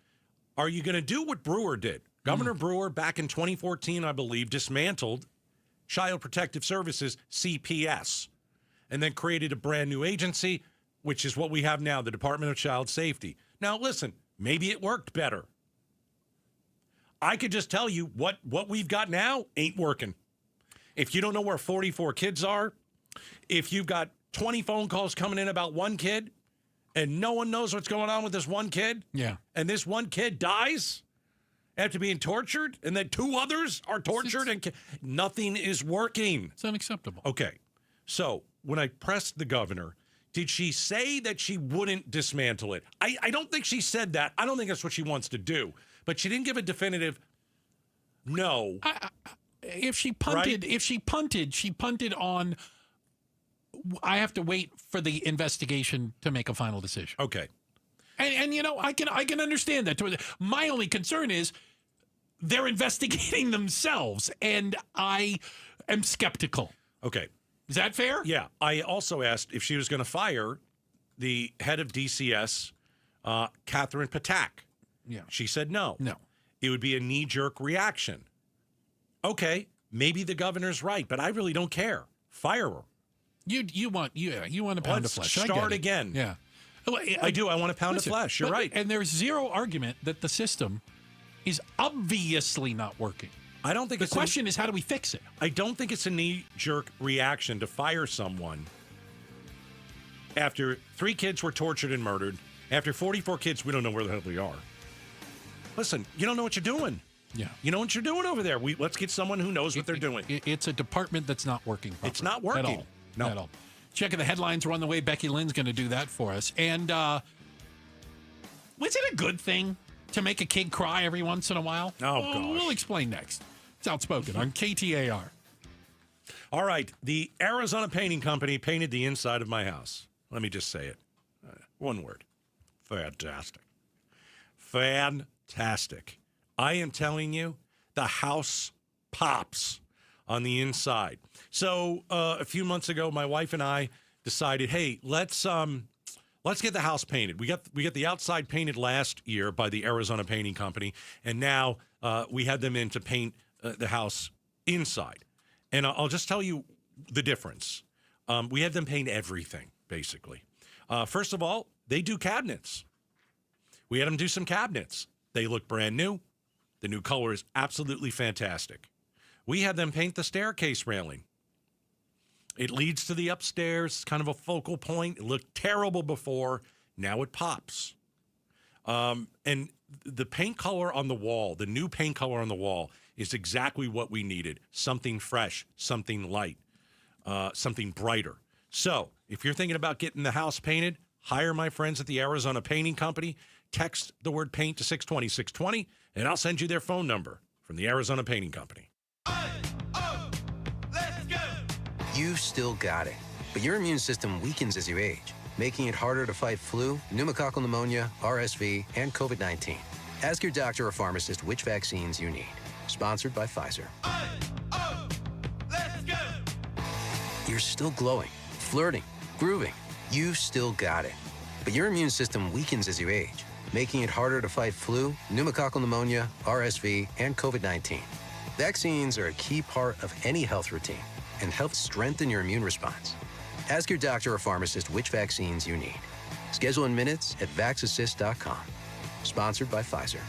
are you going to do what Brewer did? Governor Brewer, back in 2014, I believe, dismantled Child Protective Services, CPS, and then created a brand new agency. which is what we have now, the Department of Child Safety. Now, listen, maybe it worked better. I could just tell you what we've got now ain't working. If you don't know where 44 kids are, if you've got 20 phone calls coming in about one kid, and no one knows what's going on with this one kid, and this one kid dies after being tortured, and then 2 others are tortured, and nothing is working. It's unacceptable. Okay, so when I pressed the governor, did she say that she wouldn't dismantle it? I don't think she said that. I don't think that's what she wants to do. But she didn't give a definitive no. If she punted, right? she punted on. I have to wait for the investigation to make a final decision. Okay, and I can understand that. My only concern is they're investigating themselves, and I am skeptical. Okay, is that fair? Yeah. I also asked if she was going to fire the head of DCS, Catherine Patak. Yeah. She said no. No. It would be a knee-jerk reaction. Okay, maybe the governor's right, but I really don't care. Fire her. You want a pound of flesh. Start again. Yeah. I do. I want a pound of flesh. You're right. And there's zero argument that the system is obviously not working. I don't think the question is, how do we fix it? I don't think it's a knee-jerk reaction to fire someone after 3 kids were tortured and murdered, after 44 kids, we don't know where the hell they are. Listen, you don't know what you're doing. Yeah. You know what you're doing over there. Let's get someone who knows what they're doing. It's a department that's not working properly. It's not working. At all. No. At all. Checking the headlines. We're on the way. Becky Lynn's going to do that for us. And was it a good thing to make a kid cry every once in a while? Oh, gosh. We'll explain next. It's Outspoken on KTAR. All right. The Arizona Painting Company painted the inside of my house. Let me just say it. One word. Fantastic. Fantastic. I am telling you, the house pops on the inside. So a few months ago, my wife and I decided, hey, let's get the house painted. We got the outside painted last year by the Arizona Painting Company, and now we had them in to paint the house inside. And I'll just tell you the difference. We had them paint everything, basically. First of all, they do cabinets. We had them do some cabinets. They look brand new. The new color is absolutely fantastic. We had them paint the staircase railing. It leads to the upstairs. It's kind of a focal point. It looked terrible before. Now it pops. And the paint color on the wall, the new paint color on the wall, is exactly what we needed. Something fresh, something light, something brighter. So if you're thinking about getting the house painted, hire my friends at the Arizona Painting Company. Text the word paint to 620-620, and I'll send you their phone number from the Arizona Painting Company. You've still got it, but your immune system weakens as you age, making it harder to fight flu, pneumococcal pneumonia, RSV, and COVID-19. Ask your doctor or pharmacist which vaccines you need. Sponsored by Pfizer. You're still glowing, flirting, grooving. You've still got it, but your immune system weakens as you age, making it harder to fight flu, pneumococcal pneumonia, RSV, and COVID-19. Vaccines are a key part of any health routine and help strengthen your immune response. Ask your doctor or pharmacist which vaccines you need. Schedule in minutes at vaxassist.com. Sponsored by Pfizer.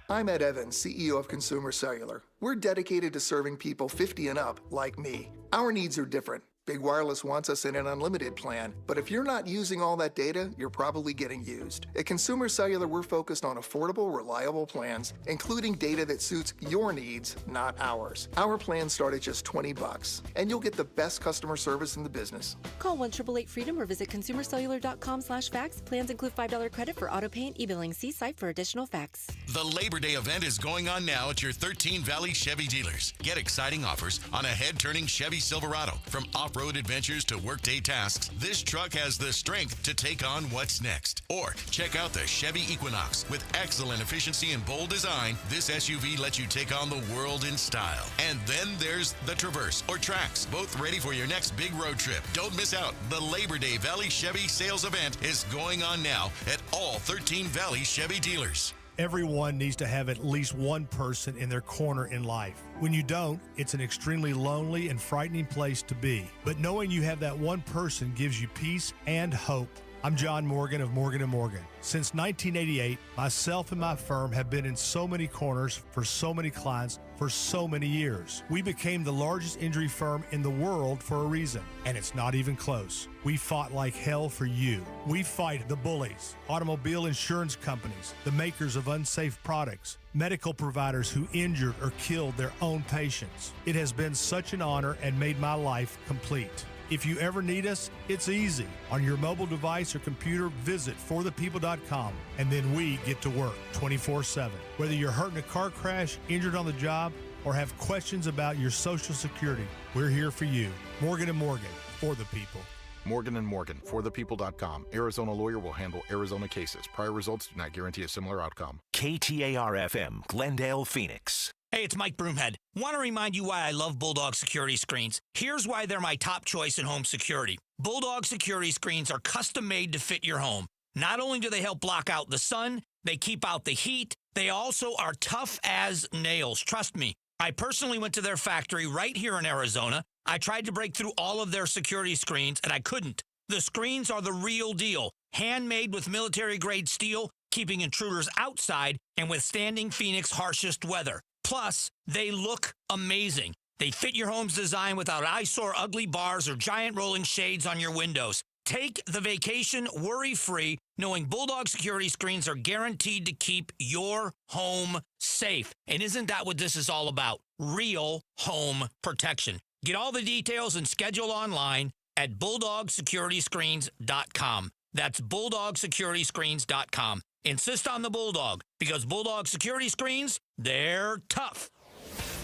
I'm Ed Evans, CEO of Consumer Cellular. We're dedicated to serving people 50 and up, like me. Our needs are different. Big Wireless wants us in an unlimited plan, but if you're not using all that data, you're probably getting used. At Consumer Cellular, we're focused on affordable, reliable plans, including data that suits your needs, not ours. Our plans start at just $20, and you'll get the best customer service in the business. Call 1-888-FREEDOM or visit consumercellular.com/fax. Plans include $5 credit for auto pay and e-billing. See site for additional facts. The Labor Day event is going on now at your 13 Valley Chevy dealers. Get exciting offers on a head-turning Chevy Silverado. From off-road adventures to workday tasks, this truck has the strength to take on what's next. Or check out the Chevy Equinox. With excellent efficiency and bold design, this SUV lets you take on the world in style. And then there's the Traverse or Trax, both ready for your next big road trip. Don't miss out. The Labor Day Valley Chevy sales event is going on now at all 13 Valley Chevy dealers. Everyone needs to have at least one person in their corner in life. When you don't, it's an extremely lonely and frightening place to be. But knowing you have that one person gives you peace and hope. I'm John Morgan of Morgan & Morgan. Since 1988, myself and my firm have been in so many corners for so many clients for so many years. We became the largest injury firm in the world for a reason, and it's not even close. We fought like hell for you. We fight the bullies, automobile insurance companies, the makers of unsafe products, medical providers who injured or killed their own patients. It has been such an honor and made my life complete. If you ever need us, it's easy. On your mobile device or computer, visit forthepeople.com, and then we get to work 24/7. Whether you're hurt in a car crash, injured on the job, or have questions about your Social Security, we're here for you. Morgan & Morgan, for the people. Morgan & Morgan, forthepeople.com. Arizona lawyer will handle Arizona cases. Prior results do not guarantee a similar outcome. KTAR-FM, Glendale, Phoenix. Hey, it's Mike Broomhead. Want to remind you why I love Bulldog security screens. Here's why they're my top choice in home security. Bulldog security screens are custom made to fit your home. Not only do they help block out the sun, they keep out the heat, they also are tough as nails. Trust me, I personally went to their factory right here in Arizona. I tried to break through all of their security screens, and I couldn't. The screens are the real deal. Handmade with military-grade steel, keeping intruders outside and withstanding Phoenix's harshest weather. Plus, they look amazing. They fit your home's design without eyesore ugly bars or giant rolling shades on your windows. Take the vacation worry-free, knowing Bulldog security screens are guaranteed to keep your home safe. And isn't that what this is all about? Real home protection. Get all the details and schedule online at BulldogSecurityScreens.com. That's BulldogSecurityScreens.com. Insist on the Bulldog, because Bulldog security screens, they're tough.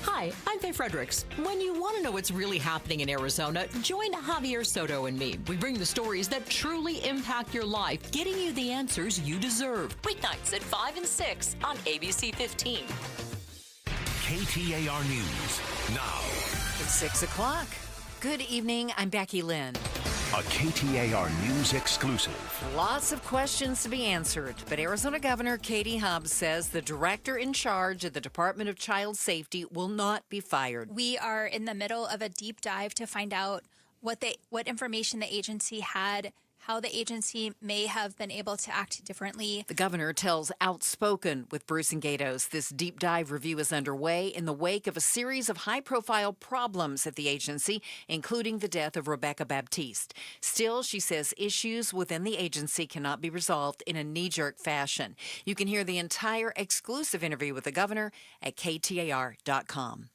Hi, I'm Faye Fredericks. When you want to know what's really happening in Arizona, join Javier Soto and me. We bring the stories that truly impact your life, getting you the answers you deserve. Weeknights at 5 and 6 on ABC 15. KTAR News now. It's 6 o'clock. Good evening. I'm Becky Lynn. A KTAR News exclusive. Lots of questions to be answered, but Arizona Governor Katie Hobbs says the director in charge of the Department of Child Safety will not be fired. We are in the middle of a deep dive to find out what information the agency had, how the agency may have been able to act differently. The governor tells Outspoken with Bruce and Gatos this deep dive review is underway in the wake of a series of high-profile problems at the agency, including the death of Rebecca Baptiste. Still, she says issues within the agency cannot be resolved in a knee-jerk fashion. You can hear the entire exclusive interview with the governor at KTAR.com.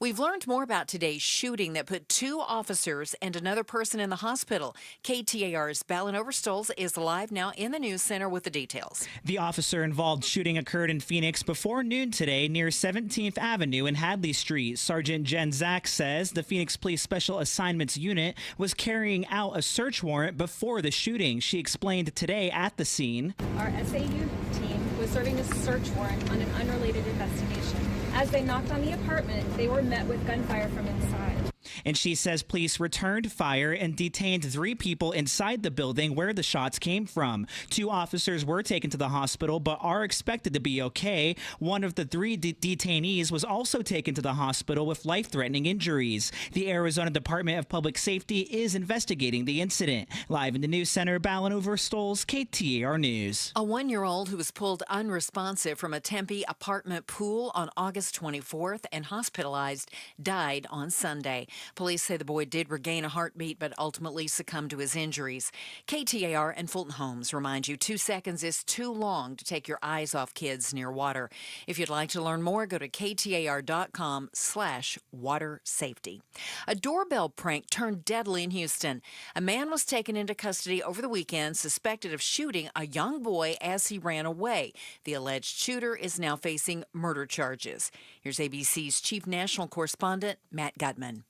We've learned more about today's shooting that put 2 officers and another person in the hospital. KTAR's Balin Overstolz is live now in the news center with the details. The officer-involved shooting occurred in Phoenix before noon today near 17th Avenue and Hadley Street. Sergeant Jen Zach says the Phoenix Police Special Assignments Unit was carrying out a search warrant before the shooting. She explained today at the scene. Our SAU team was serving a search warrant on an unrelated investigation. As they knocked on the apartment, they were met with gunfire from inside. And she says police returned fire and detained 3 people inside the building where the shots came from. 2 officers were taken to the hospital but are expected to be okay. One of the 3 detainees was also taken to the hospital with life-threatening injuries. The Arizona Department of Public Safety is investigating the incident. Live in the news center, Balin Overstolz, KTAR News. A 1-year-old who was pulled unresponsive from a Tempe apartment pool on August 24th and hospitalized died on Sunday. Police say the boy did regain a heartbeat but ultimately succumbed to his injuries. KTAR and Fulton Homes remind you 2 seconds is too long to take your eyes off kids near water. If you'd like to learn more, go to KTAR.com/water safety. A doorbell prank turned deadly in Houston. A man was taken into custody over the weekend suspected of shooting a young boy as he ran away. The alleged shooter is now facing murder charges. Here's ABC's chief national correspondent, Matt Gutman.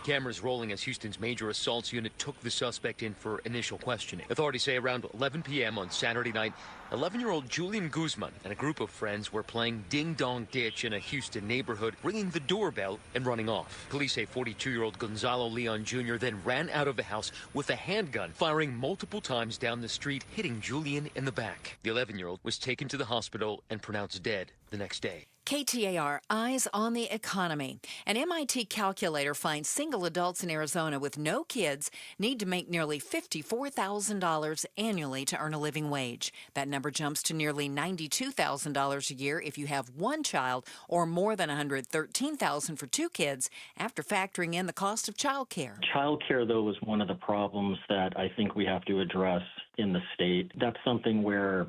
Cameras rolling as Houston's major assaults unit took the suspect in for initial questioning. Authorities say around 11 p.m. on Saturday night, 11-year-old Julian Guzman and a group of friends were playing ding-dong ditch in a Houston neighborhood, ringing the doorbell and running off. Police say 42-year-old Gonzalo Leon Jr. then ran out of the house with a handgun, firing multiple times down the street, hitting Julian in the back. The 11-year-old was taken to the hospital and pronounced dead the next day. KTAR Eyes on the Economy. An MIT calculator finds single adults in Arizona with no kids need to make nearly $54,000 annually to earn a living wage. That number jumps to nearly $92,000 a year if you have one child, or more than $113,000 for two kids, after factoring in the cost of childcare. Childcare, though, is one of the problems that I think we have to address in the state. That's something where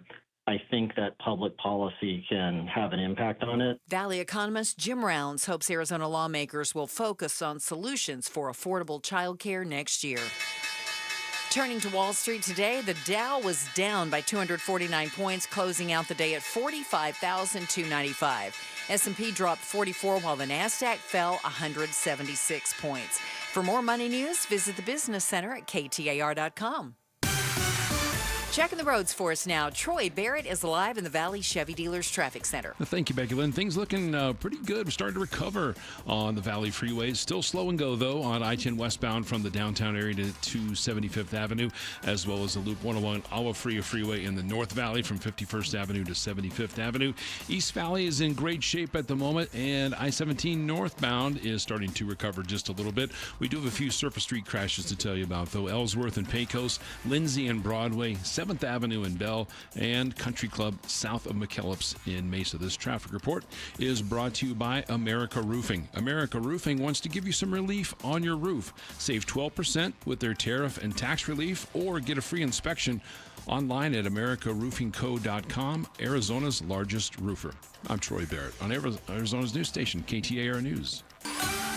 I think that public policy can have an impact on it. Valley economist Jim Rounds hopes Arizona lawmakers will focus on solutions for affordable childcare next year. Turning to Wall Street today, the Dow was down by 249 points, closing out the day at 45,295. S&P dropped 44, while the Nasdaq fell 176 points. For more money news, visit the Business Center at KTAR.com. Checking the roads for us now. Troy Barrett is live in the Valley Chevy Dealers Traffic Center. Thank you, Becky Lynn. Things looking pretty good. We're starting to recover on the Valley freeways. Still slow and go, though, on I-10 westbound from the downtown area to 75th Avenue, as well as the Loop 101 Agua Fria Freeway in the North Valley from 51st Avenue to 75th Avenue. East Valley is in great shape at the moment, and I-17 northbound is starting to recover just a little bit. We do have a few surface street crashes to tell you about, though. Ellsworth and Pecos, Lindsay and Broadway, 7th Avenue in Bell, and Country Club south of McKellips in Mesa. This traffic report is brought to you by America Roofing. America Roofing wants to give you some relief on your roof. Save 12% with their tariff and tax relief, or get a free inspection online at americaroofingco.com, Arizona's largest roofer. I'm Troy Barrett on Arizona's news station, KTAR News.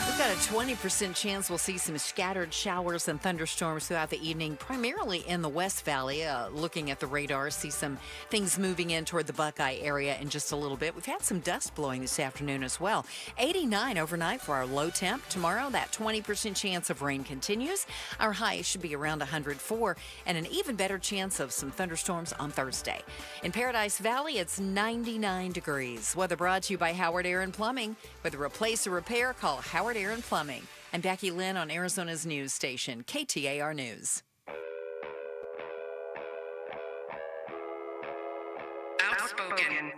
We've got a 20% chance we'll see some scattered showers and thunderstorms throughout the evening, primarily in the West Valley. Looking at the radar, see some things moving in toward the Buckeye area in just a little bit. We've had some dust blowing this afternoon as well. 89 overnight for our low temp. Tomorrow, that 20% chance of rain continues. Our high should be around 104, and an even better chance of some thunderstorms on Thursday. In Paradise Valley, it's 99 degrees. Weather brought to you by Howard Air and Plumbing. Whether replace or repair, call Howard Air and Plumbing. I'm Becky Lynn on Arizona's news station, KTAR News. Outspoken.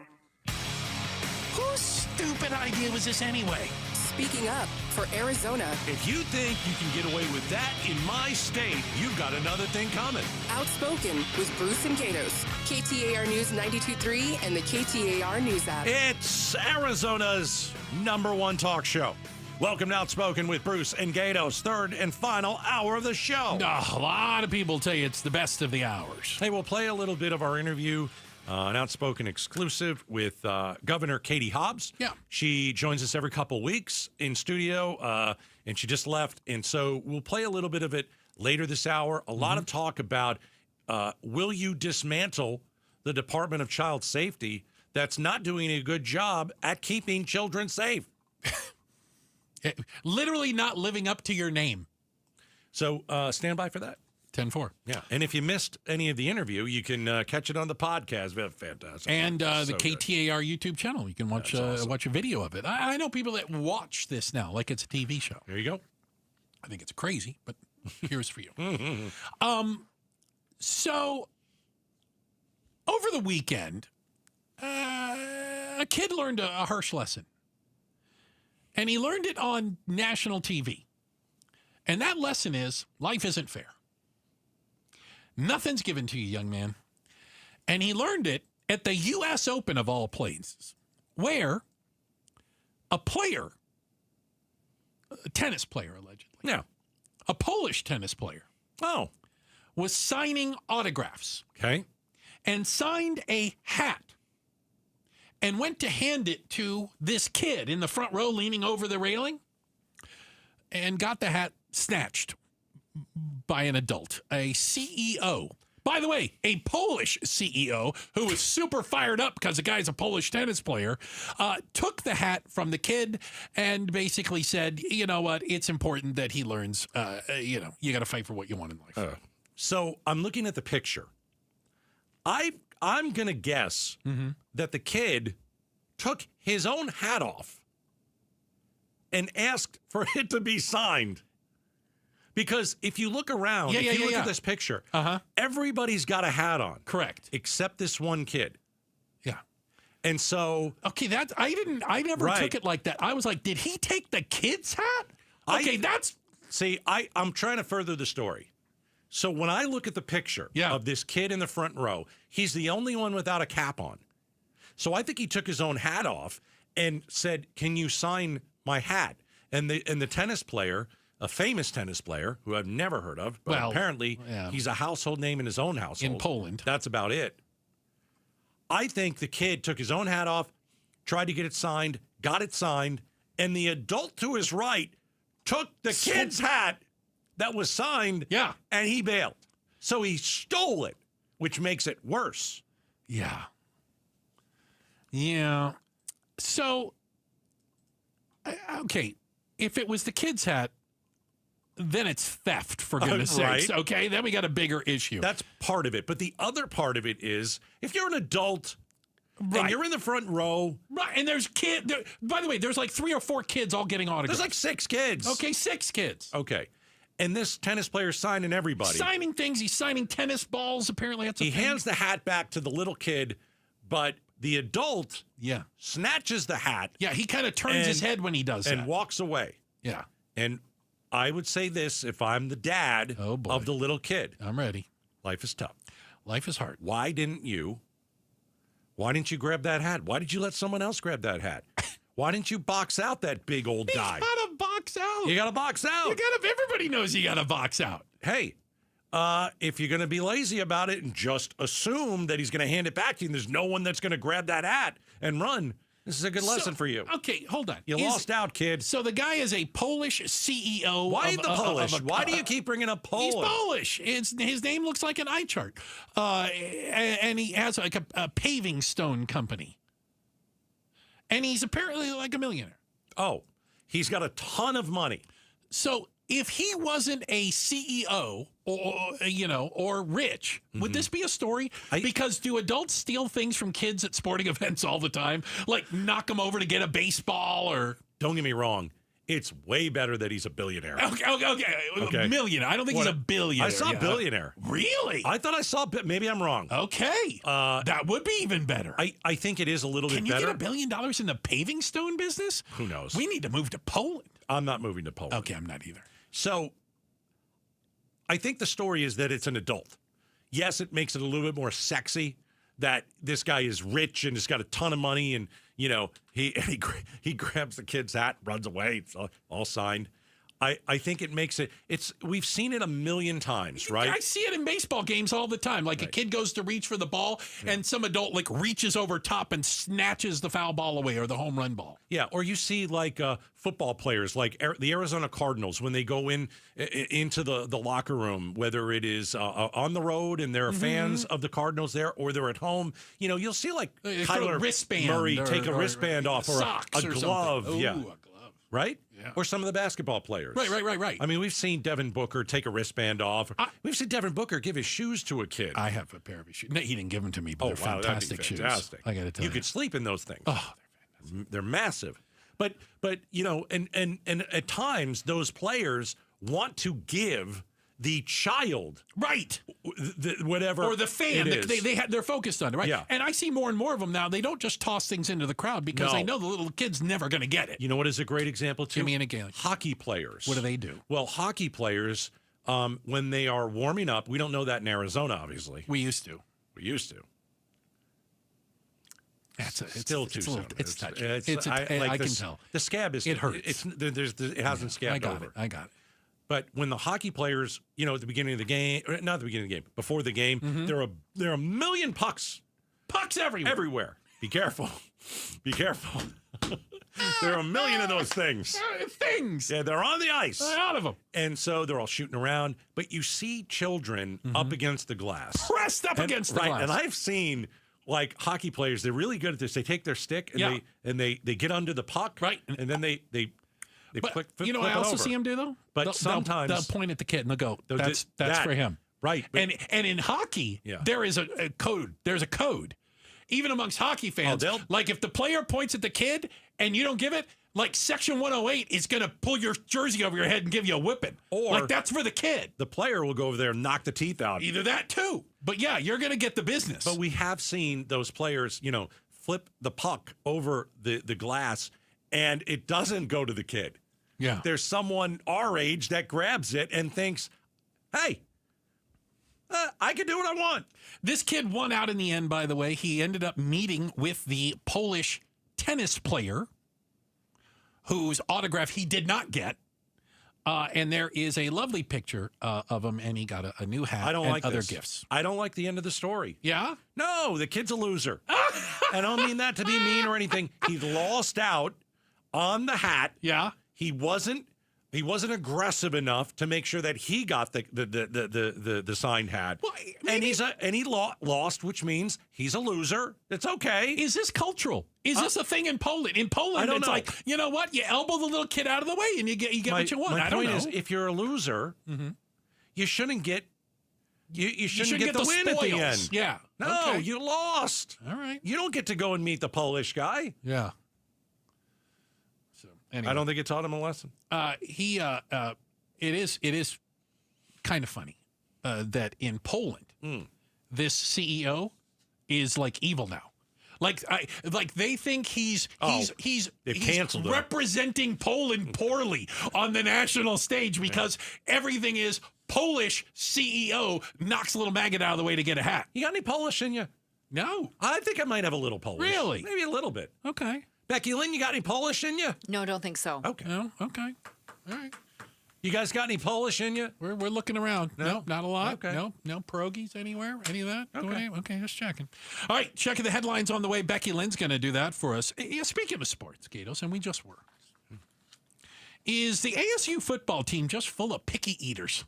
Whose stupid idea was this anyway? Speaking up for Arizona. If you think you can get away with that in my state, you've got another thing coming. Outspoken with Bruce and Gatos. KTAR News 92.3 and the KTAR News app. It's Arizona's #1 talk show. Welcome to Outspoken with Bruce and Gatos, third and final hour of the show. A lot of people tell you it's the best of the hours. Hey, we'll play a little bit of our interview, an Outspoken exclusive with Governor Katie Hobbs. Yeah. She joins us every couple weeks in studio, and she just left. And so we'll play a little bit of it later this hour. A lot of talk about will you dismantle the Department of Child Safety that's not doing a good job at keeping children safe? Literally not living up to your name. So stand by for that. 10-4. Yeah. And if you missed any of the interview, you can catch it on the podcast. Fantastic. And the KTAR YouTube channel. You can watch watch a video of it. I know people that watch this now like it's a TV show. There you go. I think it's crazy, but here's for you. So over the weekend, a kid learned a harsh lesson. And he learned it on national TV. And that lesson is life isn't fair. Nothing's given to you, young man. And he learned it at the U.S. Open of all places, where a player, a tennis player allegedly, a Polish tennis player, was signing autographs. Okay. And signed a hat. And went to hand it to this kid in the front row leaning over the railing and got the hat snatched by an adult, a CEO By the way, a Polish CEO who was super fired up because the guy's a Polish tennis player, took the hat from the kid and basically said, you know what, it's important that he learns, you got to fight for what you want in life. So I'm looking at the picture. I'm going to guess that the kid took his own hat off and asked for it to be signed. Because if you look around, if you look at this picture, everybody's got a hat on. Correct. Except this one kid. Yeah. And so... Okay, I never took it like that. I was like, did he take the kid's hat? Okay, See, I'm trying to further the story. So when I look at the picture of this kid in the front row, he's the only one without a cap on. So I think he took his own hat off and said, can you sign my hat? And the tennis player... a famous tennis player who I've never heard of, but apparently he's a household name in his own household. In Poland. That's about it. I think the kid took his own hat off, tried to get it signed, got it signed, and the adult to his right took the kid's hat that was signed, and he bailed. So he stole it, which makes it worse. Yeah. Yeah. So, okay, if it was the kid's hat, then it's theft, for goodness sakes. Okay, then we got a bigger issue. That's part of it. But the other part of it is, if you're an adult and you're in the front row. Right, and there's kids. By the way, there's like 3 or 4 kids all getting autographs. There's like 6 kids. Okay, 6 kids. Okay. And this tennis player's signing everybody. Signing things. He's signing tennis balls. Apparently, that's a thing. He hands the hat back to the little kid, but the adult snatches the hat. Yeah, he kind of turns his head when he does that. And walks away. Yeah. And I would say this, if I'm the dad of the little kid. I'm ready. Life is tough. Life is hard. Why didn't you grab that hat? Why did you let someone else grab that hat? Why didn't you box out that big old guy? You gotta box out. You gotta box out. Everybody knows you gotta box out. Hey, if you're going to be lazy about it and just assume that he's going to hand it back to you and there's no one that's going to grab that hat and run, this is a good lesson for you. Okay, hold on. You lost out, kid. So the guy is a Polish CEO. Why the Polish? Why do you keep bringing up Poland? He's Polish. His name looks like an eye chart. And he has like a paving stone company. And he's apparently like a millionaire. Oh, he's got a ton of money. So if he wasn't a CEO or rich, would this be a story? Because do adults steal things from kids at sporting events all the time? Like knock them over to get a baseball or... Don't get me wrong. It's way better that he's a billionaire. Okay. Millionaire. I don't think he's a billionaire. I saw billionaire. Really? I thought I saw... Maybe I'm wrong. Okay. That would be even better. I think it is a little bit better. Can you get $1 billion in the paving stone business? Who knows? We need to move to Poland. I'm not moving to Poland. Okay, I'm not either. So I think the story is that it's an adult. Yes, it makes it a little bit more sexy that this guy is rich and has got a ton of money and, he grabs the kid's hat, runs away, it's all signed. I think it makes it, we've seen it a million times, right? I see it in baseball games all the time. Like a kid goes to reach for the ball and some adult reaches over top and snatches the foul ball away or the home run ball. Yeah, or you see football players like the Arizona Cardinals when they go into the locker room, whether it is on the road and there are fans of the Cardinals there or they're at home. You'll see Kyler Murray take a wristband off or a glove. Ooh, yeah. a glove. Right? Yeah. Or some of the basketball players. Right. I mean, we've seen Devin Booker take a wristband off. We've seen Devin Booker give his shoes to a kid. I have a pair of his shoes. No, he didn't give them to me, but they're fantastic shoes. Fantastic. I got to tell you. You could sleep in those things. Oh, they're fantastic. They're massive. But and at times those players want to give the child whatever or the fan they're focused on it, right? Yeah. And I see more and more of them now. They don't just toss things into the crowd because they know the little kid's never going to get it. You know what is a great example too? Give me an example. Hockey players. What do they do? Well, hockey players, when they are warming up, we don't know that in Arizona, obviously. We used to. It's still too soon. It's touchy. I can tell. The scab is. It hurts. It hasn't scabbed over. I got it. But when the hockey players, at the beginning of the game, or not at the beginning of the game, before the game, there are a million pucks. Pucks everywhere. Be careful. Be careful. There are a million of those things. Things. Yeah, they're on the ice. They're out of them. And so they're all shooting around. But you see children up against the glass. Pressed up against the glass. And I've seen, like, hockey players, they're really good at this. They take their stick and they get under the puck. Right. And then they flip you know flip what I also it over. see them do, though? But sometimes they'll point at the kid and they'll go, that's for him. Right. And in hockey, there is a code. There's a code. Even amongst hockey fans. Like if the player points at the kid and you don't give it, like Section 108 is going to pull your jersey over your head and give you a whipping. Or like that's for the kid. The player will go over there and knock the teeth out. Either that too. But yeah, you're going to get the business. But we have seen those players, flip the puck over the glass and it doesn't go to the kid. Yeah. There's someone our age that grabs it and thinks, hey, I can do what I want. This kid won out in the end, by the way. He ended up meeting with the Polish tennis player whose autograph he did not get. And there is a lovely picture of him, and he got a new hat and other gifts. I don't like the end of the story. Yeah? No, the kid's a loser. I don't mean that to be mean or anything. He lost out on the hat. Yeah. He wasn't aggressive enough to make sure that he got the signed hat. Well, and he lost, which means he's a loser. It's okay. Is this cultural? Is this a thing in Poland? In Poland, I don't it's know. like, you know what? You elbow the little kid out of the way and you get what you want. My I don't point know. is, if you're a loser, you shouldn't get you shouldn't get the win spoils. at the end. Yeah. No, Okay. you lost. All right. You don't get to go and meet the Polish guy. Yeah. Anyway. I don't think it taught him a lesson. It is kind of funny that in Poland, this CEO is like evil now. Like they think he's canceled him. representing Poland poorly on the national stage because everything is Polish CEO knocks a little maggot out of the way to get a hat. You got any Polish in you? No. I think I might have a little Polish. Really? Maybe a little bit. Okay. Becky Lynn, you got any Polish in you? No, don't think so. Okay. No. Okay. All right. You guys got any Polish in you? We're looking around. No, not a lot. Okay. No pierogies anywhere. Any of that? Okay. Okay, just checking. All right, checking the headlines on the way. Becky Lynn's going to do that for us. Yeah, speaking of sports, Gatos, and we just were. Is the ASU football team just full of picky eaters?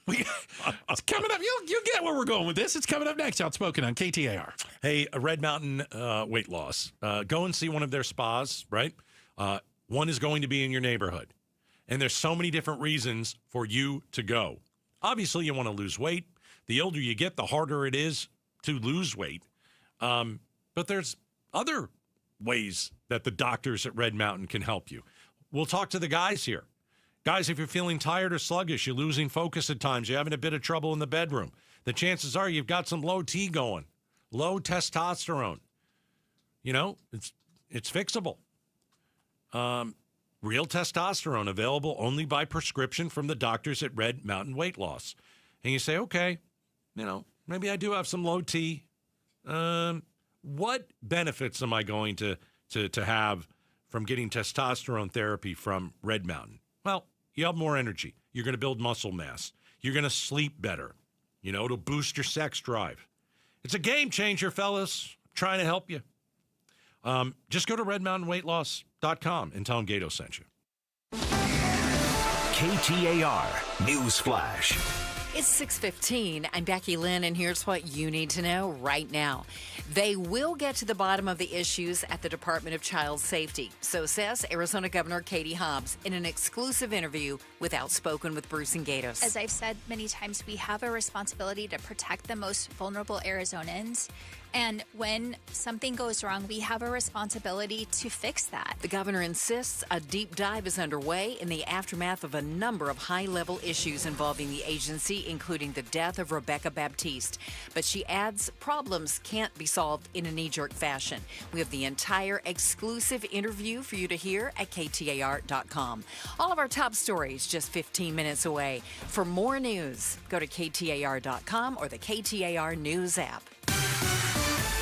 It's coming up. You'll get where we're going with this. It's coming up next. Outspoken on KTAR. Hey, Red Mountain weight loss. Go and see one of their spas, right? One is going to be in your neighborhood. And there's so many different reasons for you to go. Obviously, you want to lose weight. The older you get, the harder it is to lose weight. But there's other ways that the doctors at Red Mountain can help you. We'll talk to the guys here. Guys, if you're feeling tired or sluggish, you're losing focus at times, you're having a bit of trouble in the bedroom, the chances are you've got some low T going, low testosterone. You know, it's fixable. Real testosterone available only by prescription from the doctors at Red Mountain Weight Loss. And you say, okay, maybe I do have some low T. What benefits am I going to have from getting testosterone therapy from Red Mountain? Well, you have more energy. You're going to build muscle mass. You're going to sleep better. It'll boost your sex drive. It's a game changer, fellas. I'm trying to help you. Just go to redmountainweightloss.com and tell them Gato sent you. KTAR News Flash. It's 6:15. I'm Becky Lynn, and here's what you need to know right now. They will get to the bottom of the issues at the Department of Child Safety. So says Arizona Governor Katie Hobbs in an exclusive interview with Outspoken with Bruce and Gatos. As I've said many times, we have a responsibility to protect the most vulnerable Arizonans. And when something goes wrong, we have a responsibility to fix that. The governor insists a deep dive is underway in the aftermath of a number of high-level issues involving the agency, including the death of Rebecca Baptiste. But she adds problems can't be solved in a knee-jerk fashion. We have the entire exclusive interview for you to hear at KTAR.com. All of our top stories just 15 minutes away. For more news, go to KTAR.com or the KTAR News app.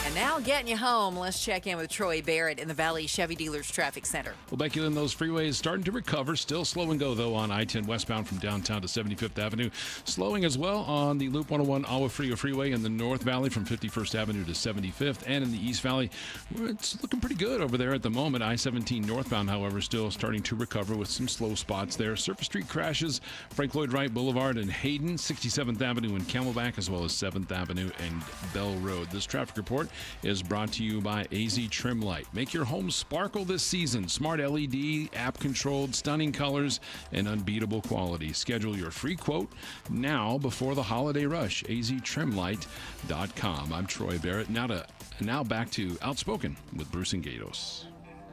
And now getting you home, let's check in with Troy Barrett in the Valley Chevy Dealers Traffic Center. Well, Becky Lynn, those freeways starting to recover. Still slow and go, though, on I-10 westbound from downtown to 75th Avenue. Slowing as well on the Loop 101 Agua Fria Freeway in the North Valley from 51st Avenue to 75th. And in the East Valley, it's looking pretty good over there at the moment. I-17 northbound, however, still starting to recover with some slow spots there. Surface Street crashes, Frank Lloyd Wright Boulevard and Hayden, 67th Avenue and Camelback, as well as 7th Avenue and Bell Road. This traffic report is brought to you by AZ Trim Light. Make your home sparkle this season. Smart LED, app-controlled, stunning colors, and unbeatable quality. Schedule your free quote now before the holiday rush. aztrimlight.com. I'm Troy Barrett. Now back to Outspoken with Bruce and Gatos.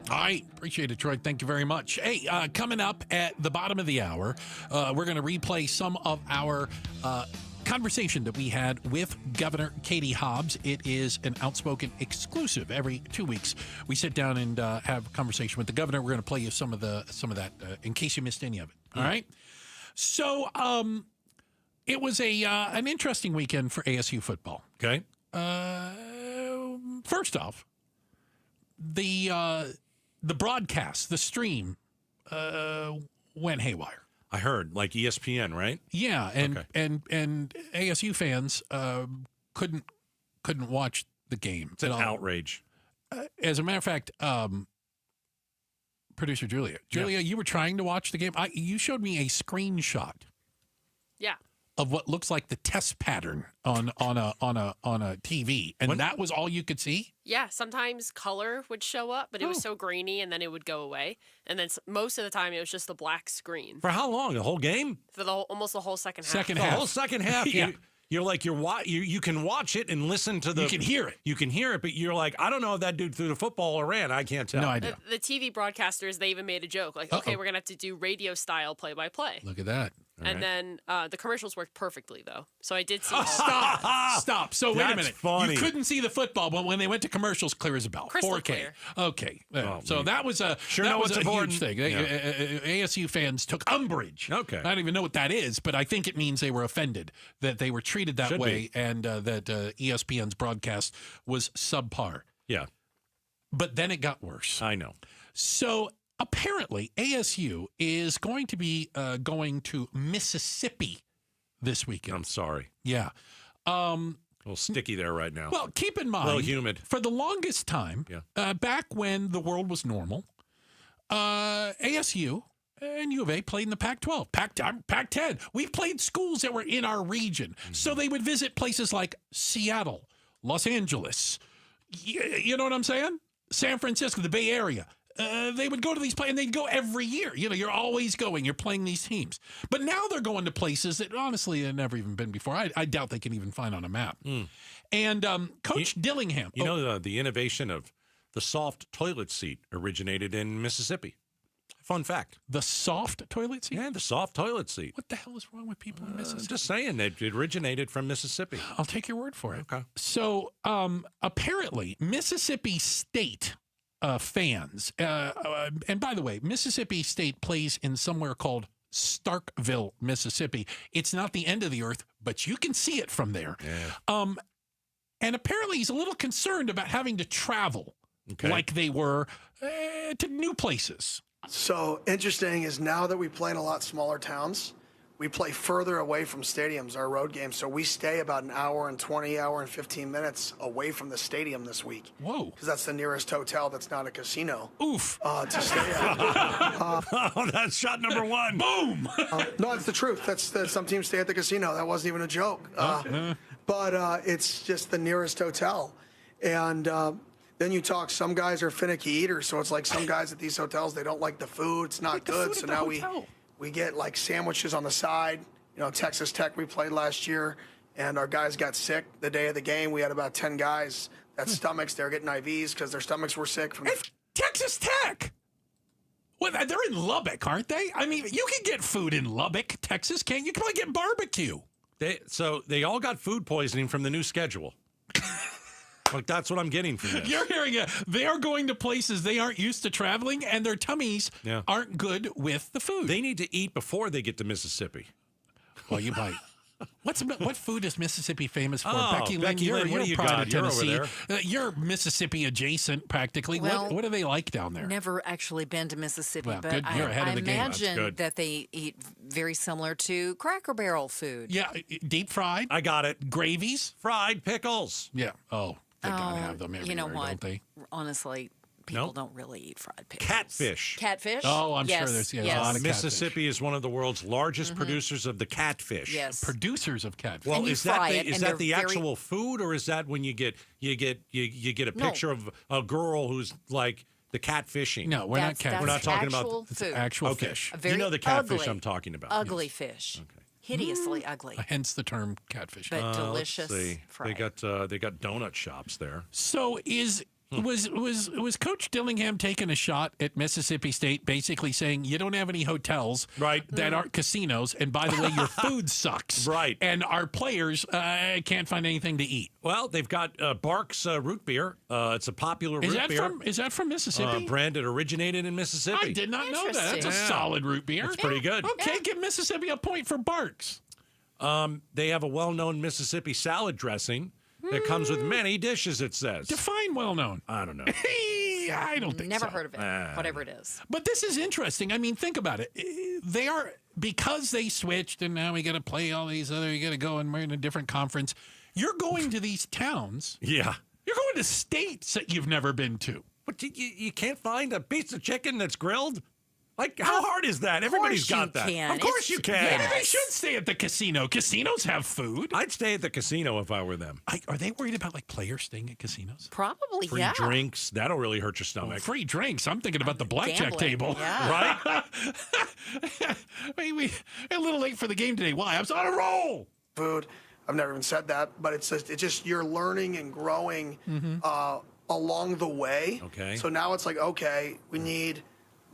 All right. Appreciate it, Troy. Thank you very much. Hey, coming up at the bottom of the hour, we're going to replay some of our conversation that we had with Governor Katie Hobbs. It is an Outspoken exclusive. Every 2 weeks, we sit down and have a conversation with the governor. We're going to play you some of that in case you missed any of it. All right. So it was an interesting weekend for ASU football. Okay. First off, the broadcast, the stream, went haywire. I heard, like ESPN, right? Yeah, and ASU fans couldn't watch the game. It's an outrage. As a matter of fact, producer Julia, you were trying to watch the game. You showed me a screenshot. Yeah. Of what looks like the test pattern on a TV, and that was all you could see. Yeah, sometimes color would show up, but it was so grainy, and then it would go away. And then most of the time, it was just the black screen. For how long? The whole game? For almost the whole second half. The whole second half. Yeah. You can watch it and listen to the. You can hear it. You can hear it, but you're like, I don't know if that dude threw the football or ran. I can't tell. No idea. The TV broadcasters, they even made a joke like, okay, we're gonna have to do radio style play by play. Look at that. And then the commercials worked perfectly, though. So I did see. Stop. So wait a minute. Funny. You couldn't see the football, but when they went to commercials, clear as a bell. Crystal 4K. clear. Okay. Oh, that was a huge thing. ASU fans took umbrage. Okay. I don't even know what that is, but I think it means they were offended that they were treated that way and that ESPN's broadcast was subpar. Yeah. But then it got worse. I know. So apparently, ASU is going to be going to Mississippi this weekend. I'm sorry. Yeah. A little sticky there right now. Well, keep in mind, a little humid. For the longest time, back when the world was normal, ASU and U of A played in the Pac-12, Pac-10. We played schools that were in our region. Mm-hmm. So they would visit places like Seattle, Los Angeles. You know what I'm saying? San Francisco, the Bay Area. They would go to these places, and they'd go every year. You know, you're always going. You're playing these teams. But now they're going to places that, honestly, have never even been before. I doubt they can even find on a map. And Coach Dillingham. You know, the innovation of the soft toilet seat originated in Mississippi. Fun fact. The soft toilet seat? Yeah, the soft toilet seat. What the hell is wrong with people in Mississippi? Just saying, it originated from Mississippi. I'll take your word for it. Okay. So, apparently, Mississippi State fans, and by the way, Mississippi State plays in somewhere called Starkville, Mississippi. It's not the end of the earth, but you can see it from there. Yeah. And apparently he's a little concerned about having to travel like they were to new places. So interesting is now that we play in a lot smaller towns, we play further away from stadiums, our road games. So we stay about an hour and 15 minutes away from the stadium this week. Whoa. Because that's the nearest hotel that's not a casino. Oof. To stay at. That's shot number one. Boom. No, it's the truth. That's some teams stay at the casino. That wasn't even a joke. But it's just the nearest hotel. And then you talk, some guys are finicky eaters. So it's like some guys at these hotels, they don't like the food. It's not good. So now we get like sandwiches on the side. You know, Texas Tech, we played last year, and our guys got sick the day of the game. We had about 10 guys that stomachs, they're getting IVs because their stomachs were sick. Texas Tech. Well, they're in Lubbock, aren't they? I mean, you can get food in Lubbock, Texas, can't you? You can probably get barbecue. So they all got food poisoning from the new schedule. Like, that's what I'm getting from this. You're hearing it. They are going to places they aren't used to traveling, and their tummies aren't good with the food. They need to eat before they get to Mississippi. Well, you might. What food is Mississippi famous for? Oh, Becky Lynn, you're what do you proud got? of You're over Tennessee. there. You're Mississippi adjacent, practically. Well, what do they like down there? Never actually been to Mississippi, Well, but good. You're ahead I of the game. imagine that they eat very similar to Cracker Barrel food. Yeah, deep fried. I got it. Gravies. Fried pickles. Yeah. Oh, they gotta have them everywhere, You know what? don't they? Honestly, people Nope. don't really eat fried pickles. Catfish. Catfish? Oh, I'm Yes, sure there's a yes. lot of Mississippi is one of the world's largest Mhm. producers of the catfish. Yes. Producers of catfish. Well, And you is that fry the, it, is and that they're the very- actual food, or is that when you get a No. picture of a girl who's like the catfishing? No, we're not catfishing. We're not talking actual about food. actual okay. fish. A very You know the catfish ugly, I'm talking about. Ugly fish. Okay. Hideously ugly. Hence the term catfish. But delicious Let's see. fried. They got donut shops there. So was Coach Dillingham taking a shot at Mississippi State, basically saying you don't have any hotels that aren't casinos, and by the way, your food sucks, right? And our players can't find anything to eat. Well, they've got Barks root beer. It's a popular root beer. Is that from Mississippi? Brand that originated in Mississippi. I did not know that. That's a Yeah. solid root beer. It's pretty good. Okay, give Mississippi a point for Barks. They have a well-known Mississippi salad dressing that comes with many dishes, it says. Define well-known. I don't know. I don't think Never so. heard of it, whatever it is. But this is interesting. I mean, think about it. They are, because they switched and now we got to play all these other, you got to go and we're in a different conference. You're going to these towns. Yeah. You're going to states that you've never been to. But you can't find a piece of chicken that's grilled? Like, how hard is that? Everybody's got that. Of course you can. Maybe they should stay at the casino. Casinos have food. I'd stay at the casino if I were them. Are they worried about like players staying at casinos? Probably, Free drinks. That'll really hurt your stomach. Free drinks. I'm thinking about the blackjack Gambling, table. yeah. Right? we're a little late for the game today. Why? I was on a roll. Food. I've never even said that, but it's just you're learning and growing along the way. Okay. So now it's like, okay, we need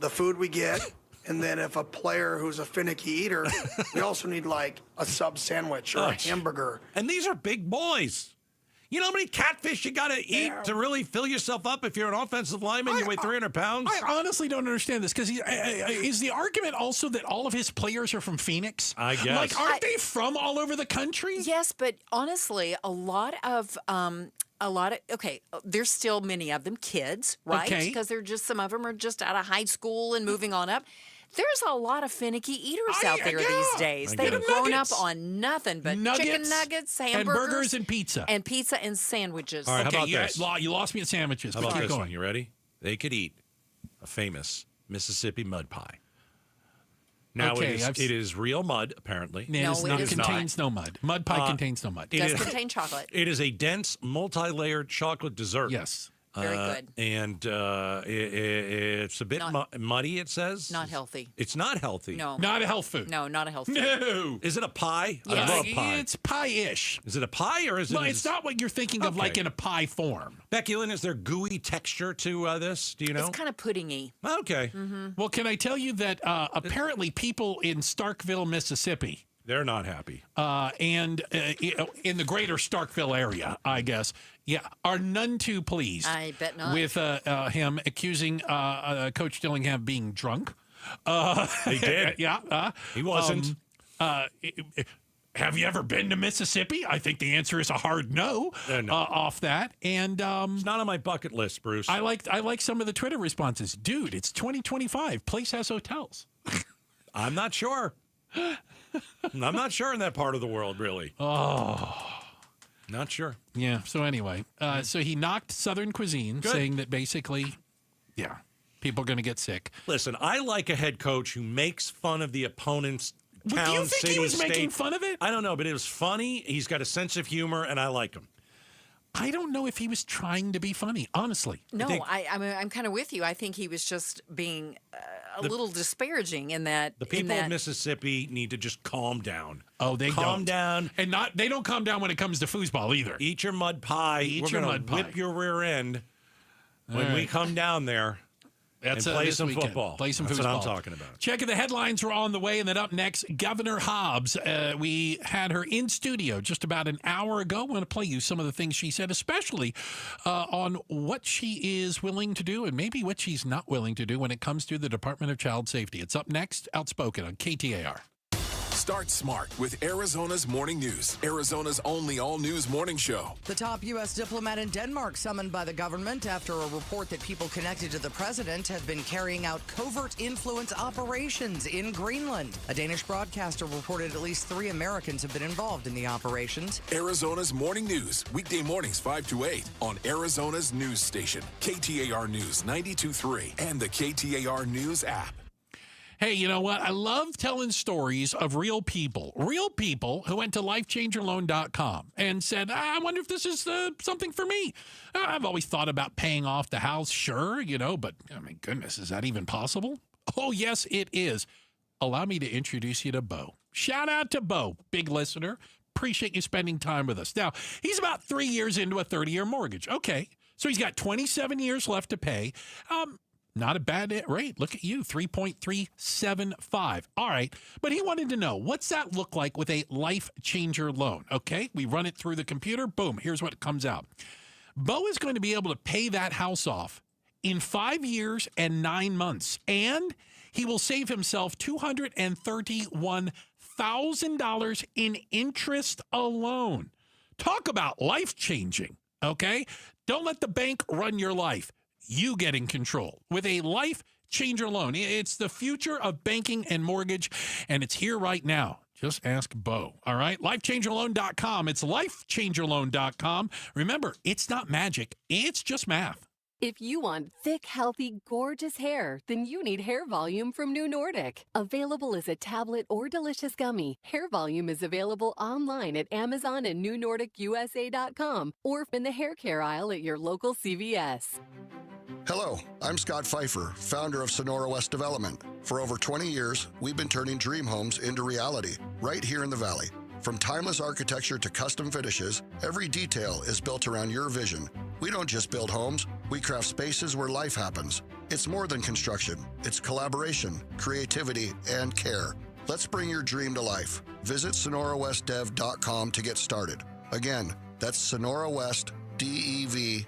the food we get, and then if a player who's a finicky eater, we also need like a sub sandwich or a hamburger. And these are big boys. You know how many catfish you got to eat to really fill yourself up if you're an offensive lineman? You weigh 300 pounds? I honestly don't understand this because is the argument also that all of his players are from Phoenix? I guess. Like, aren't they from all over the country? Yes, but honestly, a lot of okay, there's still many of them kids, right? Okay. Because they're just some of them are just out of high school and moving on up. There's a lot of finicky eaters out there these days. I They've guess. grown up on nothing but chicken nuggets, and hamburgers, burgers and pizza. and sandwiches. All right, how Okay, about this? you lost me at sandwiches. How but about keep this going. one? You ready? They could eat a famous Mississippi mud pie. Now Okay, it is real mud, apparently. It contains no mud. Mud pie contains no mud. It does contain chocolate. It is a dense, multi-layered chocolate dessert. Yes. Very good. And it's a bit muddy, it says. Not healthy. It's not healthy. No. Not a health food. No, not a health food. No. Is it a pie? Yes. I love pie. It's pie-ish. Is it a pie or is it? Well, it's not what you're thinking of, like in a pie form. Becky Lynn, is there gooey texture to this? Do you know? It's kind of puddingy. Okay. Well, can I tell you that apparently people in Starkville, Mississippi, they're not happy. and in the greater Starkville area, I guess, are none too pleased. I bet not. With him accusing Coach Dillingham of being drunk. He did. Yeah. He wasn't. Have you ever been to Mississippi? I think the answer is a hard no, off that. And it's not on my bucket list, Bruce. I like some of the Twitter responses. Dude, it's 2025. Place has hotels. I'm not sure. I'm not sure in that part of the world, really. Oh. Not sure. Yeah. So anyway, so he knocked Southern cuisine, saying that basically, people are going to get sick. Listen, I like a head coach who makes fun of the opponent's town, Do you think city, he was state. making fun of it? I don't know, but it was funny. He's got a sense of humor, and I like him. I don't know if he was trying to be funny, honestly. No, I'm kind of with you. I think he was just being a little disparaging in that. The people of Mississippi need to just calm down. Oh, they calm down, and they don't calm down when it comes to foosball either. Eat your mud pie. We're gonna whip your rear end when we come down there. That's and play this some weekend. football. Play some That's football. what I'm talking about. Checking the headlines are on the way, and then up next, Governor Hobbs. We had her in studio just about an hour ago. I want to play you some of the things she said, especially on what she is willing to do and maybe what she's not willing to do when it comes to the Department of Child Safety. It's up next, Outspoken on KTAR. Start smart with Arizona's Morning News, Arizona's only all-news morning show. The top U.S. diplomat in Denmark summoned by the government after a report that people connected to the president have been carrying out covert influence operations in Greenland. A Danish broadcaster reported at least 3 Americans have been involved in the operations. Arizona's Morning News, weekday mornings 5 to 8 on Arizona's news station, KTAR News 92.3 and the KTAR News app. Hey, you know what? I love telling stories of real people who went to lifechangerloan.com and said, I wonder if this is something for me. I've always thought about paying off the house, sure, but I mean, goodness, is that even possible? Oh, yes, it is. Allow me to introduce you to Bo. Shout out to Bo, big listener. Appreciate you spending time with us. Now, he's about 3 years into a 30-year mortgage. Okay, so he's got 27 years left to pay. Not a bad rate. Look at you, 3.375. All right. But he wanted to know, what's that look like with a Life Changer loan? Okay. We run it through the computer. Boom. Here's what comes out. Bo is going to be able to pay that house off in 5 years and 9 months. And he will save himself $231,000 in interest alone. Talk about life changing. Okay. Don't let the bank run your life. You get in control with a Life Changer loan. It's the future of banking and mortgage, and it's here right now. Just ask Bo. All right? LifeChangerLoan.com. It's LifeChangerLoan.com. Remember, it's not magic. It's just math. If you want thick, healthy, gorgeous hair, then you need Hair Volume from New Nordic. Available as a tablet or delicious gummy, Hair Volume is available online at Amazon and NewNordicUSA.com or in the hair care aisle at your local CVS. Hello, I'm Scott Pfeiffer, founder of Sonora West Development. For over 20 years, we've been turning dream homes into reality right here in the Valley. From timeless architecture to custom finishes, every detail is built around your vision. We don't just build homes, we craft spaces where life happens. It's more than construction. It's collaboration, creativity, and care. Let's bring your dream to life. Visit SonoraWestDev.com to get started. Again, that's SonoraWestDev.com.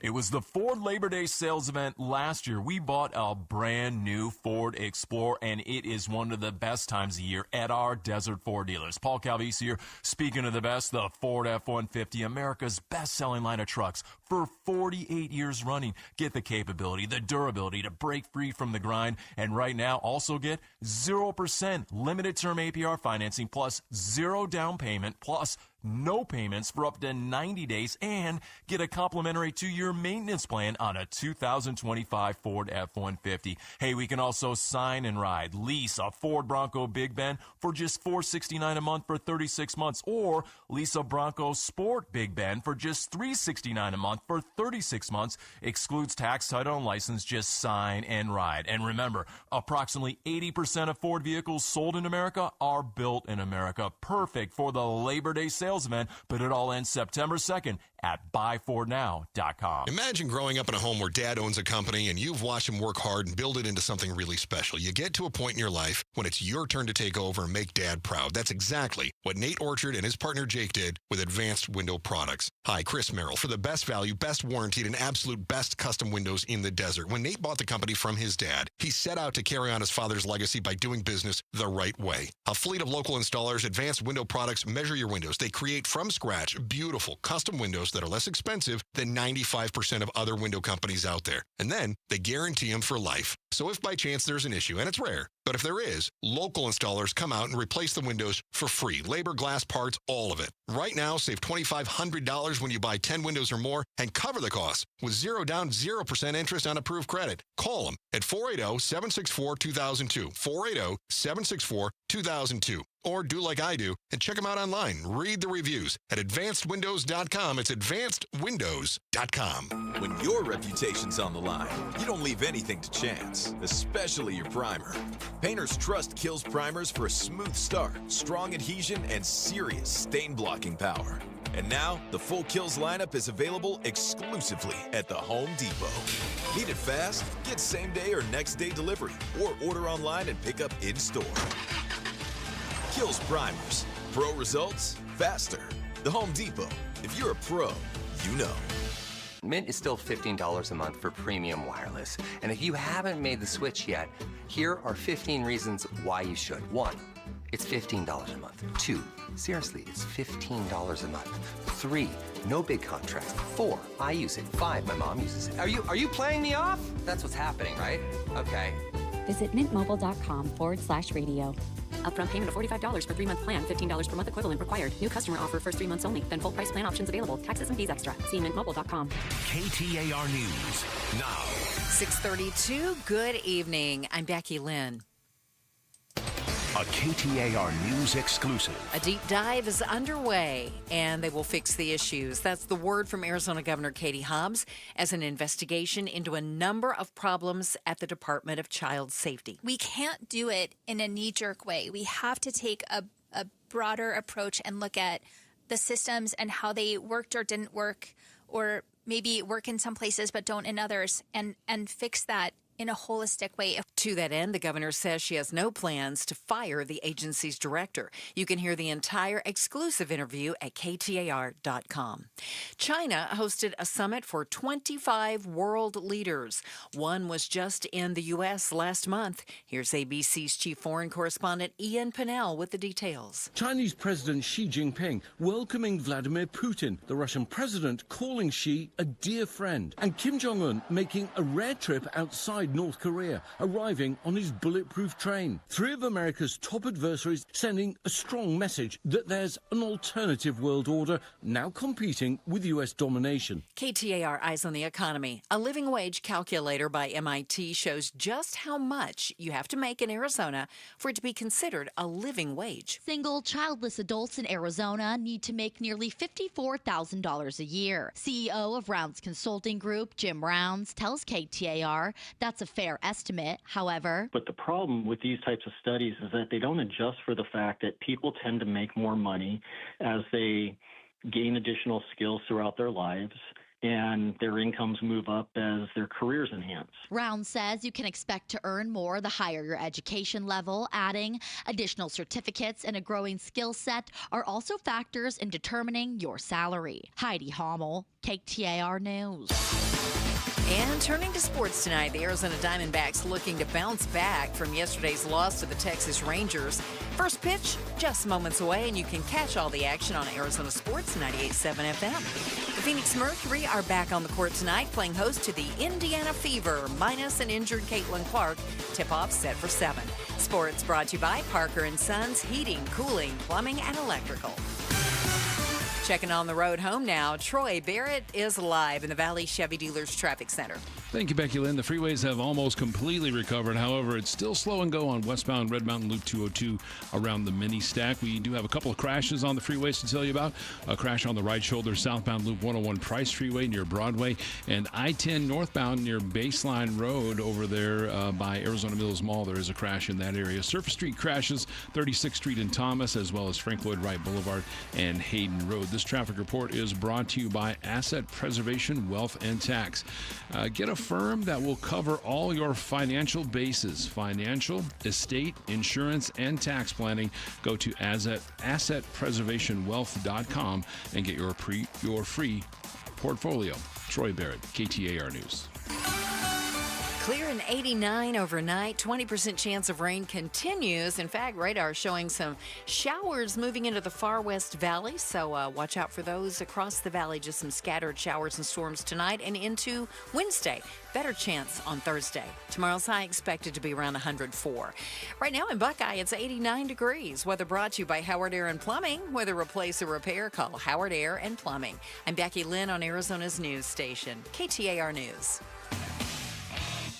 It was the Ford Labor Day sales event last year. We bought a brand new Ford Explorer, and it is one of the best times of year at our Desert Ford dealers. Paul Calvise here. Speaking of the best, the Ford F-150, America's best-selling line of trucks for 48 years running. Get the capability, the durability to break free from the grind, and right now also get 0% limited-term APR financing plus 0 down payment plus no payments for up to 90 days and get a complimentary 2-year maintenance plan on a 2025 Ford F-150. Hey, we can also sign and ride, lease a Ford Bronco Big Ben for just $469 a month for 36 months or lease a Bronco Sport Big Ben for just $369 a month for 36 months. Excludes tax, title, and license. Just sign and ride. And remember, approximately 80% of Ford vehicles sold in America are built in America. Perfect for the Labor Day sales event, but it all ends September 2nd at buyfordnow.com. Imagine growing up in a home where dad owns a company and you've watched him work hard and build it into something really special. You get to a point in your life when it's your turn to take over and make dad proud. That's exactly what Nate Orchard and his partner Jake did with Advanced Window Products. Hi, Chris Merrill for the best value, best warranted, and absolute best custom windows in the desert. When Nate bought the company from his dad, he set out to carry on his father's legacy by doing business the right way. A fleet of local installers, Advanced Window Products measure your windows. They create from scratch beautiful custom windows that are less expensive than 95% of other window companies out there. And then they guarantee them for life. So if by chance there's an issue, and it's rare, but if there is, local installers come out and replace the windows for free. Labor, glass, parts, all of it. Right now, save $2,500 when you buy 10 windows or more and cover the cost with 0 down, 0% interest on approved credit. Call them at 480-764-2002. 480-764-2002. Or do like I do and check them out online. Read the reviews at advancedwindows.com. It's advancedwindows.com. When your reputation's on the line, you don't leave anything to chance, especially your primer. Painters trust Kills primers for a smooth start, strong adhesion, and serious stain-blocking power. And now, the full Kills lineup is available exclusively at the Home Depot. Need it fast? Get same-day or next-day delivery, or order online and pick up in-store. Kills primers. Pro results, faster. The Home Depot. If you're a pro, you know. Mint is still $15 a month for premium wireless. And if you haven't made the switch yet, here are 15 reasons why you should. 1, It's $15 a month. 2, seriously, it's $15 a month. 3, no big contracts. 4, I use it. 5, my mom uses it. Are you playing me off? That's what's happening, right? Okay. Visit mintmobile.com/radio. Upfront payment of $45 for 3-month plan, $15 per month equivalent required. New customer offer first 3 months only. Then full price plan options available. Taxes and fees extra. See mintmobile.com. KTAR News now. 6:32. Good evening. I'm Becky Lynn. A KTAR News exclusive. A deep dive is underway, and they will fix the issues. That's the word from Arizona Governor Katie Hobbs as an investigation into a number of problems at the Department of Child Safety. We can't do it in a knee-jerk way. We have to take a broader approach and look at the systems and how they worked or didn't work, or maybe work in some places but don't in others, and fix that in a holistic way. To that end, the governor says she has no plans to fire the agency's director. You can hear the entire exclusive interview at KTAR.com. China hosted a summit for 25 world leaders. One was just in the U.S. last month. Here's ABC's chief foreign correspondent Ian Pinnell with the details. Chinese President Xi Jinping welcoming Vladimir Putin, the Russian president calling Xi a dear friend, and Kim Jong-un making a rare trip outside North Korea, arriving on his bulletproof train. 3 of America's top adversaries sending a strong message that there's an alternative world order now competing with U.S. domination. KTAR Eyes on the Economy. A living wage calculator by MIT shows just how much you have to make in Arizona for it to be considered a living wage. Single, childless adults in Arizona need to make nearly $54,000 a year. CEO of Rounds Consulting Group, Jim Rounds, tells KTAR that's a fair estimate. However, but the problem with these types of studies is that they don't adjust for the fact that people tend to make more money as they gain additional skills throughout their lives, and their incomes move up as their careers enhance. Round says you can expect to earn more the higher your education level, adding additional certificates and a growing skill set are also factors in determining your salary. Heidi Hommel, KTAR News. And turning to sports tonight, the Arizona Diamondbacks looking to bounce back from yesterday's loss to the Texas Rangers. First pitch just moments away, and you can catch all the action on Arizona Sports 98.7 FM. The Phoenix Mercury are back on the court tonight, playing host to the Indiana Fever, minus an injured Caitlin Clark. Tip-off set for 7. Sports brought to you by Parker & Sons Heating, Cooling, Plumbing, and Electrical. Checking on the road home now, Troy Barrett is live in the Valley Chevy Dealers Traffic Center. Thank you, Becky Lynn. The freeways have almost completely recovered. However, it's still slow and go on westbound Red Mountain Loop 202 around the mini stack. We do have a couple of crashes on the freeways to tell you about. A crash on the right shoulder, southbound Loop 101 Price Freeway near Broadway, and I-10 northbound near Baseline Road over there by Arizona Mills Mall. There is a crash in that area. Surface Street crashes 36th Street in Thomas, as well as Frank Lloyd Wright Boulevard and Hayden Road. This traffic report is brought to you by Asset Preservation Wealth and Tax. Get a firm that will cover all your financial bases: financial, estate, insurance, and tax planning. Go to assetpreservationwealth.com and get your free portfolio. Troy Barrett, KTAR News. Clear and 89 overnight. 20% chance of rain continues. In fact, radar showing some showers moving into the far west valley. So watch out for those across the valley. Just some scattered showers and storms tonight and into Wednesday. Better chance on Thursday. Tomorrow's high expected to be around 104. Right now in Buckeye, it's 89 degrees. Weather brought to you by Howard Air and Plumbing. Whether replace or repair, call Howard Air and Plumbing. I'm Becky Lynn on Arizona's news station, KTAR News.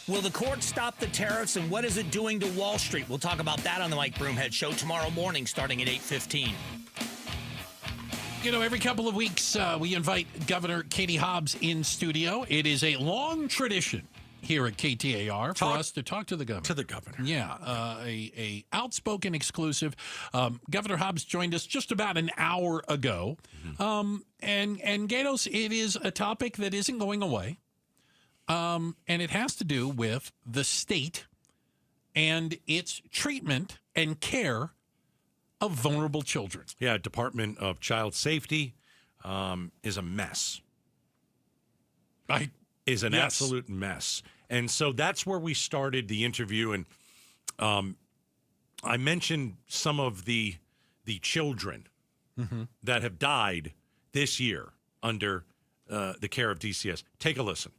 Will the court stop the tariffs, and what is it doing to Wall Street? We'll talk about that on the Mike Broomhead Show tomorrow morning starting at 8:15. You know, every couple of weeks we invite Governor Katie Hobbs in studio. It is a long tradition here at KTAR for us to talk to the governor. To the governor. Yeah, a Outspoken exclusive. Governor Hobbs joined us just about an hour ago. And Gatos, it is a topic that isn't going away. And it has to do with the state and its treatment and care of vulnerable children. Yeah, Department of Child Safety is a mess. Is an absolute mess. And so that's where we started the interview. And I mentioned some of the children that have died this year under the care of DCS. Take a listen.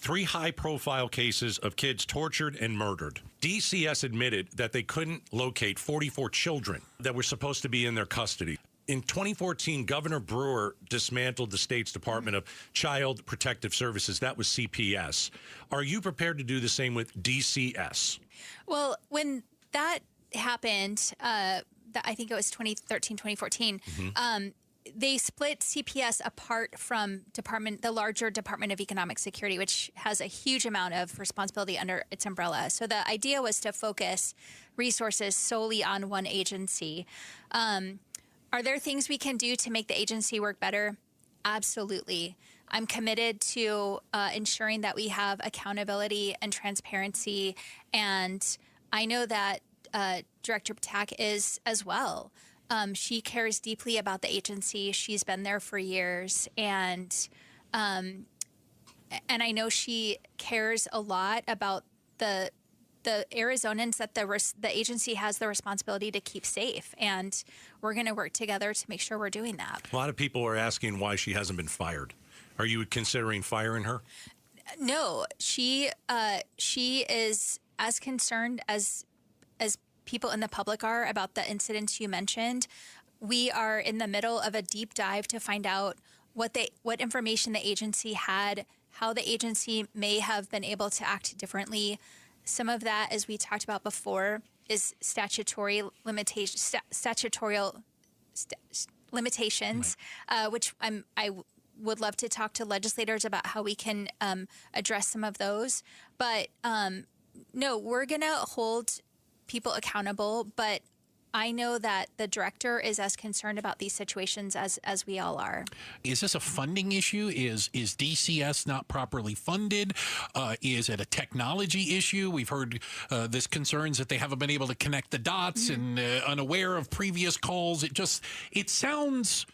3 high-profile cases of kids tortured and murdered. DCS admitted that they couldn't locate 44 children that were supposed to be in their custody. In 2014, Governor Brewer dismantled the state's Department of Child Protective Services. That was CPS. Are you prepared to do the same with DCS? Well, when that happened, I think it was 2013, 2014, they split CPS apart from the larger Department of Economic Security, which has a huge amount of responsibility under its umbrella. So the idea was to focus resources solely on one agency. Are there things we can do to make the agency work better? Absolutely. I'm committed to ensuring that we have accountability and transparency, and I know that Director Patak is as well. She cares deeply about the agency. She's been there for years, and I know she cares a lot about the Arizonans that the agency has the responsibility to keep safe, and we're going to work together to make sure we're doing that. A lot of people are asking why she hasn't been fired. Are you considering firing her? No, she is as concerned as people in the public are about the incidents you mentioned. We are in the middle of a deep dive to find out what information the agency had, how the agency may have been able to act differently. Some of that, as we talked about before, is statutorial limitations, which I would love to talk to legislators about how we can address some of those. But no, we're going to hold people accountable, but I know that the director is as concerned about these situations as we all are. Is this a funding issue? Is DCS not properly funded? Is it a technology issue? We've heard this concerns that they haven't been able to connect the dots and unaware of previous calls. It sounds,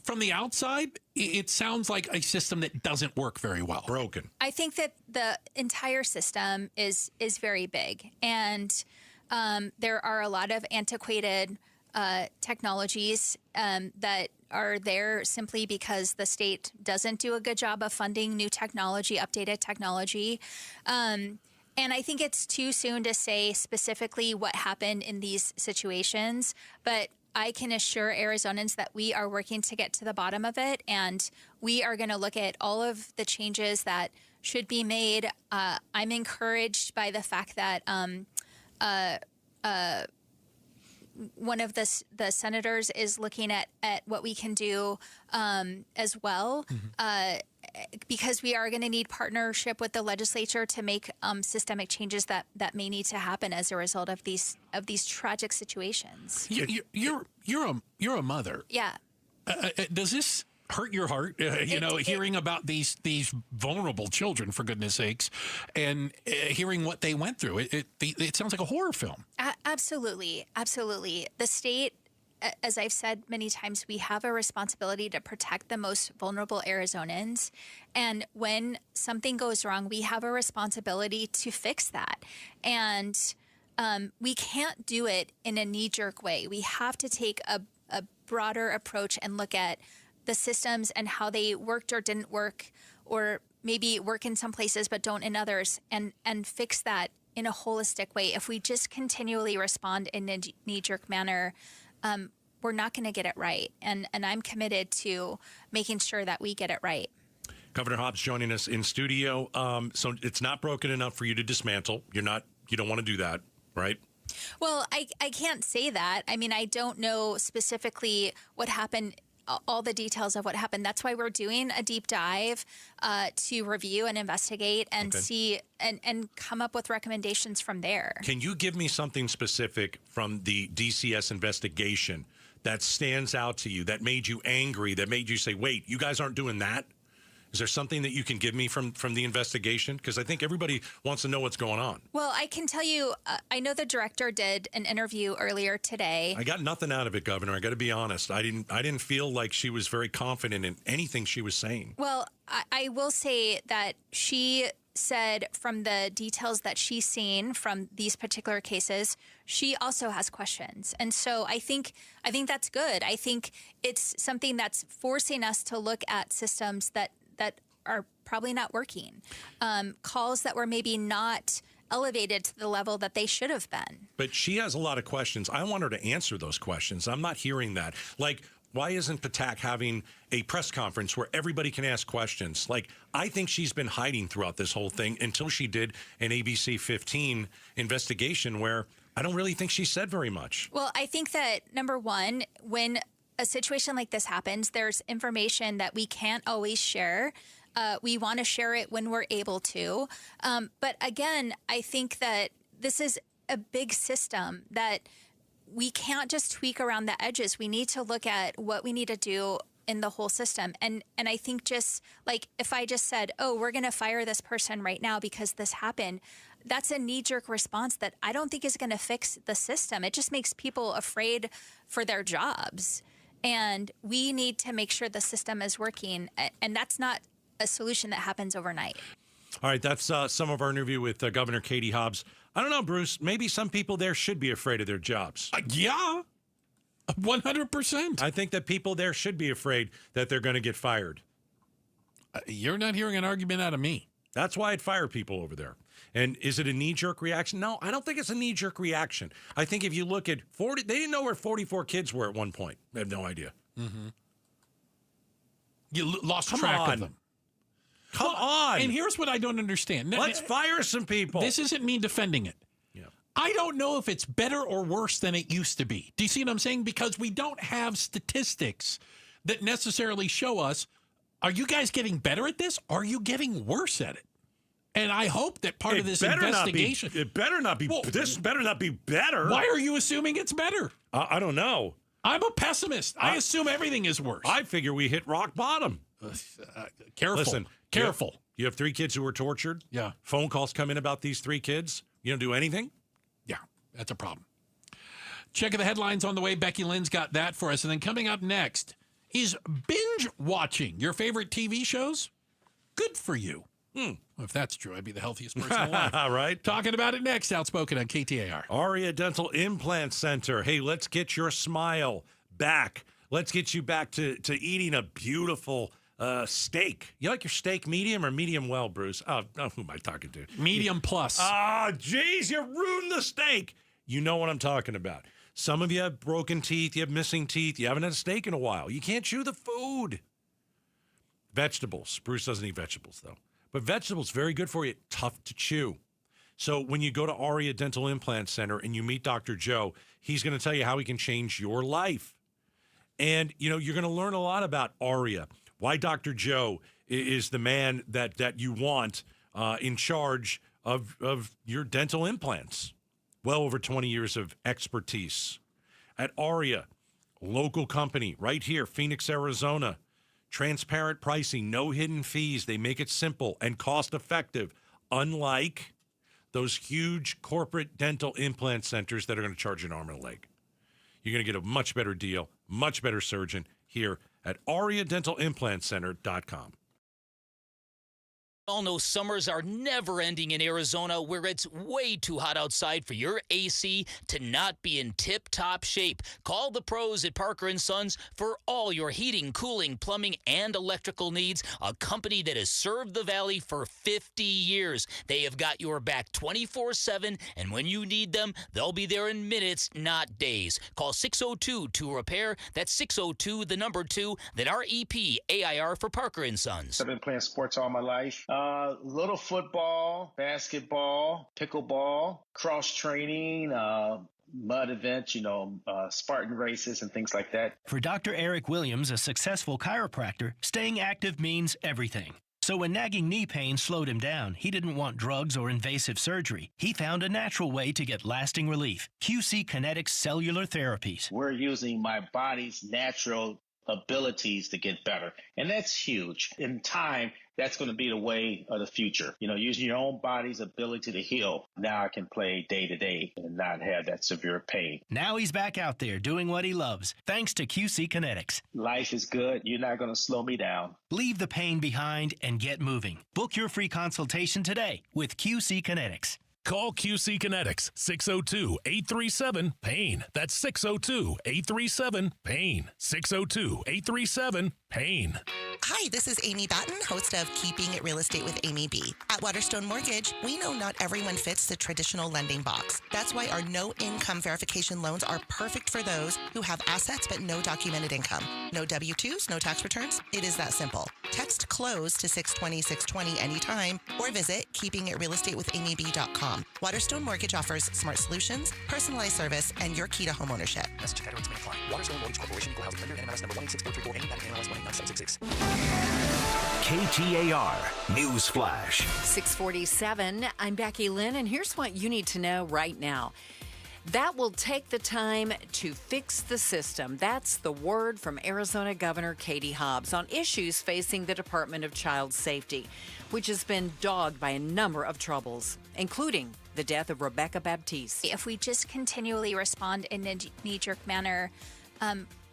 from the outside, it sounds like a system that doesn't work very well. Broken. I think that the entire system is very big, and there are a lot of antiquated technologies that are there simply because the state doesn't do a good job of funding new technology, updated technology. And I think it's too soon to say specifically what happened in these situations, but I can assure Arizonans that we are working to get to the bottom of it, and we are going to look at all of the changes that should be made. I'm encouraged by the fact that one of the senators is looking at what we can do as well, because we are going to need partnership with the legislature to make systemic changes that may need to happen as a result of these tragic situations. You're a mother. Yeah. Does this hurt your heart, hearing about these vulnerable children, for goodness sakes, and hearing what they went through? It sounds like a horror film. Absolutely. Absolutely. The state, as I've said many times, we have a responsibility to protect the most vulnerable Arizonans. And when something goes wrong, we have a responsibility to fix that. And we can't do it in a knee-jerk way. We have to take a broader approach and look at the systems and how they worked or didn't work, or maybe work in some places but don't in others, and fix that in a holistic way. If we just continually respond in a knee-jerk manner, we're not going to get it right. And I'm committed to making sure that we get it right. Governor Hobbs joining us in studio. So it's not broken enough for you to dismantle. You don't want to do that, right? Well, I can't say that. I mean, I don't know specifically what happened, all the details of what happened. That's why we're doing a deep dive to review and investigate and see and come up with recommendations from there. Can you give me something specific from the DCS investigation that stands out to you, that made you angry, that made you say, wait, you guys aren't doing that? Is there something that you can give me from the investigation? Because I think everybody wants to know what's going on. Well, I can tell you, I know the director did an interview earlier today. I got nothing out of it, Governor. I got to be honest. I didn't feel like she was very confident in anything she was saying. Well, I will say that she said from the details that she's seen from these particular cases, she also has questions. And so I think that's good. I think it's something that's forcing us to look at systems that are probably not working. Calls that were maybe not elevated to the level that they should have been. But she has a lot of questions. I want her to answer those questions. I'm not hearing that. Like, why isn't Patak having a press conference where everybody can ask questions? Like, I think she's been hiding throughout this whole thing until she did an ABC 15 investigation where I don't really think she said very much. Well, I think that, number one, when a situation like this happens, there's information that we can't always share. We want to share it when we're able to. But again, I think that this is a big system that we can't just tweak around the edges. We need to look at what we need to do in the whole system. And I think just like if I just said, oh, we're going to fire this person right now because this happened, that's a knee-jerk response that I don't think is going to fix the system. It just makes people afraid for their jobs. And we need to make sure the system is working. And that's not a solution that happens overnight. All right, that's some of our interview with Governor Katie Hobbs. I don't know, Bruce. Maybe some people there should be afraid of their jobs. Yeah, 100%. I think that people there should be afraid that they're going to get fired. You're not hearing an argument out of me. That's why I'd fire people over there. And is it a knee-jerk reaction? No, I don't think it's a knee-jerk reaction. I think if you look at 40, they didn't know where 44 kids were at one point. I have no idea. Mm-hmm. You lost track of them. Come on. And here's what I don't understand. Let's fire some people. This isn't me defending it. Yeah. I don't know if it's better or worse than it used to be. Do you see what I'm saying? Because we don't have statistics that necessarily show us, are you guys getting better at this? Are you getting worse at it? And I hope that part of this investigation... It better not be... This better not be better. Why are you assuming it's better? I don't know. I'm a pessimist. I assume everything is worse. I figure we hit rock bottom. Careful. Listen, careful. You have 3 kids who were tortured? Yeah. Phone calls come in about these 3 kids? You don't do anything? Yeah, that's a problem. Check the headlines on the way. Becky Lynn's got that for us. And then coming up next is binge watching your favorite TV shows. Good for you. Well, if that's true, I'd be the healthiest person alive. Right? Talking about it next. Outspoken on KTAR. Aria Dental Implant Center. Hey, let's get your smile back. Let's get you back to eating a beautiful steak. You like your steak medium or medium well, Bruce? Oh, who am I talking to? Medium plus. Oh, geez, you ruined the steak. You know what I'm talking about. Some of you have broken teeth. You have missing teeth. You haven't had a steak in a while. You can't chew the food. Vegetables. Bruce doesn't eat vegetables, though. But vegetables, very good for you. Tough to chew. So when you go to Aria Dental Implant Center and you meet Dr. Joe, he's going to tell you how he can change your life. And, you know, you're going to learn a lot about Aria, why Dr. Joe is the man that you want in charge of your dental implants. Well over 20 years of expertise. At Aria, local company right here, Phoenix, Arizona. Transparent pricing, no hidden fees. They make it simple and cost-effective, unlike those huge corporate dental implant centers that are going to charge an arm and a leg. You're going to get a much better deal, much better surgeon here at AriaDentalImplantCenter.com. All know summers are never ending in Arizona, where it's way too hot outside for your AC to not be in tip-top shape. Call the pros at Parker & Sons for all your heating, cooling, plumbing, and electrical needs, a company that has served the Valley for 50 years. They have got your back 24/7, and when you need them, they'll be there in minutes, not days. Call 602-2-REPAIR. That's 602, the number 2, then REPAIR for Parker & Sons. I've been playing sports all my life. Little football, basketball, pickleball, cross training, mud events, Spartan races and things like that. For Dr. Eric Williams, a successful chiropractor, staying active means everything. So when nagging knee pain slowed him down, he didn't want drugs or invasive surgery. He found a natural way to get lasting relief. QC Kinetics Cellular Therapies. We're using my body's natural abilities to get better. And that's huge. In time, that's going to be the way of the future. Using your own body's ability to heal. Now I can play day to day and not have that severe pain. Now he's back out there doing what he loves, thanks to QC Kinetics. Life is good. You're not going to slow me down. Leave the pain behind and get moving. Book your free consultation today with QC Kinetics. Call QC Kinetics, 602-837-PAIN. That's 602-837-PAIN. 602-837-PAIN. Hi, this is Amy Batten, host of Keeping It Real Estate with Amy B. At Waterstone Mortgage, we know not everyone fits the traditional lending box. That's why our no income verification loans are perfect for those who have assets but no documented income. No W-2s, no tax returns. It is that simple. Text CLOSE to 620-620 anytime or visit keepingitrealestatewithamy.com. Waterstone Mortgage offers smart solutions, personalized service, and your key to homeownership. Message and data rates may apply. Waterstone Mortgage Corporation, Equal Housing Lender, NMLS number 186434, any bank NMLS 19766. KTAR News Flash. 647. I'm Becky Lynn, and here's what you need to know right now. That will take the time to fix the system. That's the word from Arizona Governor Katie Hobbs on issues facing the Department of Child Safety, which has been dogged by a number of troubles, including the death of Rebecca Baptiste. If we just continually respond in a knee-jerk manner,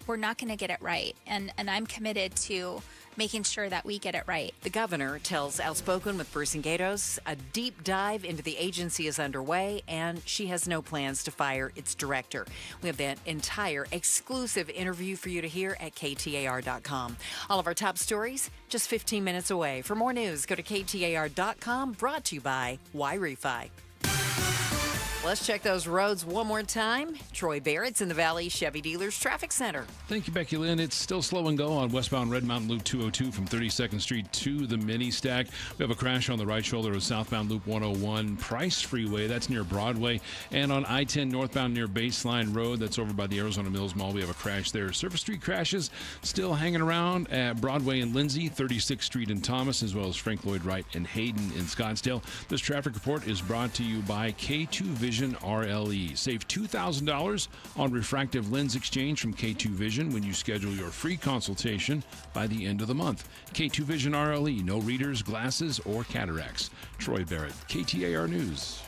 we're not going to get it right. And I'm committed to making sure that we get it right. The governor tells Outspoken with Bruce and Gatos a deep dive into the agency is underway, and she has no plans to fire its director. We have that entire exclusive interview for you to hear at KTAR.com. All of our top stories just 15 minutes away. For more news, go to KTAR.com, brought to you by Y-Refi. Let's check those roads one more time. Troy Barrett's in the Valley Chevy Dealers Traffic Center. Thank you, Becky Lynn. It's still slow and go on westbound Red Mountain Loop 202 from 32nd Street to the Mini Stack. We have a crash on the right shoulder of southbound Loop 101 Price Freeway. That's near Broadway. And on I-10 northbound near Baseline Road, that's over by the Arizona Mills Mall. We have a crash there. Surface Street crashes still hanging around at Broadway and Lindsay, 36th Street in Thomas, as well as Frank Lloyd Wright and Hayden in Scottsdale. This traffic report is brought to you by K2 Vision RLE. Save $2,000 on refractive lens exchange from K2 Vision when you schedule your free consultation by the end of the month. K2 Vision RLE, no readers, glasses, or cataracts. Troy Barrett, KTAR News.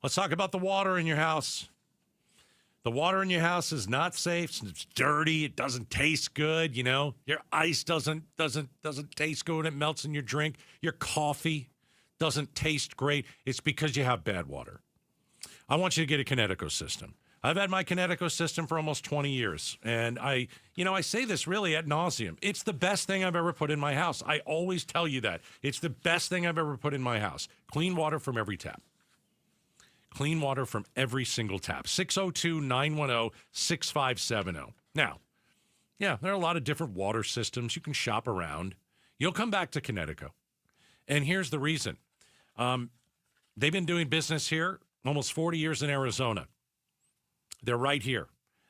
Let's talk about the water in your house. The water in your house is not safe. It's dirty. It doesn't taste good. Your ice doesn't taste good. It melts in your drink. Your coffee doesn't taste great. It's because you have bad water. I want you to get a Kinetico system. I've had my Kinetico system for almost 20 years. And I say this really ad nauseum. It's the best thing I've ever put in my house. I always tell you that. It's the best thing I've ever put in my house. Clean water from every tap. Clean water from every single tap. 602-910-6570. Now, there are a lot of different water systems. You can shop around. You'll come back to Kinetico. And here's the reason. They've been doing business here almost 40 years in Arizona. They're right here.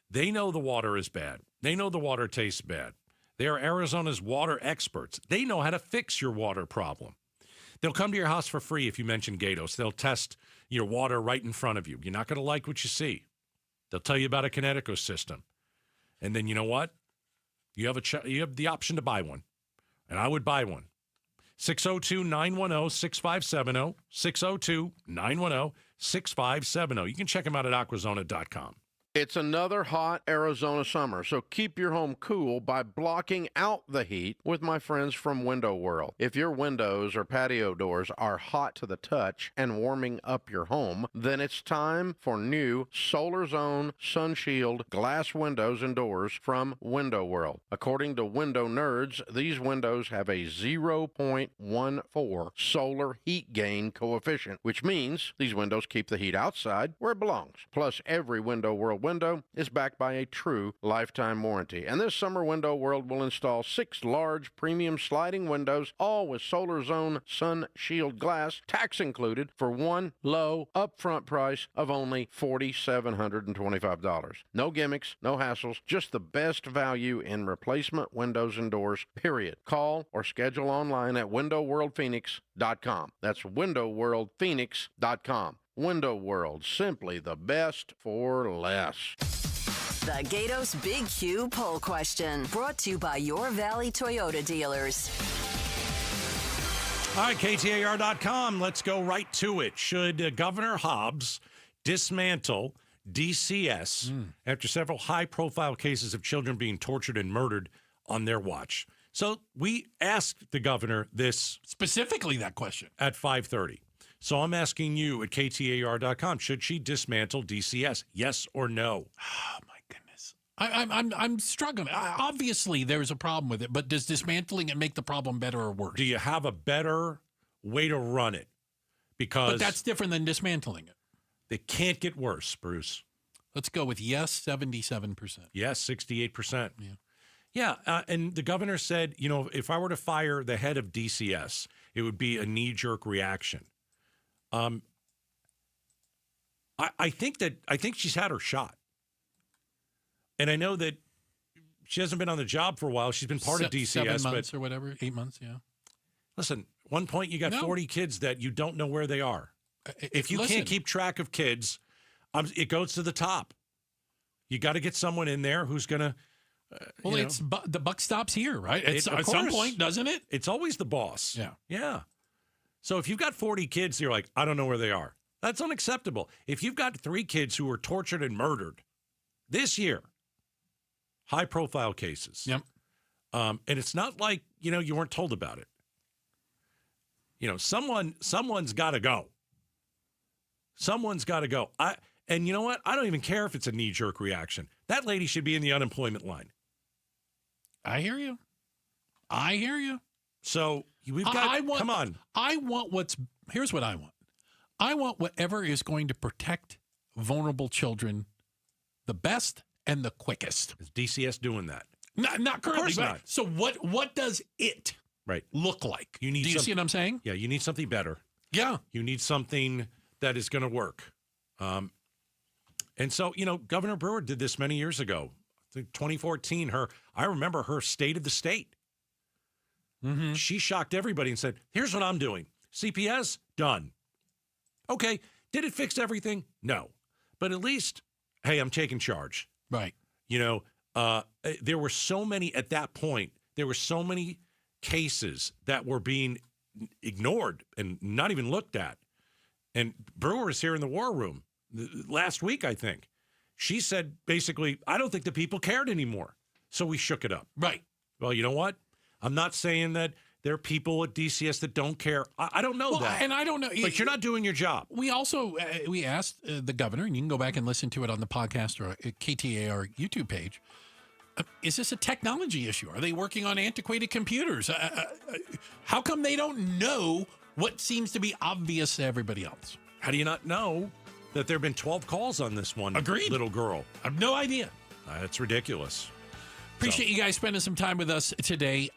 They know the water is bad. They know the water tastes bad. They are Arizona's water experts. They know how to fix your water problem. They'll come to your house for free if you mention Gatos. They'll test your water right in front of you. You're not going to like what you see. They'll tell you about a Kinetico system. And then you know what? You have the option to buy one. And I would buy one. 602-910-6570, 602-910-6570. You can check them out at aquazona.com. It's another hot Arizona summer, so keep your home cool by blocking out the heat with my friends from Window World. If your windows or patio doors are hot to the touch and warming up your home, then it's time for new Solar Zone Sun Shield glass windows and doors from Window World. According to Window Nerds, these windows have a 0.14 solar heat gain coefficient, which means these windows keep the heat outside where it belongs. Plus, every Window World window is backed by a true lifetime warranty. And this summer, Window World will install 6 large premium sliding windows, all with Solar Zone Sun Shield glass, tax included, for one low upfront price of only $4,725. No gimmicks, no hassles, just the best value in replacement windows and doors, period. Call or schedule online at windowworldphoenix.com. That's windowworldphoenix.com. Window World, simply the best for less. The Gatos Big Q poll question, brought to you by your Valley Toyota dealers. All right, KTAR.com. Let's go right to it. Should Governor Hobbs dismantle DCS after several high-profile cases of children being tortured and murdered on their watch? So we asked the governor this. Specifically that question. At 5:30. So I'm asking you at KTAR.com, should she dismantle DCS? Yes or no? Oh, my goodness. I'm struggling. Obviously, there's a problem with it, but does dismantling it make the problem better or worse? Do you have a better way to run it? Because but that's different than dismantling it. It can't get worse, Bruce. Let's go with yes, 77%. Yes, 68%. Yeah. Yeah, and the governor said, if I were to fire the head of DCS, it would be a knee-jerk reaction. I think she's had her shot. And I know that she hasn't been on the job for a while. She's been part of DCS. 7 months or whatever, 8 months, yeah. Listen, one point you got 40 kids that you don't know where they are. If you can't keep track of kids, it goes to the top. You got to get someone in there who's going to... the buck stops here, right? At some point, doesn't it? It's always the boss. Yeah. Yeah. So if you've got 40 kids, you're like, I don't know where they are. That's unacceptable. If you've got 3 kids who were tortured and murdered this year, high-profile cases. Yep. And it's not like, you weren't told about it. Someone's got to go. Someone's got to go. And you know what? I don't even care if it's a knee-jerk reaction. That lady should be in the unemployment line. I hear you. So we've got, come on. Here's what I want. I want whatever is going to protect vulnerable children the best and the quickest. Is DCS doing that? Not currently. Of course not. So what does it look like? Do you see what I'm saying? Yeah, you need something better. Yeah. You need something that is going to work. And so, Governor Brewer did this many years ago. I think 2014, I remember her State of the State. Mm-hmm. She shocked everybody and said, here's what I'm doing. CPS, done. Okay, did it fix everything? No. But at least, hey, I'm taking charge. Right. There were so many, at that point, cases that were being ignored and not even looked at. And Brewer is here in the war room last week, I think. She said, basically, I don't think the people cared anymore. So we shook it up. Right. Well, you know what? I'm not saying that there are people at DCS that don't care. I don't know that. And I don't know. But you're not doing your job. We also, we asked the governor, and you can go back and listen to it on the podcast or KTAR YouTube page. Is this a technology issue? Are they working on antiquated computers? How come they don't know what seems to be obvious to everybody else? How do you not know that there have been 12 calls on this one little girl? I have no idea. That's ridiculous. Appreciate you guys spending some time with us today.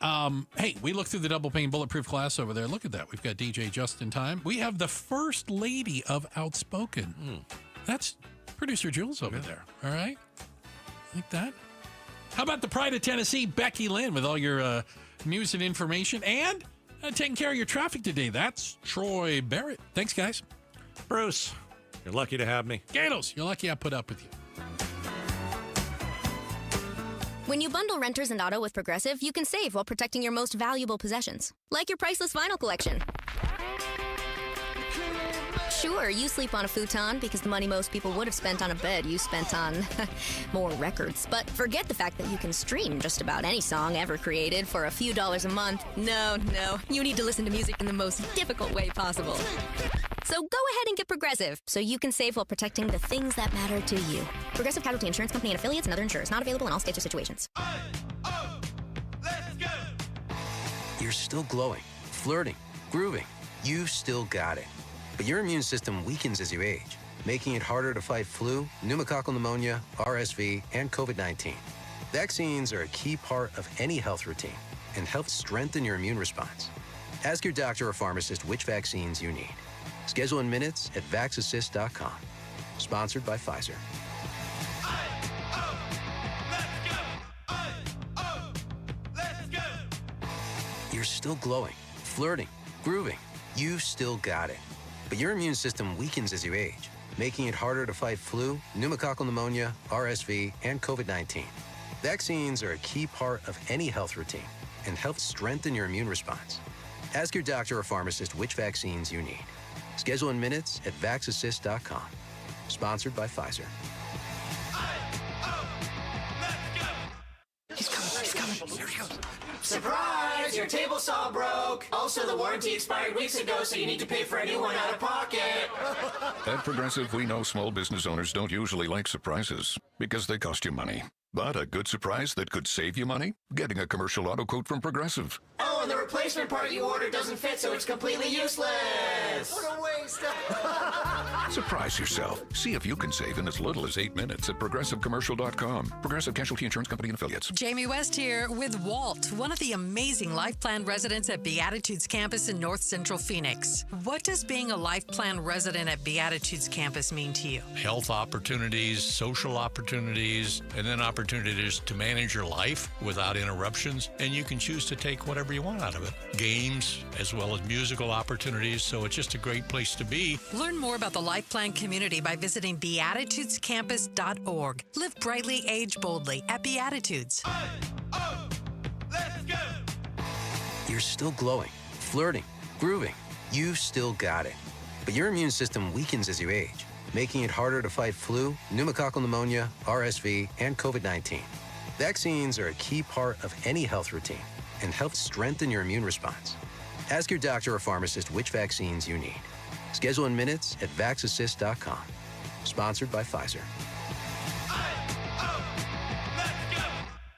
Hey, we looked through the double pane bulletproof class over there. Look at that. We've got DJ just in time. We have the first lady of Outspoken. That's producer Jules over there. All right? Like that. How about the pride of Tennessee, Becky Lynn, with all your news and information and taking care of your traffic today. That's Troy Barrett. Thanks, guys. Bruce, you're lucky to have me. Gatos, you're lucky I put up with you. When you bundle renters and auto with Progressive, you can save while protecting your most valuable possessions, like your priceless vinyl collection. Sure, you sleep on a futon because the money most people would have spent on a bed you spent on more records. But forget the fact that you can stream just about any song ever created for a few dollars a month. No, you need to listen to music in the most difficult way possible. So go ahead and get Progressive so you can save while protecting the things that matter to you. Progressive Casualty Insurance Company and affiliates and other insurers. Not available in all states or situations. You're still glowing, flirting, grooving. You've still got it. But your immune system weakens as you age, making it harder to fight flu, pneumococcal pneumonia, RSV, and COVID-19. Vaccines are a key part of any health routine and help strengthen your immune response. Ask your doctor or pharmacist which vaccines you need. Schedule in minutes at vaxassist.com. Sponsored by Pfizer. You're still glowing, flirting, grooving. You've still got it. But your immune system weakens as you age, making it harder to fight flu, pneumococcal pneumonia, RSV, and COVID-19. Vaccines are a key part of any health routine and help strengthen your immune response. Ask your doctor or pharmacist which vaccines you need. Schedule in minutes at vaxassist.com. Sponsored by Pfizer. He's coming. Here he goes. Surprise! Your table saw broke. Also, the warranty expired weeks ago, so you need to pay for a new one out of pocket. At Progressive, we know small business owners don't usually like surprises because they cost you money. But a good surprise that could save you money? Getting a commercial auto quote from Progressive. Oh, and the replacement part you ordered doesn't fit, so it's completely useless. What a waste. Surprise yourself. See if you can save in as little as 8 minutes at ProgressiveCommercial.com. Progressive Casualty Insurance Company and Affiliates. Jamie West here with Walt, one of the amazing Life Plan residents at Beatitudes Campus in North Central Phoenix. What does being a Life Plan resident at Beatitudes Campus mean to you? Health opportunities, social opportunities, and then opportunities to manage your life without interruptions, and you can choose to take whatever you want out of it. Games, as well as musical opportunities, so it's just a great place to be. Learn more about the Life Plan community by visiting beatitudescampus.org. Live brightly, age boldly at Beatitudes. Let's go! You're still glowing, flirting, grooving. You've still got it. But your immune system weakens as you age, making it harder to fight flu, pneumococcal pneumonia, RSV, and COVID-19. Vaccines are a key part of any health routine and help strengthen your immune response. Ask your doctor or pharmacist which vaccines you need. Schedule in minutes at vaxassist.com. Sponsored by Pfizer.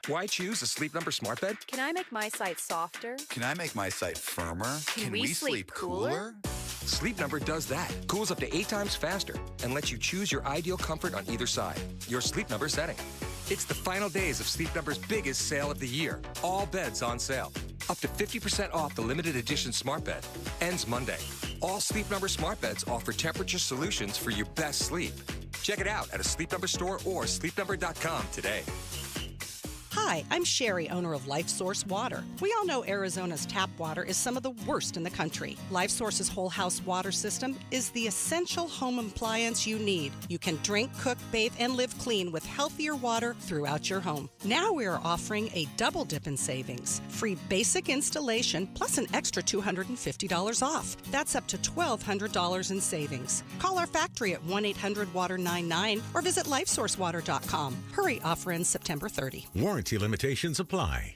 Why choose a Sleep Number smart bed? Can I make my site softer? Can I make my site firmer? Can we sleep cooler? Sleep Number does that. Cools up to 8 times faster and lets you choose your ideal comfort on either side. Your Sleep Number setting. It's the final days of Sleep Number's biggest sale of the year. All beds on sale. Up to 50% off the limited edition smart bed. Ends Monday. All Sleep Number smart beds offer temperature solutions for your best sleep. Check it out at a Sleep Number store or sleepnumber.com today. Hi, I'm Sherry, owner of Life Source Water. We all know Arizona's tap water is some of the worst in the country. Life Source's whole house water system is the essential home appliance you need. You can drink, cook, bathe, and live clean with healthier water throughout your home. Now we are offering a double dip in savings. Free basic installation plus an extra $250 off. That's up to $1,200 in savings. Call our factory at 1-800-WATER-99 or visit lifesourcewater.com. Hurry, offer ends September 30. Warranty limitations apply.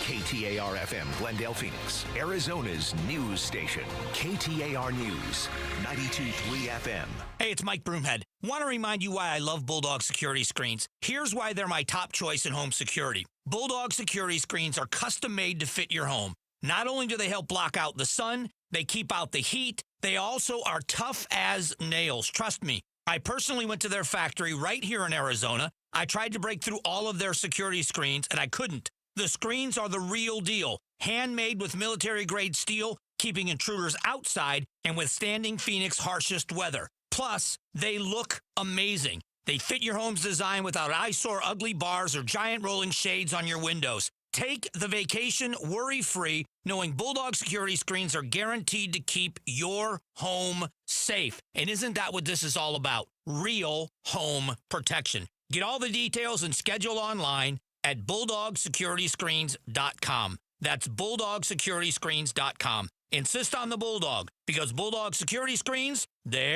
KTAR-FM, Glendale, Phoenix, Arizona's news station. KTAR News, 92.3 FM. Hey, it's Mike Broomhead. Want to remind you why I love Bulldog security screens. Here's why they're my top choice in home security. Bulldog security screens are custom made to fit your home. Not only do they help block out the sun, they keep out the heat, they also are tough as nails. Trust me. I personally went to their factory right here in Arizona. I tried to break through all of their security screens, and I couldn't. The screens are the real deal. Handmade with military-grade steel, keeping intruders outside and withstanding Phoenix's harshest weather. Plus, they look amazing. They fit your home's design without eyesore ugly bars or giant rolling shades on your windows. Take the vacation worry-free, knowing Bulldog security screens are guaranteed to keep your home safe. And isn't that what this is all about? Real home protection. Get all the details and schedule online at BulldogSecurityScreens.com. That's BulldogSecurityScreens.com. Insist on the Bulldog, because Bulldog Security Screens, they're